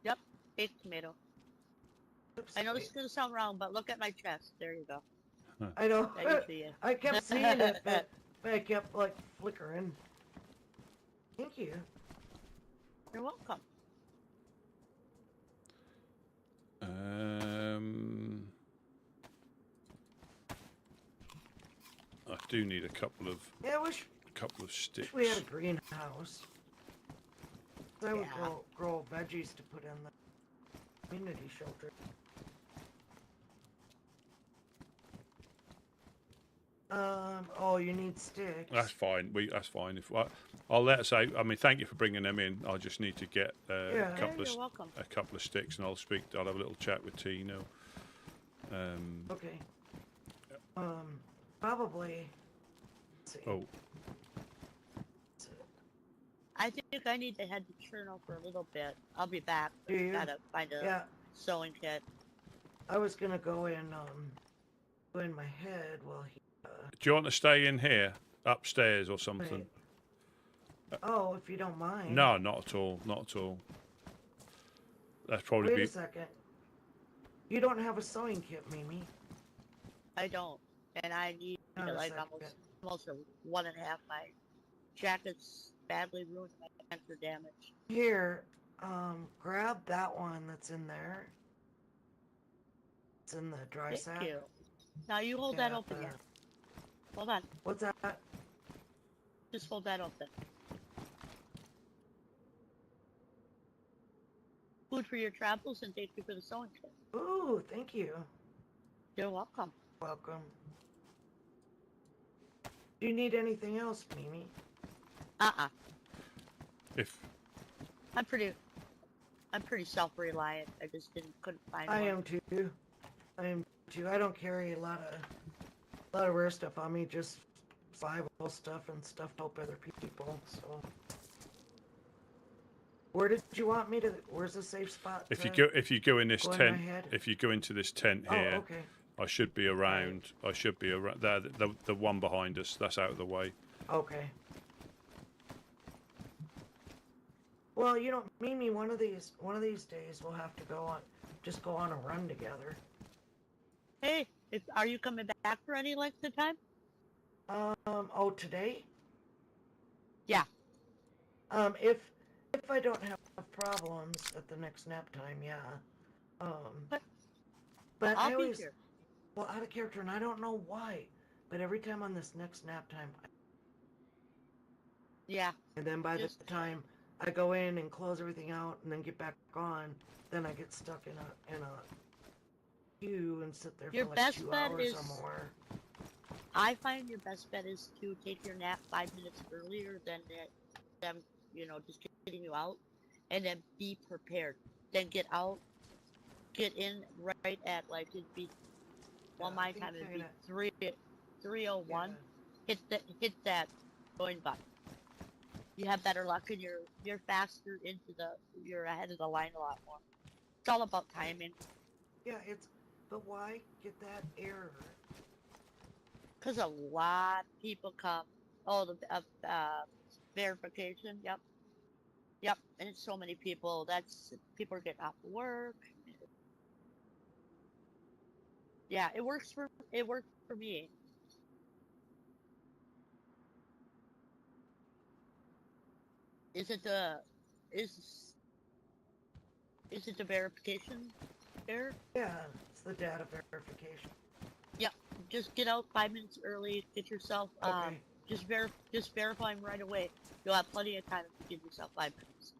Yep, baked tomato. Oops, I know this is gonna sound wrong, but look at my chest. There you go. I know. That you see it. I kept seeing it, but I kept like flickering. Thank you. You're welcome. I do need a couple of Yeah, I wish sticks. we had a greenhouse. I would Yeah. grow veggies to put in there. community shelter. Oh, you need sticks. That's fine. That's fine. If I'll let us out. I mean, thank you for bringing them in. I just need to get Yeah. Yeah, you're welcome. a couple of sticks, and I'll have a little chat with Tino. Okay. Probably. Let's see. Oh, I think I need to head to Chernarus for a little bit. I'll be back. Do you? Gotta find a Yeah. sewing kit. I was gonna go in my head while he. do you want to stay in here, upstairs or something? Oh, if you don't mind. No, not at all. Not at all. That's probably Wait a second. You don't have a sewing kit, Mimi. I don't, and I need Not a like second. almost a 1.5. My jacket's badly ruined. My pants are damaged. Here, grab that one that's in there. It's in the dry Thank sack. you. Now you hold that Yeah, open here. Hold on. What's that? Just hold that open. Food for your travels, and thank you for the sewing kit. Ooh, thank you. You're welcome. Welcome. Do you need anything else, Mimi? if I'm pretty self-reliant. I just couldn't find I one. am too. I am too. I don't carry a lot of rare stuff on me, just survival stuff and stuff to help other people. So, where did you want me to? Where's a safe spot? if you go in this go in tent, my head? if you go into this tent Oh, here, okay. I should be around. I should be around there. The one behind us. That's out of the way. Okay. Well, you know, Mimi, one of these days we'll have to just go on a run together. Hey, are you coming back for any length of time? Oh, today? Yeah. If I don't have problems at the next nap time, yeah. But I I'll be always, here. well, out of character, and I don't know why, but every time on this next nap time, Yeah. and then by the time I go in and close everything out and then get back on, then I get stuck in a queue and sit there Your for like best 2 bet hours is- or more. I find your best bet is to take your nap 5 minutes earlier than them, just getting you out, and then be prepared. Then get out, get in right at like it'd be, well, Yeah, I my think time it'd be that- 3:01. Yeah. Hit that join button. You have better luck, and you're faster you're ahead of the line a lot more. It's all about timing. Yeah, but why get that error? Because a lot of people come. Oh, the verification. Yep. And it's so many people. People are getting off work. Yeah, it works for me. Is it the verification error? Yeah, it's the data verification. Yep. Just get out 5 minutes early. Get yourself. Okay. Just verify them right away. You'll have plenty of time to give yourself 5 minutes.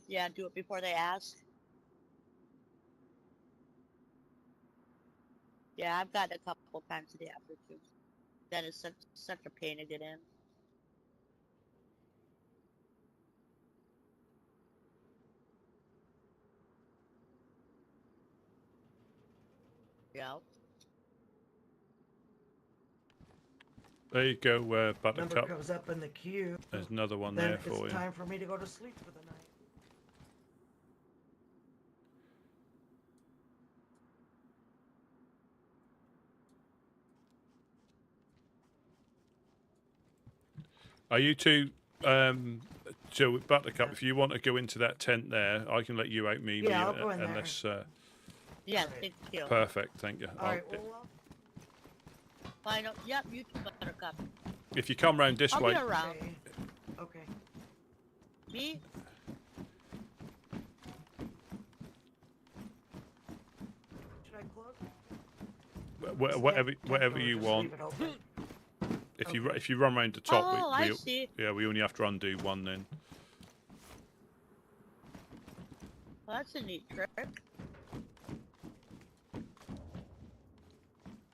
Yeah, do it before they ask. Yeah, I've got it a couple times a day after too. That is such a pain to get in. Yeah. There you go, Number Buttercup. comes up in the queue. There's another one Then there for it's you. time for me to go to sleep for the night. Are you two? So Buttercup, if you want to go into that tent there, I can let you out, Mimi. Yeah, I'll go in there. Unless, Yeah, Alright. thank you. perfect, thank you. All right. Final. Yep, you too, Buttercup. If you come round this I'll way, be around. Okay. Me? Should I close? whatever Or you just want. leave it open? If you run round the top, Oh, I we see. yeah, we only have to undo one then. Well, that's a neat trick.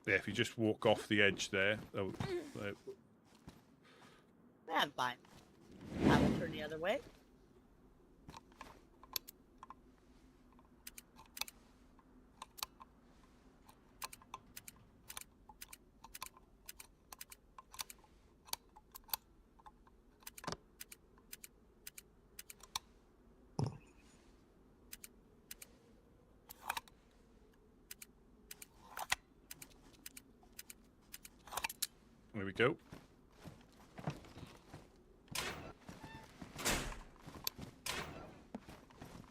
Yeah, if you just walk off the edge there. Oh, Yeah, I'm fine. I will turn the other way. there we go.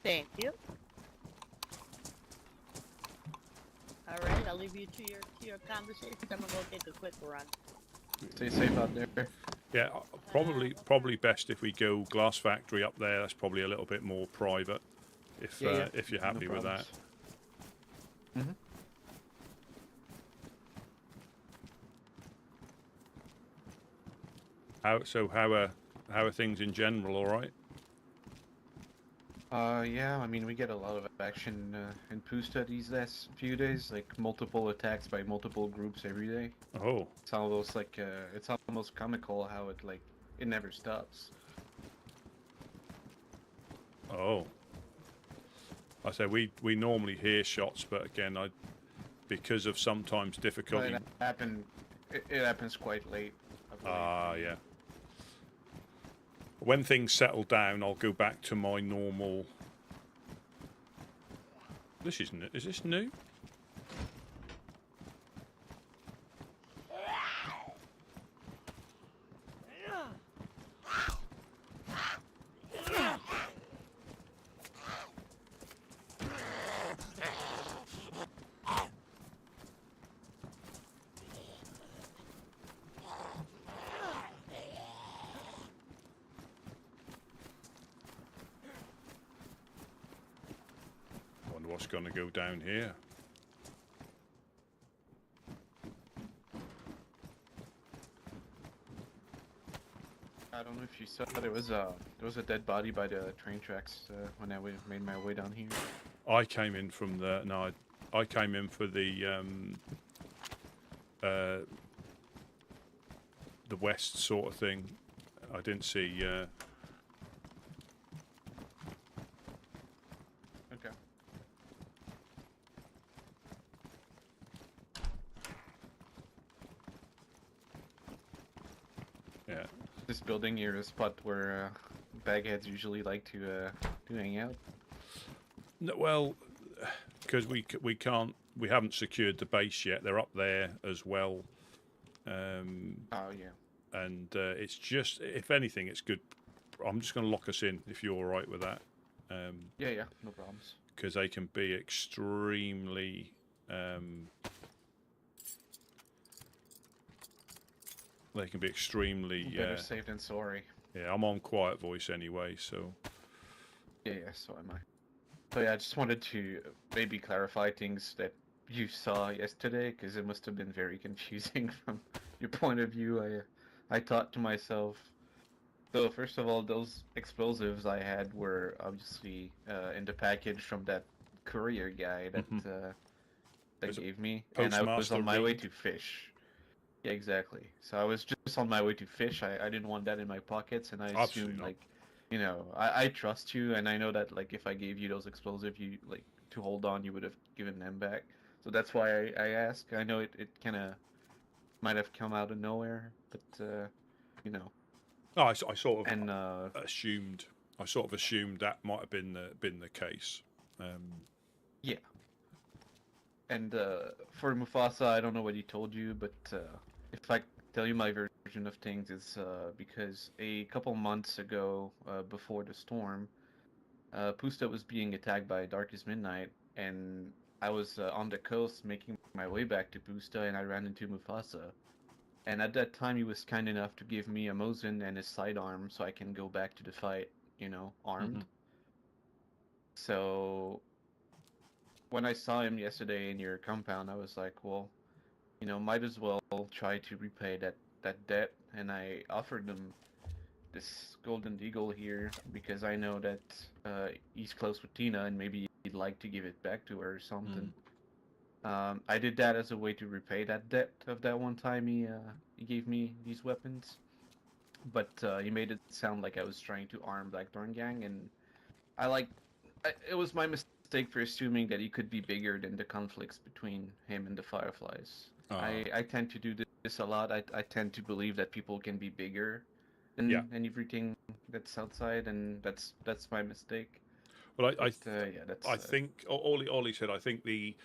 Thank you. All right, I'll leave you to your conversation. I'm gonna go take a quick run. Stay safe out there. Yeah, probably best if we go glass factory up there. That's probably a little bit more private. If if you're happy with that. Mm-hmm. How are things in general? All right. Yeah, I mean, we get a lot of action in Pusta these last few days, like multiple attacks by multiple groups every day. Oh. It's almost like, it's almost comical how it never stops. Oh. I say we normally hear shots, but again, because of sometimes But difficulty. it happens quite late. Ah, yeah. When things settle down, I'll go back to my normal. This is this new? Wonder what's going to go down here. I don't know if you saw, there was a dead body by the train tracks when I made my way down here. I came in from the I came in for the west sort of thing. I didn't see. Okay. Yeah. This building here is a spot where bagheads usually like to hang out. No, well, because we haven't secured the base yet. They're up there as well. Oh yeah. And it's just, if anything, it's good. I'm just going to lock us in if you're all right with that. Yeah, no problems. Because they can be extremely. They can be extremely. Better safe than sorry. Yeah, I'm on quiet voice anyway, so. Yeah, so am I. So yeah, I just wanted to maybe clarify things that you saw yesterday, because it must have been very confusing from your point of view. I thought to myself, so first of all, those explosives I had were obviously in the package from that courier guy that that Was it gave me, and I was Postmaster on my way Reed? to fish. Yeah, exactly. So I was just on my way to fish. I didn't want that in my pockets, and I Absolutely assumed not. like, you know, I trust you, and I know that like if I gave you those explosives, you like to hold on, you would have given them back. So that's why I ask. I know it kind of might have come out of nowhere, but you know. No, I sort of And assumed. I sort of assumed that might have been the case. yeah. And for Mufasa, I don't know what he told you, but if I tell you my version of things, it's because a couple months ago, before the storm, Pusta was being attacked by Darkest Midnight, and I was on the coast making my way back to Pusta, and I ran into Mufasa. And at that time, he was kind enough to give me a Mosin and his sidearm so I can go back to the fight, you know, armed. So when I saw him yesterday in your compound, I was like, well, you know, might as well try to repay that debt. And I offered him this golden eagle here because I know that he's close with Tina and maybe he'd like to give it back to her or something. I did that as a way to repay that debt of that one time he gave me these weapons. But he made it sound like I was trying to arm Blackthorn Gang, and it was my mistake for assuming that he could be bigger than the conflicts between him and the Fireflies. I tend to do this a lot. I tend to believe that people can be bigger than everything that's outside, and that's my mistake. Well, I think all he said. I think the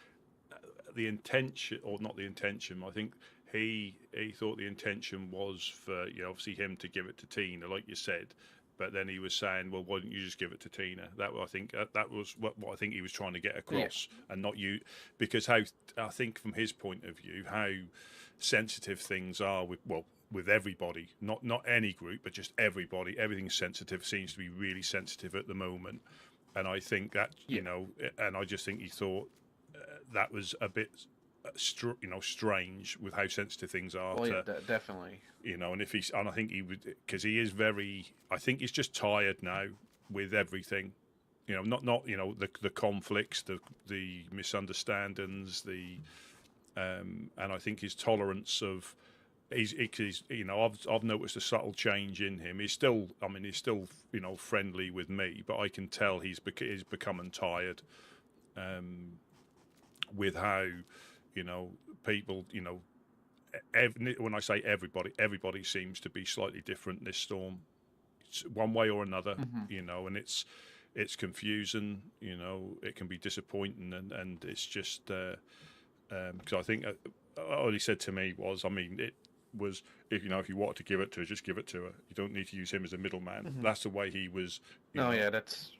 intention, or not the intention. I think he thought the intention was for obviously him to give it to Tina, like you said. But then he was saying, well, why don't you just give it to Tina? That was what I think he was trying to get across, and not you, because I think from his point of view, how sensitive things are with everybody, not any group, but just everybody. Everything's sensitive. Seems to be really sensitive at the moment, and I think that and I just think he thought that was a bit strange with how sensitive things are. Well, definitely. And I think he would, because he is very. I think he's just tired now with everything. Not the conflicts, the misunderstandings, and I think his tolerance of. He's I've noticed a subtle change in him. He's still friendly with me, but I can tell he's becoming tired. With how people when I say everybody seems to be slightly different this storm, one way or another. And it's confusing. It can be disappointing, and it's just because I think all he said to me was, it was, if you wanted to give it to her, just give it to her. You don't need to use him as a middleman. That's the way he was. That's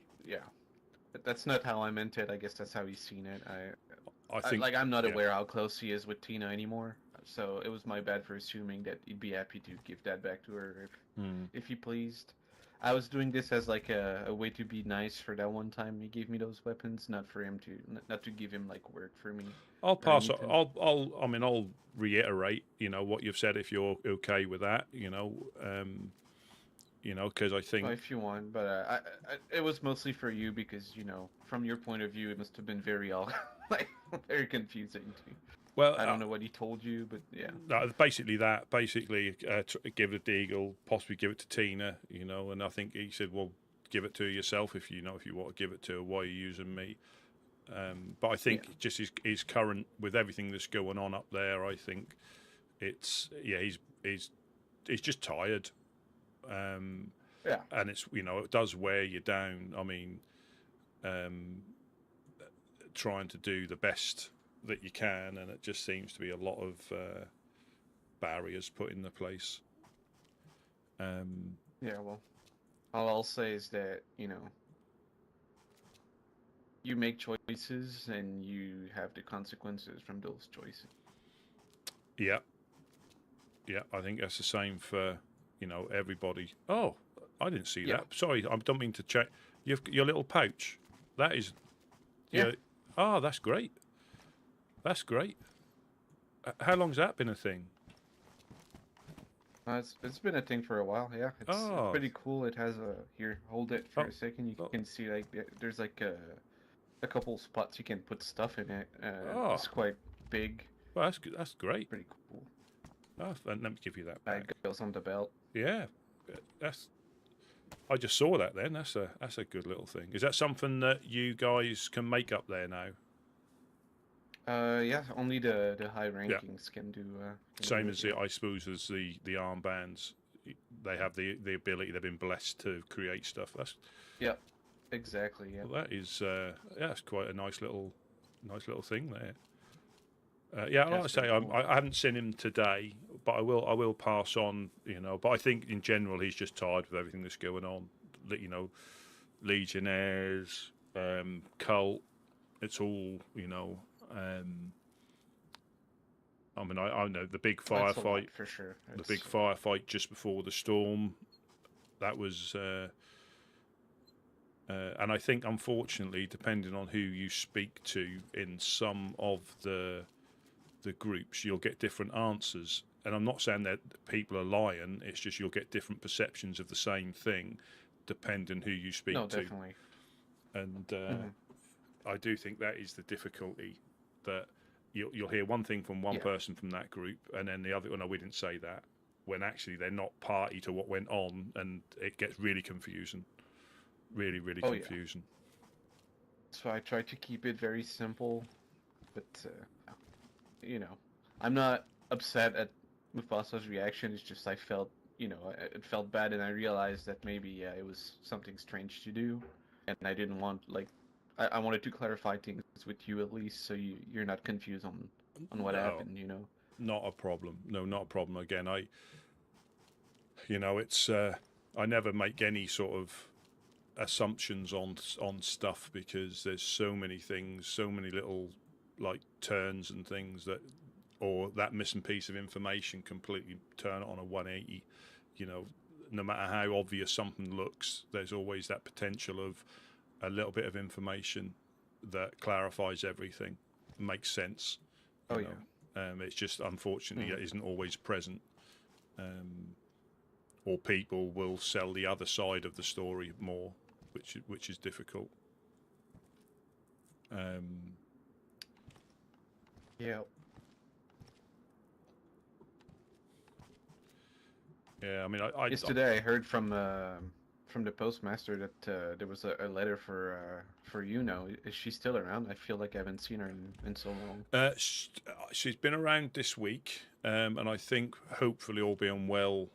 not how I meant it. I guess that's how he's seen it. I think I'm not aware how close he is with Tina anymore, so it was my bad for assuming that he'd be happy to give that back to her if he pleased. I was doing this as like a way to be nice for that one time he gave me those weapons, not for him not to give him like work for me. I'll pass. I'll reiterate. What you've said, if you're okay with that. Because I think if you want, but it was mostly for you because from your point of view, it must have been very very confusing too. Well, I don't know what he told you, but yeah. Basically, give it to Deagle, possibly give it to Tina, and I think he said, well, give it to yourself if you want to give it to her. Why are you using me? But I think just his current, with everything that's going on up there, I think it's he's just tired. And it's it does wear you down. Trying to do the best that you can, and it just seems to be a lot of barriers put in the place. Well, all I'll say is that you make choices and you have the consequences from those choices. Yeah, I think that's the same for everybody. Oh, I didn't see that. Sorry, I don't mean to check. Your little pouch. That is. Oh, that's great. That's great. How long's that been a thing? It's been a thing for a while. Yeah, it's pretty cool. It has here. Hold it for a second. You can see there's like a couple spots you can put stuff in it. It's quite big. Well, that's good. That's great. Pretty cool. Oh, let me give you that back. It goes on the belt. Yeah, I just saw that. Then that's a good little thing. Is that something that you guys can make up there now? Only the high rankings can do. Same as I suppose as the armbands. They have the ability. They've been blessed to create stuff. Exactly. Yeah. Well, that is that's quite a nice little thing there. Like I say, cool. I haven't seen him today, but I will pass on. But I think in general he's just tired with everything that's going on. Legionnaires, cult. It's all I know the big firefight for sure. The big firefight just before the storm. That was. And I think, unfortunately, depending on who you speak to in some of the groups, you'll get different answers. and I'm not saying that people are lying. It's just you'll get different perceptions of the same thing, depending who you speak No, to. definitely. And I do think that is the difficulty, that you'll hear one thing from one person from that group, and then the other. Oh no, we didn't say that. When actually they're not party to what went on, and it gets really confusing. Really, really confusing. So I try to keep it very simple, but you know, I'm not upset at Mufasa's reaction. It's just I felt, it felt bad, and I realized that maybe it was something strange to do, and I didn't want I wanted to clarify things with you at least, so you're not confused on what happened. Not a problem. No, not a problem. Again, it's I never make any sort of assumptions on stuff, because there's so many things, so many little turns and things or that missing piece of information completely turn it on a 180. No matter how obvious something looks, there's always that potential of a little bit of information that clarifies everything, makes sense. It's just unfortunately it isn't always present. Or people will sell the other side of the story more, which is difficult. Yeah. Yeah, I mean, yesterday I heard from the postmaster that there was a letter for Is she still around? I feel like I haven't seen her in so long. She's been around this week, and I think hopefully all being well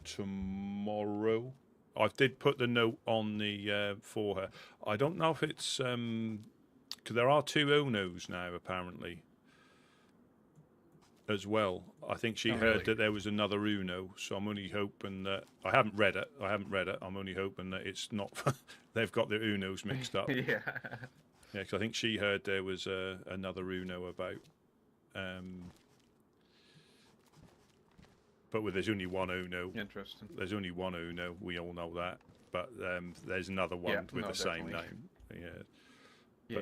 tomorrow. I did put the note on the for her. I don't know if it's because there are 2 Unos now apparently as well. I think she heard that there was another Uno, so I'm only hoping that I haven't read it. I'm only hoping that it's not they've got their Unos mixed up. Yeah, because I think she heard there was another Uno about. But there's only one Uno. Interesting. There's only one Uno. We all know that. But there's another one with the same name. Yeah.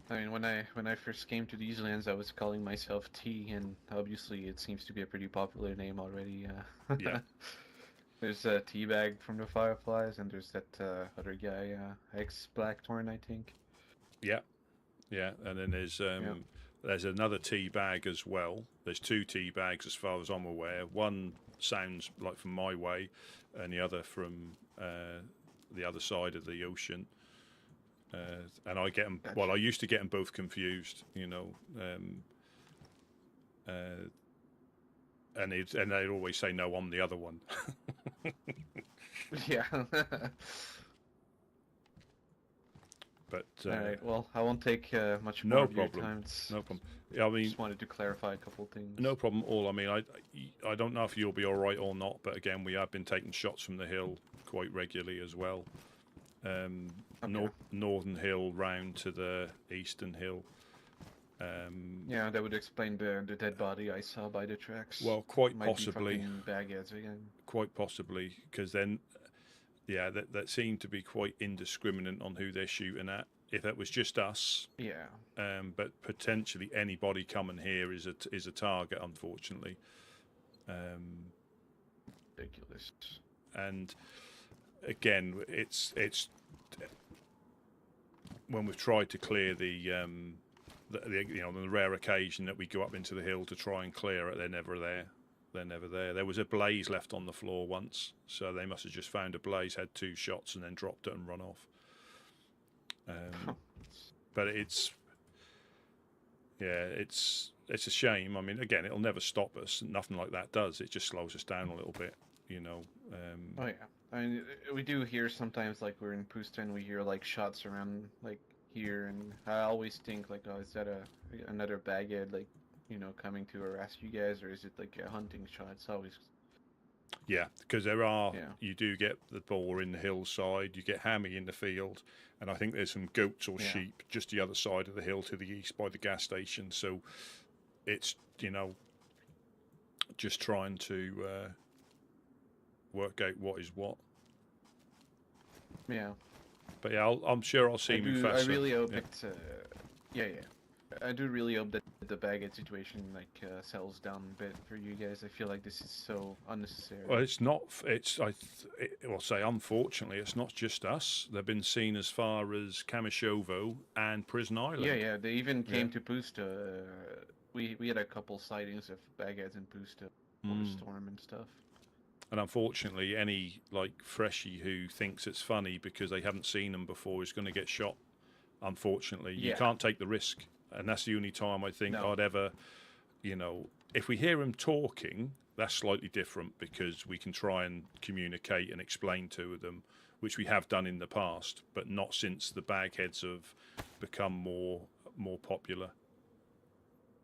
I mean, when I first came to these lands, I was calling myself T, and obviously it seems to be a pretty popular name already. Yeah. There's Teabag from the Fireflies, and there's that other guy, X Blackthorn, I think. Yeah. And then there's another Teabag as well. There's 2 Teabags as far as I'm aware. One sounds like from my way, and the other from the other side of the ocean. And I get them. Well, I used to get them both confused, and they'd always say, "No, I'm the other one." Yeah. But all right. Well, I won't take much no more of problem. your time. No problem. I mean, just wanted to clarify a couple things. No problem at all. I mean, I don't know if you'll be all right or not, but again, we have been taking shots from the hill quite regularly as well. Northern hill round to the eastern hill. Yeah, that would explain the dead body I saw by the tracks. Well, quite possibly. Baguettes again. Quite possibly, because then, that seemed to be quite indiscriminate on who they're shooting at. If it was just us, but potentially anybody coming here is a target, unfortunately. Ridiculous. And again, it's when we've tried to clear the on the rare occasion that we go up into the hill to try and clear it, they're never there. There was a blaze left on the floor once, so they must have just found a blaze, had 2 shots, and then dropped it and run off. But it's a shame. I mean, again, it'll never stop us. Nothing like that does. It just slows us down a little bit, Oh yeah, I mean, we do hear sometimes, like we're in Pustin, we hear like shots around like here, and I always think like, oh, is that another baguette like coming to harass you guys, or is it like a hunting shot? It's always because you do get the boar in the hillside, you get hammy in the field, and I think there's some goats or sheep just the other side of the hill to the east by the gas station. So it's just trying to work out what is what. Yeah. But I'm sure I'll see Mufasa. I really hope it. I do really hope that the baguette situation like settles down a bit for you guys. I feel like this is so unnecessary. Well, it's not. Well, say unfortunately, it's not just us. They've been seen as far as Kamishovo and Prison Island. Yeah. They even came Yeah. to Pusta. We had a couple sightings of baguettes in Pusta for the storm and stuff. And unfortunately, any like freshie who thinks it's funny because they haven't seen them before is going to get shot. Unfortunately, you Yeah. can't take the risk, and that's the only time I think No. I'd ever, you know, if we hear them talking, that's slightly different because we can try and communicate and explain to them, which we have done in the past, but not since the bagheads have become more popular.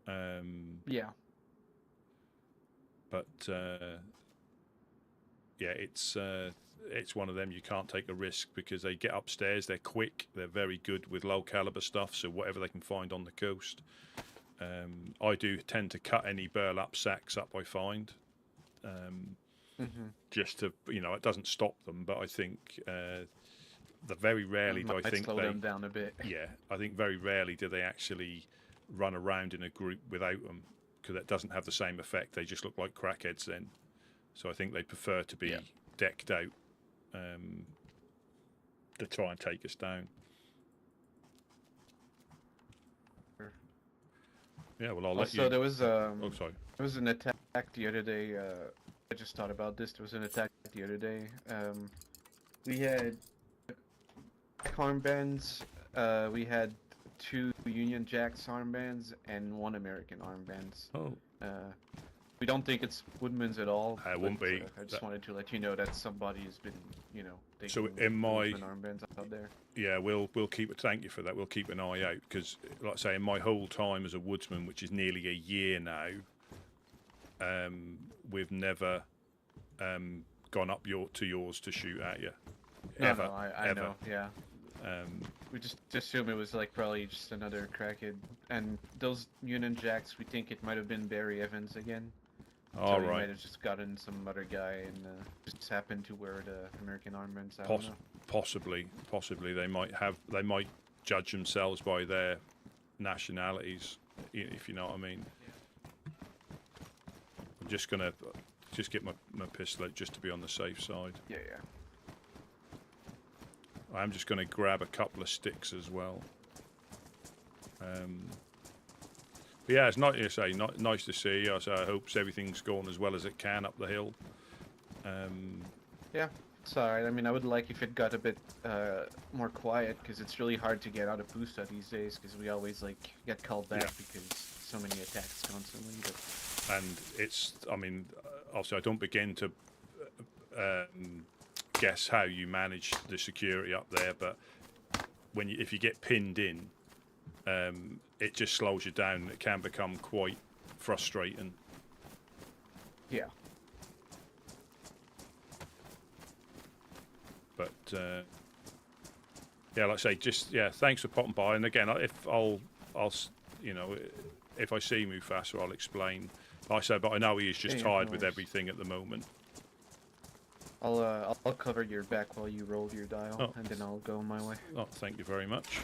Yeah. But yeah, it's one of them you can't take a risk because they get upstairs, they're quick, they're very good with low caliber stuff, so whatever they can find on the coast. I do tend to cut any burlap sacks up I find, just to, you know, it doesn't stop them, but I think very rarely do I think slow them down a bit. Yeah, I think very rarely do they actually run around in a group without them, because that doesn't have the same effect. They just look like crackheads then. So I think they prefer to be decked out to try and take us down. Yeah, well, I'll let you. So there was Oh, sorry. there was an attack the other day. I just thought about this. There was an attack the other day. We had armbands. We had 2 Union Jacks armbands and 1 American armbands. Oh, we don't think it's Woodman's at all. It won't be. I just wanted to let you know that somebody has been, you know, taking So in my- Woodman armbands out there. yeah. We'll keep it. Thank you for that. We'll keep an eye out because, like I say, in my whole time as a woodsman, which is nearly a year now, we've never gone up to yours to shoot at you. Ever. No, I ever. know. Yeah. We just assume it was like probably just another crackhead. And those Union Jacks, we think it might have been Barry Evans again. All So he right. might have just gotten some other guy and just happened to wear the American armbands. I don't know. Possibly they might judge themselves by their nationalities, if you know what I mean. I'm just gonna get my pistol out just to be on the safe side. Yeah. I'm just gonna grab a couple of sticks as well. But yeah, it's nice to see you. So I hope everything's going as well as it can up the hill. Yeah, it's alright. I mean, I would like if it got a bit more quiet, because it's really hard to get out of Pusta these days, because we always like get called back because so many attacks constantly. But... And it's, I mean, also I don't begin to guess how you manage the security up there, but if you get pinned in, it just slows you down and it can become quite frustrating. Yeah. But yeah, like I say, thanks for popping by. And again, if I see Mufasa, I'll explain. Like I said, but I know he is just tired with everything at the moment. I'll cover your back while you roll your dial, and then I'll go my way. Oh, thank you very much.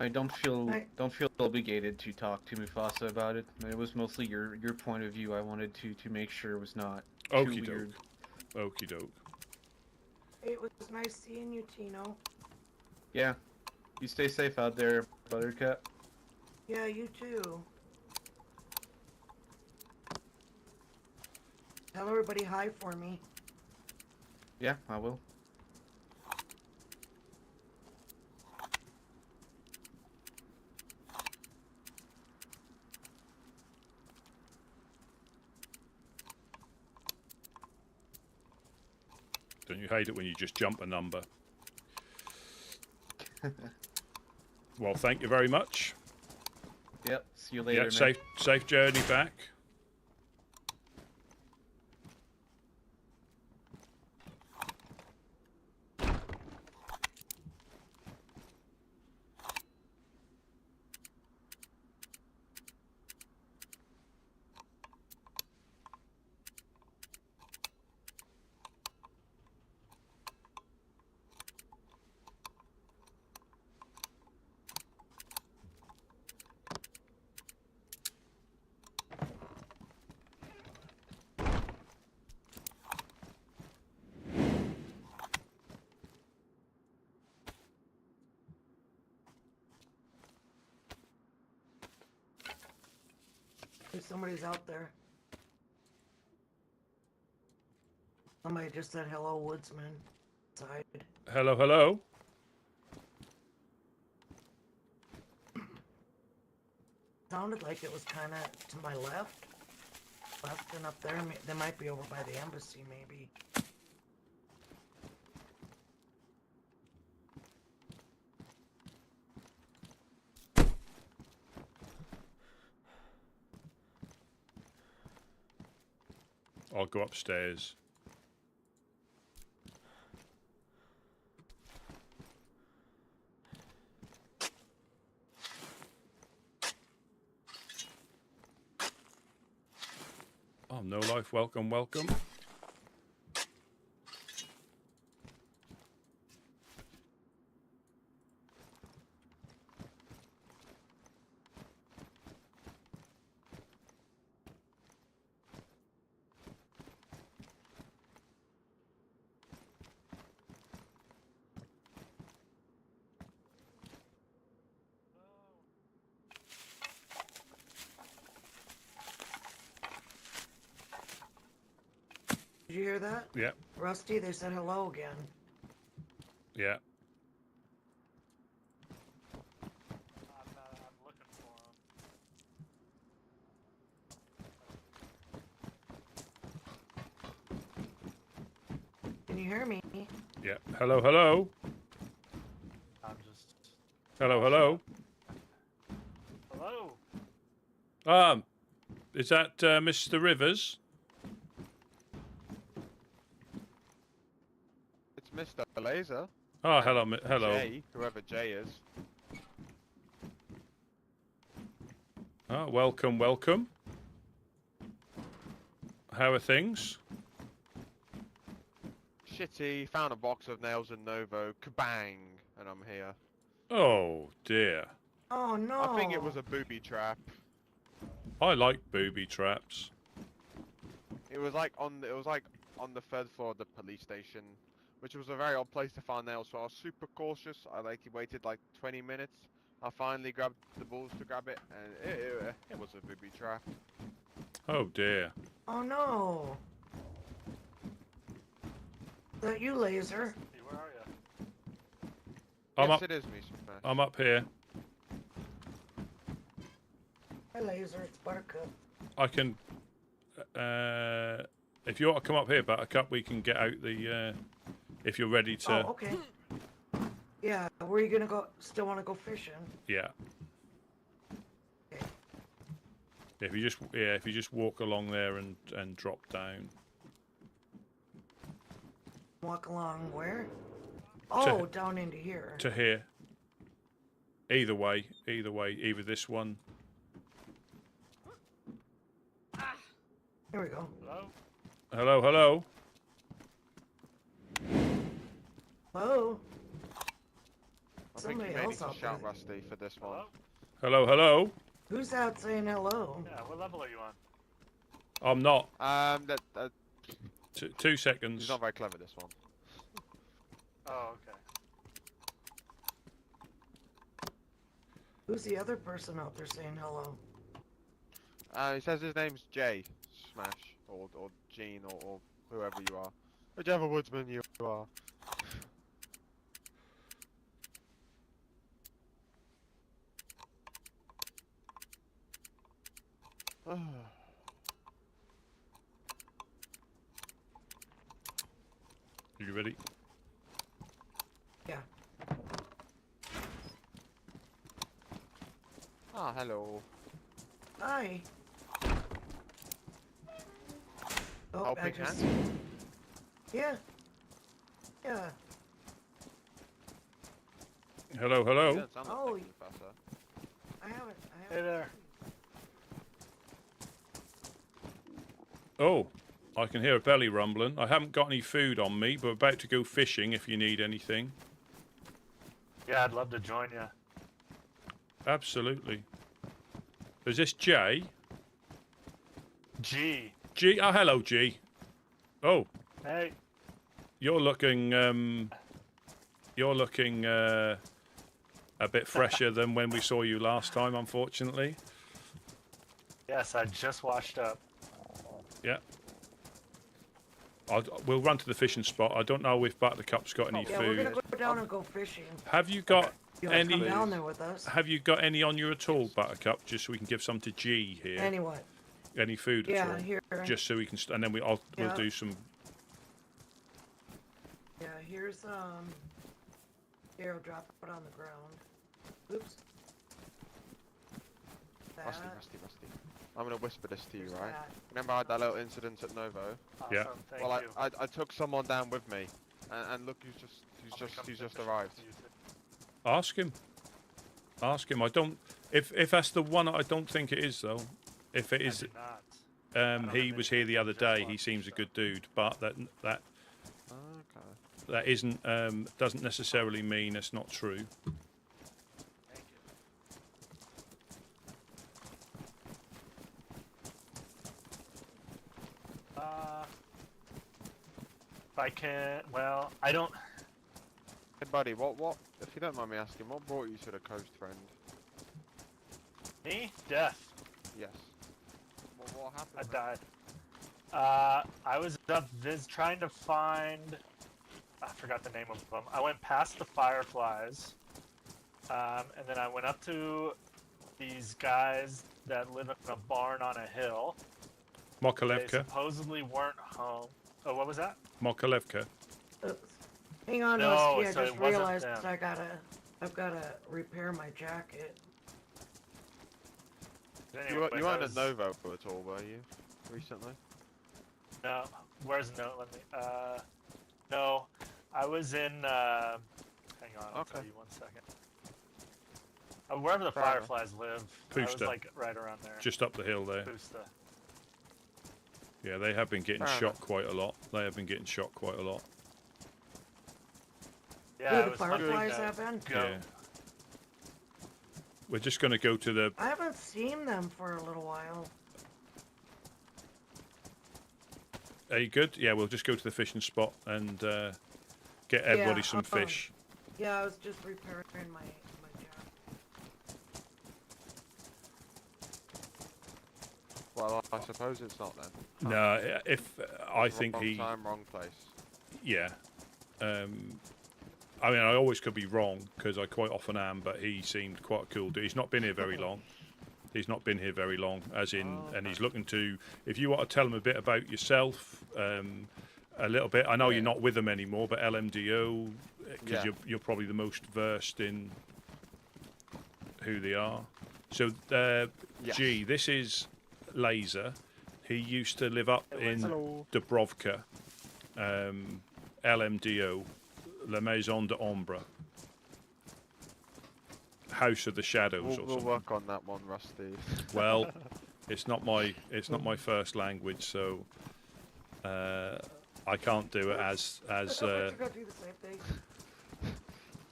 I don't feel obligated to talk to Mufasa about it. It was mostly your point of view. I wanted to make sure it was not too weird. Okie doke. It was nice seeing you, Tino. Yeah. You stay safe out there, Buttercup. Yeah, you too. Tell everybody hi for me. Yeah, I will. Don't you hate it when you just jump a number? Well, thank you very much. Yep. See you later, Yeah, man. safe journey back. somebody's out there. Somebody just said hello, Woodsman. Side. Hello, hello. Sounded like it was kind of to my left. Left and up there. They might be over by the embassy, maybe. I'll go upstairs. Oh, no life. Welcome, welcome. Did you hear that? Yeah, Rusty, they said hello again. yeah. I'm looking for him. Can you hear me? Yeah. Hello, hello. I'm just. Hello, hello. Hello. Is that Mr. Rivers? It's Mr. Laser. Oh, hello, hello. Jay, whoever Jay is. Oh, welcome, welcome. How are things? Shitty, found a box of nails in Novo, kabang, and I'm here. Oh, dear. Oh no. I think it was a booby trap. I like booby traps. It was like on the third floor of the police station, which was a very odd place to find nails, so I was super cautious. I waited like 20 minutes. I finally grabbed the balls to grab it, and it was a booby trap. Oh, dear. Oh no. Is that you, Laser? Hey, where are you? I'm Yes, up. it is me, Smash. I'm up here. Hi, Laser. It's Buttercup. I can. If you want to come up here, Buttercup, we can get out the. If you're ready to. Oh, okay. Yeah, where are you gonna go? Still want to go fishing? Yeah. Okay. If you just walk along there and drop down. Walk along where? Oh, down into here. To here. Either way, either this one. Here we go. Hello. Hello, hello. Whoa. I think Somebody you may need else to out shout there. Rusty for this one. Hello. Hello, hello. Who's out saying hello? Yeah, what level are you on? I'm not. That 2 seconds. he's not very clever, this one. Oh, okay. Who's the other person out there saying hello? He says his name's Jay, Smash, or Gene, or whoever you are. Whichever woodsman you are. You ready? Yeah. Ah, hello. Hi. Oh, Helping I just... hand? Yeah. Yeah. Hello, You hello. don't sound like Oh, the professor. I haven't. Hey there. Oh, I can hear a belly rumbling. I haven't got any food on me, but about to go fishing if you need anything. Yeah, I'd love to join you. Absolutely. Is this Jay? G. G? Oh, hello, G. Oh, Hey. you're looking a bit fresher than when we saw you last time, unfortunately. Yes, I just washed up. We'll run to the fishing spot. I don't know if Buttercup's got any Yeah, we're food. gonna go down and go fishing. Have you got You wanna come any? down there with us? Have you got any on you at all, Buttercup? Just so we can give some to G here. Anyway, Any food at yeah, all? here. Just so we can, and then we'll Yeah. do some. Yeah, here's here, I'll drop it on the ground. Oops. That. Rusty. I'm gonna whisper this to you, Here's right? that. Remember I had that little incident at Novo? Awesome, Yeah. thank Well, you. I took someone down with me, and look who's I'll become just the fish arrived. to use it. Ask him. Ask him. I don't. If that's the one, I don't think it is though. If it I is, did not. he was here the other Just day. He watched, seems a so. good dude, but that Okay. that isn't doesn't necessarily mean it's not true. Thank you. If I can, well, I don't. Hey buddy, what? If you don't mind me asking, what brought you to the coast, friend? Me? Death. Yes. What I happened? died. I was up trying to find. I forgot the name of them. I went past the fireflies, and then I went up to these guys that live in a barn on a hill. They Mokalevka. supposedly weren't home. Oh, what was that? Mokalevka. Oops. Hang on, No, Rusty, I so it just wasn't realized them. I've gotta repair my jacket. You Anyways, I weren't at was- Novo at all, were you? Recently? No, where's no? Let me. No, I was in. Hang on, I'll tell Okay. you 1 second. Wherever the Fair enough. fireflies live, I was Pusta. like right around there. Just up the hill there. Pusta. Yeah, they have been getting Fair shot enough. quite a lot. They have been getting shot quite a lot. Yeah, Who I the was fireflies hunting have been? Go. Yeah. We're just going to go to the. I haven't seen them for a little while. Are you good? Yeah, we'll just go to the fishing spot and get everybody Yeah, some fish. Yeah, I was just repairing my jacket. Well, I suppose it's not then. No, if I think wrong he. time, wrong place. Yeah. I mean, I always could be wrong because I quite often am, but he seemed quite a cool dude. He's not been here very long. He's not been here very long, as in, and he's looking to. If you want to tell him a bit about yourself, a little bit. I know you're not with them anymore, but LMDO, because Yeah. you're probably the most versed in who they are. So, Yes. G, this is Laser. He used to live up in Hello. Dubrovka. LMDO, La Maison de Ombre, House of the Shadows, or We'll something. work on that one, Rusty. Well, it's not my first language, so I can't do it as I thought you were gonna do the same thing.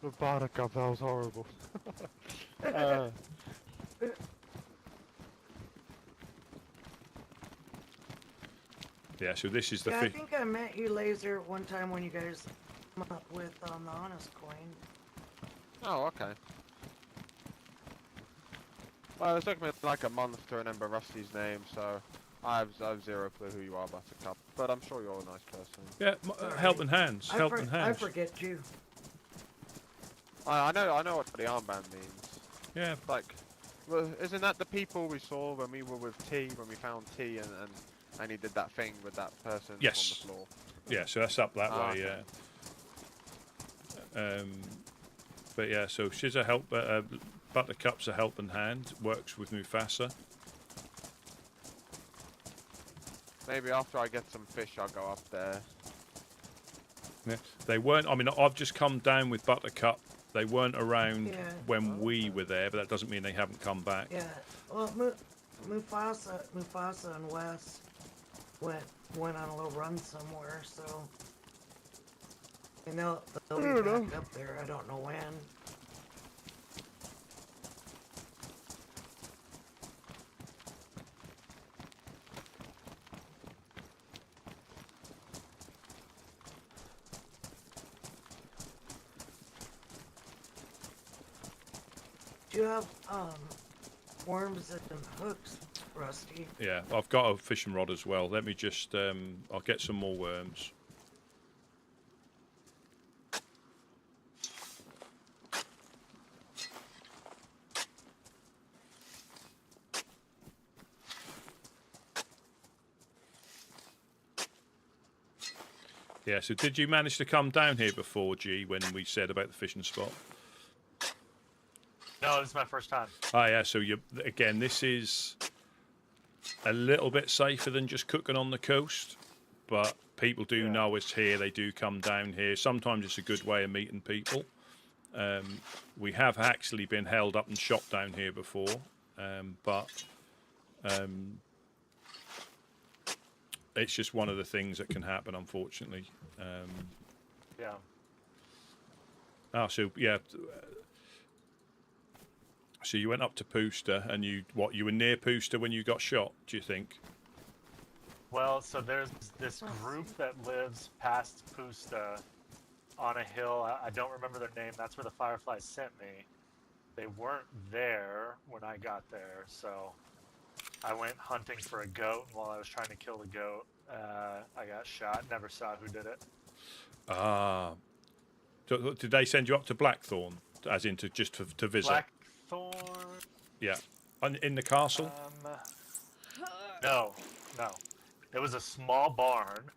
The Buttercup, that was horrible. yeah. So this is the Yeah, I fish. think I met you, Laser, one time when you guys came up with the Honest Coin. Oh, okay. Well, it took me like a month to remember Rusty's name, so I have zero clue who you are, Buttercup. But I'm sure you're a nice person. Yeah, Sorry. helping hands, helping I hands. forget you. I know what the armband means. Yeah, Like, well, isn't that the people we saw when we were with T, when we found T and he did that thing with that person Yes. on the floor? yeah. So that's up that Ah, way. okay. Yeah. But yeah, so she's a help. Buttercup's a helping hand. Works with Mufasa. Maybe after I get some fish, I'll go up there. Yeah. They weren't. I mean, I've just come down with Buttercup. They weren't around Yeah. when we were there, but that doesn't mean they haven't come back. Yeah. Well, Mufasa and Wes went on a little run somewhere, so. And they'll be back up there. I don't know when. Do you have worms and hooks Rusty. Yeah, I've got a fishing rod as well. Let me just, I'll get some more worms. Yeah, so did you manage to come down here before, G, when we said about the fishing spot? No, this is my first time. Oh, yeah, so again, this is a little bit safer than just cooking on the coast, but people do know it's here. They do come down here. Sometimes it's a good way of meeting people. We have actually been held up and shot down here before, but it's just one of the things that can happen, unfortunately. Yeah. Oh, so yeah. So you went up to Pooster, and you were near Pooster when you got shot? Do you think? Well, so there's this group that lives past Pusta on a hill. I don't remember their name. That's where the Fireflies sent me. They weren't there when I got there, so I went hunting for a goat. While I was trying to kill the goat, I got shot. Never saw who did it. Ah. Did they send you up to Blackthorn, as in to visit? Blackthorn? Yeah. In the castle? No. It was a small barn.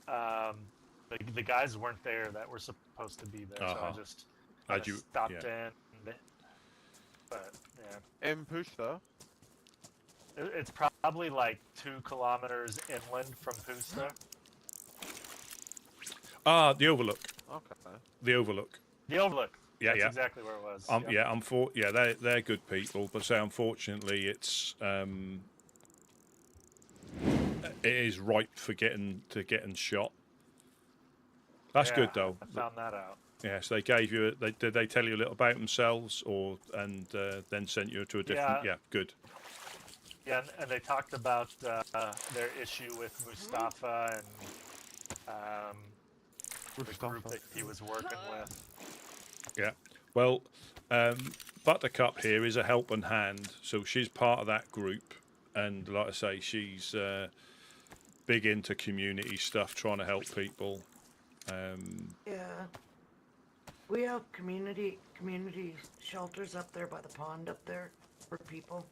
The guys weren't there that were supposed to be there, so I just stopped in. But yeah. In Pusta? It's probably like 2 kilometers inland from Pusta. Ah, the Overlook. Okay. The Overlook. The Overlook. Yeah, That's exactly where it was. Yeah, they're good people, but so unfortunately, it is ripe for getting shot. That's good though. I found that out. Yeah, so they gave you. Did they tell you a little about themselves, and then sent you to a different? Yeah, good. Yeah, and they talked about their issue with Mustafa and the group that he was working with. Yeah. Well, Buttercup here is a helping hand, so she's part of that group, and like I say, she's big into community stuff, trying to help people. Yeah. We have community shelters up there by the pond up there for people.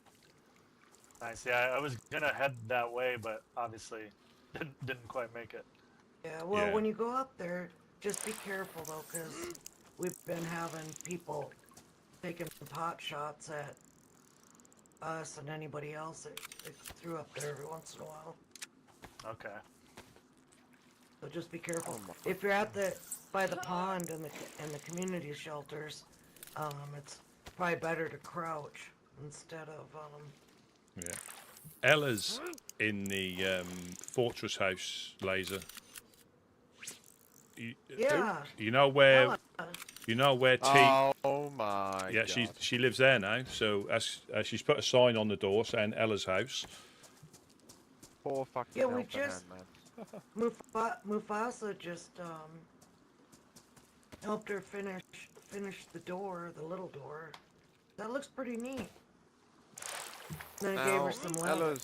Nice. Yeah, I was gonna head that way, but obviously didn't quite make it. Yeah. Well, when you go up there, just be careful though, because we've been having people taking pot shots at us and anybody else that threw up there every once in a while. Okay. So just be careful. If you're by the pond and the community shelters, it's probably better to crouch instead of Yeah. Ella's in the fortress house, Laser. You know where? Ella. You know where T? Oh my. Yeah, God. she lives there now. So as she's put a sign on the door saying Ella's house. Poor fucking Yeah, we helping just- hand, man. Mufasa just helped her finish the door, the little door. That looks pretty neat. Then I gave her some leather.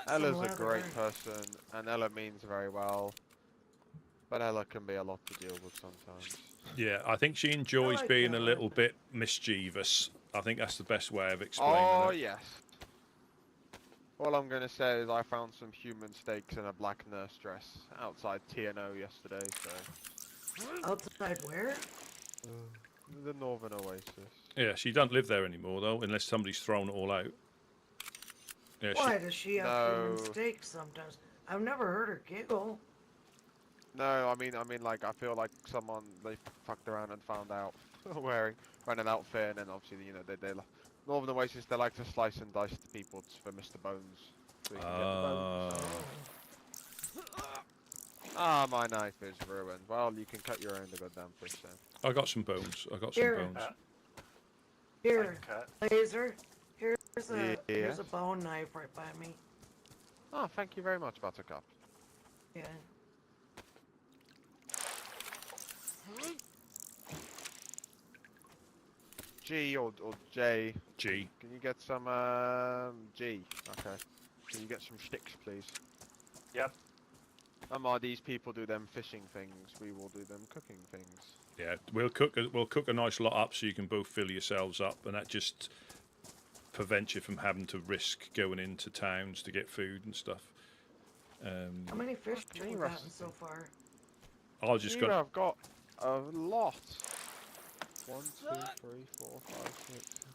Ella's a leather. great person, and Ella means very well. But Ella can be a lot to deal with sometimes. Yeah, I think she enjoys like being a Ella. little bit mischievous. I think that's the best way of explaining Oh it. yes. All I'm gonna say is I found some human steaks in a black nurse dress outside TNO yesterday, so... Outside where? The Northern Oasis. Yeah, she doesn't live there anymore though, unless somebody's thrown it all out. Yeah, Why does she have human No. steaks sometimes? I've never heard her giggle. No, I mean, like, I feel like they fucked around and found out wearing an outfit, and then obviously, you know, they Northern Oasis, they like to slice and dice the people for Mr. Bones. So you can get the bones. Ah, my knife is ruined. Well, you can cut your own the goddamn fish then. I got some bones. Here. bones. Here, Cut. Laser. Here's Yeah. a bone knife right by me. Oh, thank you very much, Buttercup. Yeah. G or J. G. Can you get some G? Okay. Can you get some sticks, please? Yep. These people do them fishing things. We will do them cooking things. Yeah, we'll cook a nice lot up so you can both fill yourselves up, and that just prevents you from having to risk going into towns to get food and stuff. How many fish have we gotten so far? I'll just You have got a lot. 1, 2, 3, 4, 5, 6.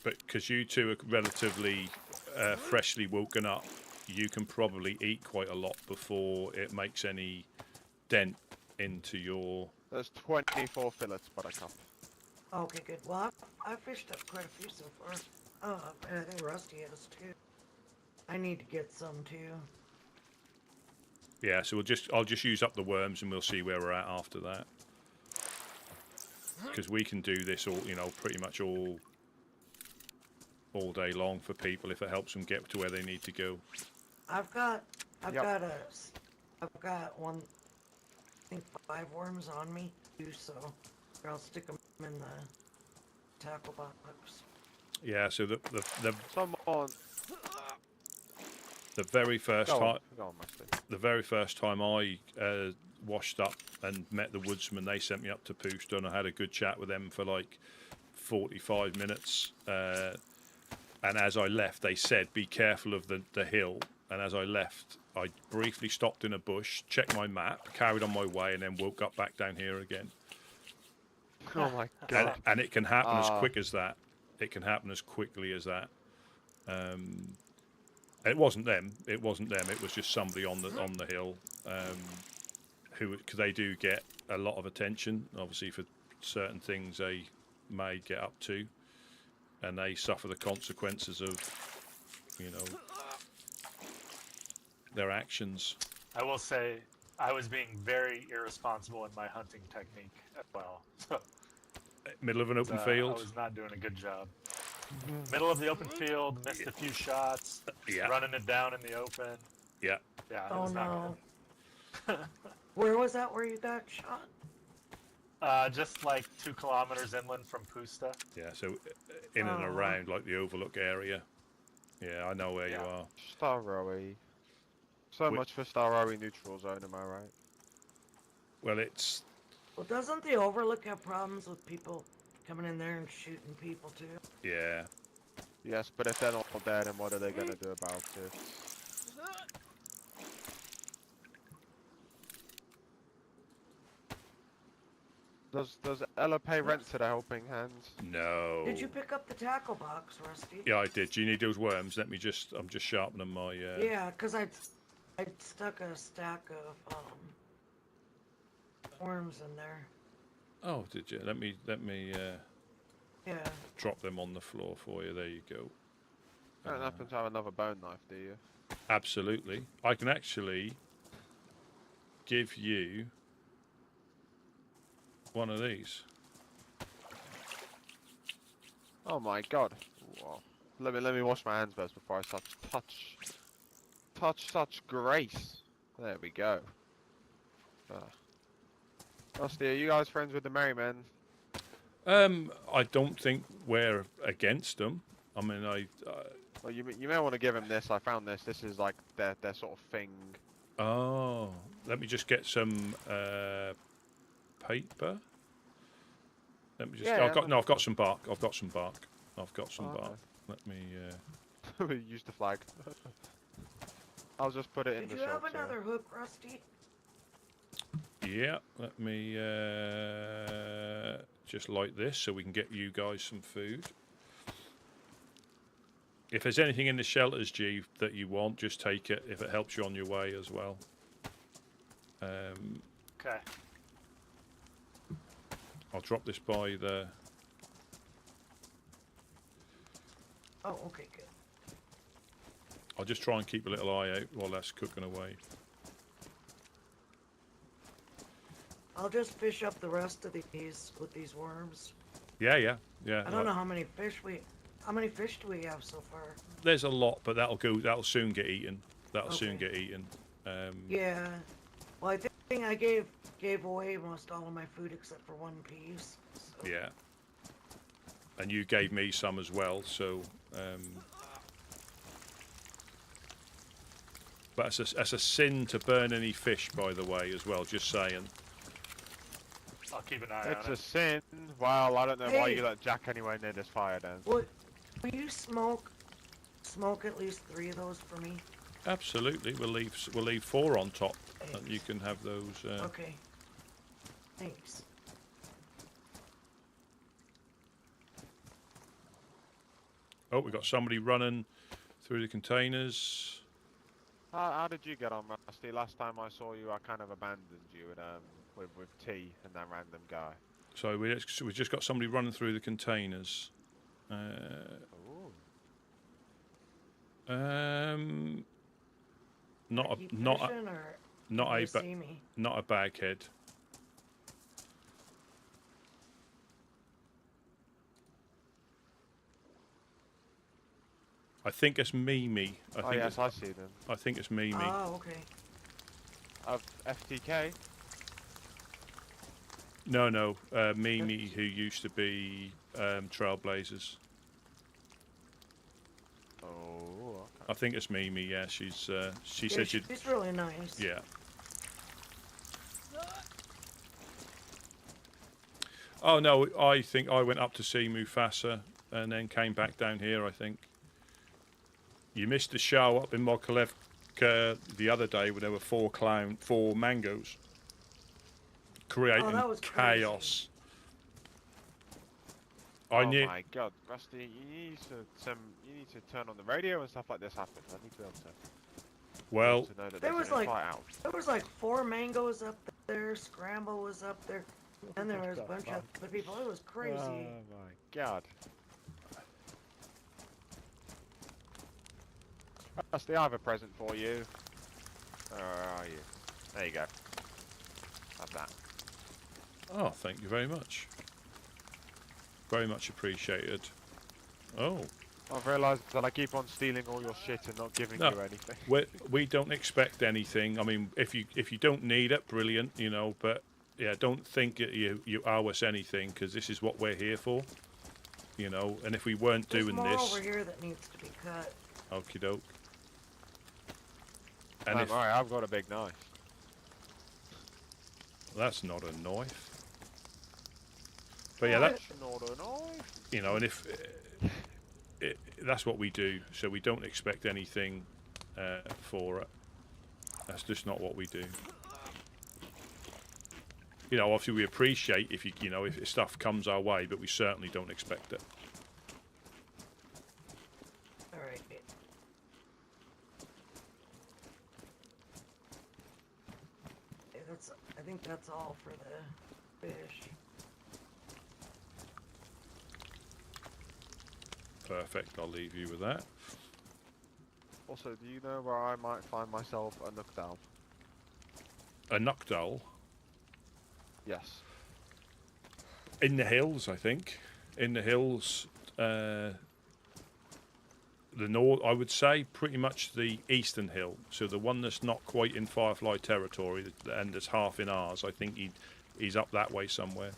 But because you two are relatively freshly woken up, you can probably eat quite a lot before it makes any dent into your. There's 24 fillets, Buttercup. Okay, good. Well, I fished up quite a few so far. Oh, and I think Rusty has too. I need to get some too. Yeah, so I'll just use up the worms and we'll see where we're at after that. Because we can do this all, pretty much all day long for people if it helps them get to where they need to go. I've got one, I think 5 worms on me too, so I'll stick them in the tackle box. Yeah, so the Someone. very first time. Go on, Master. The very first time I washed up and met the Woodsmen, they sent me up to Pooster, and I had a good chat with them for like 45 minutes. And as I left, they said, "Be careful of the hill." And as I left, I briefly stopped in a bush, checked my map, carried on my way, and then woke up back down here again. Oh my god. And it can happen as quick as that. It can happen as quickly as that. It wasn't them. It wasn't them. It was just somebody on the hill, because they do get a lot of attention, obviously for certain things they may get up to, and they suffer the consequences of, their actions. I will say, I was being very irresponsible in my hunting technique as well. Middle of an open I field. was not doing a good job. Middle of the open field, missed a few shots, Yeah. running it down in the open. Yeah. Yeah, it Oh was not no. good. Where was that where you got shot? Just like 2 kilometers inland from Pusta. Yeah. So in and around like the Overlook area. Yeah, I know where you are. Starrowy. So much for Starrowy neutral zone, am I right? Well, it's. Well, doesn't the Overlook have problems with people coming in there and shooting people too? Yeah. Yes, but if they're not there, then what are they gonna do about it? Does Ella pay rent to the helping hands? No. Did you pick up the tackle box, Rusty? Yeah, I did. Do you need those worms? I'm just sharpening my. Yeah, cause I stuck a stack of worms in there. Oh, did you? Let me Yeah. drop them on the floor for you. There you go. You don't happen to have another bone knife, do you? Absolutely. I can actually give you one of these. Oh my god. Whoa. Let me wash my hands first before I touch such grace. There we go. Rusty, are you guys friends with the Merry Men? I don't think we're against them. I mean, Well, you may want to give him this. I found this. This is like their sort of thing. Oh, let me just get some paper. Let me just. Yeah, I've got some bark. I've got some bark. Okay. Let me. Use the flag. I'll just put it in Did the you have shelter. another hook, Rusty? Yeah. Let me just light this so we can get you guys some food. If there's anything in the shelters, G, that you want, just take it. If it helps you on your way as well. Okay. I'll drop this by the. Oh, okay, good. I'll just try and keep a little eye out while that's cooking away. I'll just fish up the rest of these with these worms. Yeah. I don't know how many fish do we have so far? There's a lot, but that'll soon get eaten. Yeah. Well, I think I gave away most all of my food except for one piece. So. Yeah. and you gave me some as well. So, but it's a sin to burn any fish, by the way, as well. Just saying. I'll keep an eye It's on a it. sin. Well, I don't know why Hey. you let Jack anywhere near this fire then. Will you smoke at least 3 of those for me? Absolutely, we'll leave 4 on top, and you can have those. Okay. Thanks. Oh, we got somebody running through the containers. How did you get on, Rusty? Last time I saw you, I kind of abandoned you with T and that random guy. So we just got somebody running through the containers. Ooh. Not Keep a not a, pushing, or not you a see me? not a baghead. I think it's Mimi. Oh yes, I see them. I think it's Mimi. Oh, okay. Of FTK? No, Mimi, who used to be Trailblazers. Oh, okay. I think it's Mimi. Yeah, she Yeah, said she'd. she's really nice. Yeah. Oh no, I think I went up to see Mufasa and then came back down here. I think. You missed the show up in Mokalevka the other day where there were 4 mangoes creating that was chaos. I Oh knew. my god, Rusty, you need to turn on the radio and stuff like this happens. I need to be able to. Well, To know that There there's was an like fight out. 4 mangoes up there. Scramble was up there. Then there was a bunch of other people. It was crazy. Oh my god. Rusty, I have a present for you. Where are you? There you go. Have that. oh, thank you very much. Very much appreciated. Oh, I've realised that I keep on stealing all your shit and not giving No. you anything. we don't expect anything. I mean, if you don't need it, brilliant, you know. But yeah, don't think that you owe us anything, because this is what we're here for, you know. And if we weren't There's doing more this, over here that needs to be cut. okie doke. And Don't if worry, I've got a big knife. that's not a knife, but yeah, that That's not a knife. you know, and if that's what we do, so we don't expect anything for it. That's just not what we do. You know, obviously we appreciate if if stuff comes our way, but we certainly don't expect it. All right. Yeah, I think that's all for the fish. Perfect. I'll leave you with that. Also, do you know where I might find myself a Nukdal? A Nukdal Yes. in the hills, I think. In the hills, the north, I would say, pretty much the eastern hill. So the one that's not quite in Firefly territory, and that's half in ours. I think he's up that way somewhere.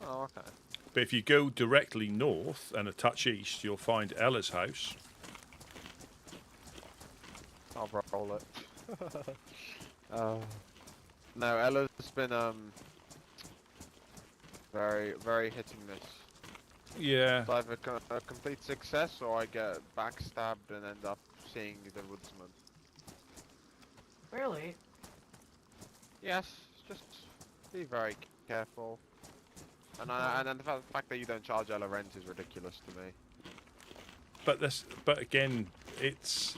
Oh, okay. But if you go directly north and a touch east, you'll find Ella's house. I'll roll it. No, Ella's been very, very hit and miss. Yeah. It's either a complete success or I get backstabbed and end up seeing the Woodsman. Really? Yes, just be very careful. And the fact that you don't charge Ella rent is ridiculous to me. But again, it's.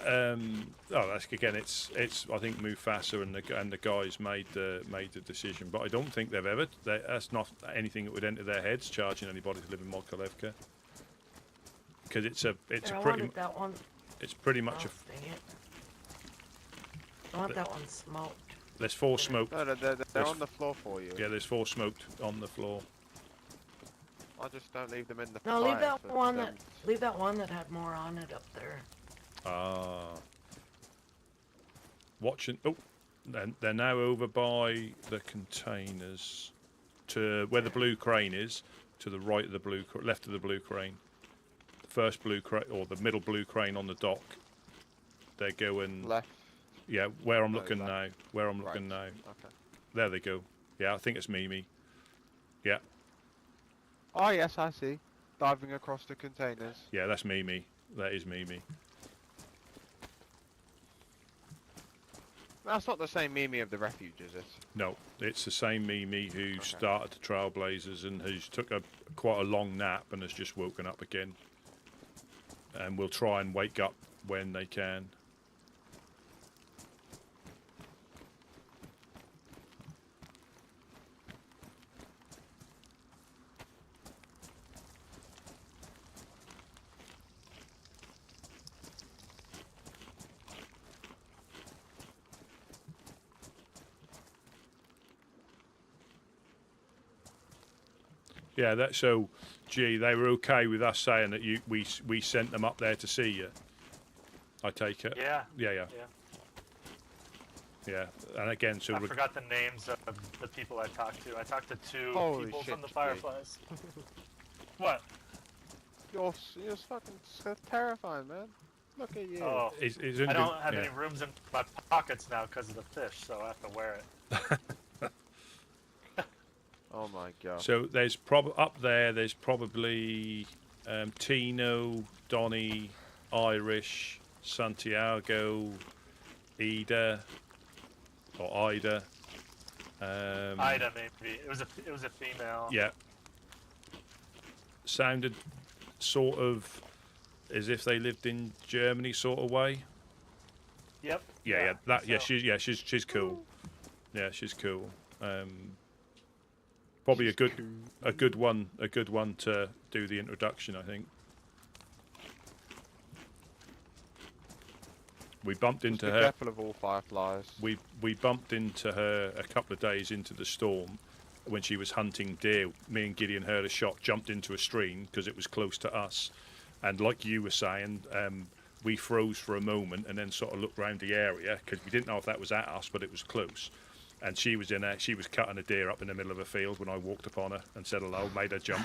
That's again. It's. I think Mufasa and the guys made the decision, but I don't think they've ever. That's not anything that would enter their heads, charging anybody to live in Mokalevka. Because it's a I pretty. wanted that one. It's pretty much Oh, dang it. I want that one smoked. There's 4 smoked. No, they're on the floor for you. Yeah, there's 4 smoked on the floor. I just don't leave them in the No, fire leave that for one them. leave that one that had more on it up there. Ah. Watching. Oh, They're now over by the containers, to where the blue crane is, to the right of the left of the blue crane. The first blue crane, or the middle blue crane on the dock. They're going Left. Yeah, where I'm No, looking now. left. Where I'm Right. looking now. Okay. There they go. Yeah, I think it's Mimi. Yeah, Oh yes, I see. Diving across the containers. yeah, that's Mimi. That is Mimi. That's not the same Mimi of the refuge, is it? No, it's the same Mimi who Okay. started the Trailblazers and who's took quite a long nap and has just woken up again. And will try and wake up when they can. Yeah, so, gee, they were okay with us saying that we sent them up there to see you. I take it. Yeah. Yeah. And again, so I forgot the names of the people I talked to. I talked to two Holy people shit, from the Jay. Fireflies. What? You're fucking so terrifying, man. Look at you. Oh, Is I don't have any rooms in my pockets now because of the fish, so I have to wear it. Oh my god. So there's up there. There's probably Tino, Donny, Irish, Santiago, Ida, or Ida. Ida, maybe. It was a female. Yeah. Sounded sort of as if they lived in Germany, sort of way. Yep. Yeah. So- She's cool. Yeah, she's cool. Probably a good one to do the introduction, I think. We bumped Just into be her. careful of all fireflies. We bumped into her a couple of days into the storm when she was hunting deer. Me and Gideon heard a shot, jumped into a stream because it was close to us, and like you were saying, we froze for a moment and then sort of looked around the area because we didn't know if that was at us, but it was close. And she was in there. She was cutting a deer up in the middle of a field when I walked upon her and said hello, made her jump.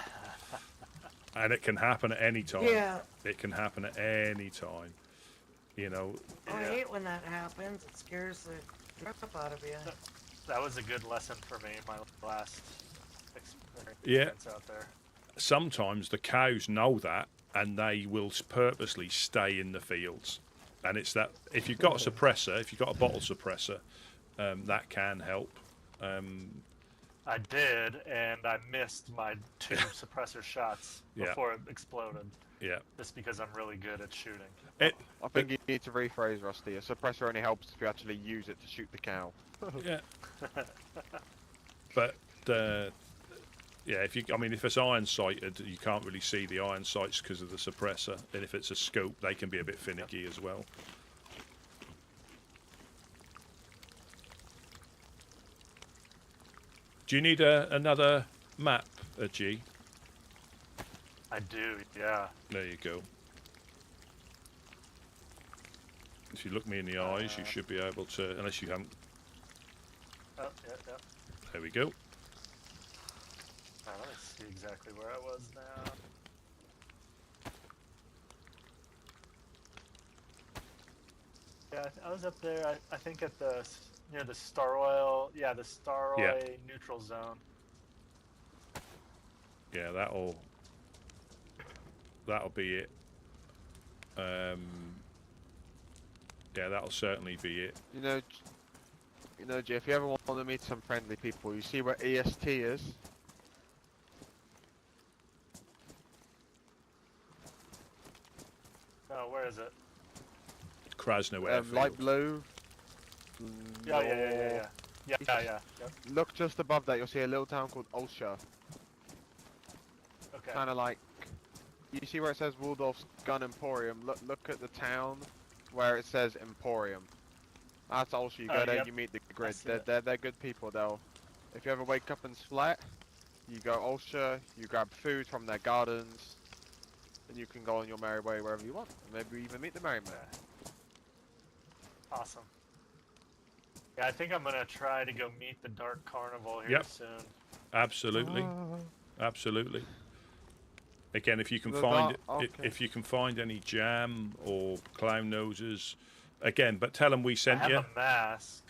And it can happen at any time. Yeah. It can happen at any time. You know. I hate when that happens. It scares the crap out of you. That was a good lesson for me, my last experience out there. Sometimes the cows know that and they will purposely stay in the fields. And it's that if you've got a suppressor, if you've got a bottle suppressor, that can help. I did, and I missed my 2 suppressor shots before it exploded. Yeah. Just because I'm really good at shooting. I think you need to rephrase, Rusty. A suppressor only helps if you actually use it to shoot the cow. Yeah. But if it's iron sighted, you can't really see the iron sights because of the suppressor. And if it's a scope, they can be a bit finicky as well. Do you need another map, G? I do, yeah. There you go. If you look me in the eyes, you should be able to, unless you haven't. Oh, yeah. There we go. Let me see exactly where I was now. Yeah, I was up there, I think at near the Star Oil, the Star Oil neutral zone. Yeah, that'll be it. Yeah, that'll certainly be it. You know, Jay, if you ever want to meet some friendly people, you see where EST is? Oh, where is it? Krasno Airfield. Light blue. Yeah. Yep. Look just above that, you'll see a little town called Ulsha. Okay. Kind of like, you see where it says Waldorf's Gun Emporium? Look at the town where it says Emporium. That's Ulsha. You go there, yep. you meet the grid. see it. They're good people. If you ever wake up and sweat, you go Ulsha, you grab food from their gardens, and you can go on your merry way wherever you want. And maybe even meet the merry man. Awesome. Yeah, I think I'm gonna try to go meet the Dark Carnival here Yep. soon. Absolutely, absolutely. Again, if you can The find okay. if you can find any jam or clown noses, again, but tell them we I sent have you. a mask.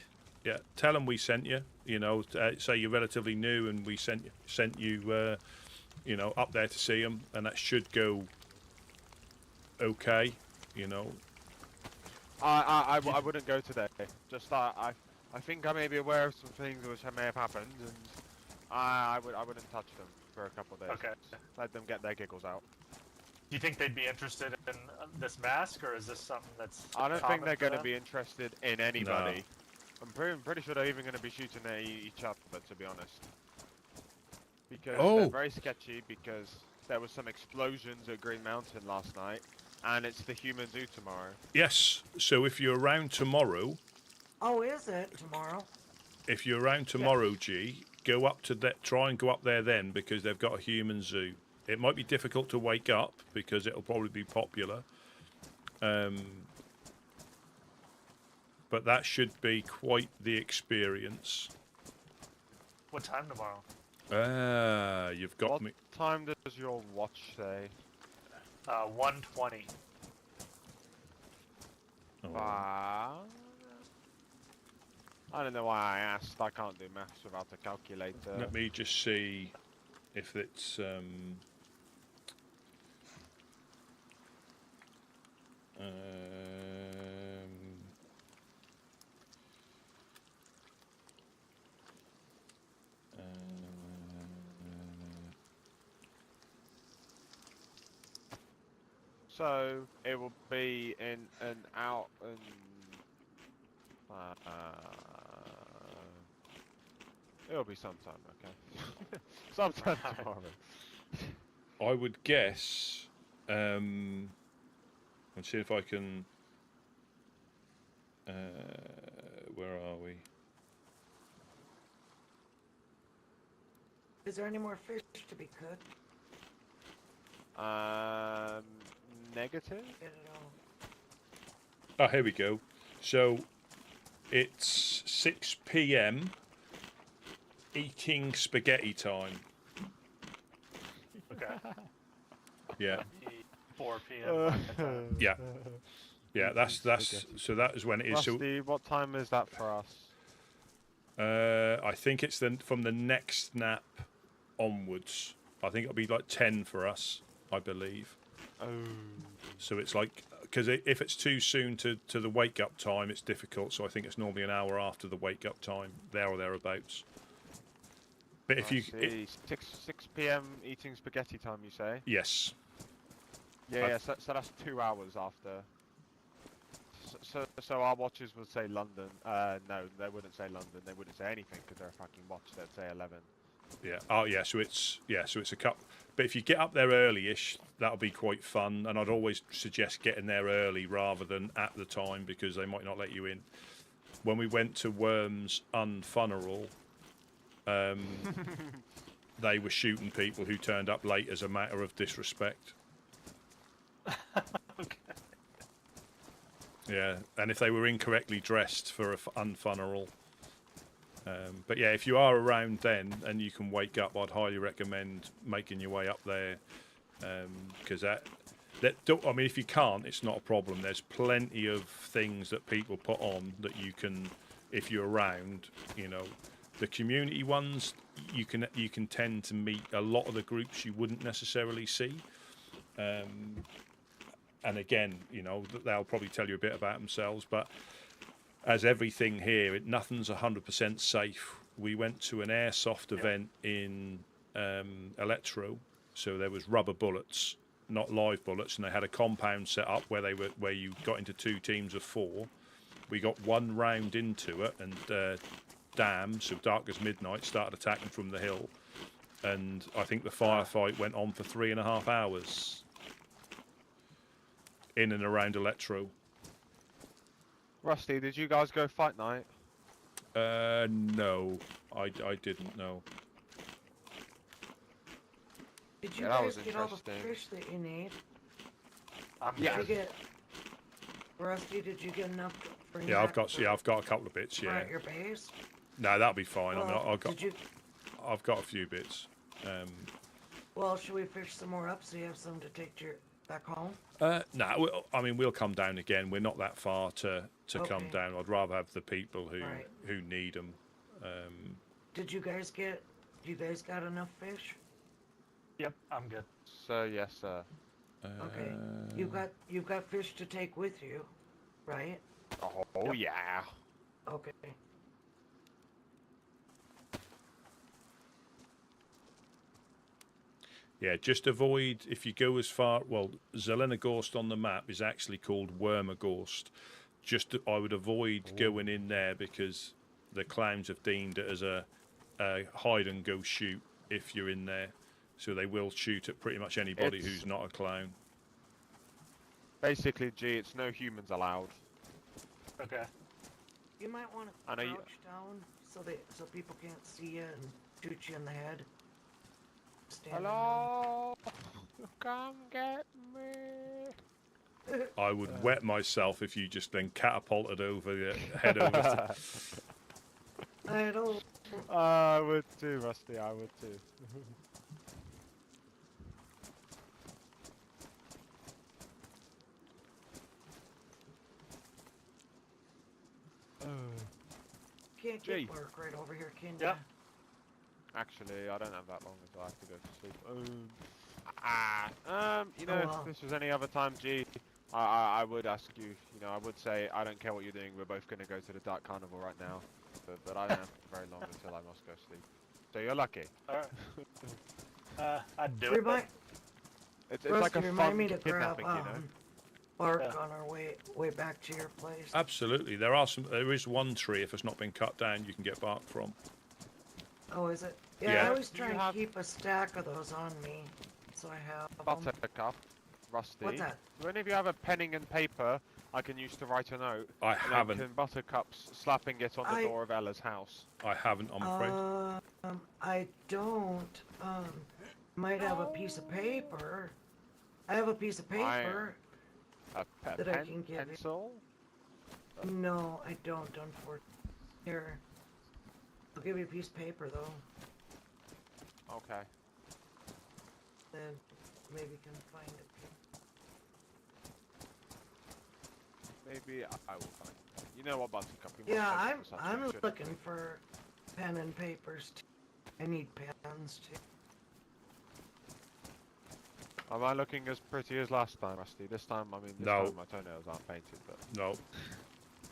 Yeah, tell them we sent you. You know, say you're relatively new and we sent you, you know, up there to see them, and that should go okay. You know. I wouldn't go today. Just I think I may be aware of some things which may have happened, and I wouldn't touch them for a couple of days. Okay. Let them get their giggles out. Do you think they'd be interested in this mask, or is this something that's? I don't think common they're for going to them? be interested in anybody. I'm pretty sure they're even going to be shooting at each other, to be honest. Because they're very sketchy, because there was some explosions at Green Mountain last night, and it's the Human Zoo tomorrow. Yes. So if you're around tomorrow, Oh, is it tomorrow? if you're around tomorrow, G, go up to that. Try and go up there then, because they've got a human zoo. It might be difficult to wake up because it'll probably be popular. But that should be quite the experience. What time tomorrow? You've got What me. time does your watch say? 1:20. Oh, I don't know why I asked. I can't do maths without a calculator. let me just see if it's. So it will be in and out and it'll be sometime, okay? Sometime tomorrow. I would guess. Let's see if I can. Where are we? Is there any more fish to be cooked? Negative? Get it all. Oh, here we go. So it's 6 p.m. eating spaghetti time. Okay. Yeah, 4 p.m. yeah, yeah. That's so that is when it is. Rusty, what time is that for us? So I think it's from the next nap onwards. I think it'll be like 10 for us, I believe. Oh. So it's like, because if it's too soon to the wake up time, it's difficult. So I think it's normally an hour after the wake up time, there or thereabouts. But if I you, see. 6 p.m. eating spaghetti time, you say? yes, Yeah, so that's 2 hours after. So our watches would say London. No, they wouldn't say London. They wouldn't say anything because they're a fucking watch. They'd say 11. yeah, oh yeah. So it's a cup. But if you get up there early-ish, that'll be quite fun. And I'd always suggest getting there early rather than at the time because they might not let you in. When we went to Worms Unfuneral, they were shooting people who turned up late as a matter of disrespect. Okay. Yeah, and if they were incorrectly dressed for a unfuneral. But yeah, if you are around then and you can wake up, I'd highly recommend making your way up there because I mean, if you can't, it's not a problem. There's plenty of things that people put on that you can, if you're around, you know. The community ones, you can tend to meet a lot of the groups you wouldn't necessarily see. And again, you know, they'll probably tell you a bit about themselves, but as everything here, nothing's 100% safe. We went to an airsoft event in Electro, so there was rubber bullets, not live bullets, and they had a compound set up where you got into 2 teams of 4. We got 1 round into it, and Dam, so Dark as Midnight, started attacking from the hill, and I think the firefight went on for 3.5 hours in and around Electro. Rusty, did you guys go fight night? No, I didn't know. Did you Yeah, that guys was get all the interesting. fish that you need? I'm Yeah. Did you get Rusty, did you get enough to bring Yeah, I've back got for- a couple of bits. for Yeah. at your base? No, that'll be fine. I mean, Well, I've got a few bits. Well, should we fish some more up so you have some to take back home? No, I mean we'll come down again. We're not that far to come Okay. down. I'd rather have the people Right. who need them. Did you guys got enough fish? Yep, I'm good. So yes, sir. Okay. You've got fish to take with you, right? Oh yeah. Okay. Yeah, just avoid if you go as far. Well, Zelenogorsk on the map is actually called Wormagorsk. I would avoid going in there because the clowns have deemed it as a hide and go shoot if you're in there. So they will shoot at pretty much anybody It's- who's not a clown. Basically, G, it's no humans allowed. Okay. You might want to I know you- crouch down so people can't see you and shoot you in the head. Standing Hello, come get me. I would wet myself if you just then catapulted over the head over. down. I don't. I would too, Rusty. I would too. Can't Gee. get work right over here, can Yeah. Actually, I don't have that long until I have to go to sleep. You know, Oh, well. if this was any other time, G, I would ask you. You know, I would say I don't care what you're doing. We're both going to go to the Dark Carnival right now, but I don't have very long until I must go sleep. So you're lucky. Alright. I'd do Remind, it. It's Rusty, like a remind fun me to grab kidnapping, you know. bark Yeah. on our way back to your place. Absolutely, there is one tree if it's not been cut down you can get bark from. Oh, is it? Yeah, Yeah. I always Do try you and have- keep a stack of those on me, so I have 'em. Buttercup, Rusty. What's that? Do any of you have a penning and paper I can use to write a note? I And then haven't. Can Buttercup's slapping it on the I- door of Ella's house? I haven't. I'm afraid. I don't. Might have a piece of paper. I have a piece of paper. A That I pen, can give you. pencil? No, I don't, unfortunately. Here. I'll give you a piece of paper, though. Okay. Then maybe you can find it. Maybe I will find it. You know what, Buttercup? You must Yeah, take this I'm subject, shouldn't looking for pen and papers, too. I need pens, too. you? Am I looking as pretty as last time, Rusty? This time, I mean, this No. time my toenails aren't painted, but No.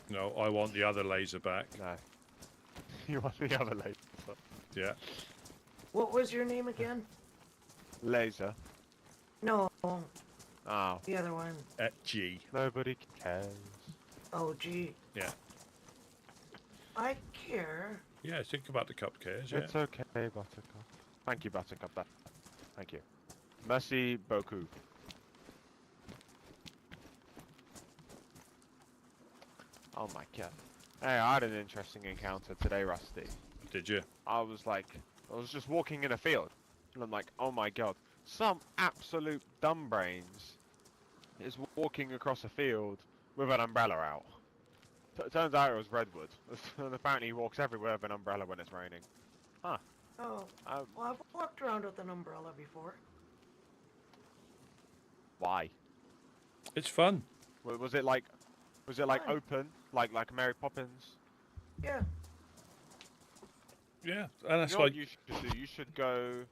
No, I want the other laser back. no. You want the other laser? Yeah. What was your name again? Laser? No, Oh, the other one. At G. nobody cares. Oh, gee. Yeah. I care. Yeah, think about the cupcakes. Yeah. It's okay, Buttercup. Thank you, Buttercup. Thank you. Merci beaucoup. Oh my god. Hey, I had an interesting encounter today, Rusty. Did you? I was just walking in a field, and I'm like, oh my god, some absolute dumb brains is walking across a field with an umbrella out. Turns out it was Redwood, and apparently he walks everywhere with an umbrella when it's raining. Oh, Um, well, I've walked around with an umbrella before. why? It's fun. Was it like Fine. open, like Mary Poppins? Yeah. Yeah, and that's You know like what you should do? You should go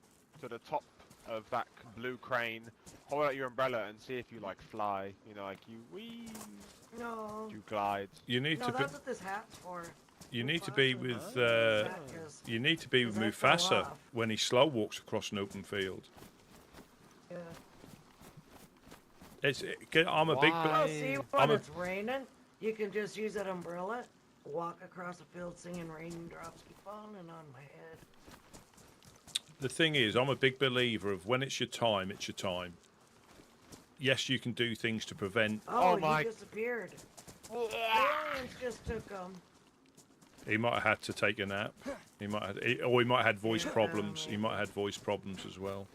to the top of that blue crane, hold out your umbrella, and see if you like fly. You know, like you wee, No. you glide. you need No, to be. that's what this hat's for. You need to be Mufasa. with. That is- You need to be with Does that fall Mufasa off? when he slow walks across an open field. Yeah. I'm a big. Why? Oh, see, when I'm a- it's raining, you can just use that umbrella, walk across a field singing raindrops keep falling on my head. The thing is, I'm a big believer of when it's your time, it's your time. Yes, you can do things to prevent. Oh he my- disappeared. The aliens just took him. He might have had to take a nap. He might have, or he might have had voice Yeah, problems. He maybe. might have had voice problems as well.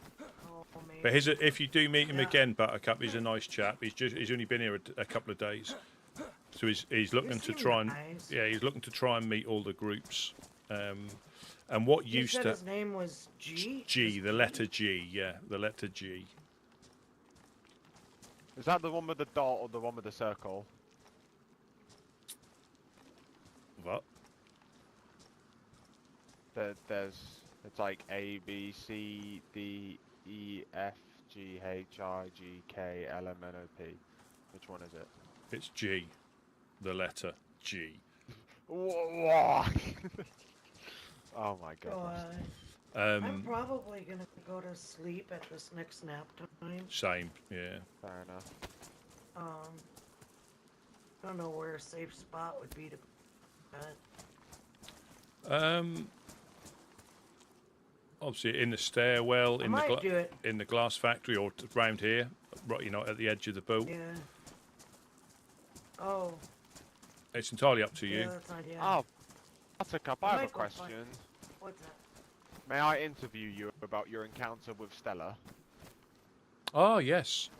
Oh, But maybe. if you do meet him Yeah. again, Buttercup, he's a nice chap. He's only been here a couple of days. So he's looking to seem try and nice. he's looking to try and meet all the groups. And what You used said to his name was G? G, Just the letter G, yeah, the letter G. Is that the one with the dot or the one with the circle? What? It's like A, B, C, D, E, F, G, H, I, G, K, L, M, N, O, P. Which one is it? It's G, the letter G. Whoa. Oh my goodness. I'm Um, probably gonna go to sleep at this next nap time. same, yeah. Fair enough. Don't know where a safe spot would be to bed. Obviously in the stairwell, I in might do it. in the glass factory, or round here, right, you know, at the edge of the boat. Yeah. Oh, It's entirely up to you. yeah, that's not, yeah. Oh, Buttercup, I have a Might go find- question. What's that? May I interview you about your encounter with Stella? Ah, yes,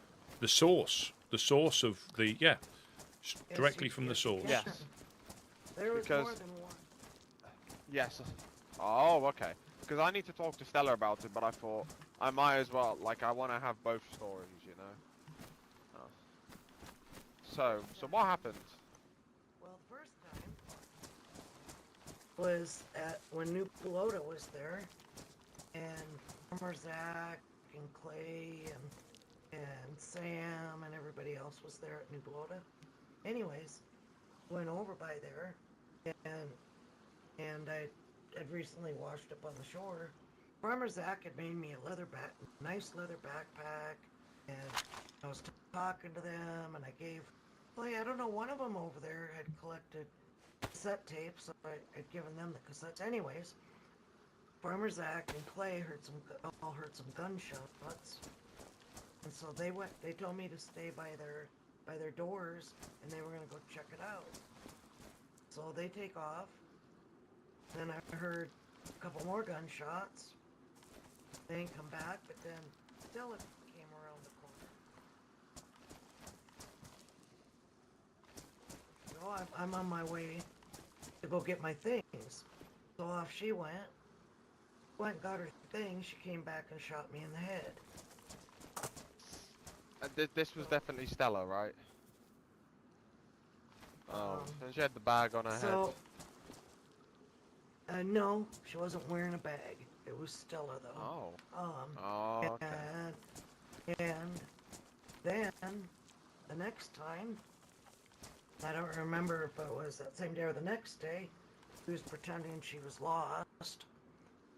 the source of the Yes, directly you- from the yes, you source. can. Yes. There was Because- more than one. Yes. Oh, okay. Because I need to talk to Stella about it, but I thought I might as well. Like, I want to have both stories, you know. Oh. So what happened? Well, first time was when New Pelota was there, and Farmer Zach and Clay and Sam and everybody else was there at New Pelota. Anyways, went over by there, and I had recently washed up on the shore. Farmer Zach had made me a nice leather backpack, and I was talking to them, and I gave. Well, yeah, I don't know, one of them over there had collected cassette tapes, so I'd given them the cassettes. Anyways, Farmer Zach and Clay all heard some gunshots, and so they told me to stay by their doors, and they were gonna go check it out. So they take off. Then I heard a couple more gunshots. They didn't come back, but then Stella came around the corner. So I'm on my way to go get my things. So off she went and got her things. She came back and shot me in the head. This was definitely Stella, right? Oh, and she had the bag on her head. No, she wasn't wearing a bag. It was Stella though. Oh. Okay. And then the next time, I don't remember if it was that same day or the next day, she was pretending she was lost,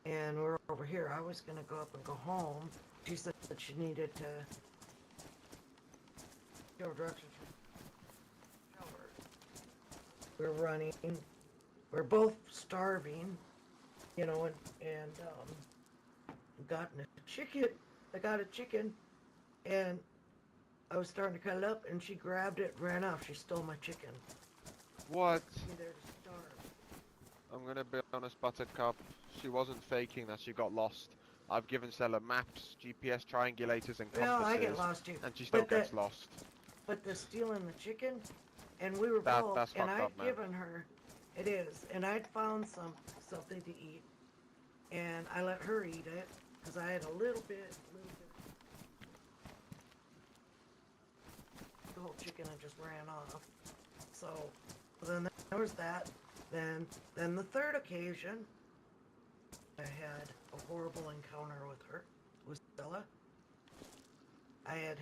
and we were over here. I was gonna go up and go home. She said that she needed to show directions from the shower. We're running. We're both starving, you know, and gotten a chicken. I got a chicken, and I was starting to cut it up, and she grabbed it, ran off. She stole my chicken. What? Me there to starve. I'm gonna be honest, Buttercup. She wasn't faking that she got lost. I've given Stella maps, GPS triangulators, and compasses. Well, I get lost too. And she still gets lost. But the stealing the chicken, and we were That's both, fucked and I'd up, man. given her. It is, and I'd found something to eat, and I let her eat it because I had a little bit. The whole chicken and just ran off. So then there was that. Then the third occasion, I had a horrible encounter with Stella. I had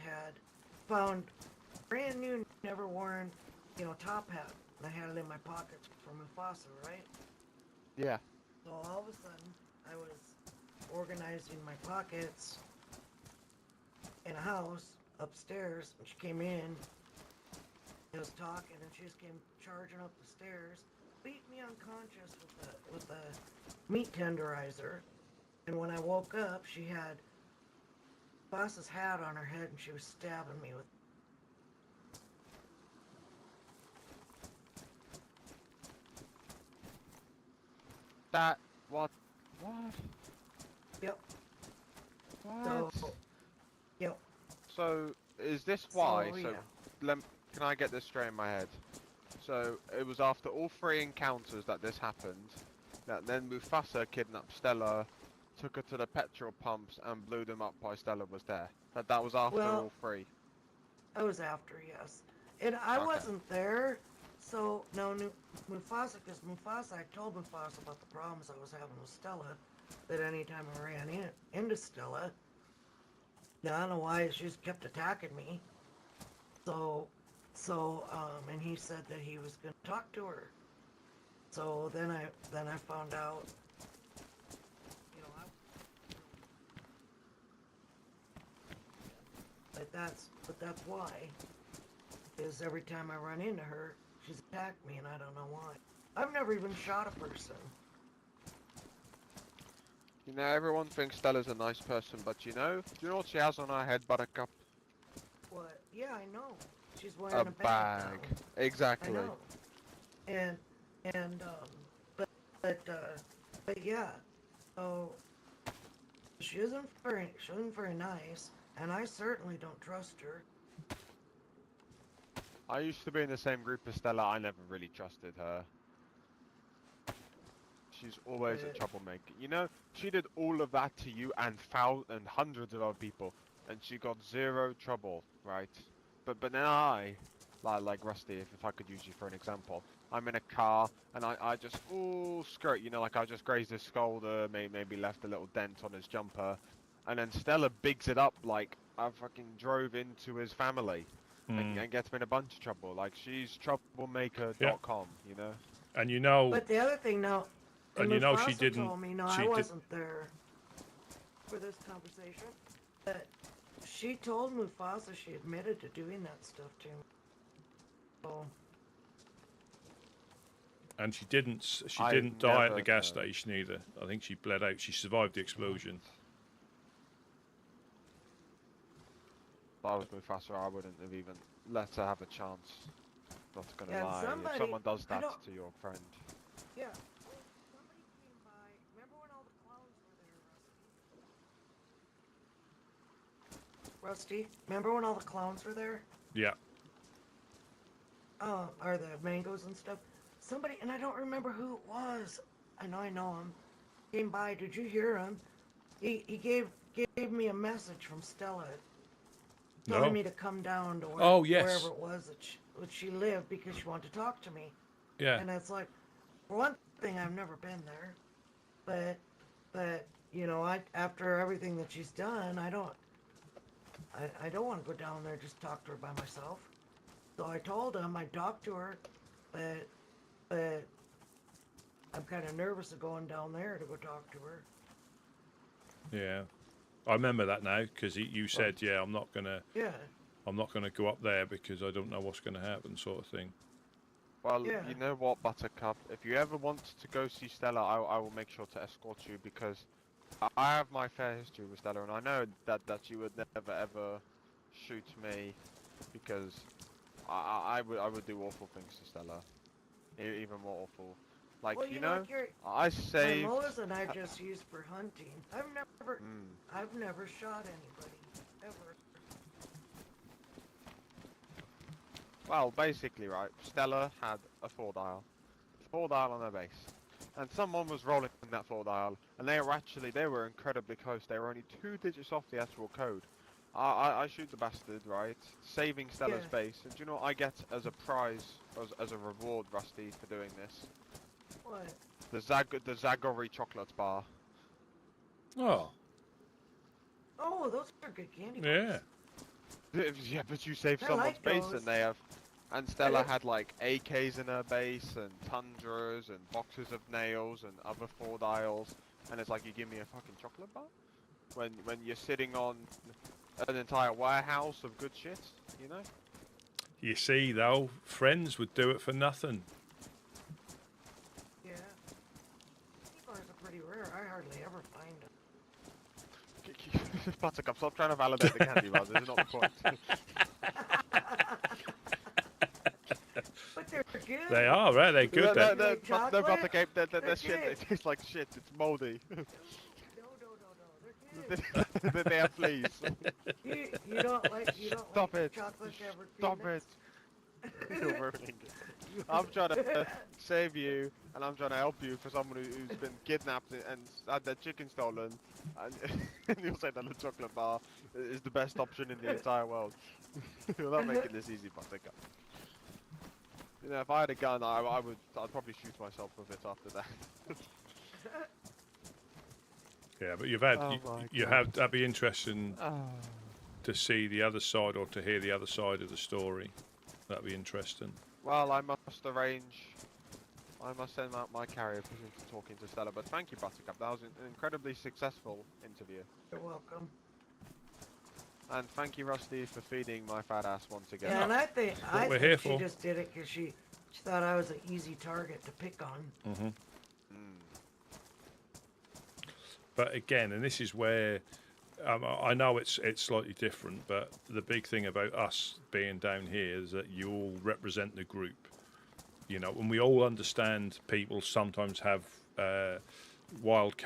found brand new, never worn, top hat. And I had it in my pockets from Mufasa, right? Yeah. So all of a sudden, I was organizing my pockets in a house upstairs, and she came in. I was talking, and she just came charging up the stairs, beat me unconscious with the meat tenderizer. And when I woke up, she had Mufasa's hat on her head, and she was stabbing me with. That what? Yep. What? Yep. So is this why? So, So yeah. can I get this straight in my head? So it was after all 3 encounters that this happened, that then Mufasa kidnapped Stella, took her to the petrol pumps and blew them up while Stella was there. That was after Well, all 3. I was after, yes. And I Okay. wasn't there, so no, Mufasa, because Mufasa, I told Mufasa about the problems I was having with Stella, that anytime I ran into Stella, I don't know why she just kept attacking me. And he said that he was going to talk to her. So then I found out, you know, but that's why. Is every time I run into her, she's attacked me, and I don't know why. I've never even shot a person. You know, everyone thinks Stella's a nice person, but do you know what she has on her head, Buttercup? What? Yeah, I know. She's wearing a bag. Bag. Now. Exactly. I know. But yeah. So she isn't very nice, and I certainly don't trust her. I used to be in the same group as Stella. I never really trusted her. She's always a troublemaker. You know, she did all of that to you and hundreds of other people, and she got 0 trouble, right? But then like Rusty, if I could use you for an example, I'm in a car and I just skirt, you know, like I just grazed his shoulder, maybe left a little dent on his jumper, and then Stella bigs it up like I fucking drove into his family. And gets me in a bunch of trouble. Like, she's troublemaker.com, you know? And you know... But the other thing now... And you know she didn't... told me, no, I wasn't there for this conversation, but she told Mufasa she admitted to doing that stuff to him. So... And she didn't die at the gas station either. I think she bled out. She survived the explosion. If I was Mufasa, I wouldn't have even let her have a chance. Not gonna lie. If someone does that to your friend. Yeah. Somebody came by. Remember when all the clowns were there, Rusty? Remember when all the clowns were there? Yeah. Or the mangoes and stuff? Somebody, and I don't remember who it was. I know him. Came by. Did you hear him? He gave me a message from Stella. Telling me to come down to wherever it was that she lived because she wanted to talk to me. Yeah. And it's like, for one thing, I've never been there, but you know, after everything that she's done, I don't want to go down there and just talk to her by myself. So I told him I'd talk to her, but I'm kind of nervous of going down there to go talk to her. Yeah. I remember that now because you said, "Yeah, I'm not gonna go up there because I don't know what's gonna happen," sort of thing. Well, you know what, Buttercup? If you ever want to go see Stella, I will make sure to escort you because I have my fair history with Stella, and I know that you would never ever shoot me because I would do awful things to Stella, even more awful. Like, well, you know, like I saved... My moles and I just used for hunting. I've never shot anybody, ever. Well, basically, right, Stella had a 4-dial on her base. And someone was rolling that 4-dial, and they were incredibly close. They were only 2 digits off the actual code. I shoot the bastard, right, saving Stella's base, and do you know what I get as a prize, as a reward, Rusty, for doing this? What? The Zagori chocolate bar. Oh. Oh, those are good candy bars. Yeah. Yeah, but you saved someone's base, and Stella had like AKs in her base, and Tundras, and boxes of nails, and other 4-dials, and it's like, you give me a fucking chocolate bar? When you're sitting on an entire warehouse of good shit, you know? You see, though, friends would do it for nothing. Yeah. Candy bars are pretty rare. I hardly ever find them. Buttercup, stop trying to validate the candy bars. This is not the point. But they're good. They are, right? They're good. No, Buttercup, they're shit. It tastes like shit. It's moldy. No, they're good. They are fleas. You don't like Stop it. chocolate covered Stop peanuts? it. You're ruining it. I'm trying to save you, and I'm trying to help you for someone who's been kidnapped and had their chicken stolen, and you'll say that the chocolate bar is the best option in the entire world. You're not making this easy, Buttercup. You know, if I had a gun, I'd probably shoot myself with it after that. Yeah, but you've had Oh you my have that'd be interesting Oh. to see the other side or to hear the other side of the story. That'd be interesting. Well, I must send out my carrier pigeon for talking to Stella, but thank you, Buttercup. That was an incredibly successful interview. You're welcome. And thank you, Rusty, for feeding my fat ass once again. Yeah, and I think we're here she for. just did it because she thought I was an easy target to pick on. Mm-hmm. Mm. But again, and this is where I know it's slightly different, but the big thing about us being down here is that you all represent the group. You know, and we all understand people sometimes have wild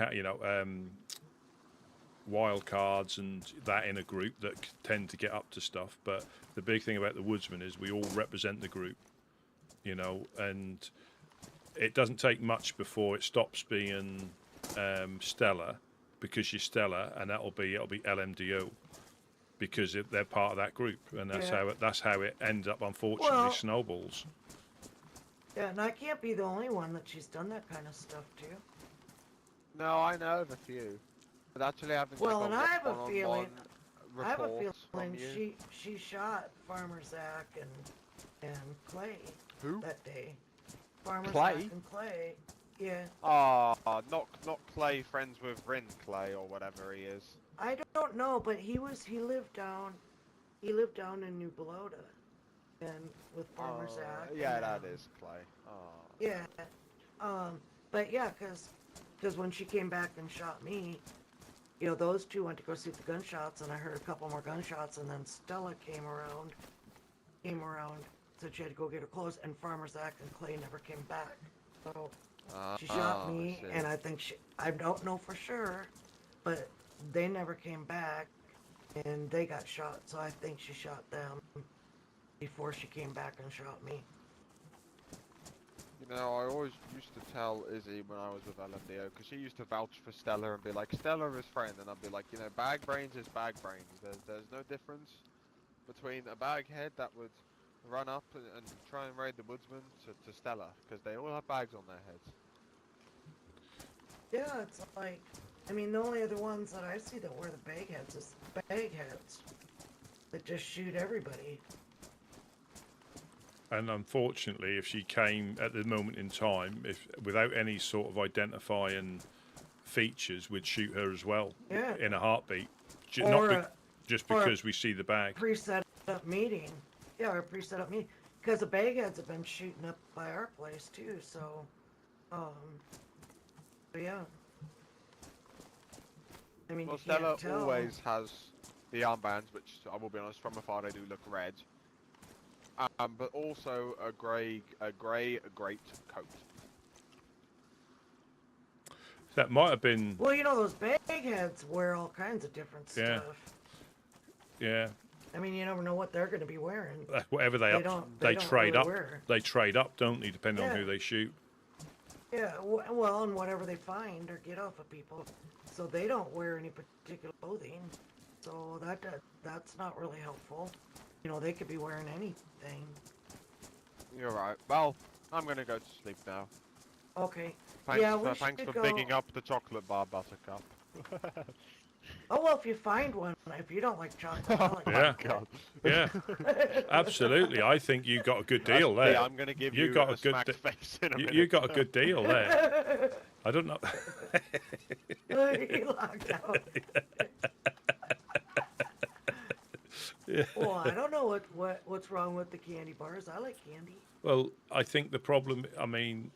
cards and that in a group that tend to get up to stuff. But the big thing about the Woodsmen is we all represent the group. You know, and it doesn't take much before it stops being Stella, because you're Stella, and it'll be LMDO, because they're part of that group, and that's how it ends up. Unfortunately, snowballs. Yeah, and I can't be the only one that she's done that kind of stuff to. No, I know of a few. But actually, I haven't. Well, and I have a feeling from you. she shot Farmer Zach and Clay Who? that day. Farmer Clay? Zach and Clay. Yeah. Ah, not Clay, friends with Rin Clay or whatever he is. I don't know, but he lived down in New Balota, and with Farmer Zach. Yeah, and, that is Clay. Oh. Yeah. But yeah, because when she came back and shot me, you know, those two went to go see the gunshots, and I heard a couple more gunshots, and then Stella came around, said she had to go get her clothes, and Farmer Zach and Clay never came back. So she shot me, and I think I don't know for sure, but they never came back, and they got shot, so I think she shot them before she came back and shot me. You know, I always used to tell Izzy when I was with LMDO, because she used to vouch for Stella and be like, Stella is friend, and I'd be like, you know, bag brains is bag brains. There's no difference between a baghead that would run up and try and raid the Woodsmen to Stella, because they all have bags on their heads. Yeah, it's like, I mean, the only other ones that I see that wear the bagheads is bagheads that just shoot everybody. And unfortunately, if she came at the moment in time, without any sort of identifying features, we'd shoot her as well in a heartbeat. Just because we see the bag. Pre-set up meeting. Yeah, or pre-set up meeting. Because the bagheads have been shooting up by our place too, so, yeah. I mean, Well, you can't Stella tell. always has the armbands, which I will be honest, from afar they do look red. But also a grey great coat. That might have been. Well, you know, those bagheads wear all kinds of different stuff. Yeah. I mean, you never know what they're going to be wearing. Whatever they trade really up. wear. They trade up, don't they? Depending on who they shoot. Yeah, well, and whatever they find or get off of people, so they don't wear any particular clothing. So that's not really helpful. You know, they could be wearing anything. You're right. Well, I'm gonna go to sleep now. Okay. Thanks for picking up the chocolate bar, Buttercup. Oh, well, if you find one, if you don't like chocolate, I like Yeah. chocolate. Yeah, absolutely. I think you got a good deal there. Yeah, I'm gonna give you got a a good smack face in a minute. You got a good deal there. I don't know. He locked out. Yeah. Well, I don't know what's wrong with the candy bars. I like candy. Well, I think the problem. I mean,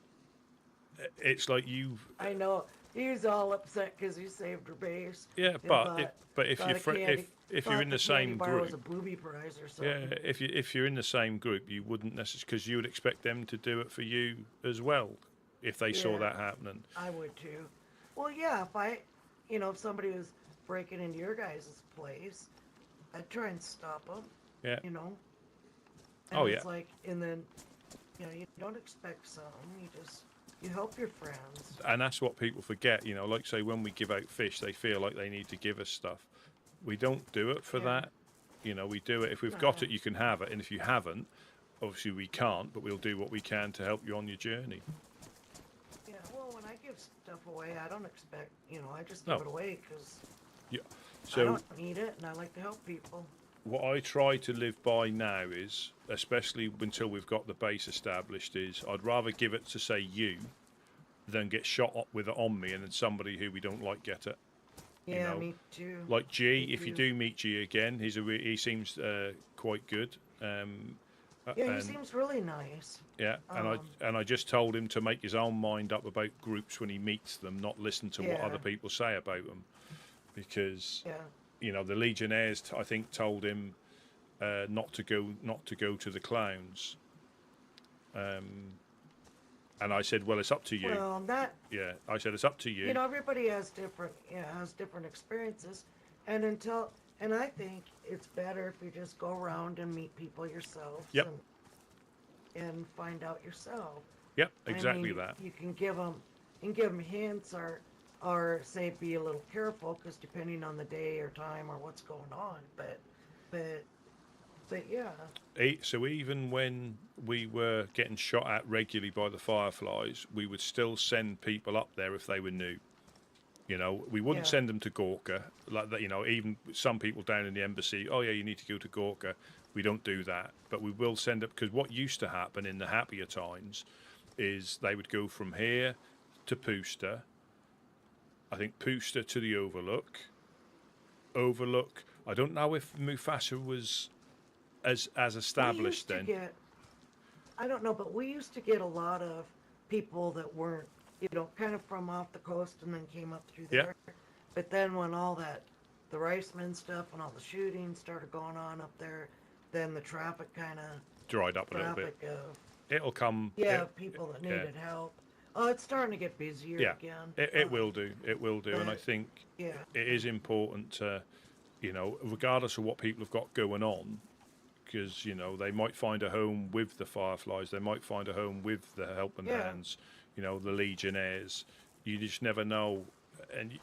it's like you. I know he's all upset because he saved her base. Yeah, but if you're in the same bar group, was a booby prize or something. yeah, if you're in the same group, you wouldn't necessarily, because you would expect them to do it for you as well, if they saw that happening. I would too. Well, yeah, if somebody was breaking into your guys' place, I'd try and stop them. Yeah. And Oh, it's yeah. like, and then, You know, you don't expect some. You help your friends. And that's what people forget. You know, like say when we give out fish, they feel like they need to give us stuff. We don't do it for Yeah. that. You know, we do it if we've got it, you can have it, and if you haven't, obviously we can't. But we'll do what we can to help you on your journey. Yeah, well, when I give stuff away, I don't expect, I just No. give it away because Yeah. I So don't need it and I like to help people. what I try to live by now is, especially until we've got the base established, is I'd rather give it to say you than get shot up with it on me and then somebody who we don't like get it. Yeah, know, me too. Like G, Me if you too. do meet G again, he seems quite good. Yeah, he and, seems really nice. yeah, and I just told him to make his own mind up about groups when he meets them, not listen to what Yeah. other people say about them, because Yeah. the Legionnaires I think told him not to go to the clowns. And I said, well, it's up to you. Well, Yeah, I said it's up to you. everybody has different experiences, and I think it's better if you just go around and meet people yourself. Yep. And find out yourself. Yep, exactly I mean, that. You can give them hints or say be a little careful because depending on the day or time or what's going on. But yeah. So even when we were getting shot at regularly by the Fireflies, we would still send people up there if they were new. You know, we wouldn't Yeah. send them to Gorka like that. You know, even some people down in the embassy. Oh yeah, you need to go to Gorka. We don't do that, but we will send it because what used to happen in the happier times is they would go from here to Pooster. I think Pooster to the Overlook. Overlook. I don't know if Mufasa was as established We then. used to get, I don't know, but we used to get a lot of people that weren't, kind of from off the coast and then came up through Yeah. there. But then when all the Riceman stuff and all the shooting started going on up there, then the traffic kind of Dried up a little bit. It'll come. People that needed help. Oh, it's starting to get busier Yeah, again. it will do. It will do, and I think Yeah. it is important to, regardless of what people have got going on, because they might find a home with the Fireflies, they might find a home with the Helping Yeah. Hands, the Legionnaires. You just never know, and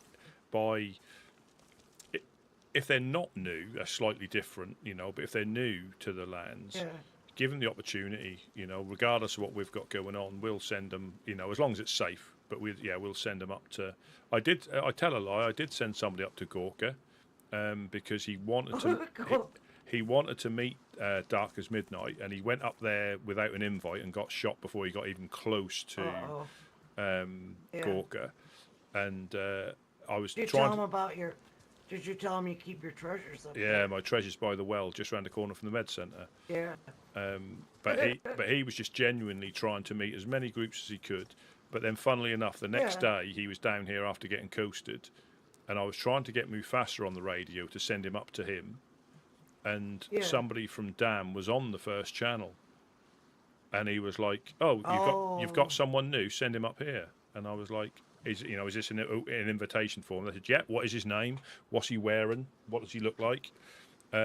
if they're not new, they're slightly different, but if they're new to the lands. Yeah. Give them the opportunity, regardless of what we've got going on, we'll send them, as long as it's safe. But we'll send them up to. I tell a lie. I did send somebody up to Gorka, because he wanted to. He wanted to meet Dark as Midnight, and he went up there without an invite and got shot before he got even close to Yeah. Gorka. And I was Did you trying. tell him about your? Did you tell him you keep your treasures up Yeah, there? my treasure's by the well, just round the corner from the med centre. Yeah. But he was just genuinely trying to meet as many groups as he could. But then, funnily enough, the next day he was down here after getting coasted, and I was trying to get Mufasa on the radio to send him up to him, and somebody from DAM was on the first channel, and he was like, "Oh, you've got someone new. Send him up here." And I was like, "Is this an invitation for him?" They said, "Yeah." What is his name? What's he wearing? What does he look like?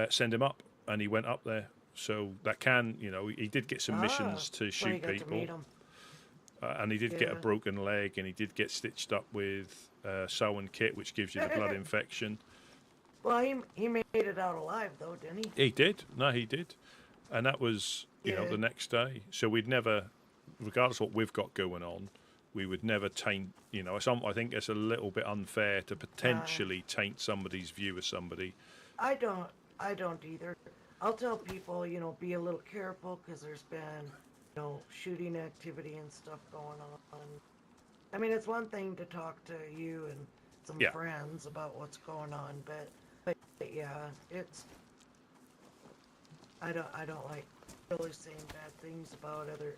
Send him up, and he went up there. So that he did get some missions to shoot people, and he did get a broken leg, and he did get stitched up with Sowen kit, which gives you the blood infection. Well, he made it out alive though, didn't he? He did. No, he did, and that was the next day. So we'd never, regardless of what we've got going on, we would never taint. I think it's a little bit unfair to potentially taint somebody's view of somebody. I don't either. I'll tell people, be a little careful because there's been, shooting activity and stuff going on. I mean, it's one thing to talk to you and some friends about what's going on, but yeah, it's. I don't like really saying bad things about other,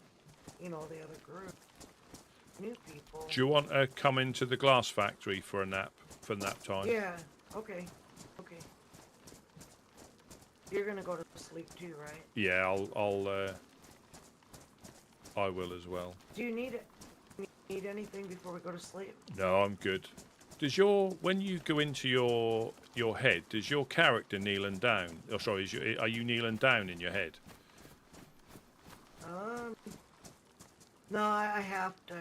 the other group, new people. Do you want to come into the glass factory for nap time? Yeah. Okay. You're gonna go to sleep too, right? Yeah, I will as well. Do you need anything before we go to sleep? No, I'm good. When you go into your head, does your character kneeling down? Oh, sorry, are you kneeling down in your head? No, I have to.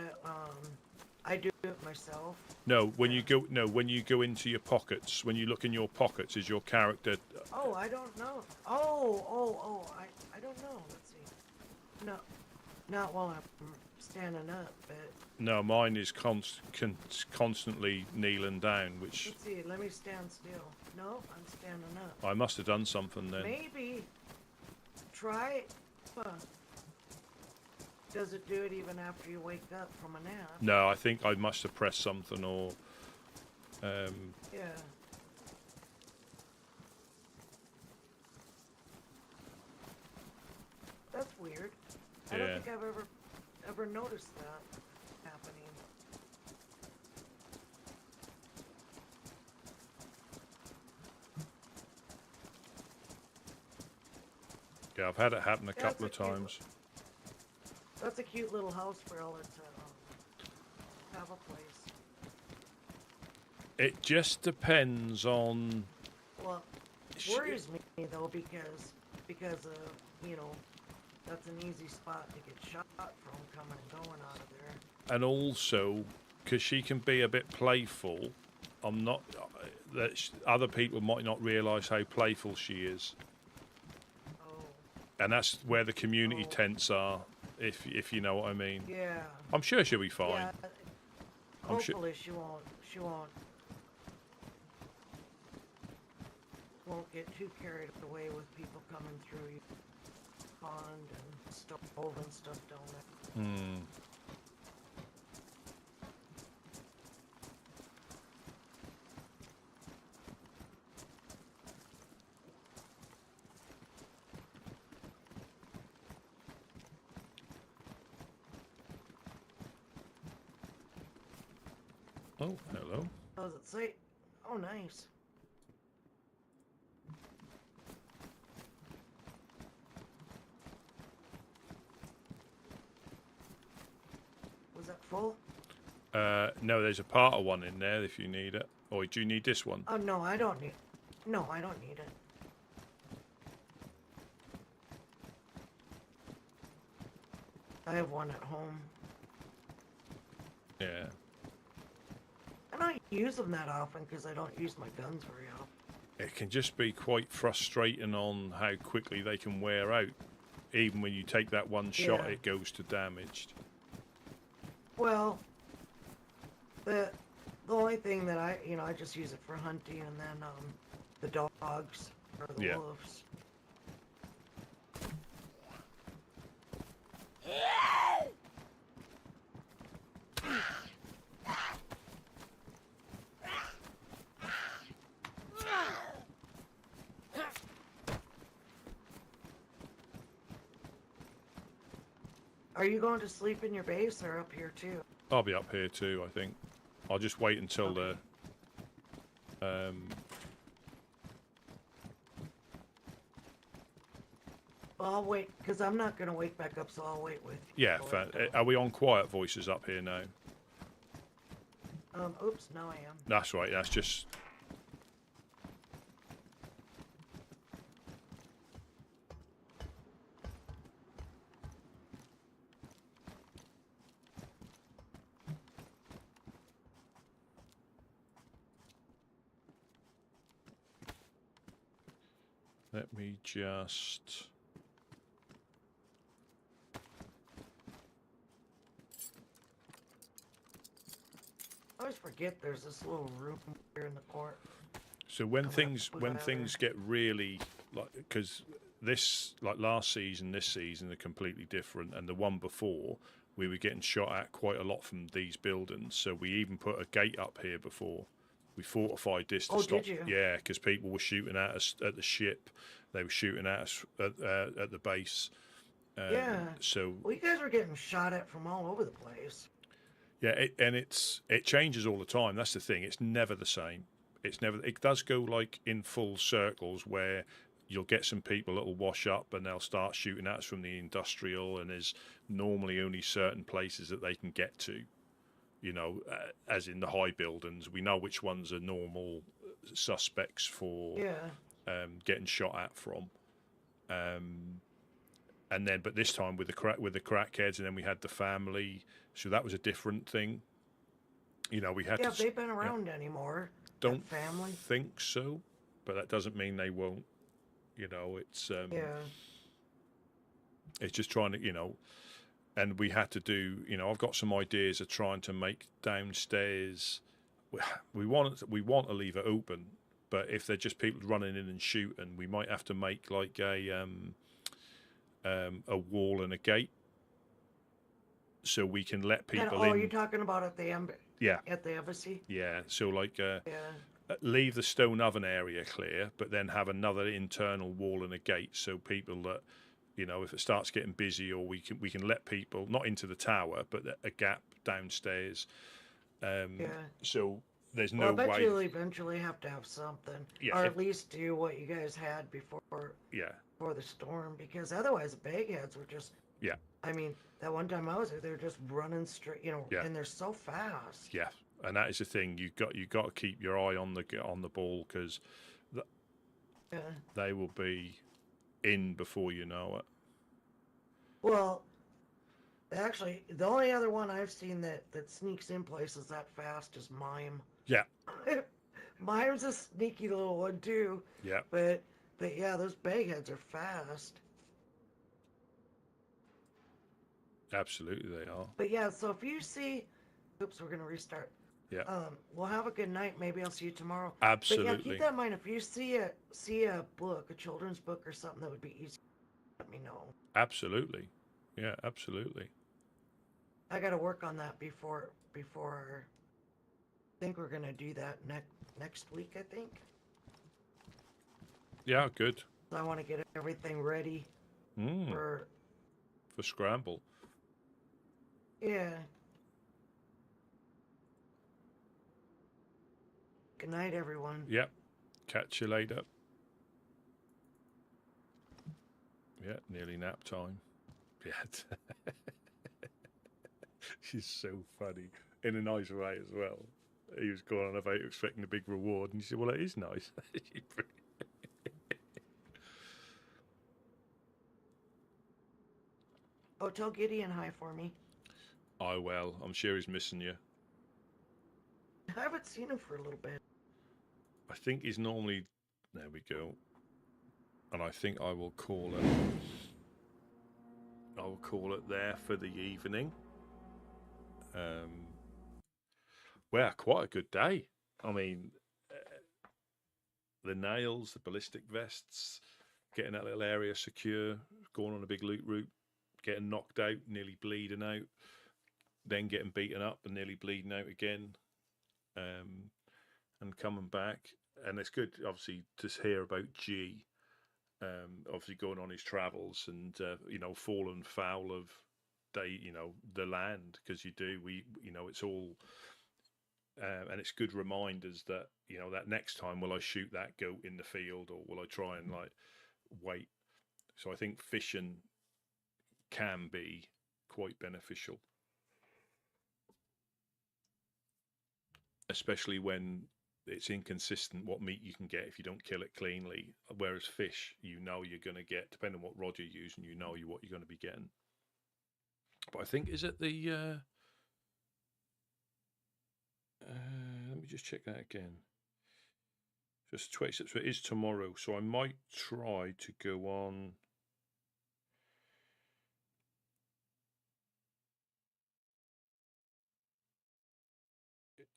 I do it myself. No, when you go into your pockets, when you look in your pockets, is your character? Oh, I don't know. I don't know. Let's see. No, not while I'm standing up, but No, mine is constantly kneeling down, which let's see. Let me stand still. No, I'm standing up. I must have done something then. Maybe try it. Huh. Does it do it even after you wake up from a nap? No, I think I must have pressed something or. Yeah. That's weird. I don't Yeah. think I've ever noticed that happening. Yeah, I've had it happen a Yeah, couple of it's a cute- times. That's a cute little house for all to have a place. It just depends on. Well, it worries me though because of that's an easy spot to get shot from coming and going out of there. And also, because she can be a bit playful, I'm not. Other people might not realise how playful she is, Oh, and that's where the community Oh. tents are. If you know what I mean. yeah. I'm sure she'll be fine. Yeah. I'm sure- Hopefully she won't. She won't get too carried away with people coming through your pond and stove and stuff down there. Hmm. Oh, hello. What does it say? Oh, nice. Was that full? No, there's a part of one in there if you need it. Or do you need this one? Oh no, I don't need. No, I don't need it. I have one at home. Yeah. I don't use them that often because I don't use my guns very often. It can just be quite frustrating on how quickly they can wear out. Even when you take that one shot, Yeah. it goes to damaged. Well, the only thing that I just use it for hunting, and then the dogs or the Yeah. wolves. Are you going to sleep in your base or up here too? I'll be up here too, I think. I'll just wait until Okay. Well, I'll wait because I'm not going to wake back up, so I'll wait with you. Yeah, till it's are we on quiet voices up here now? done. Oops, no, I am. That's right, that's just... Let me just... I always forget there's this little room here in the court. So when Coming up things with when either. things get really like, because this like last season, this season are completely different, and the one before we were getting shot at quite a lot from these buildings. So we even put a gate up here before. We fortified this to Oh, stop. did you? Yeah, because people were shooting at us at the ship. They were shooting at us at the base. Yeah. So Well, you guys were getting shot at from all over the place. yeah, it changes all the time. That's the thing. It's never the same. It's never. It does go like in full circles where you'll get some people that'll wash up and they'll start shooting at us from the industrial, and there's normally only certain places that they can get to. You know, as in the high buildings, we know which ones are normal suspects for Yeah. getting shot at from. and then but this time with the crackheads, and then we had the family, so that was a different thing. We had Yeah, to. if they've been around anymore. Don't family. think so, but that doesn't mean they won't. It's Yeah. it's just trying to, and we had to do. I've got some ideas of trying to make downstairs. We want to leave it open, but if they're just people running in and shooting, we might have to make like a wall and a gate, so we can let people in. You're talking about at the Yeah. At the embassy. Yeah. So like. Yeah. Leave the stone oven area clear, but then have another internal wall and a gate, so people that, if it starts getting busy, or we can let people not into the tower, but a gap downstairs. So there's no way. I bet way. you'll eventually have to have something, Yeah, or at least do what you guys had before. Yeah. Before the storm, because otherwise the bagheads were just. Yeah. I mean, that one time I was there, they were just running straight, Yeah. and they're so fast. Yeah. And that is the thing. You got to keep your eye on the ball, because they will be in before you know it. Well, actually, the only other one I've seen that sneaks in places that fast is Mime. Yeah. Mime's a sneaky little one too. Yeah. But yeah, those bagheads are fast. Absolutely, they are. But yeah, so if you see, oops, we're gonna restart. Yeah. Well, have a good night. Maybe I'll see you tomorrow. Absolutely. But yeah, keep that in mind. If you see a book, a children's book or something that would be easy, let me know. Absolutely. Yeah, absolutely. I got to work on that before. I think we're gonna do that next week. I think. Yeah, good. So I want to get everything ready for Scramble. Yeah. Good night, everyone. Yep. Catch you later. Yeah, nearly nap time. Yeah. She's so funny. In a nice way as well. He was going on about expecting a big reward, and she said, well, it is nice. Oh, tell Gideon hi for me. I will. I'm sure he's missing you. I haven't seen him for a little bit. I think he's normally... There we go. And I think I will call it... I'll call it there for the evening. Well, quite a good day. I mean, the nails, the ballistic vests, getting that little area secure, going on a big loot route, getting knocked out, nearly bleeding out, then getting beaten up and nearly bleeding out again, and coming back. And it's good, obviously, to hear about G, obviously going on his travels and, falling foul of the land, because it's all, and it's good reminders that, that next time, will I shoot that goat in the field, or will I try and wait? So I think fishing can be quite beneficial, especially when it's inconsistent what meat you can get if you don't kill it cleanly. Whereas fish, you're going to get, depending on what rod you're using, what you're going to be getting. But I think, is it the... let me just check that again. Just 26, so it is tomorrow. So I might try to go on...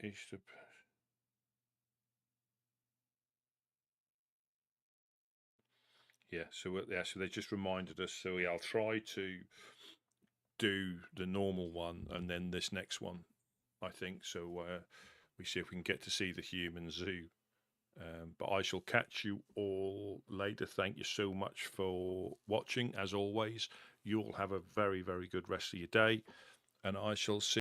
Easter... Yeah, so they just reminded us. So yeah, I'll try to do the normal one and then this next one, I think. So we see if we can get to see the human zoo. But I shall catch you all later. Thank you so much for watching. As always, you all have a very, very good rest of your day, and I shall see